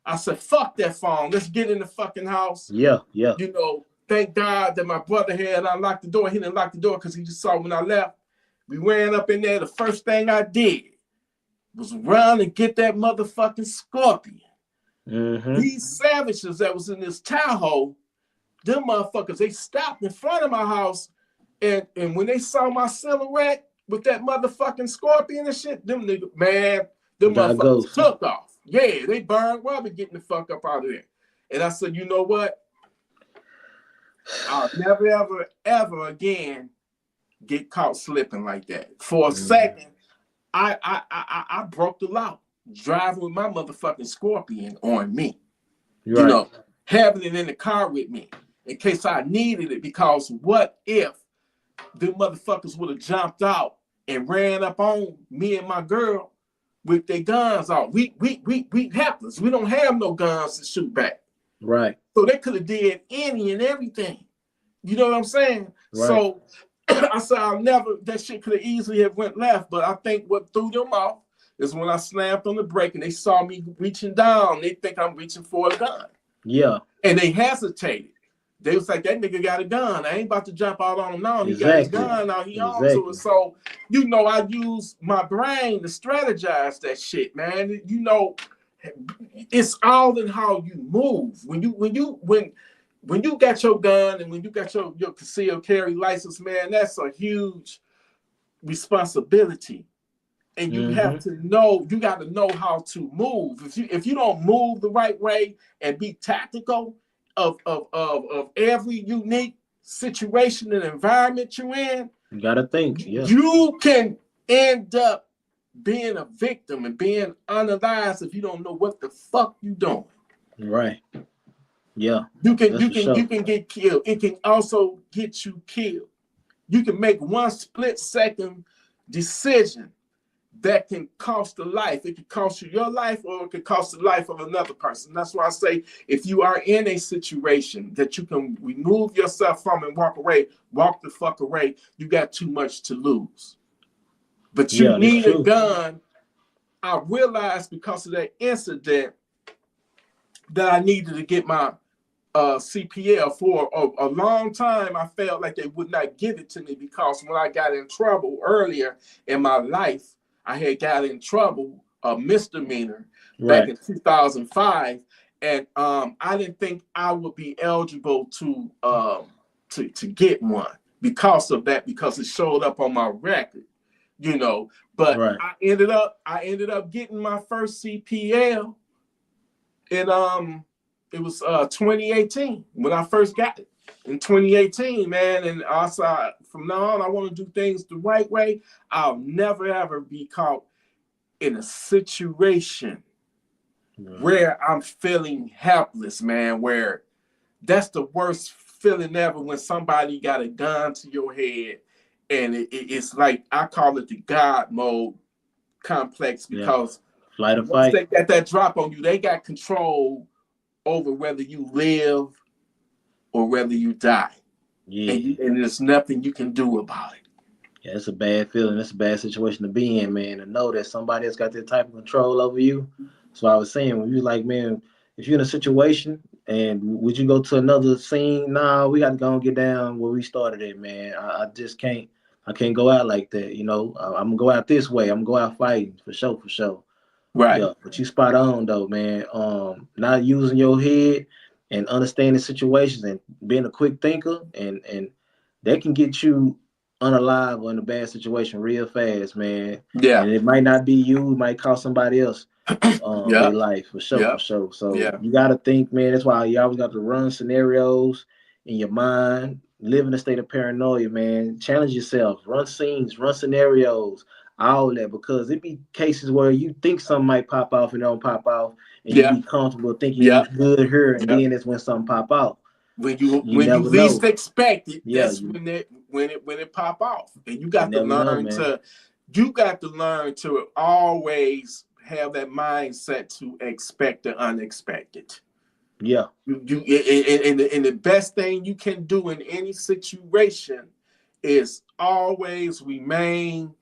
I said, fuck that phone. Let's get in the fucking house. Yeah, yeah. You know, thank God that my brother had unlocked the door. He didn't lock the door because he just saw when I left. We ran up in there. The first thing I did was run and get that motherfucking scorpion. These savages that was in this Tahoe, them motherfuckers, they stopped in front of my house. And when they saw my silhouette with that motherfucking scorpion and shit, them niggas, man, them motherfuckers took off. Yeah, they burned rubber getting the fuck up out of there. And I said, you know what? I'll never, ever, ever again get caught slipping like that. For a second, I broke the law, driving with my motherfucking scorpion on me. Right. You know, having it in the car with me in case I needed it, because what if the motherfuckers would have jumped out and ran up on me and my girl with their guns out? We helpless. We don't have no guns to shoot back. Right. So they could have did any and everything. You know what I'm saying? Right. So I said, that shit could have easily have went left, but I think what threw them off is when I slammed on the brake and they saw me reaching down. They think I'm reaching for a gun. Yeah. And they hesitated. They was like, that nigga got a gun. I ain't about to jump out on him now. He got his gun now. He on to it. So, you know, I use my brain to strategize that shit, man. You know, it's all in how you move. When you got your gun and when you got your concealed carry license, man, that's a huge responsibility. And you have to know, you got to know how to move. If you don't move the right way and be tactical of every unique situation and environment you're in, you gotta think. Yeah. You can end up being a victim and being unalive if you don't know what the fuck you doing. Right. Yeah. You can get killed. It can also get you killed. You can make one split second decision that can cost a life. It could cost you your life, or it could cost the life of another person. That's why I say, if you are in a situation that you can remove yourself from and walk away, walk the fuck away. You got too much to lose. But you need a gun. I realized because of that incident that I needed to get my CPL. For a long time. I felt like they would not give it to me because when I got in trouble earlier in my life, I had got in trouble, a misdemeanor back in 2005, and I didn't think I would be eligible to get one because of that, because it showed up on my record, you know. But I ended up getting my first CPL in it was 2018 when I first got it. In 2018, man, and also from now on, I want to do things the right way. I'll never ever be caught in a situation where I'm feeling helpless, man. Where that's the worst feeling ever, when somebody got a gun to your head, and it's like, I call it the God mode complex, because flight or fight. They got that drop on you. They got control over whether you live or whether you die. Yeah. And there's nothing you can do about it. Yeah, it's a bad feeling. It's a bad situation to be in, man, to know that somebody else got that type of control over you. So I was saying, when you like, man, if you're in a situation, and would you go to another scene? Nah, we got to go and get down where we started at, man. I just can't. I can't go out like that, you know. I'm going to go out this way. I'm going to go out fighting, for sure. Right. Yeah, but you spot on, though, man. Not using your head and understanding situations and being a quick thinker, and that can get you unalive or in a bad situation real fast, man. Yeah. And it might not be you, it might cost somebody else their life, for sure. So you got to think, man. That's why you always got to run scenarios in your mind, live in a state of paranoia, man. Challenge yourself, run scenes, run scenarios, all that, because it be cases where you think something might pop off and it don't pop off, and you be comfortable thinking you're good here, and then that's when something pop out. When you least expect it, that's when it pop off. And you got to learn to always have that mindset to expect the unexpected. Yeah. And the best thing you can do in any situation is always remain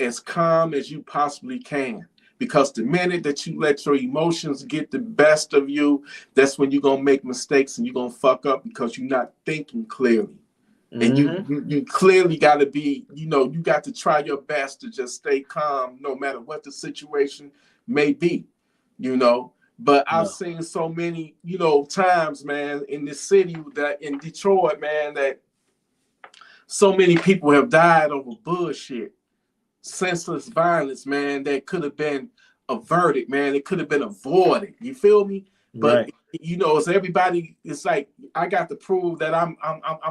as calm as you possibly can. Because the minute that you let your emotions get the best of you, that's when you're gonna make mistakes and you're gonna fuck up because you're not thinking clearly. And you clearly got to be, you got to try your best to just stay calm no matter what the situation may be, But I've seen so many, times, man, in this city, that in Detroit, man, that so many people have died over bullshit, senseless violence, man, that could have been averted, man. It could have been avoided. You feel me? But it's everybody. It's like I got to prove that I'm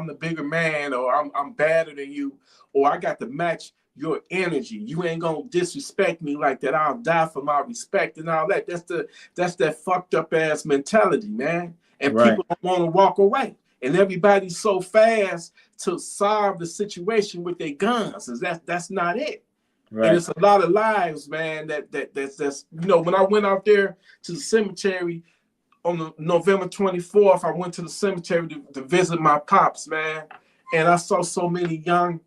the bigger man, or I'm better than you, or I got to match your energy. You ain't gonna disrespect me like that. I'll die for my respect and all that. That's that fucked up ass mentality, man. And people don't want to walk away. And everybody's so fast to solve the situation with their guns. That's not it. Right. And it's a lot of lives, man. That's when I went out there to the cemetery on November 24th, I went to the cemetery to visit my pops, man. And I saw so many young,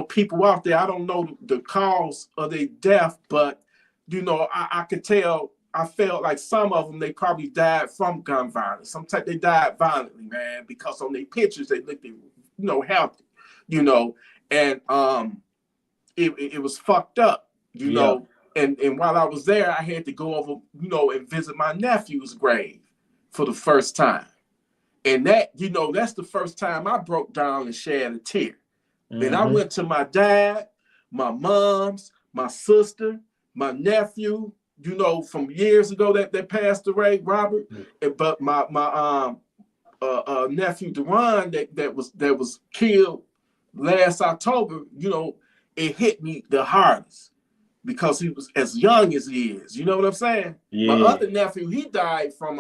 people out there. I don't know the cause of their death, but I could tell. I felt like some of them, they probably died from gun violence. Sometimes they died violently, man, because on their pictures they looked, healthy, and it was fucked up, And while I was there, I had to go over, and visit my nephew's grave for the first time, and that, that's the first time I broke down and shed a tear. Then I went to my dad, my mom's, my sister, my nephew. From years ago that passed away, Robert. But my nephew Duran that was killed last October, it hit me the hardest because he was as young as he is. You know what I'm saying? Yeah. My other nephew, he died from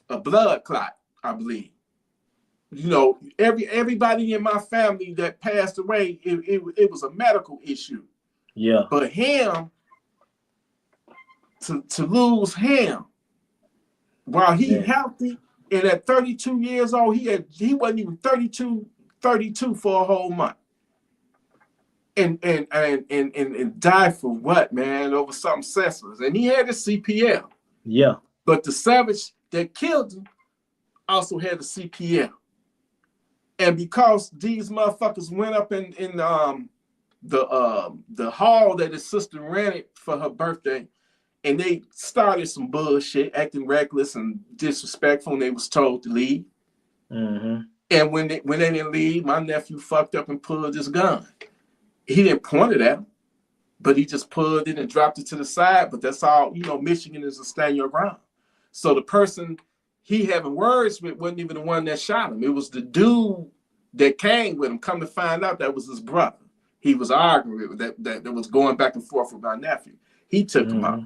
a blood clot, I believe. Everybody in my family that passed away, it was a medical issue. Yeah. But him, to lose him while he healthy, and at 32 years old, he wasn't even 32 for a whole month, and died for what, man? Over something senseless. And he had a CPL. Yeah. But the savage that killed him also had a CPL. And because these motherfuckers went up in the hall that his sister rented for her birthday, and they started some bullshit, acting reckless and disrespectful, and they was told to leave. Mm-hmm. And when they didn't leave, my nephew fucked up and pulled his gun. He didn't point it at him, but he just pulled it and dropped it to the side. But that's all, Michigan is a stand your ground. So the person he having words with wasn't even the one that shot him. It was the dude that came with him. Come to find out, that was his brother. He was arguing with that was going back and forth with my nephew. He took him out.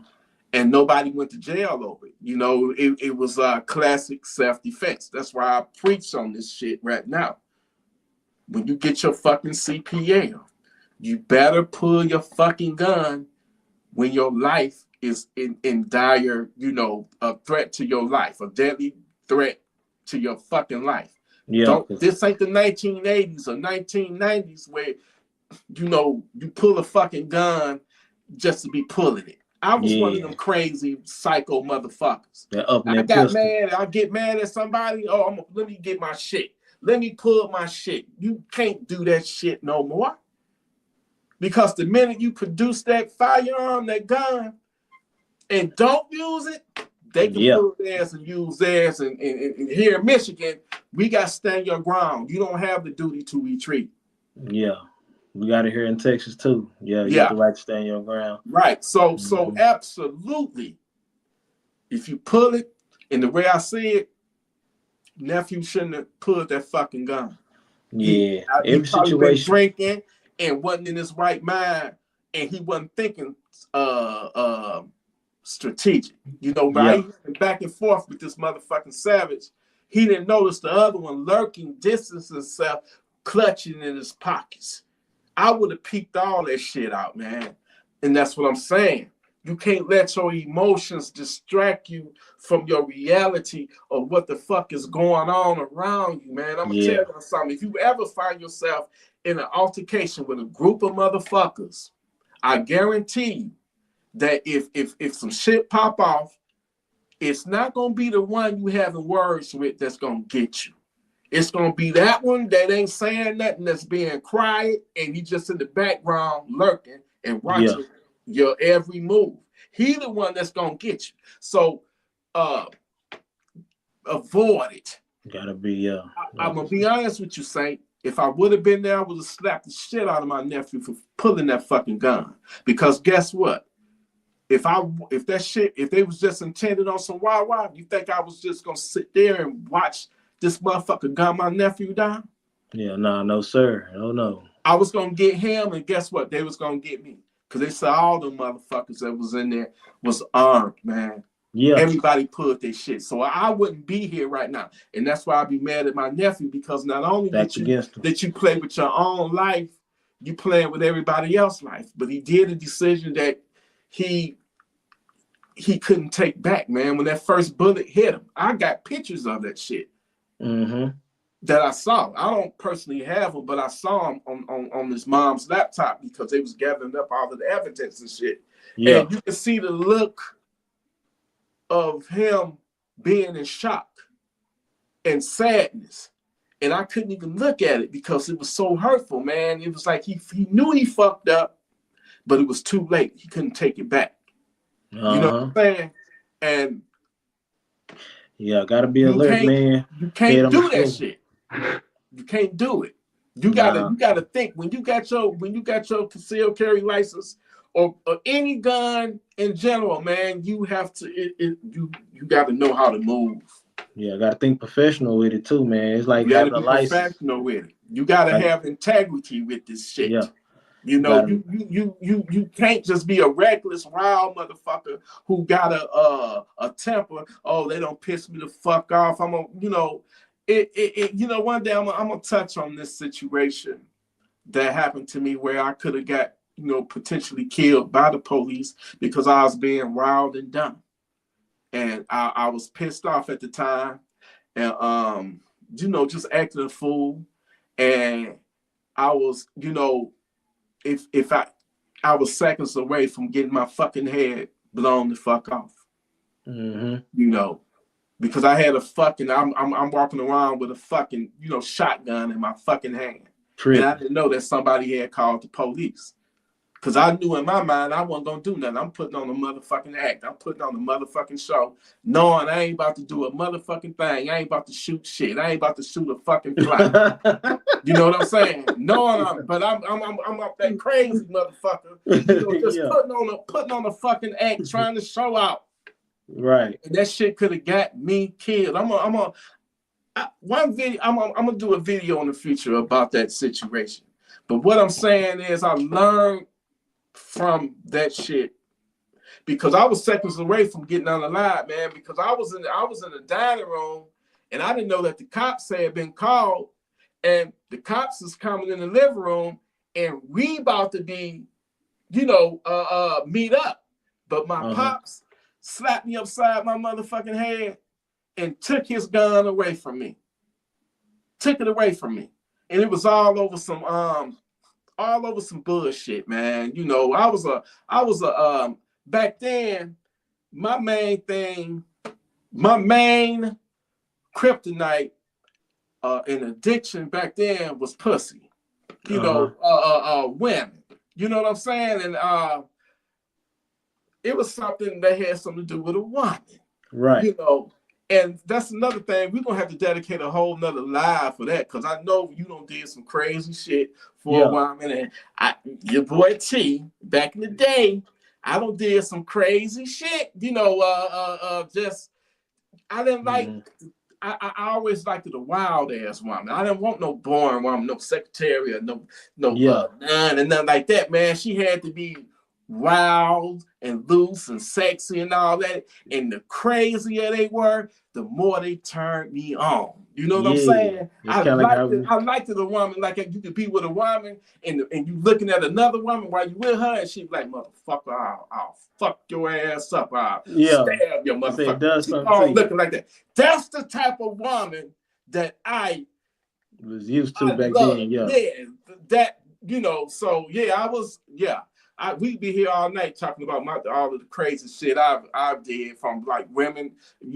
And nobody went to jail over it. It was classic self-defense. That's why I preach on this shit right now. When you get your fucking CPL, you better pull your fucking gun when your life is in dire, a threat to your life, a deadly threat to your fucking life. Yeah. This ain't the 1980s or 1990s where, you pull a fucking gun just to be pulling it. I was one of them crazy psycho motherfuckers. I get mad at somebody. Oh, let me get my shit. Let me pull my shit. You can't do that shit no more. Because the minute you produce that firearm, that gun, and don't use it, they can pull theirs and use theirs. And here in Michigan, we got to stand your ground. You don't have the duty to retreat. Yeah. We got it here in Texas too. Yeah, you have the right to stand your ground. Right. So absolutely. If you pull it, in the way I see it, nephew shouldn't have pulled that fucking gun. Yeah. He probably been drinking and wasn't in his right mind, and he wasn't thinking strategic. Right? Back and forth with this motherfucking savage. He didn't notice the other one lurking, distancing himself, clutching in his pockets. I would have peeped all that shit out, man. And that's what I'm saying. You can't let your emotions distract you from your reality of what the fuck is going on around you, man. I'm going to tell you something. If you ever find yourself in an altercation with a group of motherfuckers, I guarantee you that if some shit pop off, it's not gonna be the one you having words with that's gonna get you. It's gonna be that one that ain't saying nothing, that's being quiet, and he just in the background lurking and watching your every move. He the one that's gonna get you. So avoid it. Gotta be I'm gonna be honest with you, Saint. If I would have been there, I would have slapped the shit out of my nephew for pulling that fucking gun. Because guess what? If they was just intended on some wild, you think I was just gonna sit there and watch this motherfucker gun my nephew down? Yeah, no, sir. No. I was gonna get him, and guess what? They was gonna get me. Because they said all the motherfuckers that was in there was armed, man. Yeah. Everybody pulled their shit. So I wouldn't be here right now. And that's why I'd be mad at my nephew, because not only that you play with your own life, you playing with everybody else's life. But he did a decision that he couldn't take back, man. When that first bullet hit him, I got pictures of that shit that I saw. I don't personally have them, but I saw them on his mom's laptop because they was gathering up all of the evidence and shit. Yeah. And you can see the look of him being in shock and sadness. And I couldn't even look at it because it was so hurtful, man. It was like he knew he fucked up, but it was too late. He couldn't take it back. You know what I'm saying? And yeah, gotta be alert, man. You can't do that shit. You can't do it. You gotta think when you got your concealed carry license or any gun in general, man. You have to you gotta know how to move. Yeah, gotta think professional with it too, man. It's like you gotta be professional with it. You gotta have integrity with this shit. Yeah. You know, you can't just be a reckless, wild motherfucker who got a temper. Oh, they don't piss me the fuck off. One day I'm gonna touch on this situation that happened to me where I could have got, potentially killed by the police because I was being wild and dumb. And I was pissed off at the time and, just acting a fool. And I was, if I was seconds away from getting my fucking head blown the fuck off, because I had I'm walking around with a fucking, shotgun in my fucking hand. And I didn't know that somebody had called the police. Because I knew in my mind I wasn't going to do nothing. I'm putting on a motherfucking act. I'm putting on a motherfucking show, knowing I ain't about to do a motherfucking thing. I ain't about to shoot shit. I ain't about to shoot a fucking fly. You know what I'm saying? Knowing I'm up that crazy motherfucker. Putting on a fucking act, trying to show out. Right. And that shit could have got me killed. I'm gonna do a video in the future about that situation. But what I'm saying is I learned from that shit because I was seconds away from getting unalive, man, because I was in the dining room and I didn't know that the cops had been called, and the cops is coming in the living room and we about to be, meet up. But my pops slapped me upside my motherfucking head and took his gun away from me. Took it away from me. And it was all over some bullshit, man. I was a back then, my main kryptonite and addiction back then was pussy. Women. You know what I'm saying? And it was something that had something to do with a woman. Right. And that's another thing. We're going to have to dedicate a whole nother live for that, because I know you done did some crazy shit for a woman. And your boy T, back in the day, I done did some crazy shit. I didn't like, I always liked the wild ass woman. I didn't want no boring woman, no secretary, or no nun and nothing like that, man. She had to be wild and loose and sexy and all that. And the crazier they were, the more they turned me on. You know what I'm saying? I liked the woman, like you could be with a woman and you looking at another woman while you with her, and she be like, motherfucker, I'll fuck your ass up. I'll stab your motherfucker. She all looking like that. That's the type of woman that I Was used to I back love, then, yeah. that, so we'd be here all night talking about all of the crazy shit I've did, from like women,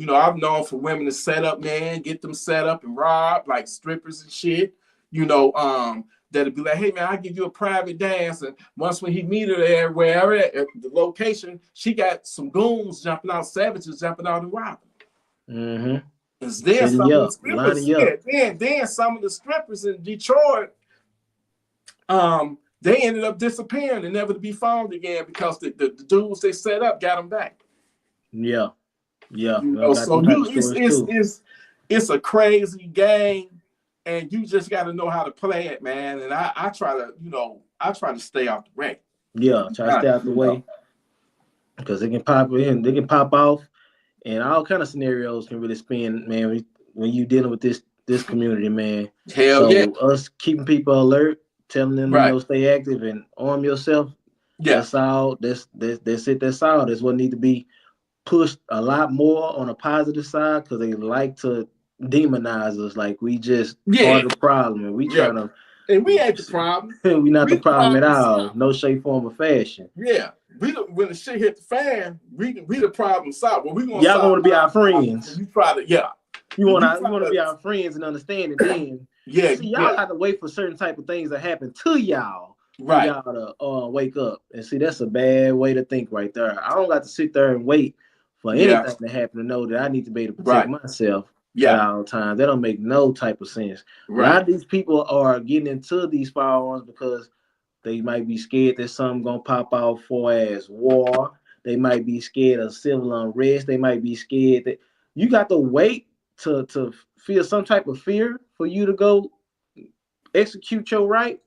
I've known for women to set up, man, get them set up and rob like strippers and shit, that'd be like, hey man, I'll give you a private dance. And once when he meet her there, wherever at the location, she got some goons jumping out, savages jumping out and robbing. Mm-hmm. Cause then some of the strippers, then some of the strippers in Detroit, they ended up disappearing and never to be found again because the dudes they set up got them back. Yeah. So it's a crazy game, and you just got to know how to play it, man. And I try to stay out the way. Yeah, try to stay out the way, because they can pop in, they can pop off, and all kind of scenarios can really spin, man. When you dealing with this community, man. Us keeping people alert, telling them stay active and arm yourself. Yeah, that's all. That's it. That's all. That's what need to be pushed a lot more on a positive side, because they like to demonize us like we just are the problem, and we trying to. And we ain't the problem. We not the problem at all. No shape, form, or fashion. Yeah, when the shit hit the fan, we the problem solved. Well, y'all want to be our friends. You try to, You want to be our friends and understand it. Then see, y'all have to wait for certain type of things to happen to y'all. Right. Y'all to wake up. And see, that's a bad way to think right there. I don't got to sit there and wait for anything to happen to know that I need to be able to protect myself at all times. That don't make no type of sense. Right. A lot of these people are getting into these firearms because they might be scared that something gonna pop out for as war. They might be scared of civil unrest. They might be scared that you got to wait to feel some type of fear for you to go execute your right.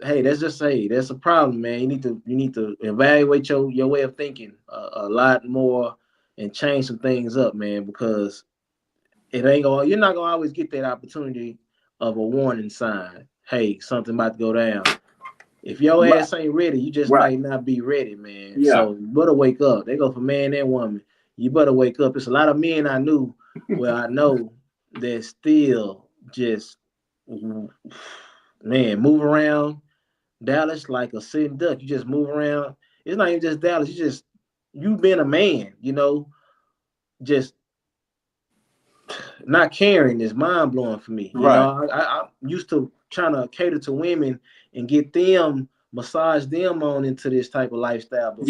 Hey, that's a problem, man. You need to evaluate your way of thinking a lot more and change some things up, man, because you're not gonna always get that opportunity of a warning sign. Hey, something about to go down. If your ass ain't ready, you just might not be ready, man. Yeah. So you better wake up. They go for man and woman. You better wake up. It's a lot of men I knew where I know that still just, man, move around Dallas like a sitting duck. You just move around. It's not even just Dallas. You been a man, just not caring is mind blowing for me. You know, I'm used to trying to cater to women and get them, massage them on into this type of lifestyle. But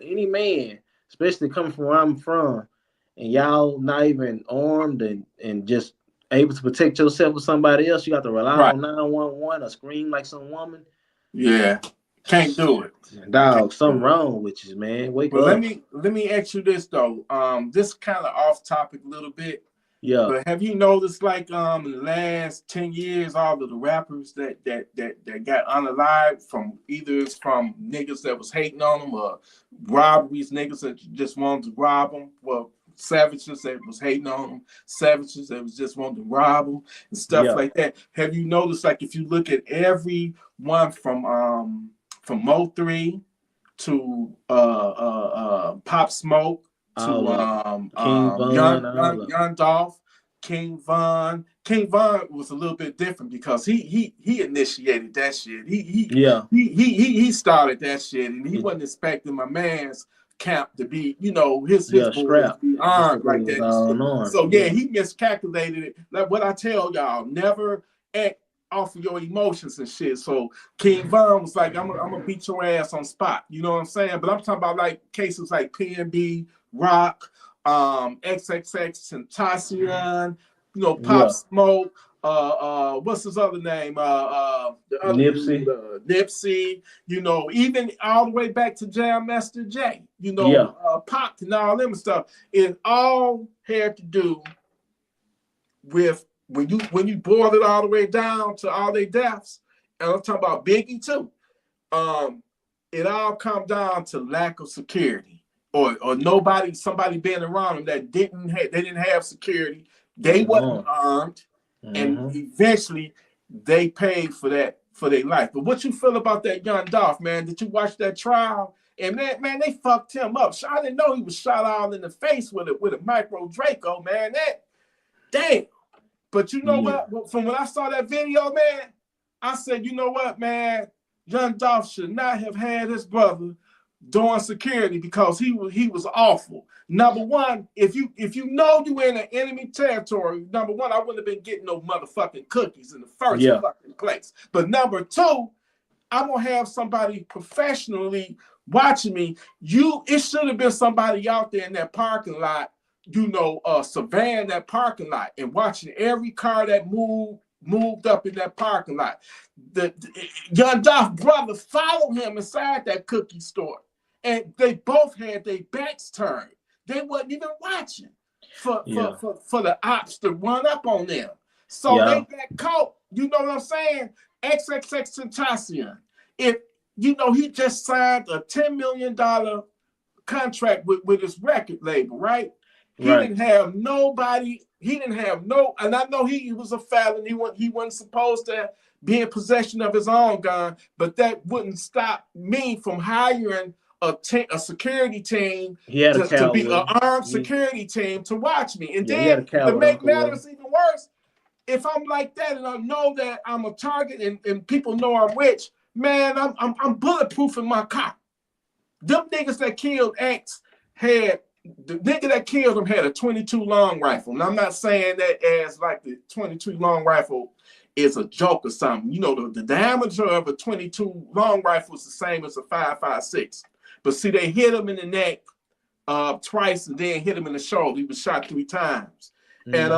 any man, especially coming from where I'm from, and y'all not even armed and just able to protect yourself with somebody else, you got to rely on 911 or scream like some woman. Yeah, can't do it. Dog, something wrong with you, man. Wake up. Let me ask you this though. This kind of off topic a little bit. Yeah. But have you noticed, like, in the last 10 years, all of the rappers that got unalived from niggas that was hating on them, or robberies, niggas that just wanted to rob them, well, savages that was hating on them, savages that was just wanting to rob them and stuff like that. Have you noticed, like, if you look at every one from Mo3 to Pop Smoke, to Young Dolph, King Von. King Von was a little bit different because he initiated that shit. He started that shit, and he wasn't expecting my man's camp to be, his boys to be armed like that. So he miscalculated it. Like what I tell y'all, never act off of your emotions and shit. So King Von was like, I'm gonna beat your ass on spot. You know what I'm saying? But I'm talking about like cases like PNB, Rock, XXX Tentacion, Pop Smoke, what's his other name? The other Nipsey. Dude, Nipsey, even all the way back to Jam Master Jay, Pop and all them stuff. It all had to do with when you boil it all the way down to all their deaths, and I'm talking about Biggie too. It all come down to lack of security. Or somebody being around them that didn't have security. They wasn't armed, and eventually they paid for that for their life. But what you feel about that Young Dolph, man? Did you watch that trial? And man, they fucked him up. I didn't know he was shot all in the face with a micro Draco, man. But you know what? From when I saw that video, man, I said, you know what, man? Young Dolph should not have had his brother doing security because he was awful. Number one, if you know you in an enemy territory, number one, I wouldn't have been getting no motherfucking cookies in the first fucking place. But number two, I'm gonna have somebody professionally watching me. It should have been somebody out there in that parking lot, surveying that parking lot and watching every car that moved up in that parking lot. The Young Dolph brother followed him inside that cookie store, and they both had their backs turned. They wasn't even watching for the ops to run up on them. So they got caught. You know what I'm saying? XXXTentacion. If he just signed a $10 million contract with his record label, right? He didn't have nobody. He didn't have no, and I know he was a felon. He wasn't supposed to be in possession of his own gun, but that wouldn't stop me from hiring a security team to be an armed security team to watch me. And then to make matters even worse, if I'm like that and I know that I'm a target and people know I'm rich, man, I'm bulletproof in my car. Them niggas that killed X the nigga that killed him had a 22 long rifle. And I'm not saying that as like the 22 long rifle is a joke or something. The diameter of a 22 long rifle is the same as a 5.56. But see, they hit him in the neck twice and then hit him in the shoulder. He was shot 3 times. And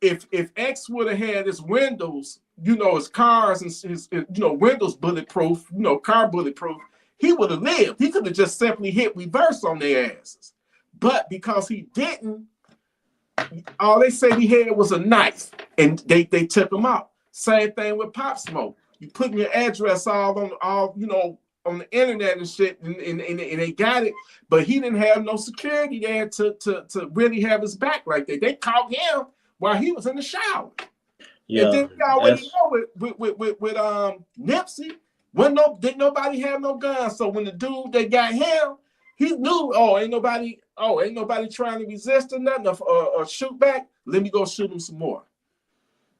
if X would have had his windows, his cars and his windows bulletproof, car bulletproof, he would have lived. He could have just simply hit reverse on their asses. But because he didn't, all they said he had was a knife, and they took him out. Same thing with Pop Smoke. You put your address all on the internet and shit, and they got it, but he didn't have no security there to really have his back like that. They caught him while he was in the shower. Yeah, and then you already know with Nipsey, didn't nobody have no guns. So when the dude they got him, he knew, ain't nobody trying to resist or nothing or shoot back. Let me go shoot him some more.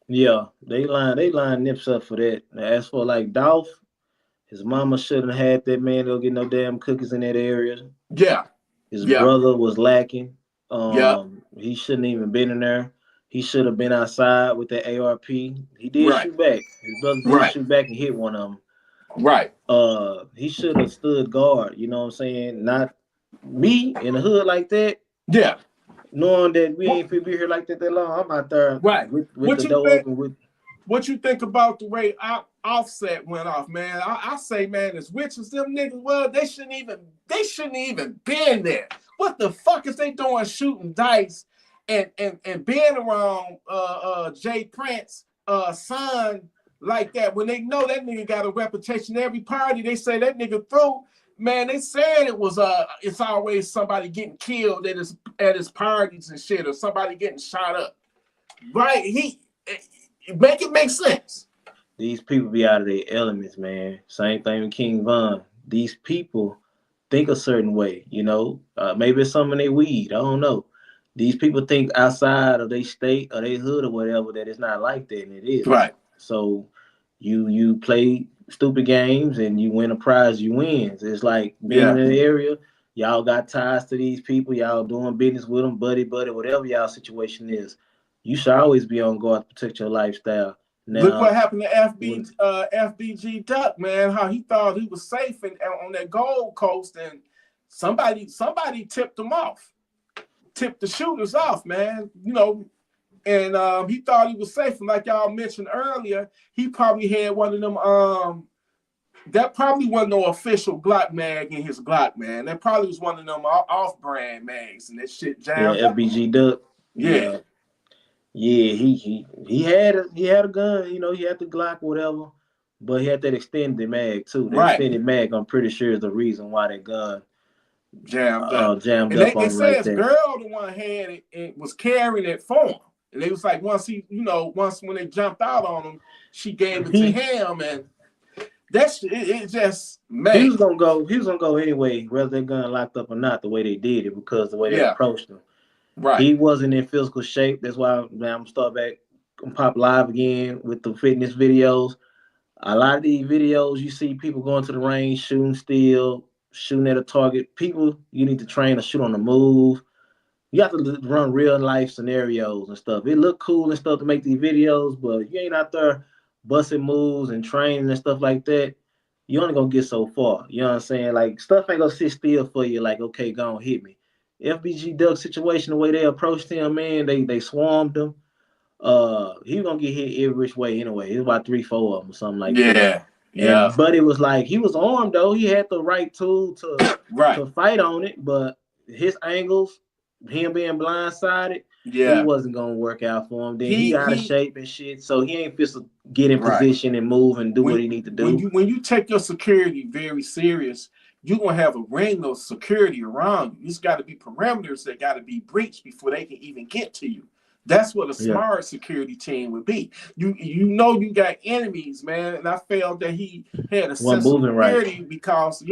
Yeah, they line Nips up for that. As for like Dolph, his mama shouldn't have had that man go get no damn cookies in that area. Yeah. His brother was lacking. He shouldn't even been in there. He should have been outside with that ARP. He did shoot back. His brother did shoot back and hit one of them. Right. He should have stood guard. You know what I'm saying? Not me in the hood like that. Yeah. Knowing that we ain't be here like that long, I'm out there with the door open with. What you think about the way Offset went off, man? I say, man, as rich as them niggas was, they shouldn't even been there. What the fuck is they doing shooting dice and being around Jay Prince son like that when they know that nigga got a reputation? Every party they say that nigga through, man, they said it was it's always somebody getting killed at his parties and shit, or somebody getting shot up. Right? Make it make sense. These people be out of their elements, man. Same thing with King Von. These people think a certain way, maybe it's some in their weed. I don't know. These people think outside of their state or their hood or whatever that it's not like that, and it is. Right. So you play stupid games and you win a prize, you win. It's like being in the area, y'all got ties to these people, y'all doing business with them, buddy, whatever y'all situation is. You should always be on guard to protect your lifestyle. Now, look what happened to FBG Duck, man. How he thought he was safe on that Gold Coast, and somebody tipped him off, tipped the shooters off, man. And he thought he was safe. And like y'all mentioned earlier, he probably had one of them. That probably wasn't no official Glock mag in his Glock, man. That probably was one of them off-brand mags, and that shit jammed. Yeah, FBG Duck. Yeah. Yeah, he had a gun, he had the Glock, whatever, but he had that extended mag too. The extended mag, I'm pretty sure, is the reason why that gun jammed up. And they said his girl, the one had it, and was carrying it for him. And they was like, once when they jumped out on him, she gave it to him, and that's it just man. He was gonna go anyway, whether that gun locked up or not, the way they did it, because the way they approached him. Right. He wasn't in physical shape. That's why I'm gonna start back pop live again with the fitness videos. A lot of these videos, you see people going to the range, shooting still, shooting at a target. People, you need to train to shoot on the move. You have to run real life scenarios and stuff. It look cool and stuff to make these videos, but you ain't out there busting moves and training and stuff like that. You only gonna get so far. You know what I'm saying? Like stuff ain't gonna sit still for you. Like, okay, go on, hit me. FBG Duck situation, the way they approached him, man, they swarmed him. He was gonna get hit every which way anyway. It was about 3-4 of them or something like that. Yeah. And but it was like he was armed though. He had the right tool to fight on it, but his angles, him being blindsided, it wasn't gonna work out for him. Then he out of shape and shit, so he ain't fit to get in position and move and do what he need to do. When you take your security very serious, you're gonna have a ring of security around you. It's got to be perimeters that got to be breached before they can even get to you. That's what a smart security team would be. You know you got enemies, man. And I felt that he had a sense of security because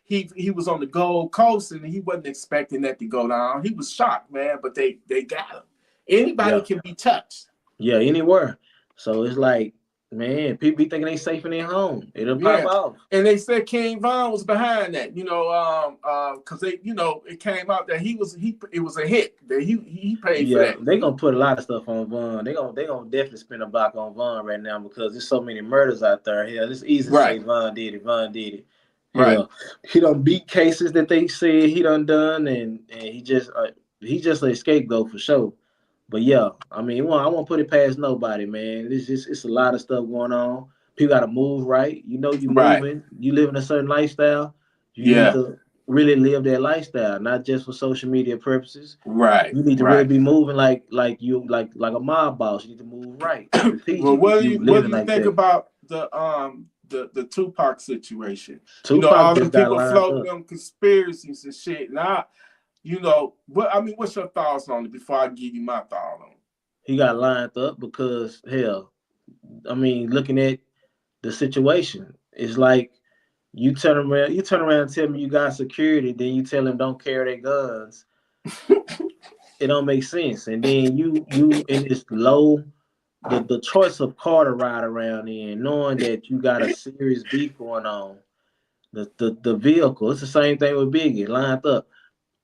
he was on the Gold Coast and he wasn't expecting that to go down. He was shocked, man, but they got him. Anybody can be touched. Yeah, anywhere. So it's like, man, people be thinking they safe in their home. It'll pop off. And they said King Von was behind that, because they, it came out that it was a hit that he paid for that. They gonna put a lot of stuff on Von. They gonna definitely spend a block on Von right now because there's so many murders out there. Hell, it's easy to say Von did it. Von did it. Right. He done beat cases that they said he done, and he just a scapegoat for sure. But yeah, I mean, I won't put it past nobody, man. It's a lot of stuff going on. People got to move right. You know, you moving. You live in a certain lifestyle. You need to really live that lifestyle, not just for social media purposes. Right. You need to really be moving like a mob boss. You need to move right. Well, what do you think about the Tupac situation? Tupac all the just got people floating up. them conspiracies and shit. Now, what's your thoughts on it before I give you my thought on it? He got lined up because, hell, I mean, looking at the situation, it's like you turn around and tell me you got security, then you tell them don't carry their guns. It don't make sense. And then you in this low, the choice of car to ride around in, knowing that you got a serious beef going on, the vehicle, it's the same thing with Biggie, lined up.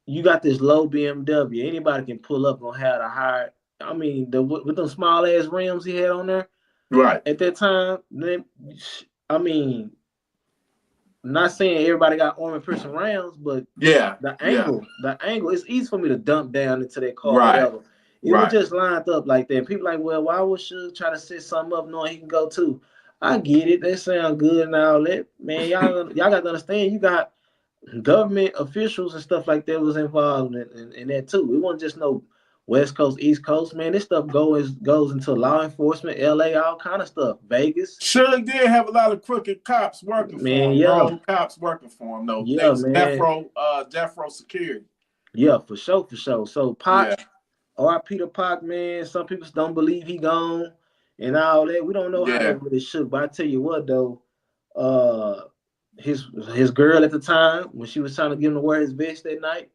You got this low BMW. Anybody can pull up on how to hire. I mean, with them small ass rims he had on there, right at that time. Then, I mean, not saying everybody got armor-piercing rounds, but the angle, it's easy for me to dump down into that car. Whatever. It was just lined up like that. People like, well, why would Suge try to set something up knowing he can go too? I get it. That sound good and all that. Man, y'all got to understand. You got government officials and stuff like that was involved in that too. It wasn't just no West Coast, East Coast, man. This stuff goes into law enforcement, LA, all kind of stuff. Vegas. Sure did have a lot of crooked cops working for him. Rogue cops working for him, though. Yeah, man. Death row security. Yeah, for sure. So Pac, RIP to Pac, man. Some people don't believe he gone and all that. We don't know how that really shook. But I tell you what, though, his girl at the time when she was trying to get him to wear his vest that night.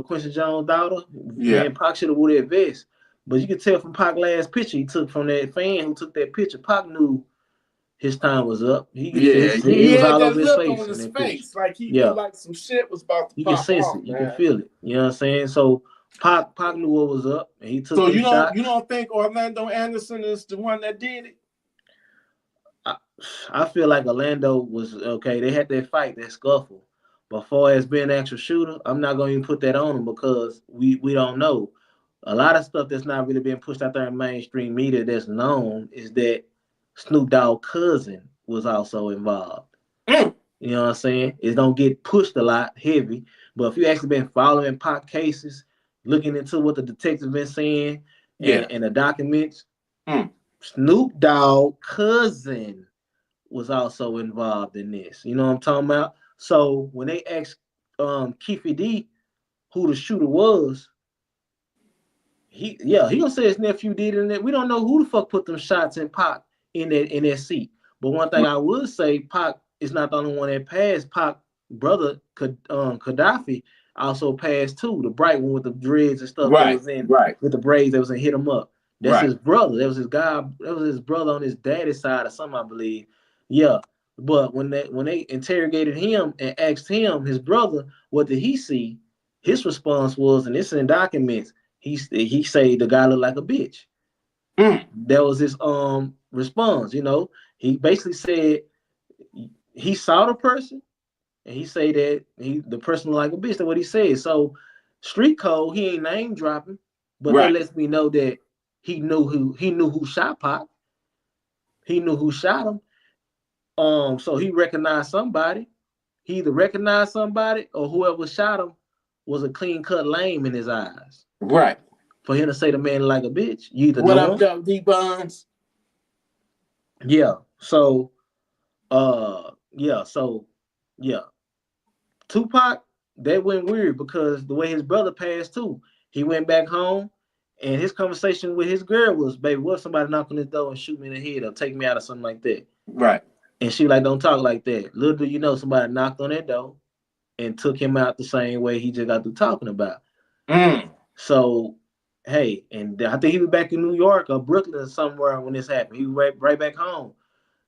Quincy Jones' daughter. Man, Pac should have wore that vest. But you can tell from Pac's last picture he took from that fan who took that picture. Pac knew his time was up. He was all over his face. Like he knew like some shit was about to pop. You can sense it. You can feel it. You know what I'm saying? So Pac knew what was up, and he took. So you don't think Orlando Anderson is the one that did it? I feel like Orlando was okay. They had that fight, that scuffle. But far as being an actual shooter, I'm not going to even put that on him because we don't know. A lot of stuff that's not really being pushed out there in mainstream media that's known is that Snoop Dogg's cousin was also involved. You know what I'm saying? It don't get pushed a lot heavy. But if you actually been following Pac cases, looking into what the detectives been saying and the documents, Snoop Dogg's cousin was also involved in this. You know what I'm talking about? So when they asked Keefe D who the shooter was, he gonna say his nephew did it. And we don't know who the fuck put them shots in Pac in that seat. But one thing I would say, Pac is not the only one that passed. Pac brother Gaddafi also passed too. The bright one with the dreads and stuff that was in with the braids that was in hit him up. That's his brother. That was his guy. That was his brother on his daddy's side or something, I believe. Yeah. But when they interrogated him and asked him, his brother, what did he see? His response was, and it's in documents, he said the guy looked like a bitch. That was his response. He basically said he saw the person and he said that the person looked like a bitch. That's what he said. So street code, he ain't name dropping, but that lets me know that he knew who shot Pac. He knew who shot him. So he recognized somebody. He either recognized somebody or whoever shot him was a clean cut lame in his eyes. Right. For him to say the man like a bitch, you either what know up, him. D Bonds? Yeah. So, Tupac, that went weird because the way his brother passed too. He went back home, and his conversation with his girl was, "Baby, what if somebody knock on this door and shoot me in the head or take me out or something like that?" Right. And she like, "Don't talk like that." Little do you know, somebody knocked on that door and took him out the same way he just got through talking about. So, hey, and I think he was back in New York or Brooklyn or somewhere when this happened. He was right back home,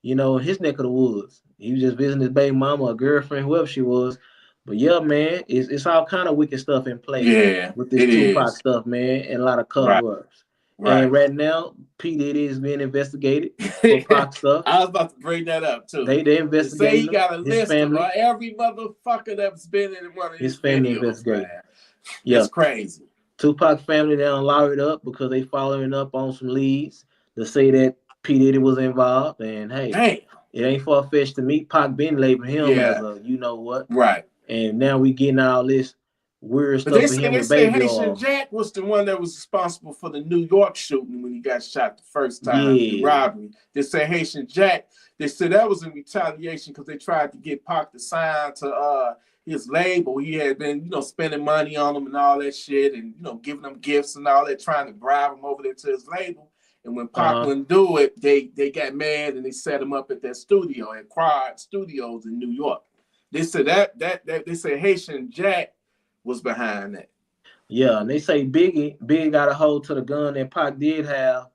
in his neck of the woods. He was just visiting his baby mama or girlfriend, whoever she was. But yeah, man, it's all kind of wicked stuff in play with this Tupac stuff, man, and a lot of cover-ups. Right. And right now, P. Diddy is being investigated for Pac stuff. I was about to bring that up too. They investigating. Say he got a list of every motherfucker that's been in one of his family investigating. Yeah, it's crazy. Tupac family down lawyered up because they following up on some leads to say that P. Diddy was involved. And hey, it ain't far-fetched to me. Pac been labeling him as a you-know-what. Right. And now we getting all this weird stuff with him with Baby Haitian Jack was the one that was responsible for the New York shooting when he got shot the first time, the robbery. They say Haitian Jack. They said that was in retaliation because they tried to get Pac to sign to his label. He had been, spending money on him and all that shit, and giving them gifts and all that, trying to bribe him over there to his label. And when Pac wouldn't do it, they got mad and they set him up at that studio at Quad Studios in New York. They said that they say Haitian Jack was behind that. Yeah, and they say Big got a hold to the gun that Pac did have.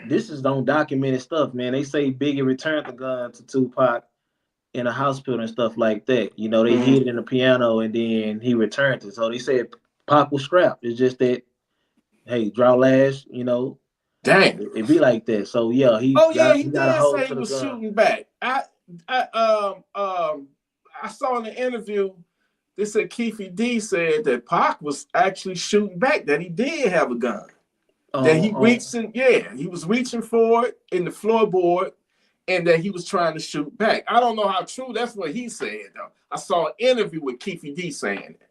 This is undocumented stuff, man. They say Biggie returned the gun to Tupac in a hospital and stuff like that. They hid it in the piano and then he returned it. So they said Pac was strapped. It's just that, hey, draw lash, Dang, it be like that. So yeah, he got a hold to the gun. Shooting back. I saw in the interview, they said Keefe D said that Pac was actually shooting back, that he did have a gun. That he he was reaching for it in the floorboard, and that he was trying to shoot back. I don't know how true that's what he said, though. I saw an interview with Keefe D saying that.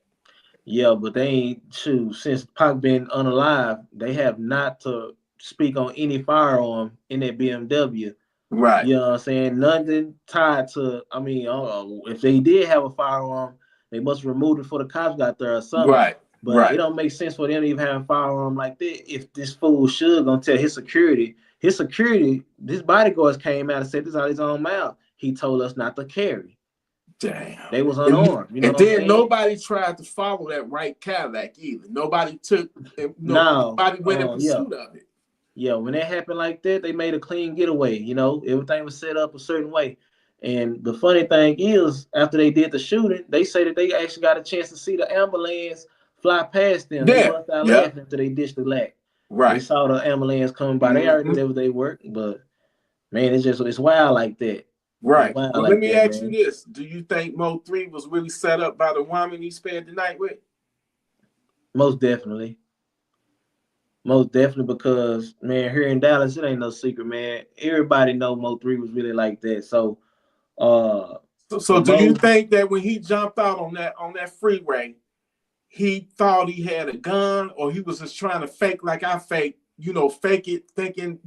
Yeah, but they ain't true. Since Pac been unalive, they have not to speak on any firearm in that BMW. Right. You know what I'm saying? Nothing tied to, if they did have a firearm, they must remove it before the cops got there or something. Right. But it don't make sense for them to even have a firearm like that if this fool should gonna tell his security, his bodyguards came out and said this out of his own mouth. He told us not to carry. Damn. They was unarmed. And then nobody tried to follow that right Cadillac either. Nobody took, nobody went in pursuit of it. Yeah, when that happened like that, they made a clean getaway. Everything was set up a certain way. And the funny thing is, after they did the shooting, they say that they actually got a chance to see the ambulance fly past them. They bust out laughing after they ditched the lack. Right. They saw the ambulance coming by. They already knew they worked, but man, it's wild like that. Right. Well, let me ask you this. Do you think Mo 3 was really set up by the woman he spent the night with? Most definitely. Most definitely, because man, here in Dallas, it ain't no secret, man. Everybody know Mo 3 was really like that. So So do you think that when he jumped out on that freeway, he thought he had a gun, or he was just trying to fake like I fake it, thinking,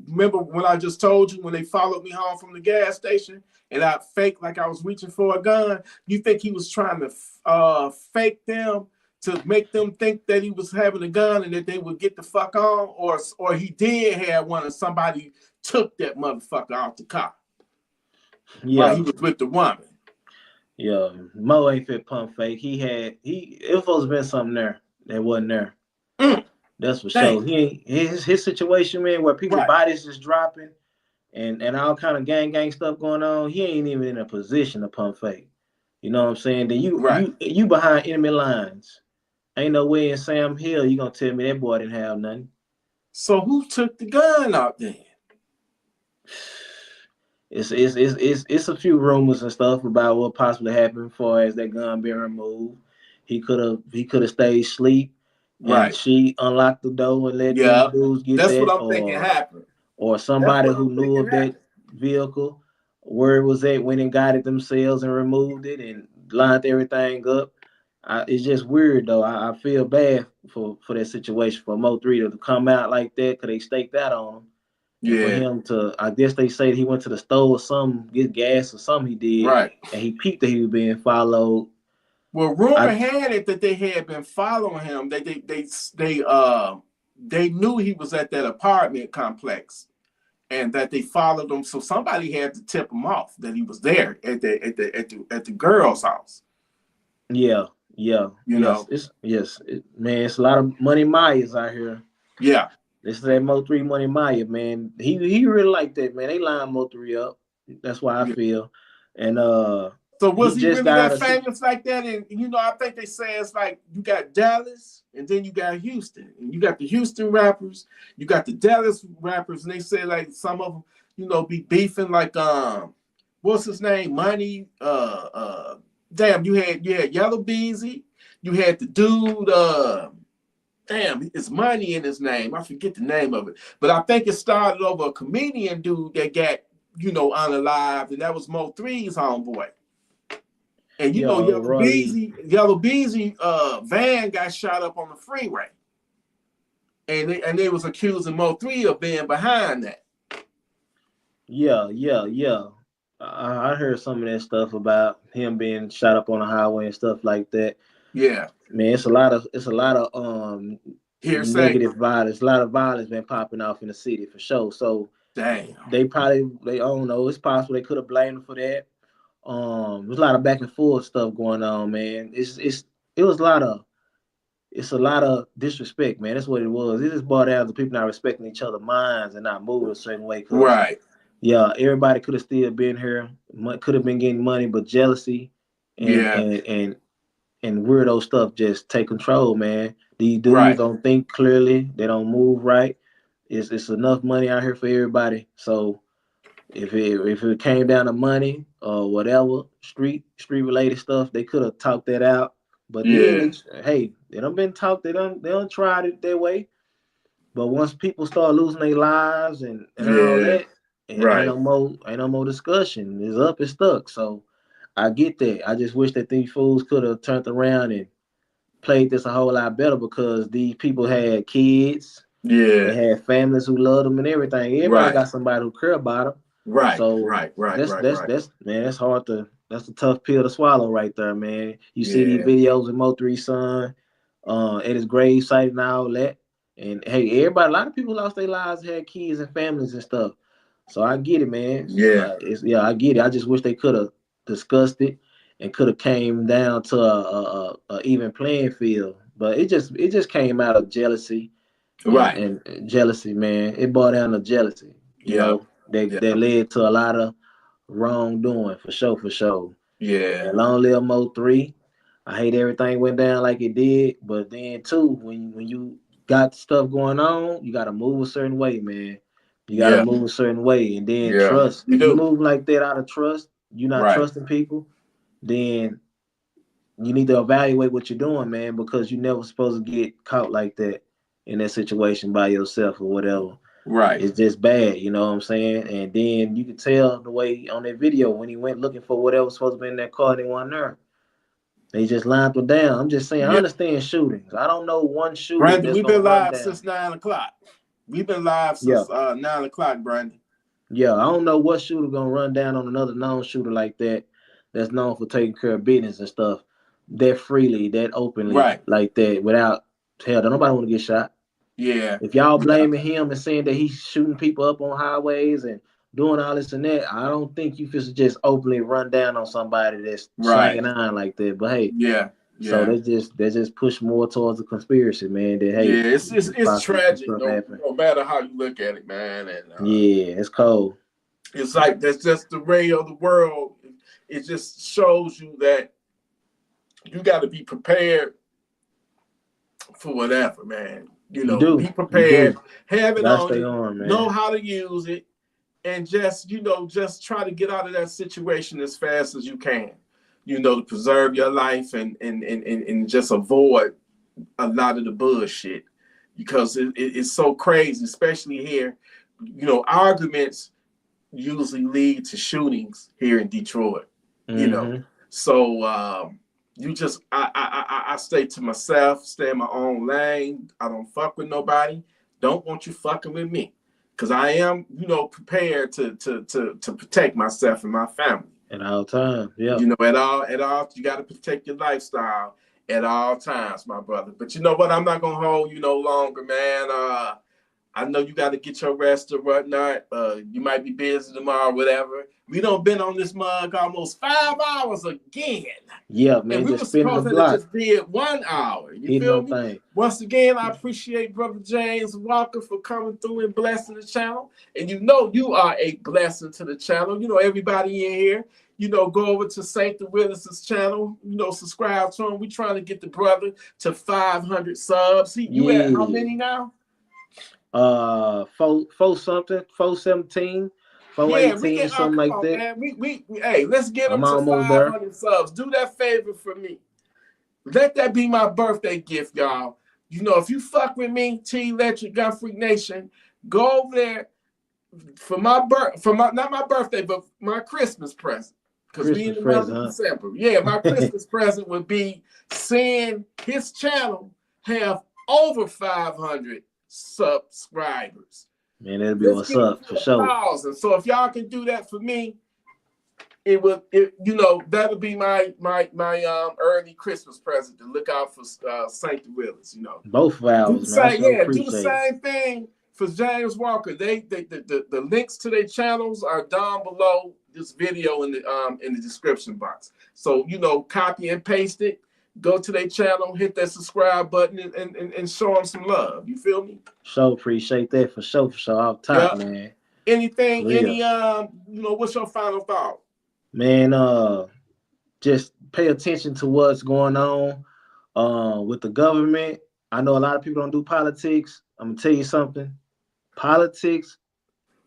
remember when I just told you when they followed me home from the gas station and I faked like I was reaching for a gun? You think he was trying to fake them to make them think that he was having a gun and that they would get the fuck on, or he did have one and somebody took that motherfucker out the car while he was with the woman? Yeah, Mo ain't fit pump fake. It was supposed to been something there that wasn't there. That's for Damn. sure. He ain't his situation, man, where people Right. bodies is dropping and all kind of gang stuff going on. He ain't even in a position to pump fake. You know what I'm saying? Then Right. you behind enemy lines. Ain't no way in Sam Hill you gonna tell me that boy didn't have nothing. So who took the gun out then? It's a few rumors and stuff about what possibly happened for as that gun being removed. He could have stayed asleep and Right. she unlocked the door and let these Yeah. dudes get That's what that, I'm thinking happened. or That's somebody what I'm who knew thinking of that happened. vehicle, where it was at, went and got it themselves and removed it and lined everything up. It's just weird though. I feel bad for that situation for Mo3 to come out like that because they staked out on him. And for Yeah. him to, I guess they say he went to the store or something, get gas or something he did, Right. and he peeped that he was being followed. Well, rumor had it that they had been following him. They knew he was at that apartment complex, and that they followed him. So somebody had to tip him off that he was there at the girl's house. Yeah, Know. Man, it's a lot of money Myers out here. Yeah. This is that Mo3 Money Maya, man. He really like that, man. They line Mo3 up. That's why I feel. And so was he just really that died famous like that? And I think they say it's like you got Dallas and then you got Houston. And you got the Houston rappers, you got the Dallas rappers, and they say like some of them, be beefing like what's his name? Money. Damn, you had Yellow Beezy, you had the dude, damn, it's Money in his name. I forget the name of it. But I think it started over a comedian dude that got, unalived, and that was Mo3's homeboy. And Yellow Beezy van got shot up on the freeway. And they was accusing Mo3 of being behind that. Yeah. I heard some of that stuff about him being shot up on the highway and stuff like that. Yeah. Man, it's a lot of hearsay. Negative violence. A lot of violence been popping off in the city for sure. So damn, they don't know. It's possible they could have blamed him for that. There's a lot of back and forth stuff going on, man. It's a lot of disrespect, man. That's what it was. It just brought down to people not respecting each other's minds and not moving a certain way. Right. Yeah, everybody could have still been here. Could have been getting money, but jealousy and weirdo stuff just take control, man. These dudes don't think clearly. They don't move right. It's enough money out here for everybody. So if it came down to money or whatever, street related stuff, they could have talked that out. But then they don't been talked. They don't tried it their way. But once people start losing their lives and all that, ain't no more discussion. It's up, it's stuck. So I get that. I just wish that these fools could have turned around and played this a whole lot better because these people had kids. Yeah. They had families who loved them and everything. Everybody got somebody who care about them. Right. So that's hard to. That's a tough pill to swallow right there, man. You see these videos of Mo3's son at his grave site and all that. And hey, a lot of people lost their lives, had kids and families and stuff. So I get it, man. I get it. I just wish they could have discussed it and could have came down to a even playing field. But it just came out of jealousy. And jealousy, man. It brought down to jealousy. You know, that led to a lot of wrongdoing for sure. Yeah. And long live Mo3. I hate everything went down like it did, but then too, when you got stuff going on, you gotta move a certain way, man. You gotta move a certain way, and then trust. If you move like that out of trust, you're not trusting people, then you need to evaluate what you're doing, man, because you're never supposed to get caught like that in that situation by yourself or whatever. Right. It's just bad, you know what I'm saying? And then you can tell the way on that video when he went looking for whatever was supposed to be in that car, they wasn't there. They just lined them down. I'm just saying, I understand shootings. I don't know one shooter Brandon, that's we've been live down. since 9 o'clock. We've been live since 9 o'clock, Brandon. Yeah, I don't know what shooter gonna run down on another known shooter like that that's known for taking care of business and stuff that freely, that openly, like that without hell. Don't nobody want to get shot. Yeah. If y'all blaming him and saying that he's shooting people up on highways and doing all this and that, I don't think you should just openly run down on somebody that's slanging iron like that. But hey, So Yeah. they just push more towards the conspiracy, man. That hey, Yeah, it's tragic. stuff No, happen. no matter how you look at it, man. And Yeah, it's cold. it's like that's just the way of the world. It just shows you that you got to be prepared for whatever, man. You You know, do. be You prepared, do. have it Gotta on stay you, on, man. know how to use it, and just, just try to get out of that situation as fast as you can, to preserve your life and just avoid a lot of the bullshit, because it's so crazy, especially here. Arguments usually lead to shootings here in Detroit. Mm-hmm. So you just I stay to myself, stay in my own lane. I don't fuck with nobody. Don't want you fucking with me, because I am prepared to protect myself and my family. At all times, yeah. At all, you got to protect your lifestyle at all times, my brother. But you know what? I'm not gonna hold you no longer, man. I know you got to get your rest or whatnot. You might be busy tomorrow, whatever. We done been on this mug almost 5 hours again. Yeah, man. And we just were spinning the supposed to block. just be at 1 hour. You Hitting feel them me? things. Once again, I appreciate Brother James Walker for coming through and blessing the channel. And you are a blessing to the channel. Everybody in here, go over to St. Willis's channel, subscribe to him. We trying to get the brother to 500 subs. You at how many now? 417, 418, something like on, that. man. We hey, let's get them I'm to almost 500 there. subs. Do that favor for me. Let that be my birthday gift, y'all. If you fuck with me, TElectrik, Gunfreak Nation, go over there for not my birthday, but my Christmas present. Because we in the month of December. Yeah, my Christmas present would be seeing his channel have over 500 subscribers. Man, that'll be what's up for sure. 1,000. So if y'all can do that for me, that'll be my early Christmas present, to look out for St. Willis. Both of ours, man. Do the same thing for James Walker. The links to their channels are down below this video in the description box. So copy and paste it. Go to their channel, hit that subscribe button, and show them some love. You feel me? So appreciate that for sure. Off top, man. Anything? What's your final thought? Man, just pay attention to what's going on with the government. I know a lot of people don't do politics. I'm gonna tell you something. Politics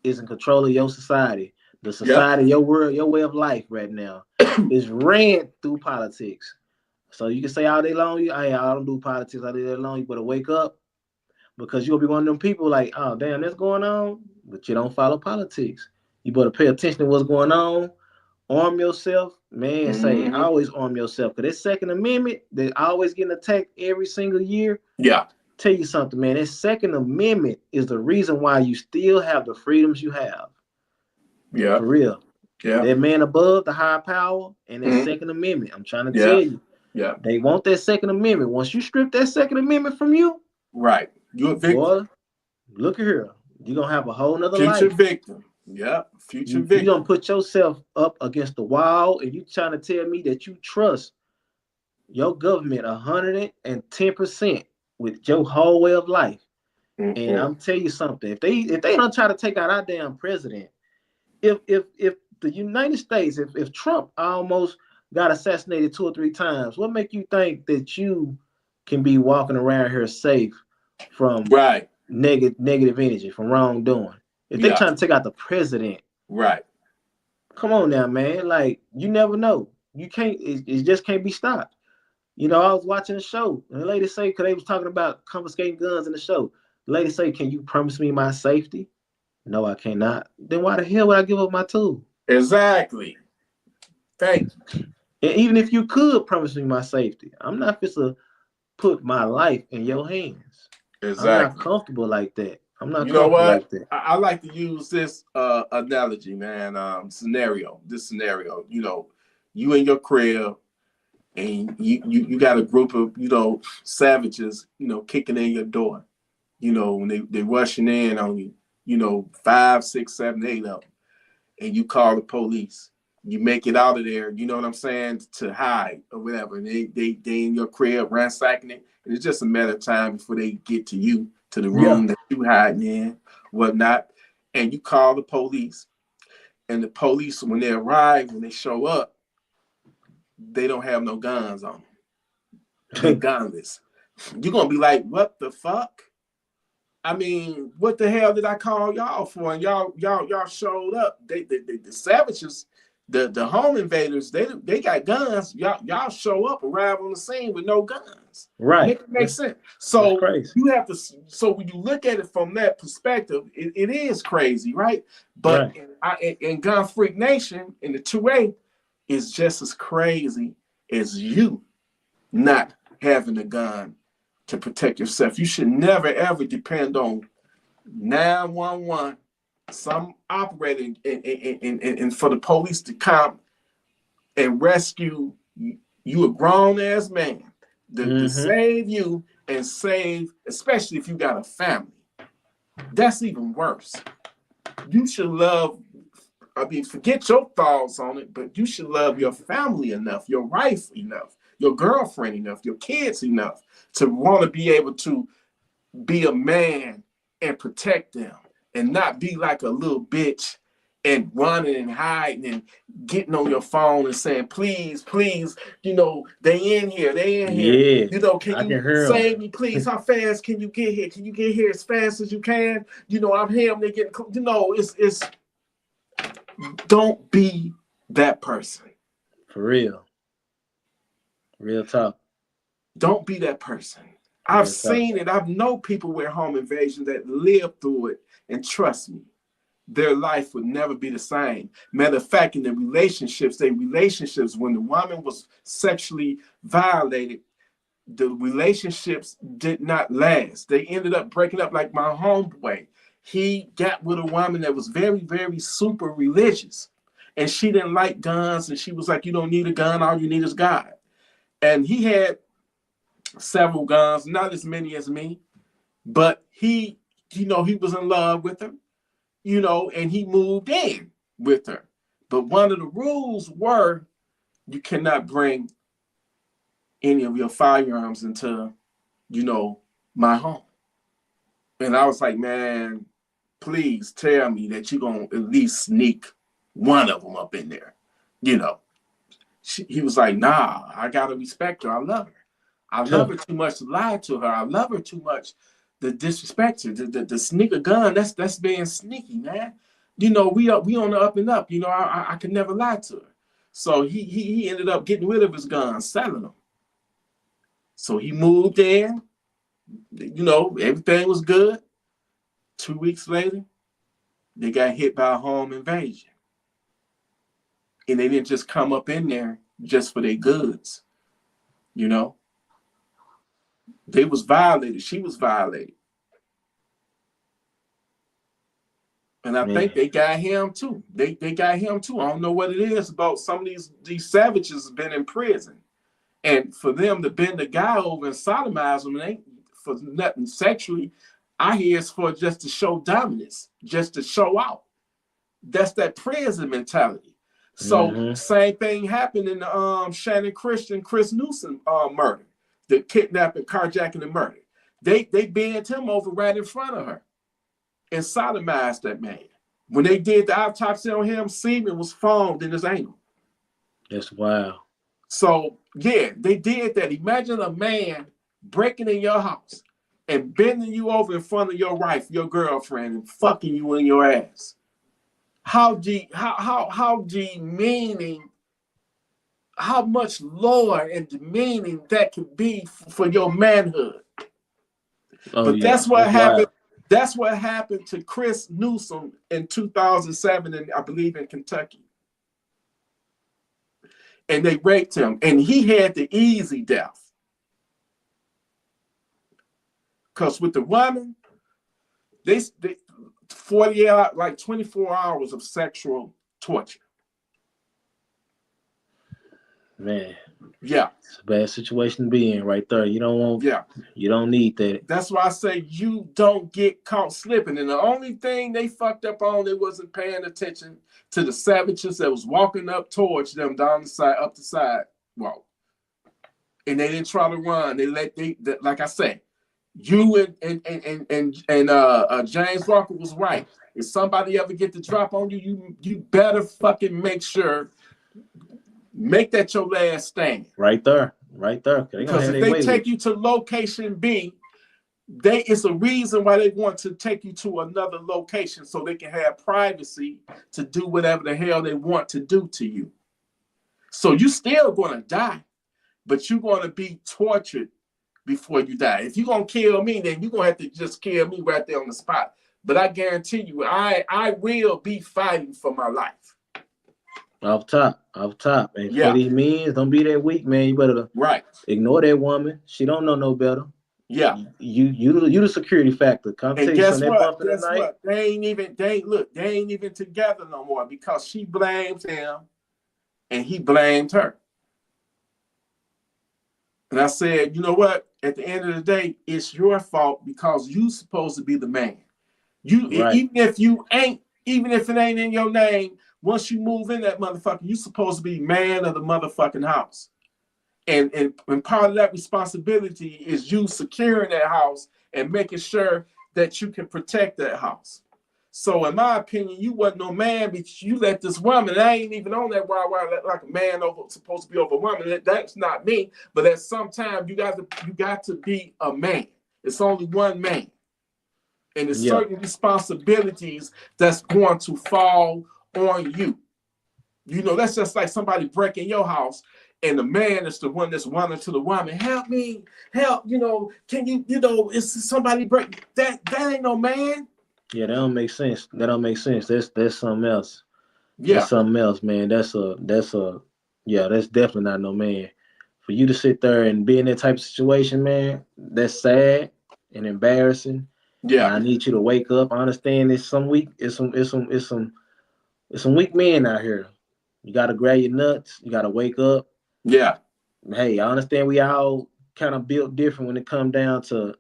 is in control of your society. The society, your world, your way of life right now is ran through politics. So you can say all day long, I don't do politics all day long. You better wake up, because you'll be one of them people like, oh damn, that's going on, but you don't follow politics. You better pay attention to what's going on. Arm yourself, man. Mm-hmm. Say always arm yourself, because that Second Amendment, they're always getting attacked every single year. Yeah. Tell you something, man. That Second Amendment is the reason why you still have the freedoms you have. Yeah. For real. Yeah. That man above, the high power, and that Second Amendment. I'm trying to tell you. Yeah. They want that Second Amendment. Once you strip that Second Amendment from you, right, you're a victim. Boy, look at here. You're gonna have a whole nother future life. Victim. Yeah, future victim. You're gonna put yourself up against the wall, and you trying to tell me that you trust your government 110% with your whole way of life. Mm-hmm. And I'm tell you something. If they don't try to take out our damn president, if the United States, if Trump almost got assassinated 2 or 3 times, what make you think that you can be walking around here safe from negative energy, from wrongdoing? If they trying to take out the president, come on now, man. Like, you never know. You can't. It just can't be stopped. I was watching a show, and the lady say, because they was talking about confiscating guns in the show. The lady say, "Can you promise me my safety?" No, I cannot. Then why the hell would I give up my tool? Exactly. Thank you. And even if you could promise me my safety, I'm not supposed to put my life in your hands. Exactly. I'm not comfortable like that. I'm not comfortable like that. I like to use this analogy, man. Scenario. You in your crib, and you got a group of savages, kicking in your door. When they rushing in on you, 5, 6, 7, 8 of them, and you call the police. you make it out of there, you know what I'm saying, to hide or whatever. And they in your crib ransacking it. And it's just a matter of time before they get to you, to the room that you hiding in, whatnot. And you call the police. And the police, when they arrive, when they show up, they don't have no guns on them. They gunless. You're gonna be like, what the fuck? I mean, what the hell did I call y'all for? And y'all showed up. The savages, the home invaders, they got guns. Y'all show up, arrive on the scene with no guns. Right. Make it make sense. So crazy. you have to. So when you look at it from that perspective, it is crazy, right? But in Gun Freak Nation, in the 2A, is just as crazy as you not having a gun to protect yourself. You should never ever depend on 911, some operator, and for the police to come and rescue you, a grown ass man, to save you and save, especially if you got a family. That's even worse. You should love, I mean, forget your thoughts on it, but you should love your family enough, your wife enough, your girlfriend enough, your kids enough to want to be able to be a man and protect them and not be like a little bitch and running and hiding and getting on your phone and saying, please, please, you know, they in here. Yeah, you know, can you save them. me, please? How fast can you get here? Can you get here as fast as you can? You know, I'm here. They getting, you know, it's don't be that person. For real. Real talk. Don't be that person. I've seen it. I've known people with home invasion that lived through it, and trust me, their life would never be the same. Matter of fact, in the relationships, when the woman was sexually violated, the relationships did not last. They ended up breaking up. Like my homeboy, he got with a woman that was very, very super religious, and she didn't like guns, and she was like, you don't need a gun, all you need is God. And he had several guns, not as many as me, but he, you know, he was in love with her, you know, and he moved in with her. But one of the rules were you cannot bring any of your firearms into, you know, my home. And I was like, man, please tell me that you're going to at least sneak one of them up in there. You know, he was like, nah, I got to respect her. I love her. I love her too much to lie to her. I love her too much to disrespect her. The sneak a gun, that's being sneaky, man. You know, we on the up and up. You know, I could never lie to her. So he ended up getting rid of his guns, selling them. So he moved in. You know, everything was good. 2 weeks later, they got hit by a home invasion. And they didn't just come up in there just for their goods, you know. They was violated. She was violated. And I think they got him too. They got him too. I don't know what it is about some of these savages have been in prison. And for them to bend the guy over and sodomize him, it ain't for nothing sexually. I hear it's for just to show dominance, just to show out. That's that prison mentality. So same thing happened in the Shannon Christian, Chris Newsom murder, the kidnapping, carjacking, and murder. They bent him over right in front of her and sodomized that man. When they did the autopsy on him, semen was formed in his anal. That's wild. So yeah, they did that. Imagine a man breaking in your house and bending you over in front of your wife, your girlfriend, and fucking you in your ass. How demeaning, how much lower and demeaning that could be for your manhood. But that's what happened. Wild. That's what happened to Chris Newsom in 2007, and I believe in Kentucky. And they raped him, and he had the easy death. Because with the woman, they 40 hours, like 24 hours of sexual torture. Man, Yeah. It's a bad situation to be in right there. You don't want, you don't need that. That's why I say you don't get caught slipping. And the only thing they fucked up on, they wasn't paying attention to the savages that was walking up towards them down the side, up the sidewalk. And they didn't try to run. They like I say, you and James Walker was right. If somebody ever get the drop on you, you better fucking make that your last stand. Right there. Because if they take you to location B, it's a reason why they want to take you to another location so they can have privacy to do whatever the hell they want to do to you. So you still going to die, but you're going to be tortured before you die. If you're going to kill me, then you're going to have to just kill me right there on the spot. But I guarantee you, I will be fighting for my life. Off top. And for these men, don't be that weak, man. You better ignore that woman. She don't know no better. Yeah. You the security factor. Come and tell guess you what? Guess what? They ain't even together no more because she blames him and he blamed her. And I said, you know what? At the end of the day, it's your fault because you supposed to be the man. Even if it ain't in your name, once you move in that motherfucker, you supposed to be man of the motherfucking house. And part of that responsibility is you securing that house and making sure that you can protect that house. So in my opinion, you wasn't no man, but you let this woman, I ain't even on that wild like a man supposed to be over a woman. That's not me. But at some time, you got to be a man. It's only one man. And there's certain responsibilities that's going to fall on you. You know, that's just like somebody breaking your house and the man is the one that's running to the woman. Help me, help, can you, is somebody break that ain't no man. Yeah, that don't make sense. That's something else. Yeah. That's something else, man. That's definitely not no man. For you to sit there and be in that type of situation, man, that's sad and embarrassing. Yeah. And I need you to wake up. I understand it's some weak men out here. You gotta grab your nuts, you gotta wake up. Yeah. Hey, I understand we all kind of built different when it comes down to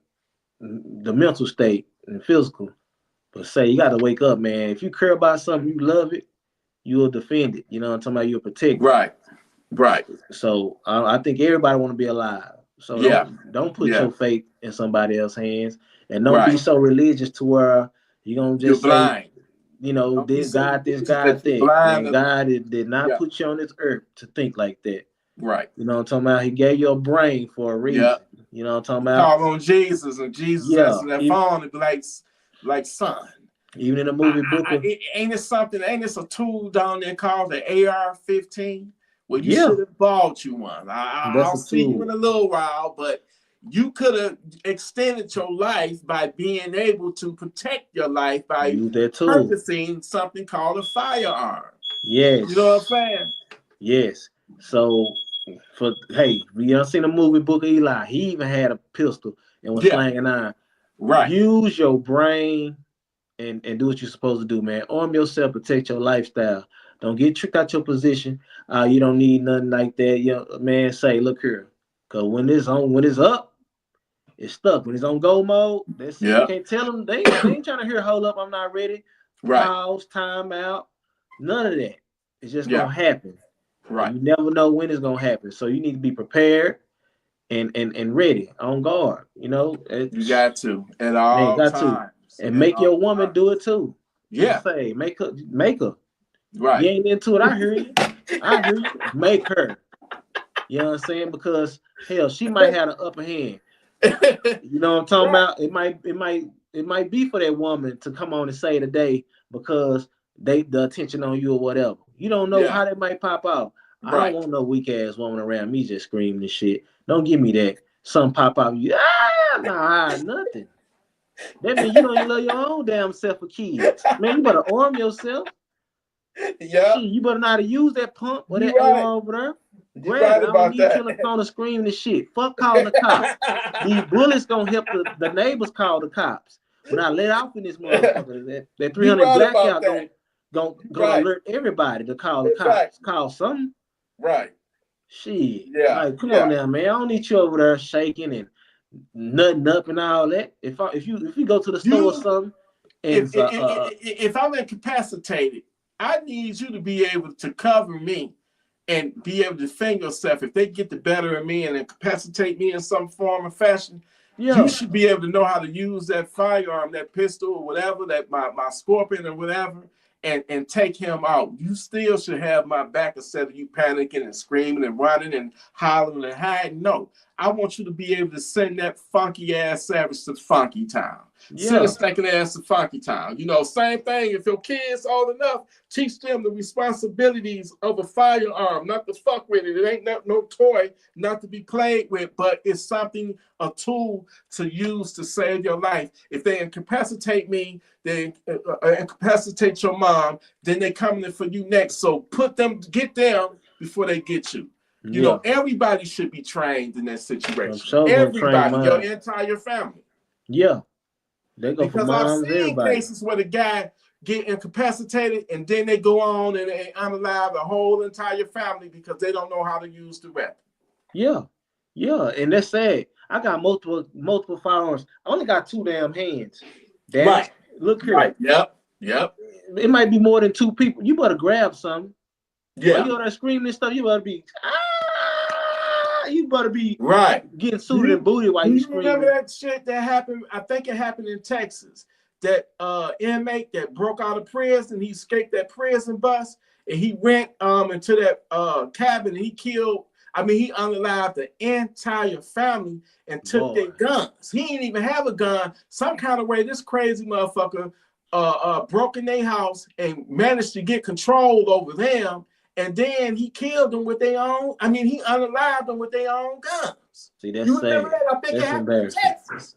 the mental state and physical. But say you gotta wake up, man. If you care about something, you love it, you'll defend it. You know what I'm talking about? You'll protect it. Right. So I think everybody want to be alive. So don't put your faith in somebody else's hands, and don't be so religious to where you're gonna just say, blind. This God, that. And God did not put you on this earth to think like that. Right. You know what I'm talking about? He gave you a brain for a reason. Yeah. You know what I'm talking about? Call on Jesus, and Jesus answered that phone and be like son. Even in the movie Booker. Ain't this a tool down there called the AR-15? Well, you should have bought you one. I'll see you in a little while, but you could have extended your life by being able to protect your life by purchasing something called a firearm. Yes. You know what I'm saying? Yes. So, we done seen the movie Book of Eli. He even had a pistol and was slanging iron. Right. Use your brain and do what you're supposed to do, man. Arm yourself, protect your lifestyle. Don't get tricked out your position. You don't need nothing like that. Man, say, look here. Because when it's up, it's stuck. When it's on go mode, that's it. You can't tell them. They ain't trying to hear, hold up, I'm not ready. Right. Pause, time out. None of that. It's just going to happen. Right. You never know when it's going to happen. So you need to be prepared and ready, on guard. You got to at all times. And make your woman do it too. Yeah. Say, make her. Right. You ain't into it. I hear you. Make her. You know what I'm saying? Because hell, she might have an upper hand. You know what I'm talking about? It might be for that woman to come on and say today because the attention on you or whatever. You don't know how that might pop out. Right. I don't want no weak ass woman around me just screaming and shit. Don't give me that. Something pop out. Nothing. That means you don't even love your own damn self for kids. Man, you better arm yourself. Yeah. You better know how to use that pump or that AR over there. Grab it. I don't need you on the corner screaming and shit. Fuck calling the cops. These bullets gonna help the neighbors call the cops. When I let off in this motherfucker, that 300 blackout gonna alert everybody to call the cops. Call something. Right. Shit. Yeah, Like, come yeah. on now, man. I don't need you over there shaking and nutting up and all that. If you go to the store or You, something and if I'm incapacitated, I need you to be able to cover me and be able to defend yourself. If they get the better of me and incapacitate me in some form or fashion, you yeah, should be able to know how to use that firearm, that pistol or whatever, that my scorpion or whatever, and take him out. You still should have my back instead of you panicking and screaming and running and hollering and hiding. No, I want you to be able to send that funky ass savage to Funky Town. Send a yeah, second ass to Funky Town. You know, same thing. If your kids old enough, teach them the responsibilities of a firearm, not to fuck with it. It ain't no toy, not to be played with, but it's something, a tool to use to save your life. If they incapacitate me, they incapacitate your mom, then they coming in for you next. So get them before they get you. You yeah. know, everybody should be trained in that I'm situation. sure gonna train Everybody, your mine. entire family. Yeah. They go for Because I've moms, seen everybody. cases where the guy get incapacitated and then they go on and they unalive the whole entire family because they don't know how to use the weapon. Yeah. Yeah. And that's sad. I got multiple firearms. I only got 2 damn hands. Damn it. Right. Look here. Right. Yep. Yep. It might be more than 2 people. You better grab something. While Yeah. you on that screaming and stuff, you better be you better be Right. getting suited and booted while Do you you remember screaming. that shit that happened? I think it happened in Texas. That inmate that broke out of prison, he escaped that prison bus, and he went into that cabin and he unalived the entire family and took Boy. their guns. He didn't even have a gun. Some kind of way, this crazy motherfucker broke in their house and managed to get control over them. And then he killed them with their own. He unalived them with their own guns. See, that's You remember sad. that? I think it That's happened in embarrassing. Texas.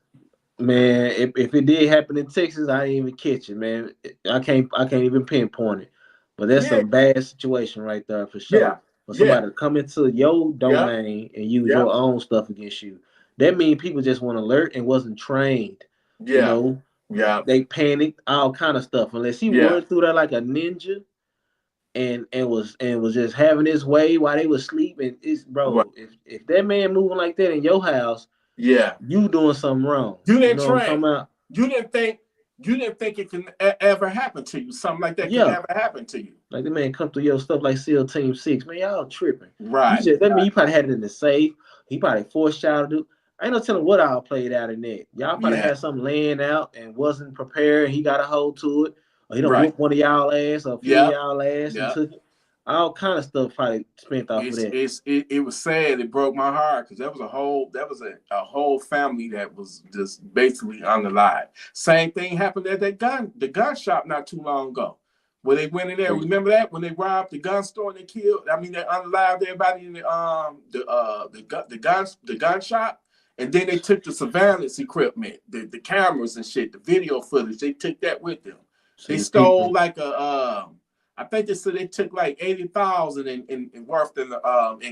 Man, if it did happen in Texas, I didn't even catch it, man. I can't even pinpoint it. But that's Yeah, some bad situation right there for sure. yeah, For yeah, somebody to come into your yeah, domain and use yeah, your own stuff against you. That means people just weren't alert and wasn't trained. You yeah, know, yeah, they panicked, all kind of stuff. Unless he yeah. went through that like a ninja and was just having his way while they was sleeping. It's Right. bro, if that man moving like that in your house, Yeah. you doing something wrong. You You didn't know what I'm train. talking about? You didn't think. You didn't think it can ever happen to you. Something like that can Yeah. ever happen to you. Like the man come through your stuff like SEAL Team 6. Man, y'all tripping. You Right. just that mean you probably had it in the safe. He probably forced y'all to do. I ain't no telling what all played out in that. Y'all probably Yeah. had something laying out and wasn't prepared. He got a hold to it. Or he done Right. whooped one of y'all ass or a few of Yep. y'all ass and Yep. took it. All kind of stuff probably spent off of that. It was sad. It broke my heart because that was a whole family that was just basically unalive. Same thing happened at the gun shop not too long ago, where they went in there. Remember that when they robbed the gun store and they killed? They unalived everybody in the gun shop, and then they took the surveillance equipment, the cameras and shit, the video footage. They took that with them. They See, stole people. like I think they said they took like 80,000 in worth in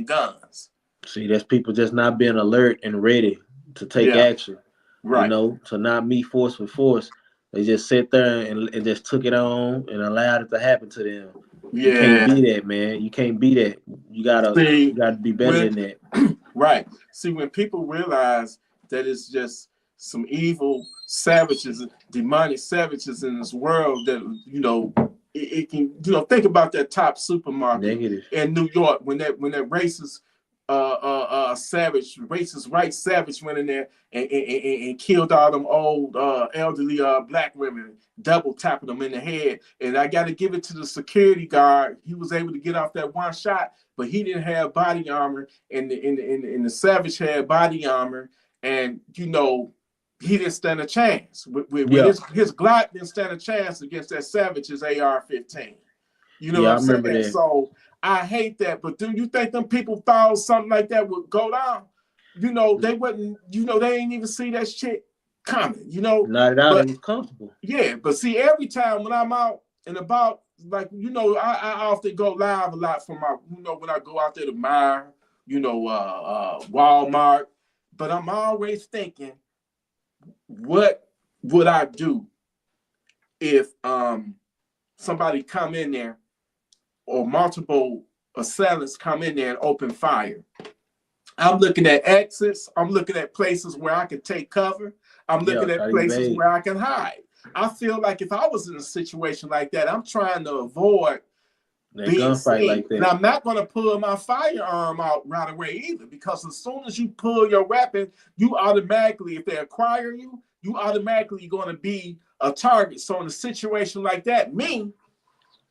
guns. See, that's people just not being alert and ready to take Yeah, action. You right. know, to not meet force with force. They just sit there and just took it on and allowed it to happen to them. You can't Yeah. be that, man. You can't be that. You gotta See, be better than that. right. See, when people realize that it's just some evil savages, demonic savages in this world that, it can, think about that top supermarket Negative. in New York when that racist racist white savage went in there and killed all them old elderly black women, double tapping them in the head. And I got to give it to the security guard. He was able to get off that one shot, but he didn't have body armor, and the savage had body armor, and he didn't stand a chance. With Yeah. his Glock didn't stand a chance against that savage's AR-15. You know Yeah, what I I'm remember saying? that. So I hate that. But do you think them people thought something like that would go down? They wouldn't, they ain't even see that shit coming, Not at all. It But was comfortable. yeah, but see, every time when I'm out and about, like, I often go live a lot for my, when I go out there to Meijer, Walmart. But I'm always thinking, what would I do if somebody come in there or multiple assailants come in there and open fire. I'm looking at exits. I'm looking at places where I can take cover. I'm looking at places where I can hide. I feel like if I was in a situation like that, I'm trying to avoid being seen. Like that. And I'm not going to pull my firearm out right away either, because as soon as you pull your weapon, you automatically, if they acquire you, you automatically going to be a target. So in a situation like that,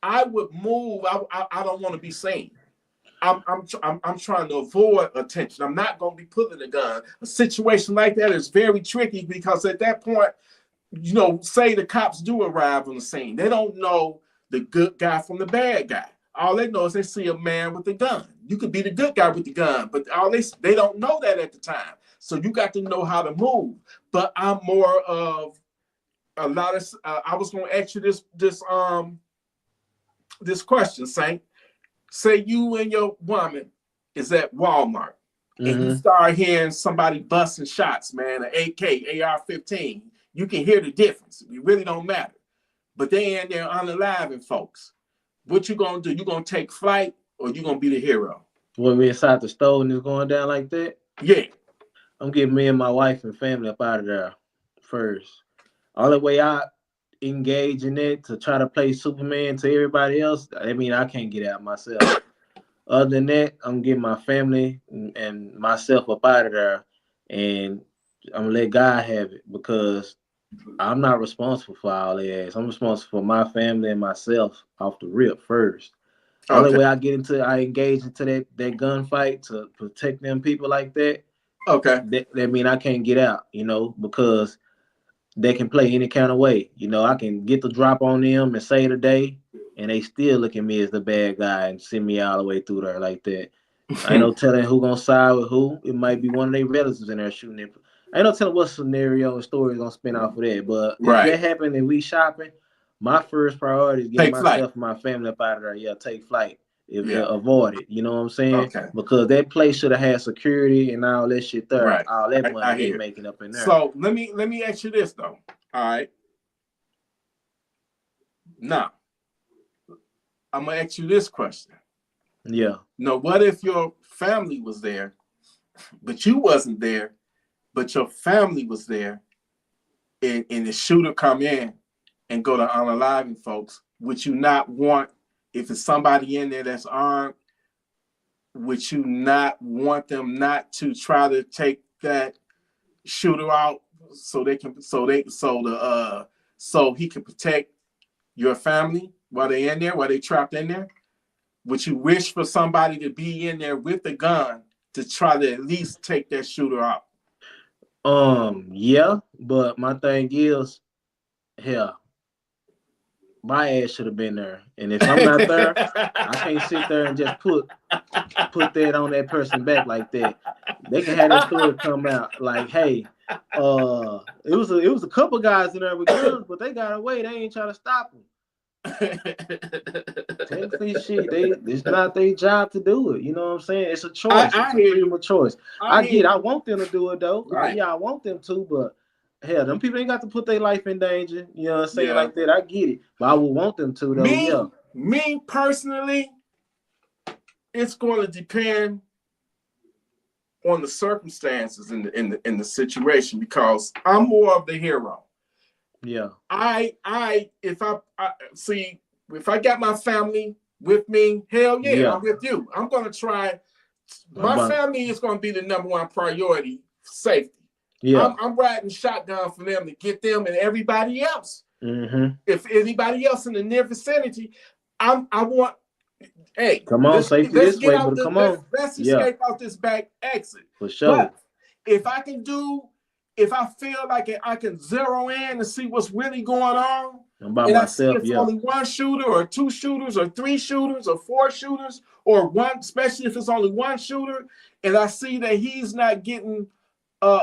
I would move. I don't want to be seen. I'm trying to avoid attention. I'm not going to be pulling a gun. A situation like that is very tricky, because at that point, you know, say the cops do arrive on the scene, they don't know the good guy from the bad guy. All they know is they see a man with a gun. You could be the good guy with the gun, but they don't know that at the time. So you got to know how to move. But I'm more of a lot of. I was going to ask you this question, Saint. Say you and your woman is at Walmart, and you start hearing somebody busting shots, man, an AK, AR-15. You can hear the difference. It really don't matter. But they in there unaliving folks. What you gonna do? You gonna take flight, or you gonna be the hero? When we inside the store and it's going down like that? Yeah. I'm getting me and my wife and family up out of there first. Only way I engage in it to try to play Superman to everybody else, I mean, I can't get out myself. Other than that, I'm getting my family and myself up out of there, and I'm gonna let God have it, because I'm not responsible for all that ass. I'm responsible for my family and myself off the rip first. The only way I engage into that gunfight to protect them people like that. Okay. That mean I can't get out, you know, because they can play any kind of way. You know, I can get the drop on them and save the day, and they still look at me as the bad guy and send me all the way through there like that. I ain't no telling who gonna side with who. It might be one of their relatives in there shooting it. I ain't no telling what scenario and story is gonna spin off of that. But if that happened and we shopping, my first priority is getting myself and my family up out of there. Yeah, take flight. Avoid it. You know what I'm saying? Okay. Because that place should have had security and all that shit there. Right. All that money they making up in there. So let me ask you this though. All right. Now, I'm gonna ask you this question. Yeah. Now, what if your family was there, but you wasn't there, but your family was there, and the shooter come in and go to unaliving folks? Would you not want, if it's somebody in there that's armed, would you not want them not to try to take that shooter out so he can protect your family while they in there, while they trapped in there? Would you wish for somebody to be in there with a gun to try to at least take that shooter out? Yeah, but my thing is, hell, my ass should have been there. And if I'm not there, I can't sit there and just put that on that person back like that. They can have that story come out like, hey, it was a couple guys in there with guns, but they got away. They ain't trying to stop them. Technically, shit, it's not their job to do it. You know what I'm saying? It's a choice. It's a freedom of choice. I want them to do it though. Right. Yeah, I want them to, but hell, them people ain't got to put their life in danger. You know what I'm saying? Yeah. Like that. I get it. But I would want them to though. Me personally, it's going to depend on the circumstances in the situation, because I'm more of the hero. Yeah. If I got my family with me, hell yeah, I'm with you. I'm gonna try. My family is gonna be the number one priority, safety. Yeah. I'm riding shotgun for them to get them and everybody else. Mm-hmm. If anybody else in the near vicinity, I want. Hey, come on, safety this way, but come on. Let's escape out this back exit. For sure. But if I feel like I can zero in and see what's really going on, and I see it's only one shooter or two shooters or three shooters or four shooters or one, especially if it's only one shooter, and I see that he's not getting,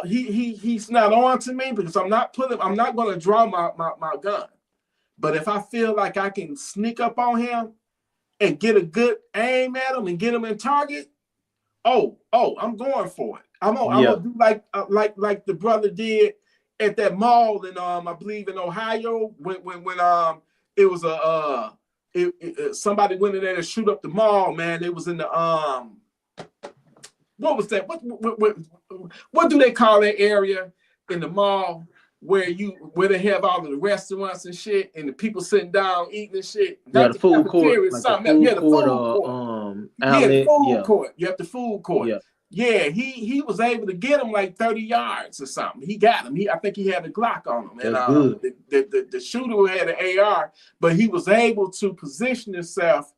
he's not on to me, because I'm not going to draw my gun. But if I feel like I can sneak up on him and get a good aim at him and get him in target, I'm going for it. I'm gonna do like the brother did at that mall in I believe in Ohio when it was a somebody went in there to shoot up the mall, man. They was in the what was that? What do they call that area in the mall where they have all of the restaurants and shit and the people sitting down eating and shit? Yeah, Not the food court, like something else. Yeah, the food court. Outlet. Yeah, the food court. You have the food court. Yeah. Yeah, he was able to get him like 30 yards or something. He got him. I think he had a Glock on him. And that's good. The shooter had an AR, but he was able to position himself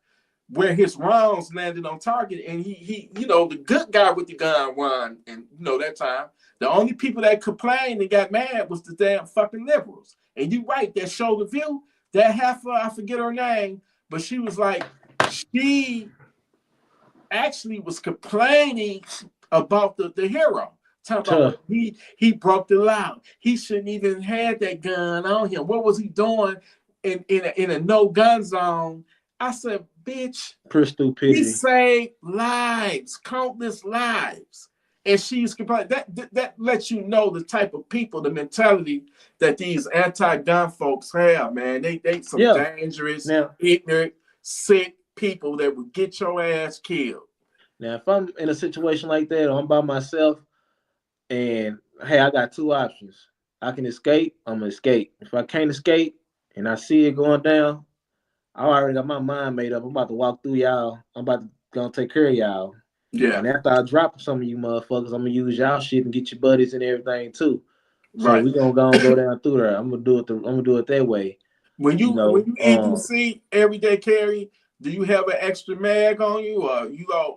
where his rounds landed on target. And he the good guy with the gun won. And that time, the only people that complained and got mad was the damn fucking liberals. And you're right, that shoulder view, that heifer, I forget her name, but she was like, she actually was complaining about the hero. Talking about he broke the law. He shouldn't even had that gun on him. What was he doing in a no gun zone? I said, bitch, pure stupidity. He saved lives, countless lives. And she's complaining. That lets you know the type of people, the mentality that these anti-gun folks have, man. They some dangerous, ignorant, sick people that would get your ass killed. Now, if I'm in a situation like that, or I'm by myself, and hey, I got two options. I can escape, I'm gonna escape. If I can't escape and I see it going down, I already got my mind made up. I'm about to walk through y'all. I'm about to go take care of y'all. Yeah. And after I drop some of you motherfuckers, I'm gonna use y'all shit and get your buddies and everything too. So right. we gonna go down through there. I'm gonna do it that way. When you EDC everyday carry, do you have an extra mag on you, or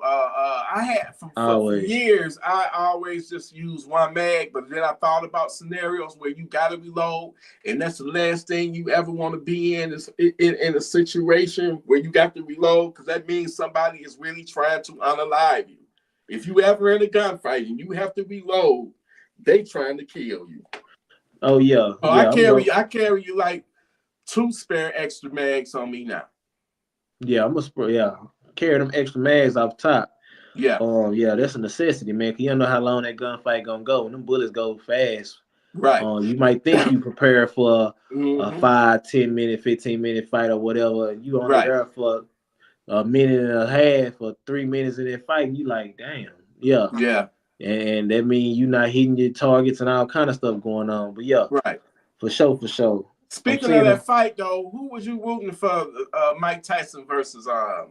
I had for years. I always just use one mag, but then I thought about scenarios where you got to reload, and that's the last thing you ever want to be in is in a situation where you got to reload, because that means somebody is really trying to unalive you. If you ever in a gunfight and you have to reload, they trying to kill you. Oh yeah. So I carry like 2 spare extra mags on me now. Yeah, carry them extra mags off top. Yeah. That's a necessity, man. Cause you don't know how long that gunfight gonna go. And them bullets go fast. Right. You might think you prepare for a 5, 10 minute, 15-minute fight or whatever. You only there for a minute and a half or 3 minutes in that fight. And you like, damn. Yeah. Yeah. And that means you not hitting your targets and all kind of stuff going on. But yeah. Right. For sure. Speaking of that fight, though, who was you rooting for? Mike Tyson versus that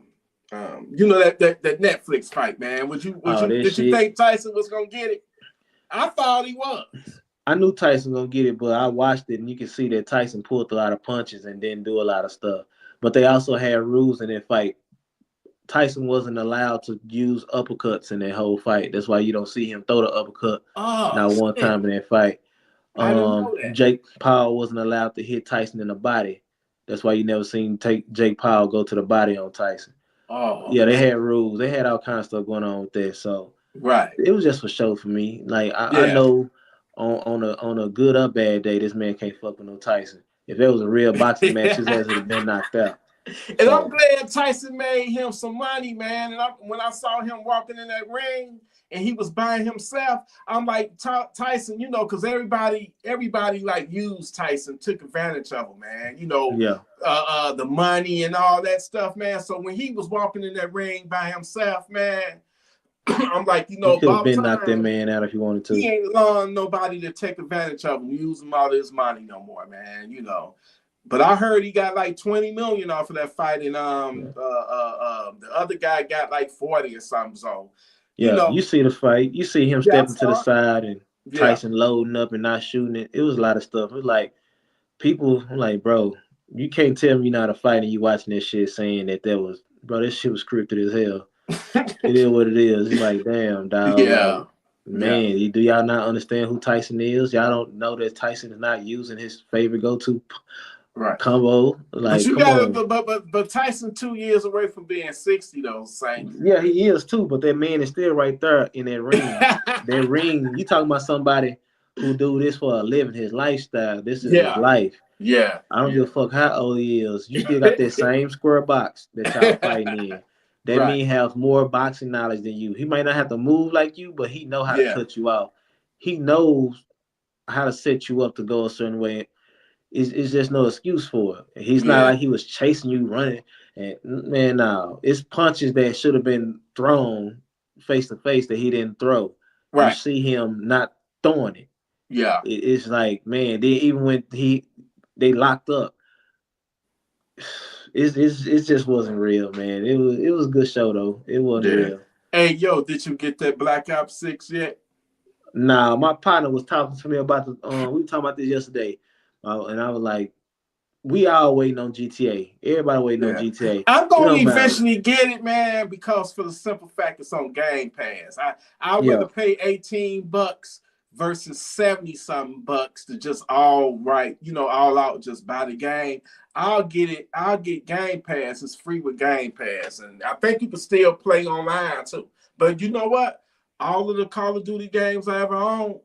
Netflix fight, man. Did you think Tyson was gonna get it? I thought he was. I knew Tyson gonna get it, but I watched it and you can see that Tyson pulled a lot of punches and didn't do a lot of stuff. But they also had rules in that fight. Tyson wasn't allowed to use uppercuts in that whole fight. That's why you don't see him throw the uppercut one time in that fight. I didn't know that. Jake Paul wasn't allowed to hit Tyson in the body. That's why you never seen Jake Paul go to the body on Tyson. Oh, yeah, they had rules. They had all kinds of stuff going on with that. So it was just for show for me. Like I know on a good or bad day, this man can't fuck with no Tyson. If it was a real boxing match, his ass would have been knocked out. And I'm glad Tyson made him some money, man. And when I saw him walking in that ring and he was by himself, I'm like, Tyson, because everybody like used Tyson, took advantage of him, man. The money and all that stuff, man. So when he was walking in that ring by himself, man, I'm like, he could have been knocked that man out if he wanted to. He ain't allowing nobody to take advantage of him, use him all his money no more, man. But I heard he got like 20 million off of that fight, and the other guy got like 40 or something. So you see the fight, you see him stepping to the side and Tyson loading up and not shooting it. It was a lot of stuff. It was like people like, bro, you can't tell me you're not a fight and you watching this shit saying that was, bro, this shit was scripted as hell. It is what it is. It's like, damn, dog. Yeah. Like, man, do y'all not understand who Tyson is? Y'all don't know that Tyson is not using his favorite go-to combo. Like, but Tyson 2 years away from being 60 though, Saint. Yeah, he is too, but that man is still right there in that ring. That ring, you talking about somebody who do this for a living, his lifestyle. This is his life. Yeah. I don't give a fuck how old he is. You still got that same square box that y'all fighting in. That man has more boxing knowledge than you. He might not have to move like you, but he know how to cut you off. He knows how to set you up to go a certain way. it's just no excuse for it. He's not like he was chasing you, running. And man, no, it's punches that should have been thrown face to face that he didn't throw. Right. You see him not throwing it. Yeah. It's like, man, even when they locked up, it just wasn't real, man. It was a good show though. It wasn't real. Hey, yo, did you get that Black Ops 6 yet? Nah, my partner was talking to me about we were talking about this yesterday, and I was like, we all waiting on GTA. Everybody waiting on GTA. I'm gonna eventually get it, man, because for the simple fact it's on Game Pass. I'd rather pay $18 versus 70-something bucks to just all out, just buy the game. I'll get it. I'll get Game Pass. It's free with Game Pass, and I think you can still play online too. But you know what? All of the Call of Duty games I ever owned,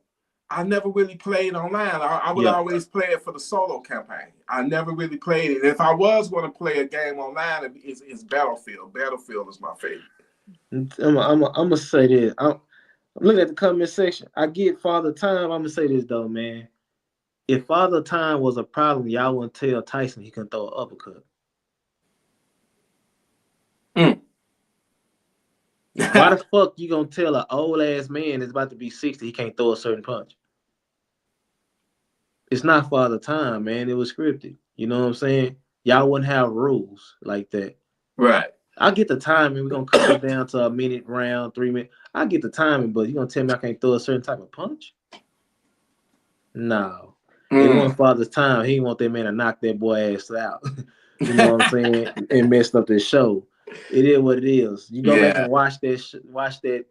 I never really played online. I would always play it for the solo campaign. I never really played it. If I was going to play a game online, it's Battlefield. Battlefield is my favorite. I'm gonna say this. I'm looking at the comment section. I get Father Time. I'm gonna say this though, man. If Father Time was a problem, y'all wouldn't tell Tyson he couldn't throw an uppercut. Why the fuck you gonna tell an old ass man that's about to be 60 he can't throw a certain punch? It's not Father Time, man. It was scripted. You know what I'm saying? Y'all wouldn't have rules like that. Right. I get the timing. We're gonna cut it down to a minute round, 3 minutes. I get the timing, but you gonna tell me I can't throw a certain type of punch? No. It wasn't Father's Time. He didn't want that man to knock that boy ass out. You know what I'm saying? And messed up this show. It is what it is. You go back and watch that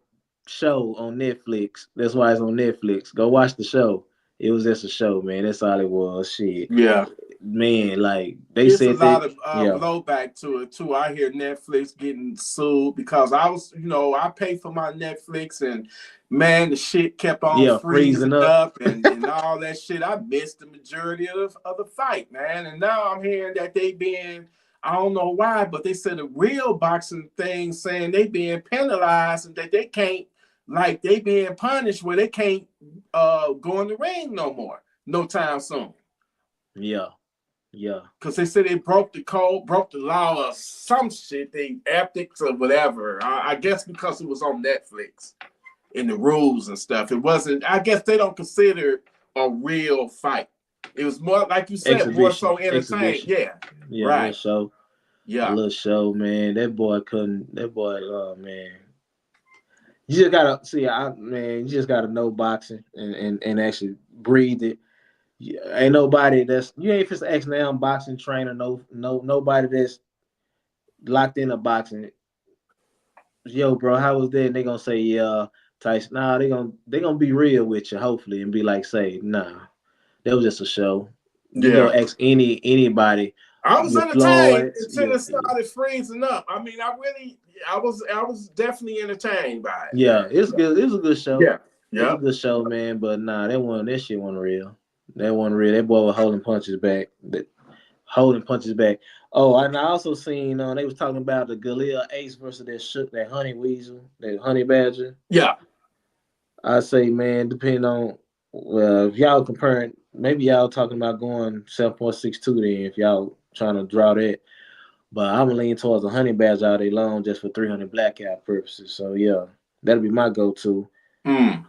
show on Netflix. That's why it's on Netflix. Go watch the show. It was just a show, man. That's all it was. Shit. Yeah. Man, like they said, a lot of blowback to it too. I hear Netflix getting sued because I pay for my Netflix and man, the shit kept on freezing up and all that shit. I missed the majority of the fight, man. And now I'm hearing that they being, I don't know why, but they said a real boxing thing saying they being penalized and that they can't, like they being punished where they can't go in the ring no more, no time soon. Yeah. Because they said they broke the code, broke the law or some shit, they ethics or whatever. I guess because it was on Netflix in the rules and stuff. It wasn't, I guess they don't consider a real fight. It was more, like you said, more so entertainment. Yeah, right. A little show, man. That boy, oh, man. You just gotta see, you just gotta know boxing and actually breathe it. Ain't nobody you ain't just ask now boxing trainer, nobody that's locked into boxing. Yo, bro, how was that? And they gonna say, yeah, Tyson. Nah, they gonna be real with you, hopefully, and be like, say, nah, that was just a show. You go ask anybody. I was entertained until it started freezing up. I mean, I was definitely entertained by it. Yeah, it's good. It was a good show. Yeah. It was a good show, man. But nah, that shit wasn't real. That wasn't real. That boy was holding punches back. Oh, and I also seen they was talking about the Galil Ace versus that honey weasel, that honey badger. Yeah. I say, man, depending on if y'all comparing, maybe y'all talking about going 7.62 then if y'all trying to draw that. But I'm leaning towards a honey badger all day long just for 300 blackout purposes. So yeah, that'll be my go-to. You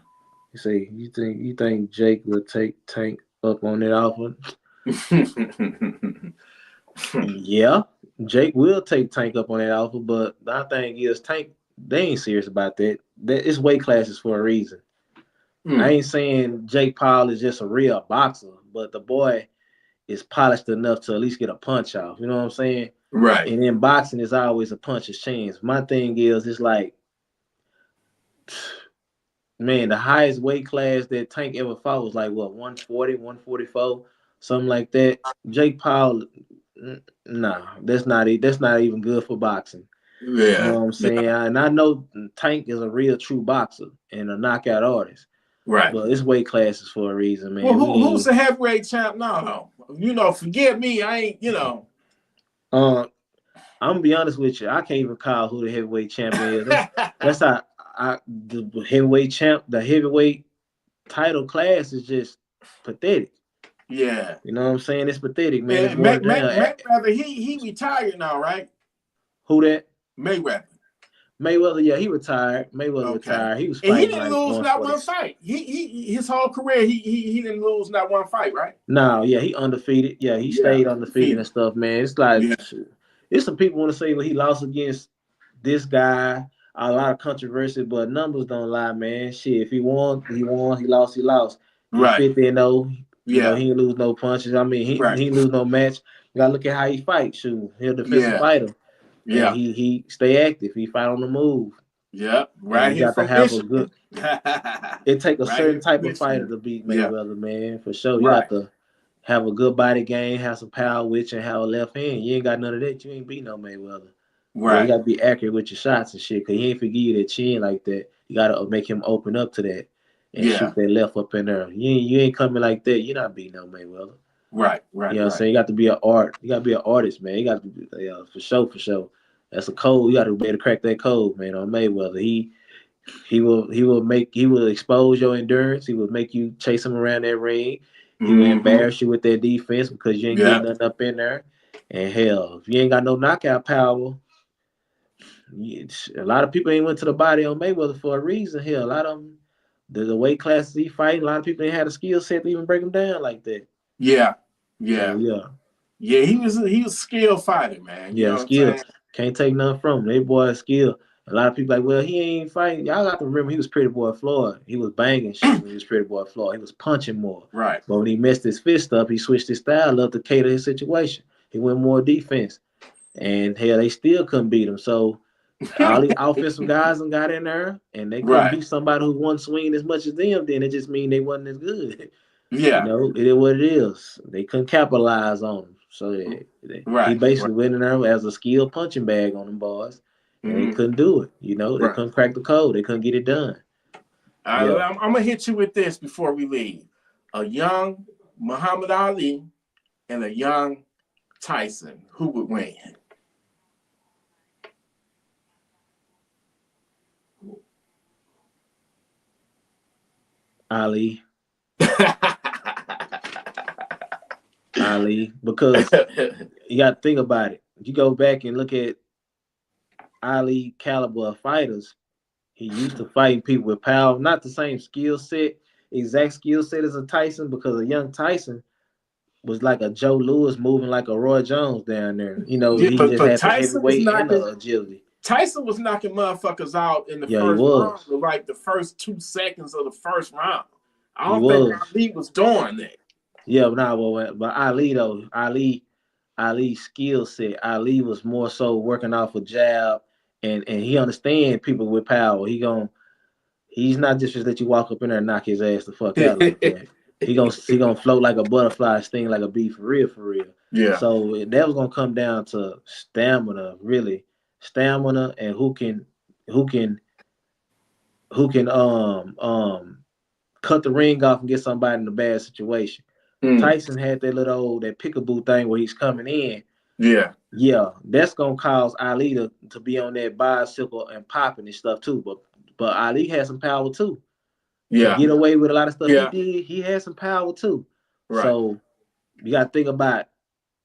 say you think Jake will take Tank up on that offer? Yeah, Jake will take Tank up on that offer, but the thing is, Tank, they ain't serious about that. It's weight classes for a reason. I ain't saying Jake Paul is just a real boxer, but the boy is polished enough to at least get a punch off. You know what I'm saying? Right. And in boxing, it's always a puncher's chance. My thing is, it's like, man, the highest weight class that Tank ever fought was like, what, 140, 144, something like that. Jake Paul, nah, that's not even good for boxing. Yeah. You know what I'm saying? Yeah. And I know Tank is a real true boxer and a knockout artist. Right. But it's weight classes for a reason, man. Well, who's the heavyweight champ now? Forgive me, I ain't, I'm gonna be honest with you. I can't even recall who the heavyweight champion is. That's how the heavyweight champ, the heavyweight title class is just pathetic. Yeah. You know what I'm saying? It's pathetic, man. It's And going down. Mayweather, he retired now, right? Who that? Mayweather. Mayweather, yeah, he retired. Mayweather Okay. retired. He was And he fighting didn't like lose not one 140. fight. He his whole career, he didn't lose not one fight, right? No, yeah, he undefeated. Yeah, he Yeah, stayed undefeated and stuff, man. It's like Yeah. it's some people want to say, well, he lost against this guy. A lot of controversy, but numbers don't lie, man. Shit, if he won, he won. He lost, he lost. He Right. 50-0. You know, Yeah. he didn't lose no punches. I mean, he Right. didn't lose no match. You gotta look at how he fights. Shoot, he's a defensive Yeah. fighter, and Yeah. he stay active. He fight on the move, Yeah. and Right you here got to from have a good. Michigan. It take a Right certain here from type of fighter Michigan. to beat Yeah. Mayweather, man, for sure. You Right. got to have a good body game, have some power with you, and have a left hand. You ain't got none of that. You ain't beat no Mayweather. Yeah, you Right. got to be accurate with your shots and shit, because he ain't forgive you that chin like that. You got to make him open up to that and Yeah. shoot that left up in there. You ain't coming like that. You're not beating no Mayweather. Right. You Right. know what I'm Right. saying? You got to be an art. You got to be an artist, man. You got to be, for sure, for sure. That's a code. You got to be able to crack that code, man, on Mayweather. He will expose your endurance. He will make you chase him around that ring. He will Mm-hmm. embarrass you with that defense because you ain't Yeah. getting nothing up in there. And hell, if you ain't got no knockout power, a lot of people ain't went to the body on Mayweather for a reason. Hell, a lot of them, the weight classes he fighting, a lot of people ain't had a skill set to even break him down like that. Yeah. So Yeah. yeah, Yeah. He was a skilled fighter, man. You yeah, know what I'm skill. saying? Can't take nothing from him. They boy skill. A lot of people like, well, he ain't fighting. Y'all got to remember he was Pretty Boy Floyd. He was banging shit when he was Pretty Boy Floyd. He was punching more. Right. But when he messed his fist up, he switched his style up to cater his situation. He went more defense. And hell, they still couldn't beat him. So all the offensive guys and got in there and they couldn't Right. beat somebody who wasn't swinging as much as them, then it just mean they wasn't as good. You Yeah. know, it is what it is. They couldn't capitalize on him. So he Right. basically Right. went in there as a skilled punching bag on them boys. And they Mm-hmm. couldn't do it. You know, they Right. couldn't crack the code. They couldn't get it done. Yeah. I'm gonna hit you with this before we leave. A young Muhammad Ali and a young Tyson. Who would win? Ali. Ali. Because you got to think about it. If you go back and look at Ali caliber of fighters, he used to fighting people with power, not the same skill set, exact skill set as a Tyson, because a young Tyson was like a Joe Louis moving like a Roy Jones down there. You know, Yeah, he but just had the Tyson was heavyweight and knocking the agility. motherfuckers out in the Yeah, he first round, was. like the first 2 seconds of the first round. I He don't think was. Ali was doing that. Yeah, but Ali though, Ali's skill set. Ali was more so working off a jab, and he understand people with power. He's not just let you walk up in there and knock his ass the fuck out like that. He gonna float like a butterfly, sting like a bee for real, for real. Yeah. So that was gonna come down to stamina, really, stamina, and who can cut the ring off and get somebody in a bad situation. Mm. Tyson had that peekaboo thing where he's coming in. Yeah. Yeah, that's gonna cause Ali to be on that bicycle and popping and stuff too. But Ali had some power too. To Yeah. get away with a lot of stuff he Yeah. did, he had some power too. Right. So you gotta think about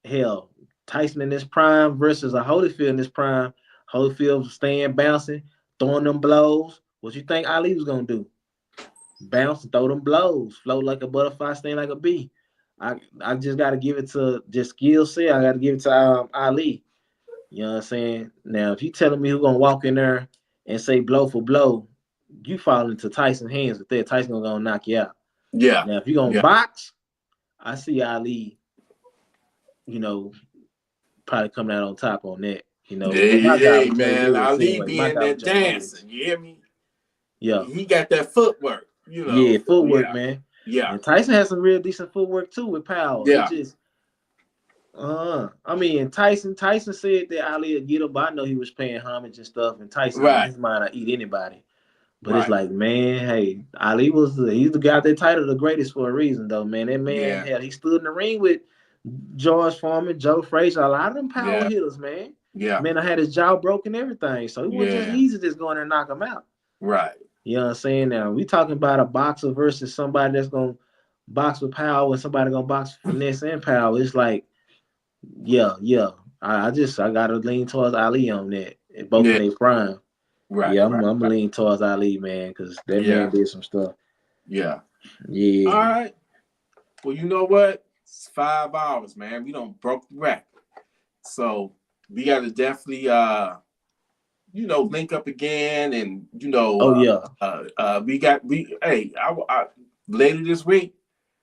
hell, Tyson in his prime versus a Holyfield in his prime. Holyfield staying bouncing, throwing them blows. What you think Ali was gonna do? Bounce and throw them blows, float like a butterfly, sting like a bee. I just gotta give it to just skill set. I gotta give it to Ali. You know what I'm saying? Now, if you telling me who's gonna walk in there and say blow for blow, you fall into Tyson's hands with that. Tyson gonna knock you out. Yeah. Now, if you're gonna Yeah. box, I see Ali, you know, probably coming out on top on that. You know, but my guy Hey, was Joe man, Lewis Ali anyway. be My in guy was there Joe Lewis. dancing. You hear me? Yeah. He got that footwork, Yeah, So, footwork, man. Yeah. And Tyson has some real decent footwork too with power. Yeah. It just I mean, Tyson said that Ali would get him, but I know he was paying homage and stuff. And Tyson, in Right. his mind, I eat anybody. But it's Right. like, man, hey, Ali he's the guy that titled the greatest for a reason, though, man. That man, Yeah. hell, he stood in the ring with George Foreman, Joe Frazier, a lot of them power Yeah. hitters, man. Yeah. Man, I had his jaw broken, everything. So it wasn't just Yeah. easy just going there and knock him out. Right. You know what I'm saying? Now, we talking about a boxer versus somebody that's going to box with power and somebody gonna box with finesse and power. It's like, yeah. I gotta lean towards Ali on that. Both in Yeah. their prime. Right. Yeah, I'm Right. gonna lean towards Ali, man, because that man Yeah. did some stuff. Yeah. Yeah. All right. Well, you know what? It's 5 hours, man. We don't broke the record. So we gotta definitely link up again, and Oh yeah. later this week,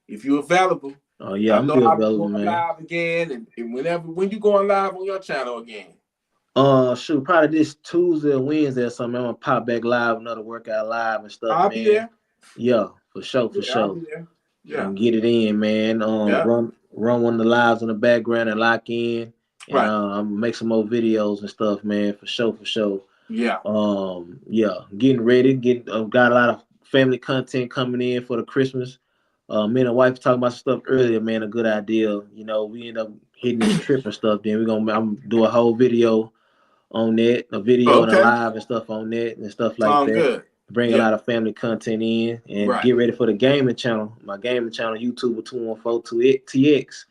if you're available. Oh yeah, I I'm know be I'll be available, going man. live again, and when you going live on your channel again. Shoot, probably this Tuesday or Wednesday or something. I'm gonna pop back live, another workout live and stuff, I'll be man. there. Yeah, for sure, for Yeah, I'll sure. be there. Yeah. And get it in, man. Yeah. Run one of the lives in the background and lock in, and Right. I'm make some more videos and stuff, man. For sure, for sure. Yeah. Yeah, getting ready. Got a lot of family content coming in for the Christmas. Me and the wife talking about stuff earlier, man. A good idea. We end up hitting this trip and stuff. Then I'm gonna do a whole video on that, a video and a Okay. live and stuff on that and stuff like Sound that. good. Bring a Yeah. lot of family content in and Right. get ready for the gaming channel. My gaming channel, YouTube 214-2TX.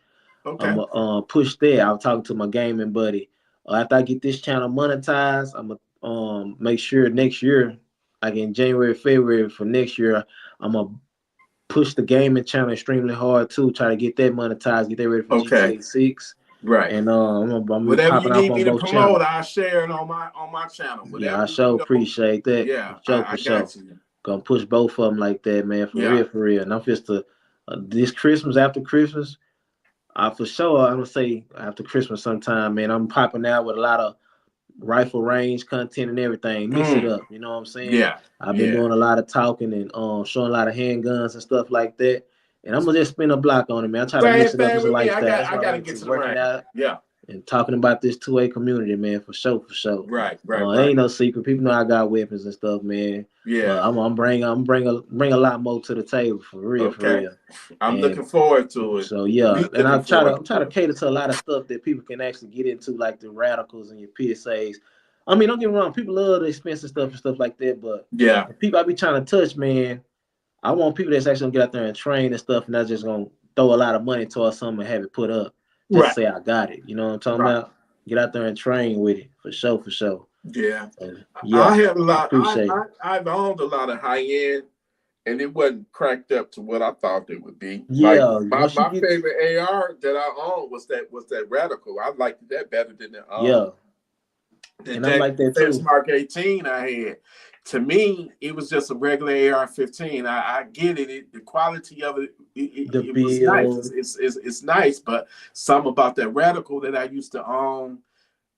Okay. I'm gonna push that. I was talking to my gaming buddy. After I get this channel monetized, I'm gonna make sure next year, like in January, February for next year, I'm gonna push the gaming channel extremely hard too. Try to get that monetized, get that ready for Okay. GTA 6. Right. And I'm gonna be Whatever you popping off need on me to both promote, channels. I'll share it on my channel. Yeah, Whatever I sure appreciate that. Yeah, For sure, I for sure. got you. Gonna push both of them like that, man. For Yeah. real, for real. And I'm just this Christmas, after Christmas, for sure, I'm gonna say after Christmas sometime, man. I'm popping out with a lot of rifle range content and everything. Mix it up, you know what I'm saying? Yeah. I've been doing a lot of talking and showing a lot of handguns and stuff like that. And I'm gonna just spin a block on it, man. I try to mix Same it up thing as a with me. lifestyle. That's I why I'm gotta get into to the working range. out Yeah. and talking about this 2A community, man, for sure, for sure. Right. It ain't no secret. People know I got weapons and stuff, man. Yeah. I'm bring a lot more to the table for real, for real. I'm looking forward to it. So yeah, and I'm trying to cater to a lot of stuff that people can actually get into, like the radicals and your PSAs. I mean, don't get me wrong, people love the expensive stuff and stuff like that, but yeah, the people I be trying to touch, man, I want people that's actually gonna get out there and train and stuff, and not just gonna throw a lot of money towards something and have it put up. Just say I got it. You know what I'm talking about? Get out there and train with it for sure, for sure. Yeah. Yeah. I have a lot. Appreciate I've owned a lot of high end, and it wasn't cracked up to what I thought it would be. Yeah. Like my favorite AR that I owned was that radical. I liked that better than the and I like that too. Mark 18 I had. To me, it was just a regular AR-15. I get it. The quality of it, it was nice. It's nice, but something about that radical that I used to own,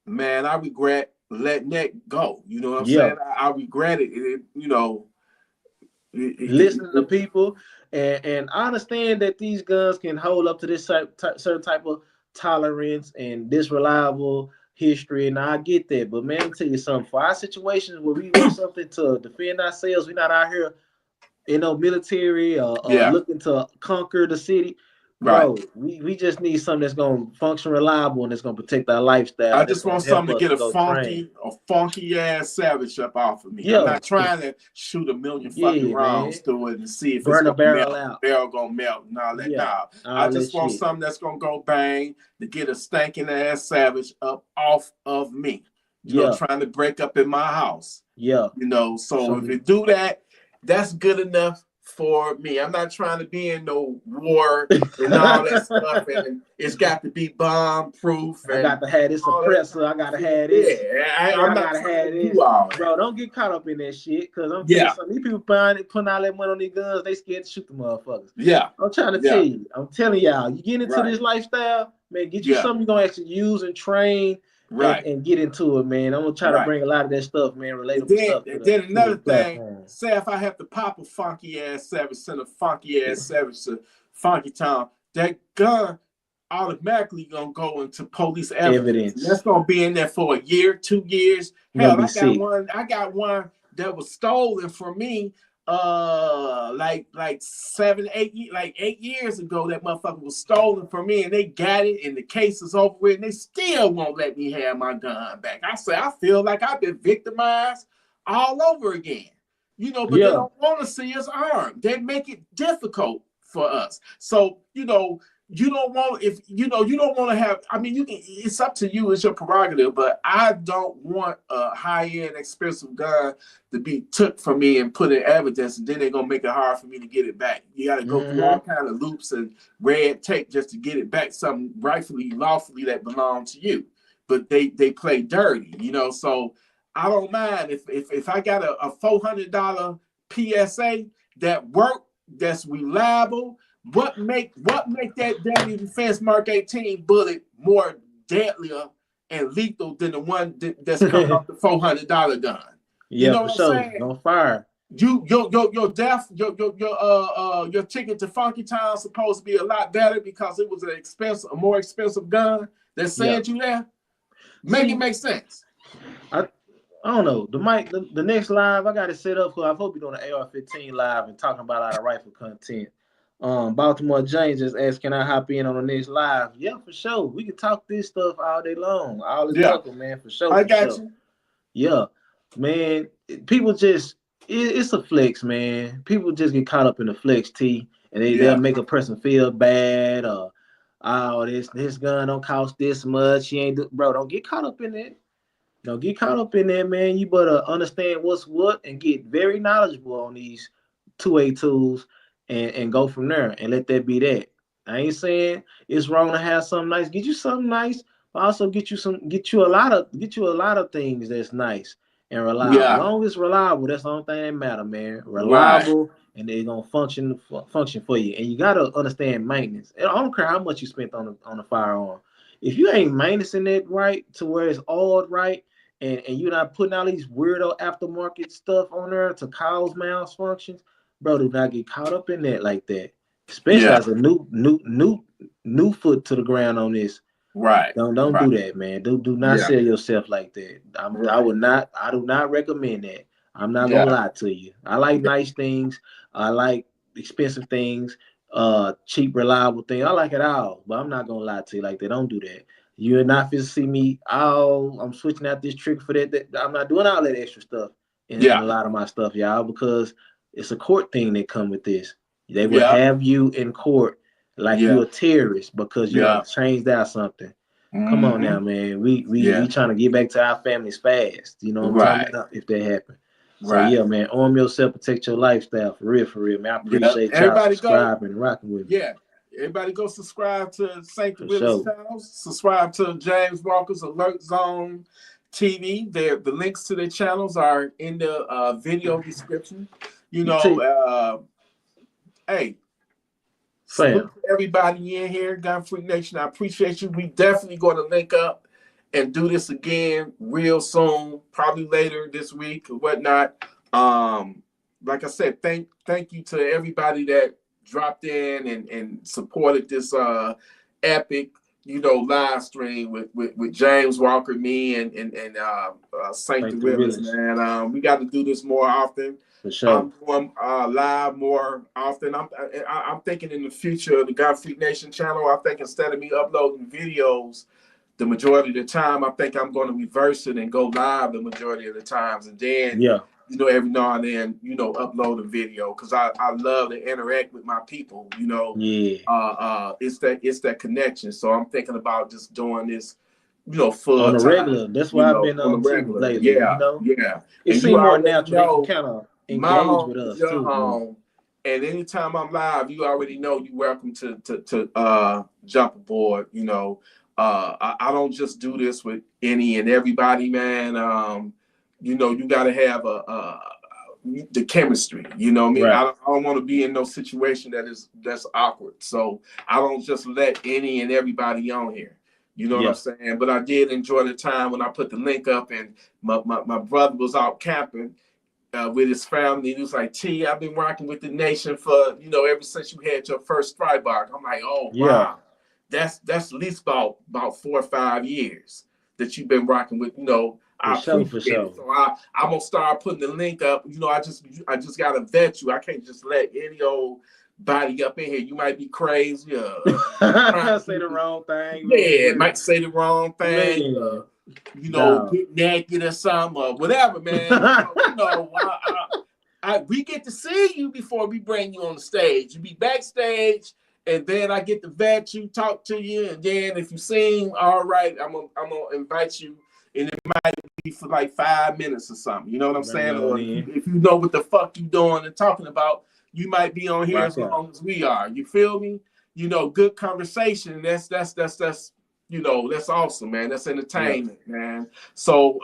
man, I regret letting that go. You know what I'm saying? I regret it. Listening to people, and I understand that these guns can hold up to this certain type of tolerance and this reliable history, and I get that. But man, let me tell you something. For our situations where we want something to defend ourselves, we're not out here, military or looking to conquer the city. Bro, we just need something that's gonna function reliable and that's gonna protect our lifestyle. I just want something to get a funky ass Savage up off of me. I'm not trying to shoot a million fucking rounds through it and see if burn it's a barrel out. Barrel gonna melt and all that. Nah, I just want something that's gonna go bang to get a stinking ass Savage up off of me. Trying to break up in my house. Yeah. So if it do that, that's good enough for me. I'm not trying to be in no war and all that stuff, and it's got to be bomb proof. I got to have this suppressor. I gotta have this. Yeah, I'm not gotta have this. Bro, don't get caught up in that shit. Cause I'm telling you something. These people putting all that money on these guns, they scared to shoot the motherfuckers. Yeah. I'm trying to tell you. I'm telling y'all, you get into this lifestyle, man, get you something you're gonna actually use and train. And get into it, man. I'm gonna try to bring a lot of that stuff, man, relatable stuff. And then another thing, say if I have to pop a funky ass Savage, send a funky ass Savage to Funky Town, that gun automatically gonna go into police evidence. And that's gonna be in there for a year, 2 years. Hell, I got one that was stolen from me like 8 years ago. That motherfucker was stolen from me, and they got it, and the case is over with, and they still won't let me have my gun back. I say I feel like I've been victimized all over again, but they don't want to see us armed. They make it difficult for us. So, you know, you don't want, if you know, you don't want to have, I mean, you can, it's up to you, it's your prerogative, but I don't want a high-end expensive gun to be took from me and put in evidence, and then they're gonna make it hard for me to get it back. You gotta go through all kind of loops and red tape just to get it back, something rightfully, lawfully that belongs to you. But they play dirty, you know. So I don't mind if I got a $400 PSA that work, that's reliable. What make that Deadly Defense Mark 18 bullet more deadlier and lethal than the one that's coming off the $400 gun? Yeah, you know for what I'm sure. saying? On fire. Your ticket to Funky Town supposed to be a lot better because it was a more expensive gun that sent you there. It make sense. I don't know. The next live I got it set up for. I hope you're doing an AR-15 live and talking about a lot of rifle content. Baltimore James just asked, can I hop in on the next live? Yeah, for sure. We can talk this stuff all day long. All is welcome, man, for sure. I got you. Yeah, man. People just, it's a flex, man. People just get caught up in the flex, T, and they'll make a person feel bad, or oh, this gun don't cost this much. She ain't bro, don't get caught up in it. Don't get caught up in there, man. You better understand what's what and get very knowledgeable on these 2A tools and go from there and let that be that. I ain't saying it's wrong to have something nice. Get you something nice, but also get you a lot of things that's nice and reliable. Yeah. As long as it's reliable, that's the only thing that matter, man. Reliable, and they're gonna function for you. And you gotta understand maintenance. I don't care how much you spent on a firearm. If you ain't maintaining it right to where it's all right, and you're not putting all these weirdo aftermarket stuff on there to cause malfunctions, bro, do not get caught up in that like that. Especially as a new foot to the ground on this. Right. Don't do that, man. Do not sell yourself like that. I do not recommend that. I'm not gonna lie to you. I like nice things. I like expensive things, cheap, reliable things. I like it all, but I'm not gonna lie to you like that. Don't do that. You're not going to see me, I'm switching out this trick for that. I'm not doing all that extra stuff in a lot of my stuff, y'all, because it's a court thing that come with this. They will have you in court like you're a terrorist because you changed out something. Come on now, man. We trying to get back to our families fast. You know what I'm talking about? If that happens. So yeah, man, arm yourself, protect your lifestyle for real, man. I appreciate y'all subscribing and rocking with me. Yeah. Everybody go subscribe to St. Willis channels. Subscribe to James Walker's Alert Zone TV. The links to their channels are in the video description. You know, hey, salute to everybody in here, Gunfreak Nation. I appreciate you. We definitely going to link up and do this again real soon, probably later this week or whatnot. Like I said, thank you to everybody that dropped in and supported this epic, live stream with James Walker, me, and St. Willis, man. We got to do this more often. For sure. I'm going live more often. I'm thinking in the future of the Gunfreak Nation channel, I think instead of me uploading videos the majority of the time, I think I'm going to reverse it and go live the majority of the times, and then every now and then, upload a video, because I love to interact with my people, it's that connection. So I'm thinking about just doing this, full on a time, regular. That's why I've been on the regular lately. It seems more natural. They can kind of engage with us too. And anytime I'm live, you already know you're welcome to jump aboard. I don't just do this with any and everybody, man. You got to have the chemistry. You know what I mean? I don't want to be in no situation that's awkward. So I don't just let any and everybody on here. You know what I'm saying? But I did enjoy the time when I put the link up, and my brother was out camping with his family. He was like, T, I've been rocking with the nation for, ever since you had your first Freiburg. I'm like, oh, wow. That's at least about 4 or 5 years that you've been rocking with, I appreciate it. So I'm gonna start putting the link up. I just gotta vet you. I can't just let any old body up in here. You might be crazy. Say the wrong thing. Yeah, might say the wrong thing. Get naked or something or whatever, man. we get to see you before we bring you on the stage. You be backstage, and then I get to vet you, talk to you, and then if you seem all right, I'm gonna invite you, and it might be for like 5 minutes or something. You know what I'm saying? Or if you know what the fuck you doing and talking about, you might be on here as long as we are. You feel me? You know, good conversation. That's you know, that's awesome, man. That's entertainment, man. So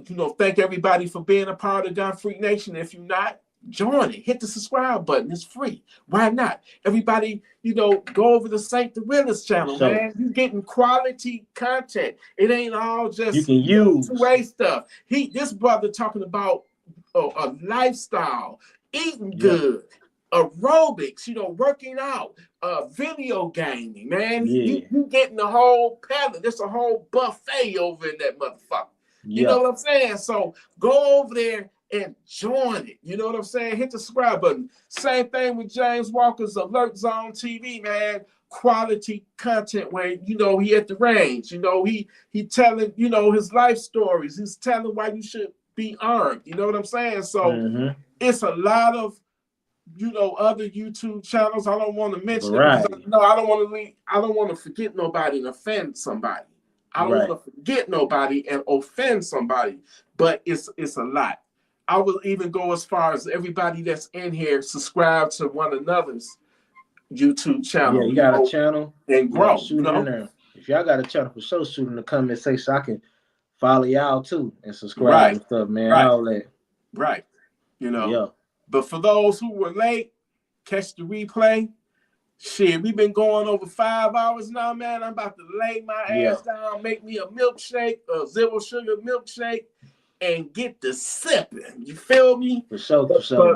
you know, thank everybody for being a part of Gun Freak Nation. If you're not, join it. Hit the subscribe button. It's free. Why not? Everybody, you know, go over to Saint the Realist channel, man. You getting quality content. It ain't all just you can use 2A stuff. This brother talking about a lifestyle, eating good, aerobics, you know, working out, video gaming, man. You getting the whole palette. There's a whole buffet over in that motherfucker. You know what I'm saying? So go over there and join it. You know what I'm saying? Hit the subscribe button. Same thing with James Walker's Alert Zone TV, man. Quality content where, you know, he at the range. You know, he telling, you know, his life stories. He's telling why you should be armed. You know what I'm saying? So it's a lot of, you know, other YouTube channels. I don't want to mention it because I don't want to forget nobody and offend somebody. I don't want to forget nobody and offend somebody, but it's a lot. I will even go as far as everybody that's in here subscribe to one another's YouTube channel. Yeah, you got a channel and grow. Shoot in there. If y'all got a channel for sure, shoot in the comment section so I can follow y'all too and subscribe and stuff, man. All that. Right. You know. But for those who were late, catch the replay. Shit, we've been going over 5 hours now, man. I'm about to lay my ass down, make me a milkshake, a 0 sugar milkshake, and get the sipping. You feel me? For sure,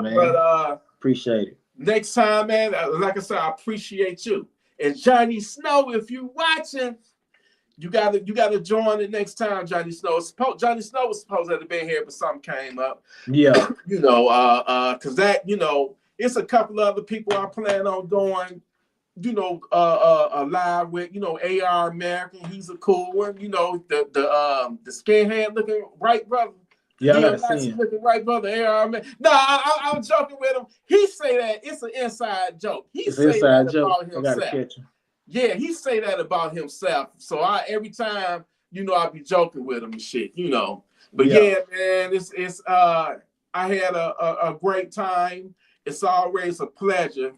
man. But appreciate it. Next time, man, like I said, I appreciate you. And Johnny Snow, if you watching, you gotta join the next time, Johnny Snow. Johnny Snow was supposed to have been here, but something came up. Yeah. You know, because that, you know, it's a couple of other people I plan on doing, you know, live with, you know, AR American. He's a cool one. You know, the skinhead looking right brother. Yeah, I gotta see him. Looking right brother, AR American. No, I'm joking with him. He say that it's an inside joke. It's say inside that joke. About himself. I gotta catch him. Yeah, he say that about himself. So every time, you know, I be joking with him and shit, you know. But yeah man, it's I had a great time. It's always a pleasure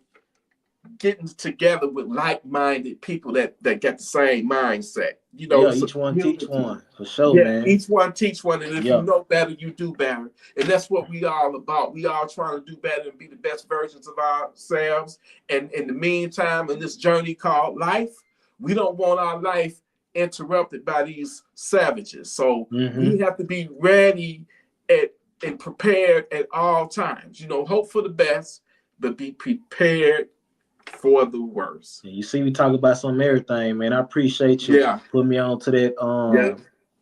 getting together with like-minded people that got the same mindset. You know, each one teach one for sure, man. Each one teach one, and if you know better, you do better, and that's what we all about. We all trying to do better and be the best versions of ourselves. And in the meantime, in this journey called life, we don't want our life interrupted by these savages. So we have to be ready and prepared at all times. You know, hope for the best, but be prepared for the worst. You see, we talk about some everything, man. I appreciate you putting me on to that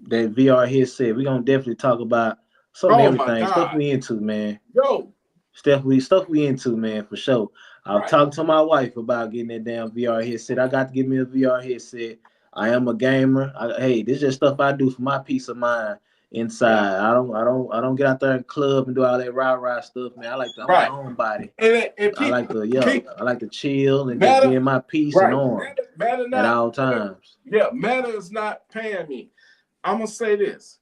that VR headset. We're gonna definitely talk about some everything. Stuff we into, man. Stuff we into, man, for sure. I'll talk to my wife about getting that damn VR headset. I got to get me a VR headset. I am a gamer. Hey, this is just stuff I do for my peace of mind inside. I don't get out there in club and do all that rah stuff, man. I like to my own body. And I like to chill and just be in my peace and arm at all times. Meta is not paying me. I'm gonna say this.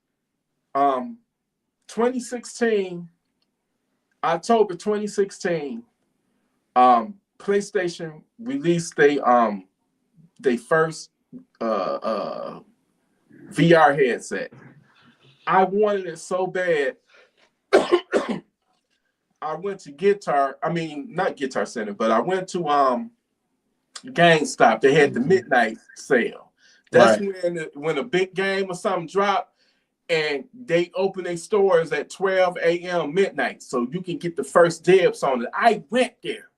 2016, October 2016, PlayStation released they first VR headset. I wanted it so bad. I went to not Guitar Center, but I went to GameStop. They had the midnight sale. That's when a big game or something dropped, and they open their stores at 12 a.m. midnight, so you can get the first dibs on it. I went there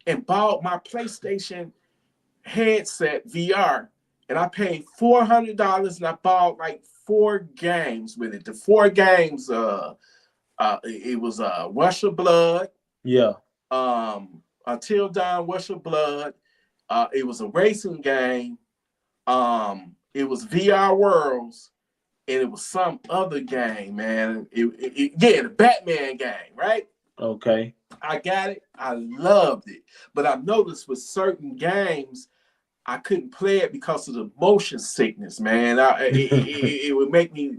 and bought my PlayStation headset VR, and I paid $400, and I bought like 4 games with it. The 4 games, it was Rush of Blood. Until Dawn, Rush of Blood. It was a racing game. It was VR Worlds, and it was some other game, man. Yeah, the Batman game, right? Okay. I got it. I loved it. But I noticed with certain games, I couldn't play it because of the motion sickness, man. It would make me,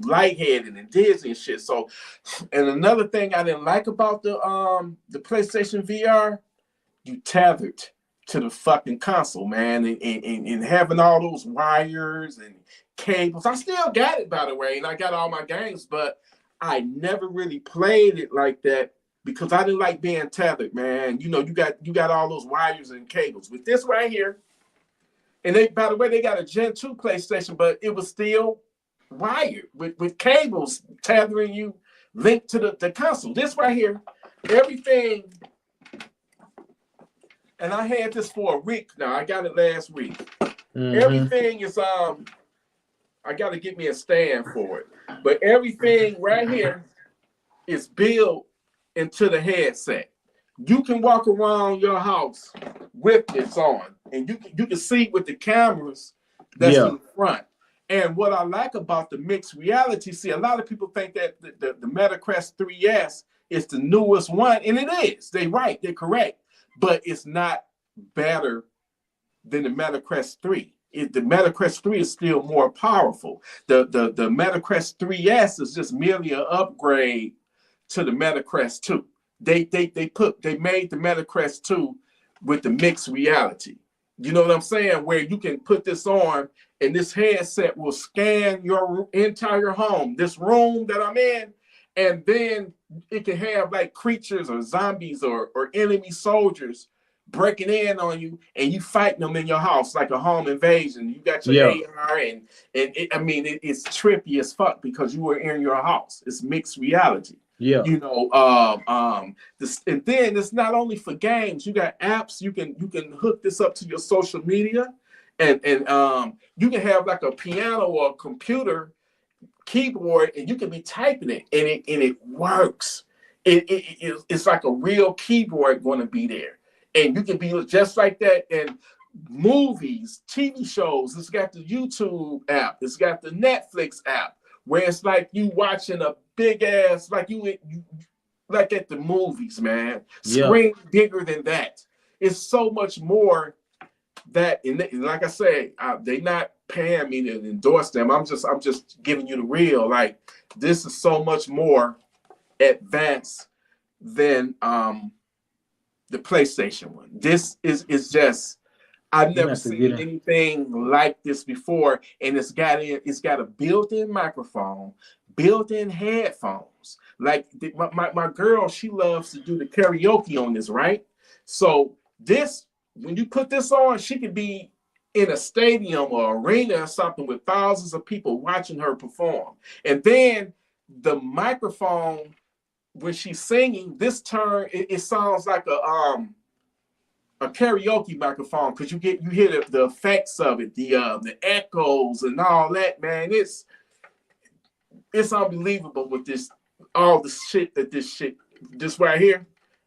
lightheaded and dizzy and shit. So, and another thing I didn't like about the PlayStation VR, you tethered to the fucking console, man, and having all those wires and cables. I still got it, by the way, and I got all my games, but I never really played it like that because I didn't like being tethered, man. You got all those wires and cables. With this right here, and by the way, they got a Gen 2 PlayStation, but it was still wired with cables tethering you linked to the console. This right here, everything. And I had this for a week now. I got it last week. Mm-hmm. Everything is I got to get me a stand for it. But everything right here is built into the headset. You can walk around your house with this on, and you can see with the cameras that's in front. And what I like about the mixed reality, see, a lot of people think that the MetaQuest 3S is the newest one, and it is. They're right. They're correct. But it's not better than the MetaQuest 3. The MetaQuest 3 is still more powerful. The MetaQuest 3S is just merely an upgrade to the MetaQuest 2. They made the MetaQuest 2 with the mixed reality. You know what I'm saying? Where you can put this on and this headset will scan your entire home, this room that I'm in, and then it can have like creatures or zombies or enemy soldiers breaking in on you, and you fighting them in your house like a home invasion. You got your AR, and it's trippy as fuck because you were in your house. It's mixed reality. Yeah. And then it's not only for games. You got apps. You can hook this up to your social media, and you can have like a piano or a computer keyboard, and you can be typing it, and it works. It's like a real keyboard going to be there, and you can be just like that. And movies, TV shows. It's got the YouTube app. It's got the Netflix app, where it's like you watching a big ass, like you like at the movies, man. Screen bigger than that. It's so much more that, and like I say, they not paying me to endorse them. I'm just giving you the real. Like, this is so much more advanced than the PlayStation one. This is just, I've never seen anything like this before, and it's got a built-in microphone, built-in headphones. Like my girl, she loves to do the karaoke on this, right? So this, when you put this on, she could be in a stadium or arena or something with thousands of people watching her perform. And then the microphone, when she's singing, it sounds like a karaoke microphone, because you hear the effects of it, the echoes and all that, man. It's unbelievable with all the shit that this right here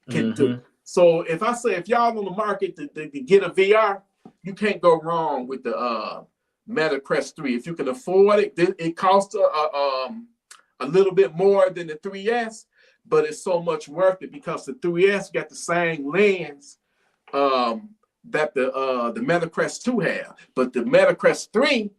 can do. So if y'all on the market to get a VR, you can't go wrong with the MetaQuest 3. If you can afford it, it costs a little bit more than the 3S, but it's so much worth it because the 3S got the same lens that the MetaQuest 2 have. But the MetaQuest 3,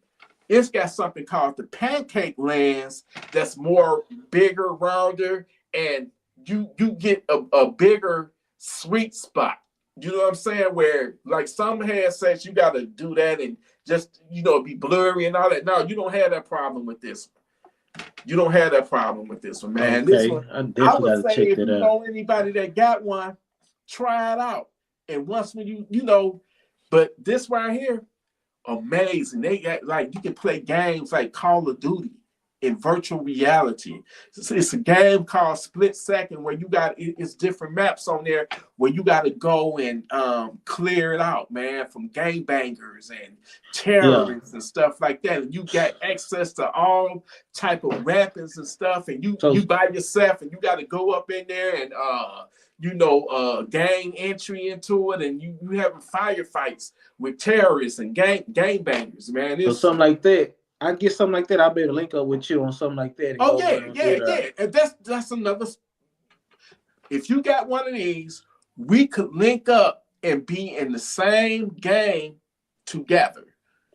it's got something called the pancake lens that's more bigger, rounder, and you get a bigger sweet spot. You know what I'm saying? Where like some headsets, you got to do that and just, be blurry and all that. No, you don't have that problem with this one. You don't have that problem with this one, man. Okay. This one, I would say if you know anybody that got one, try it out. And once when you but this right here, amazing. They got, like, you can play games like Call of Duty in virtual reality. It's a game called Split Second where it's different maps on there where you got to go and clear it out, man, from gangbangers and terrorists and stuff like that. And you got access to all type of weapons and stuff, and you by yourself, and you got to go up in there and gain entry into it, and you having firefights with terrorists and gangbangers, man. So something like that. I get something like that, I'll be able to link up with you on something like that. And Oh go yeah, around and get, And that's another. If you got one of these, we could link up and be in the same game together.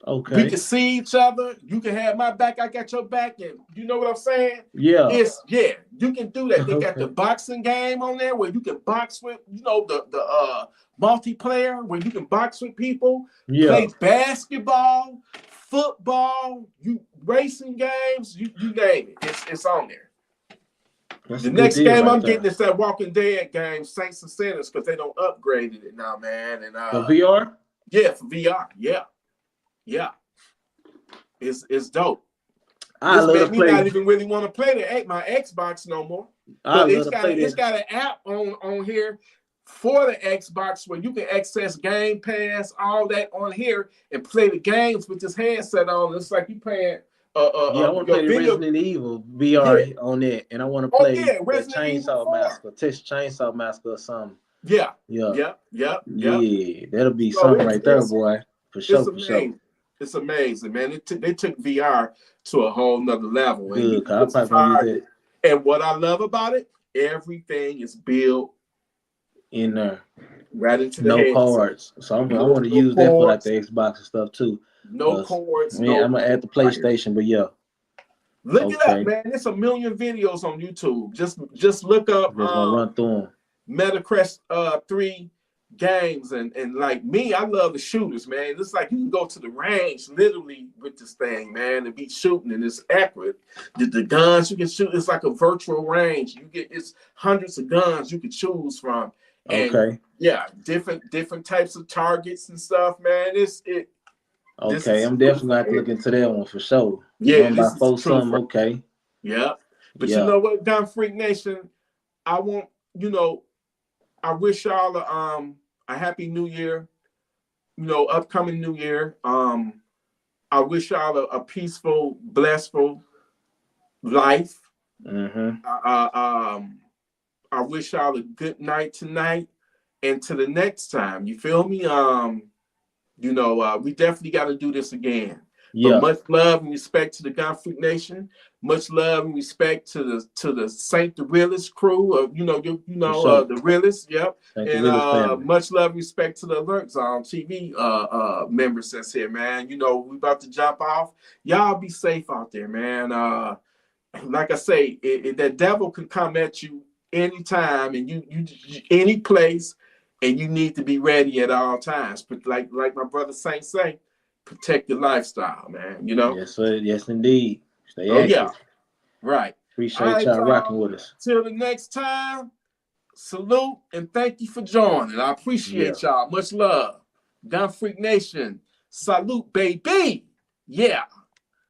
Okay. We can see each other. You can have my back, I got your back, and you know what I'm saying? Yeah. You can do that. They got the boxing game on there where you can box with, the multiplayer where you can box with people, play basketball, football, racing games, you name it. It's on there. That's the next game right I'm getting is that Walking Dead game, Saints and Sinners, because they don't upgraded it now, man. And for VR? Yeah, for VR. Yeah. It's dope. I This love made to me play. not even really want to play my Xbox no more. I But love to play it's got an app on here for the Xbox where you can access Game Pass, all that on here, and play the games with this headset on. It's like you playing I want to play the Resident Evil VR on that, and I want to play the Chainsaw Massacre, Test Chainsaw Massacre or something. Yeah. That'll be something right there, boy. For sure, for sure. It's amazing, man. They took VR to a whole nother level. Good, I'll probably use that. And what I love about it, everything is built in there. Right into the no cards. So I want to use that for like the Xbox and stuff too. No cords. I'm gonna add the PlayStation, but yeah. Look it up, man. There's a million videos on YouTube. Just look up. Just gonna run through them. Metacrest 3 games and like me, I love the shooters, man. It's like you can go to the range literally with this thing, man, and be shooting, and it's accurate. The guns you can shoot, it's like a virtual range. It's hundreds of guns you can choose from. And different types of targets and stuff, man. I'm definitely gonna have to look into that one for sure. Yeah, by 4 something, okay. Yeah. But you know what, Gun Freak Nation, I wish y'all a happy new year, upcoming new year. I wish y'all a peaceful, blissful life. I wish y'all a good night tonight and to the next time. You feel me? We definitely got to do this again. Yeah. But much love and respect to the Gun Freak Nation. Much love and respect to the Saint the Realist crew. The Realists. Yep. And much love and respect to the Alert Zone TV members that's here, man. We about to jump off. Y'all be safe out there, man. Like I say, that devil can come at you anytime and you any place, and you need to be ready at all times. But like my brother Saint say, protect your lifestyle, man. Yes, sir. Yes, indeed. Stay active. Yeah. Right. Appreciate y'all rocking with us. Till the next time, salute and thank you for joining. I appreciate y'all. Much love. Gun Freak Nation. Salute, baby. Yeah.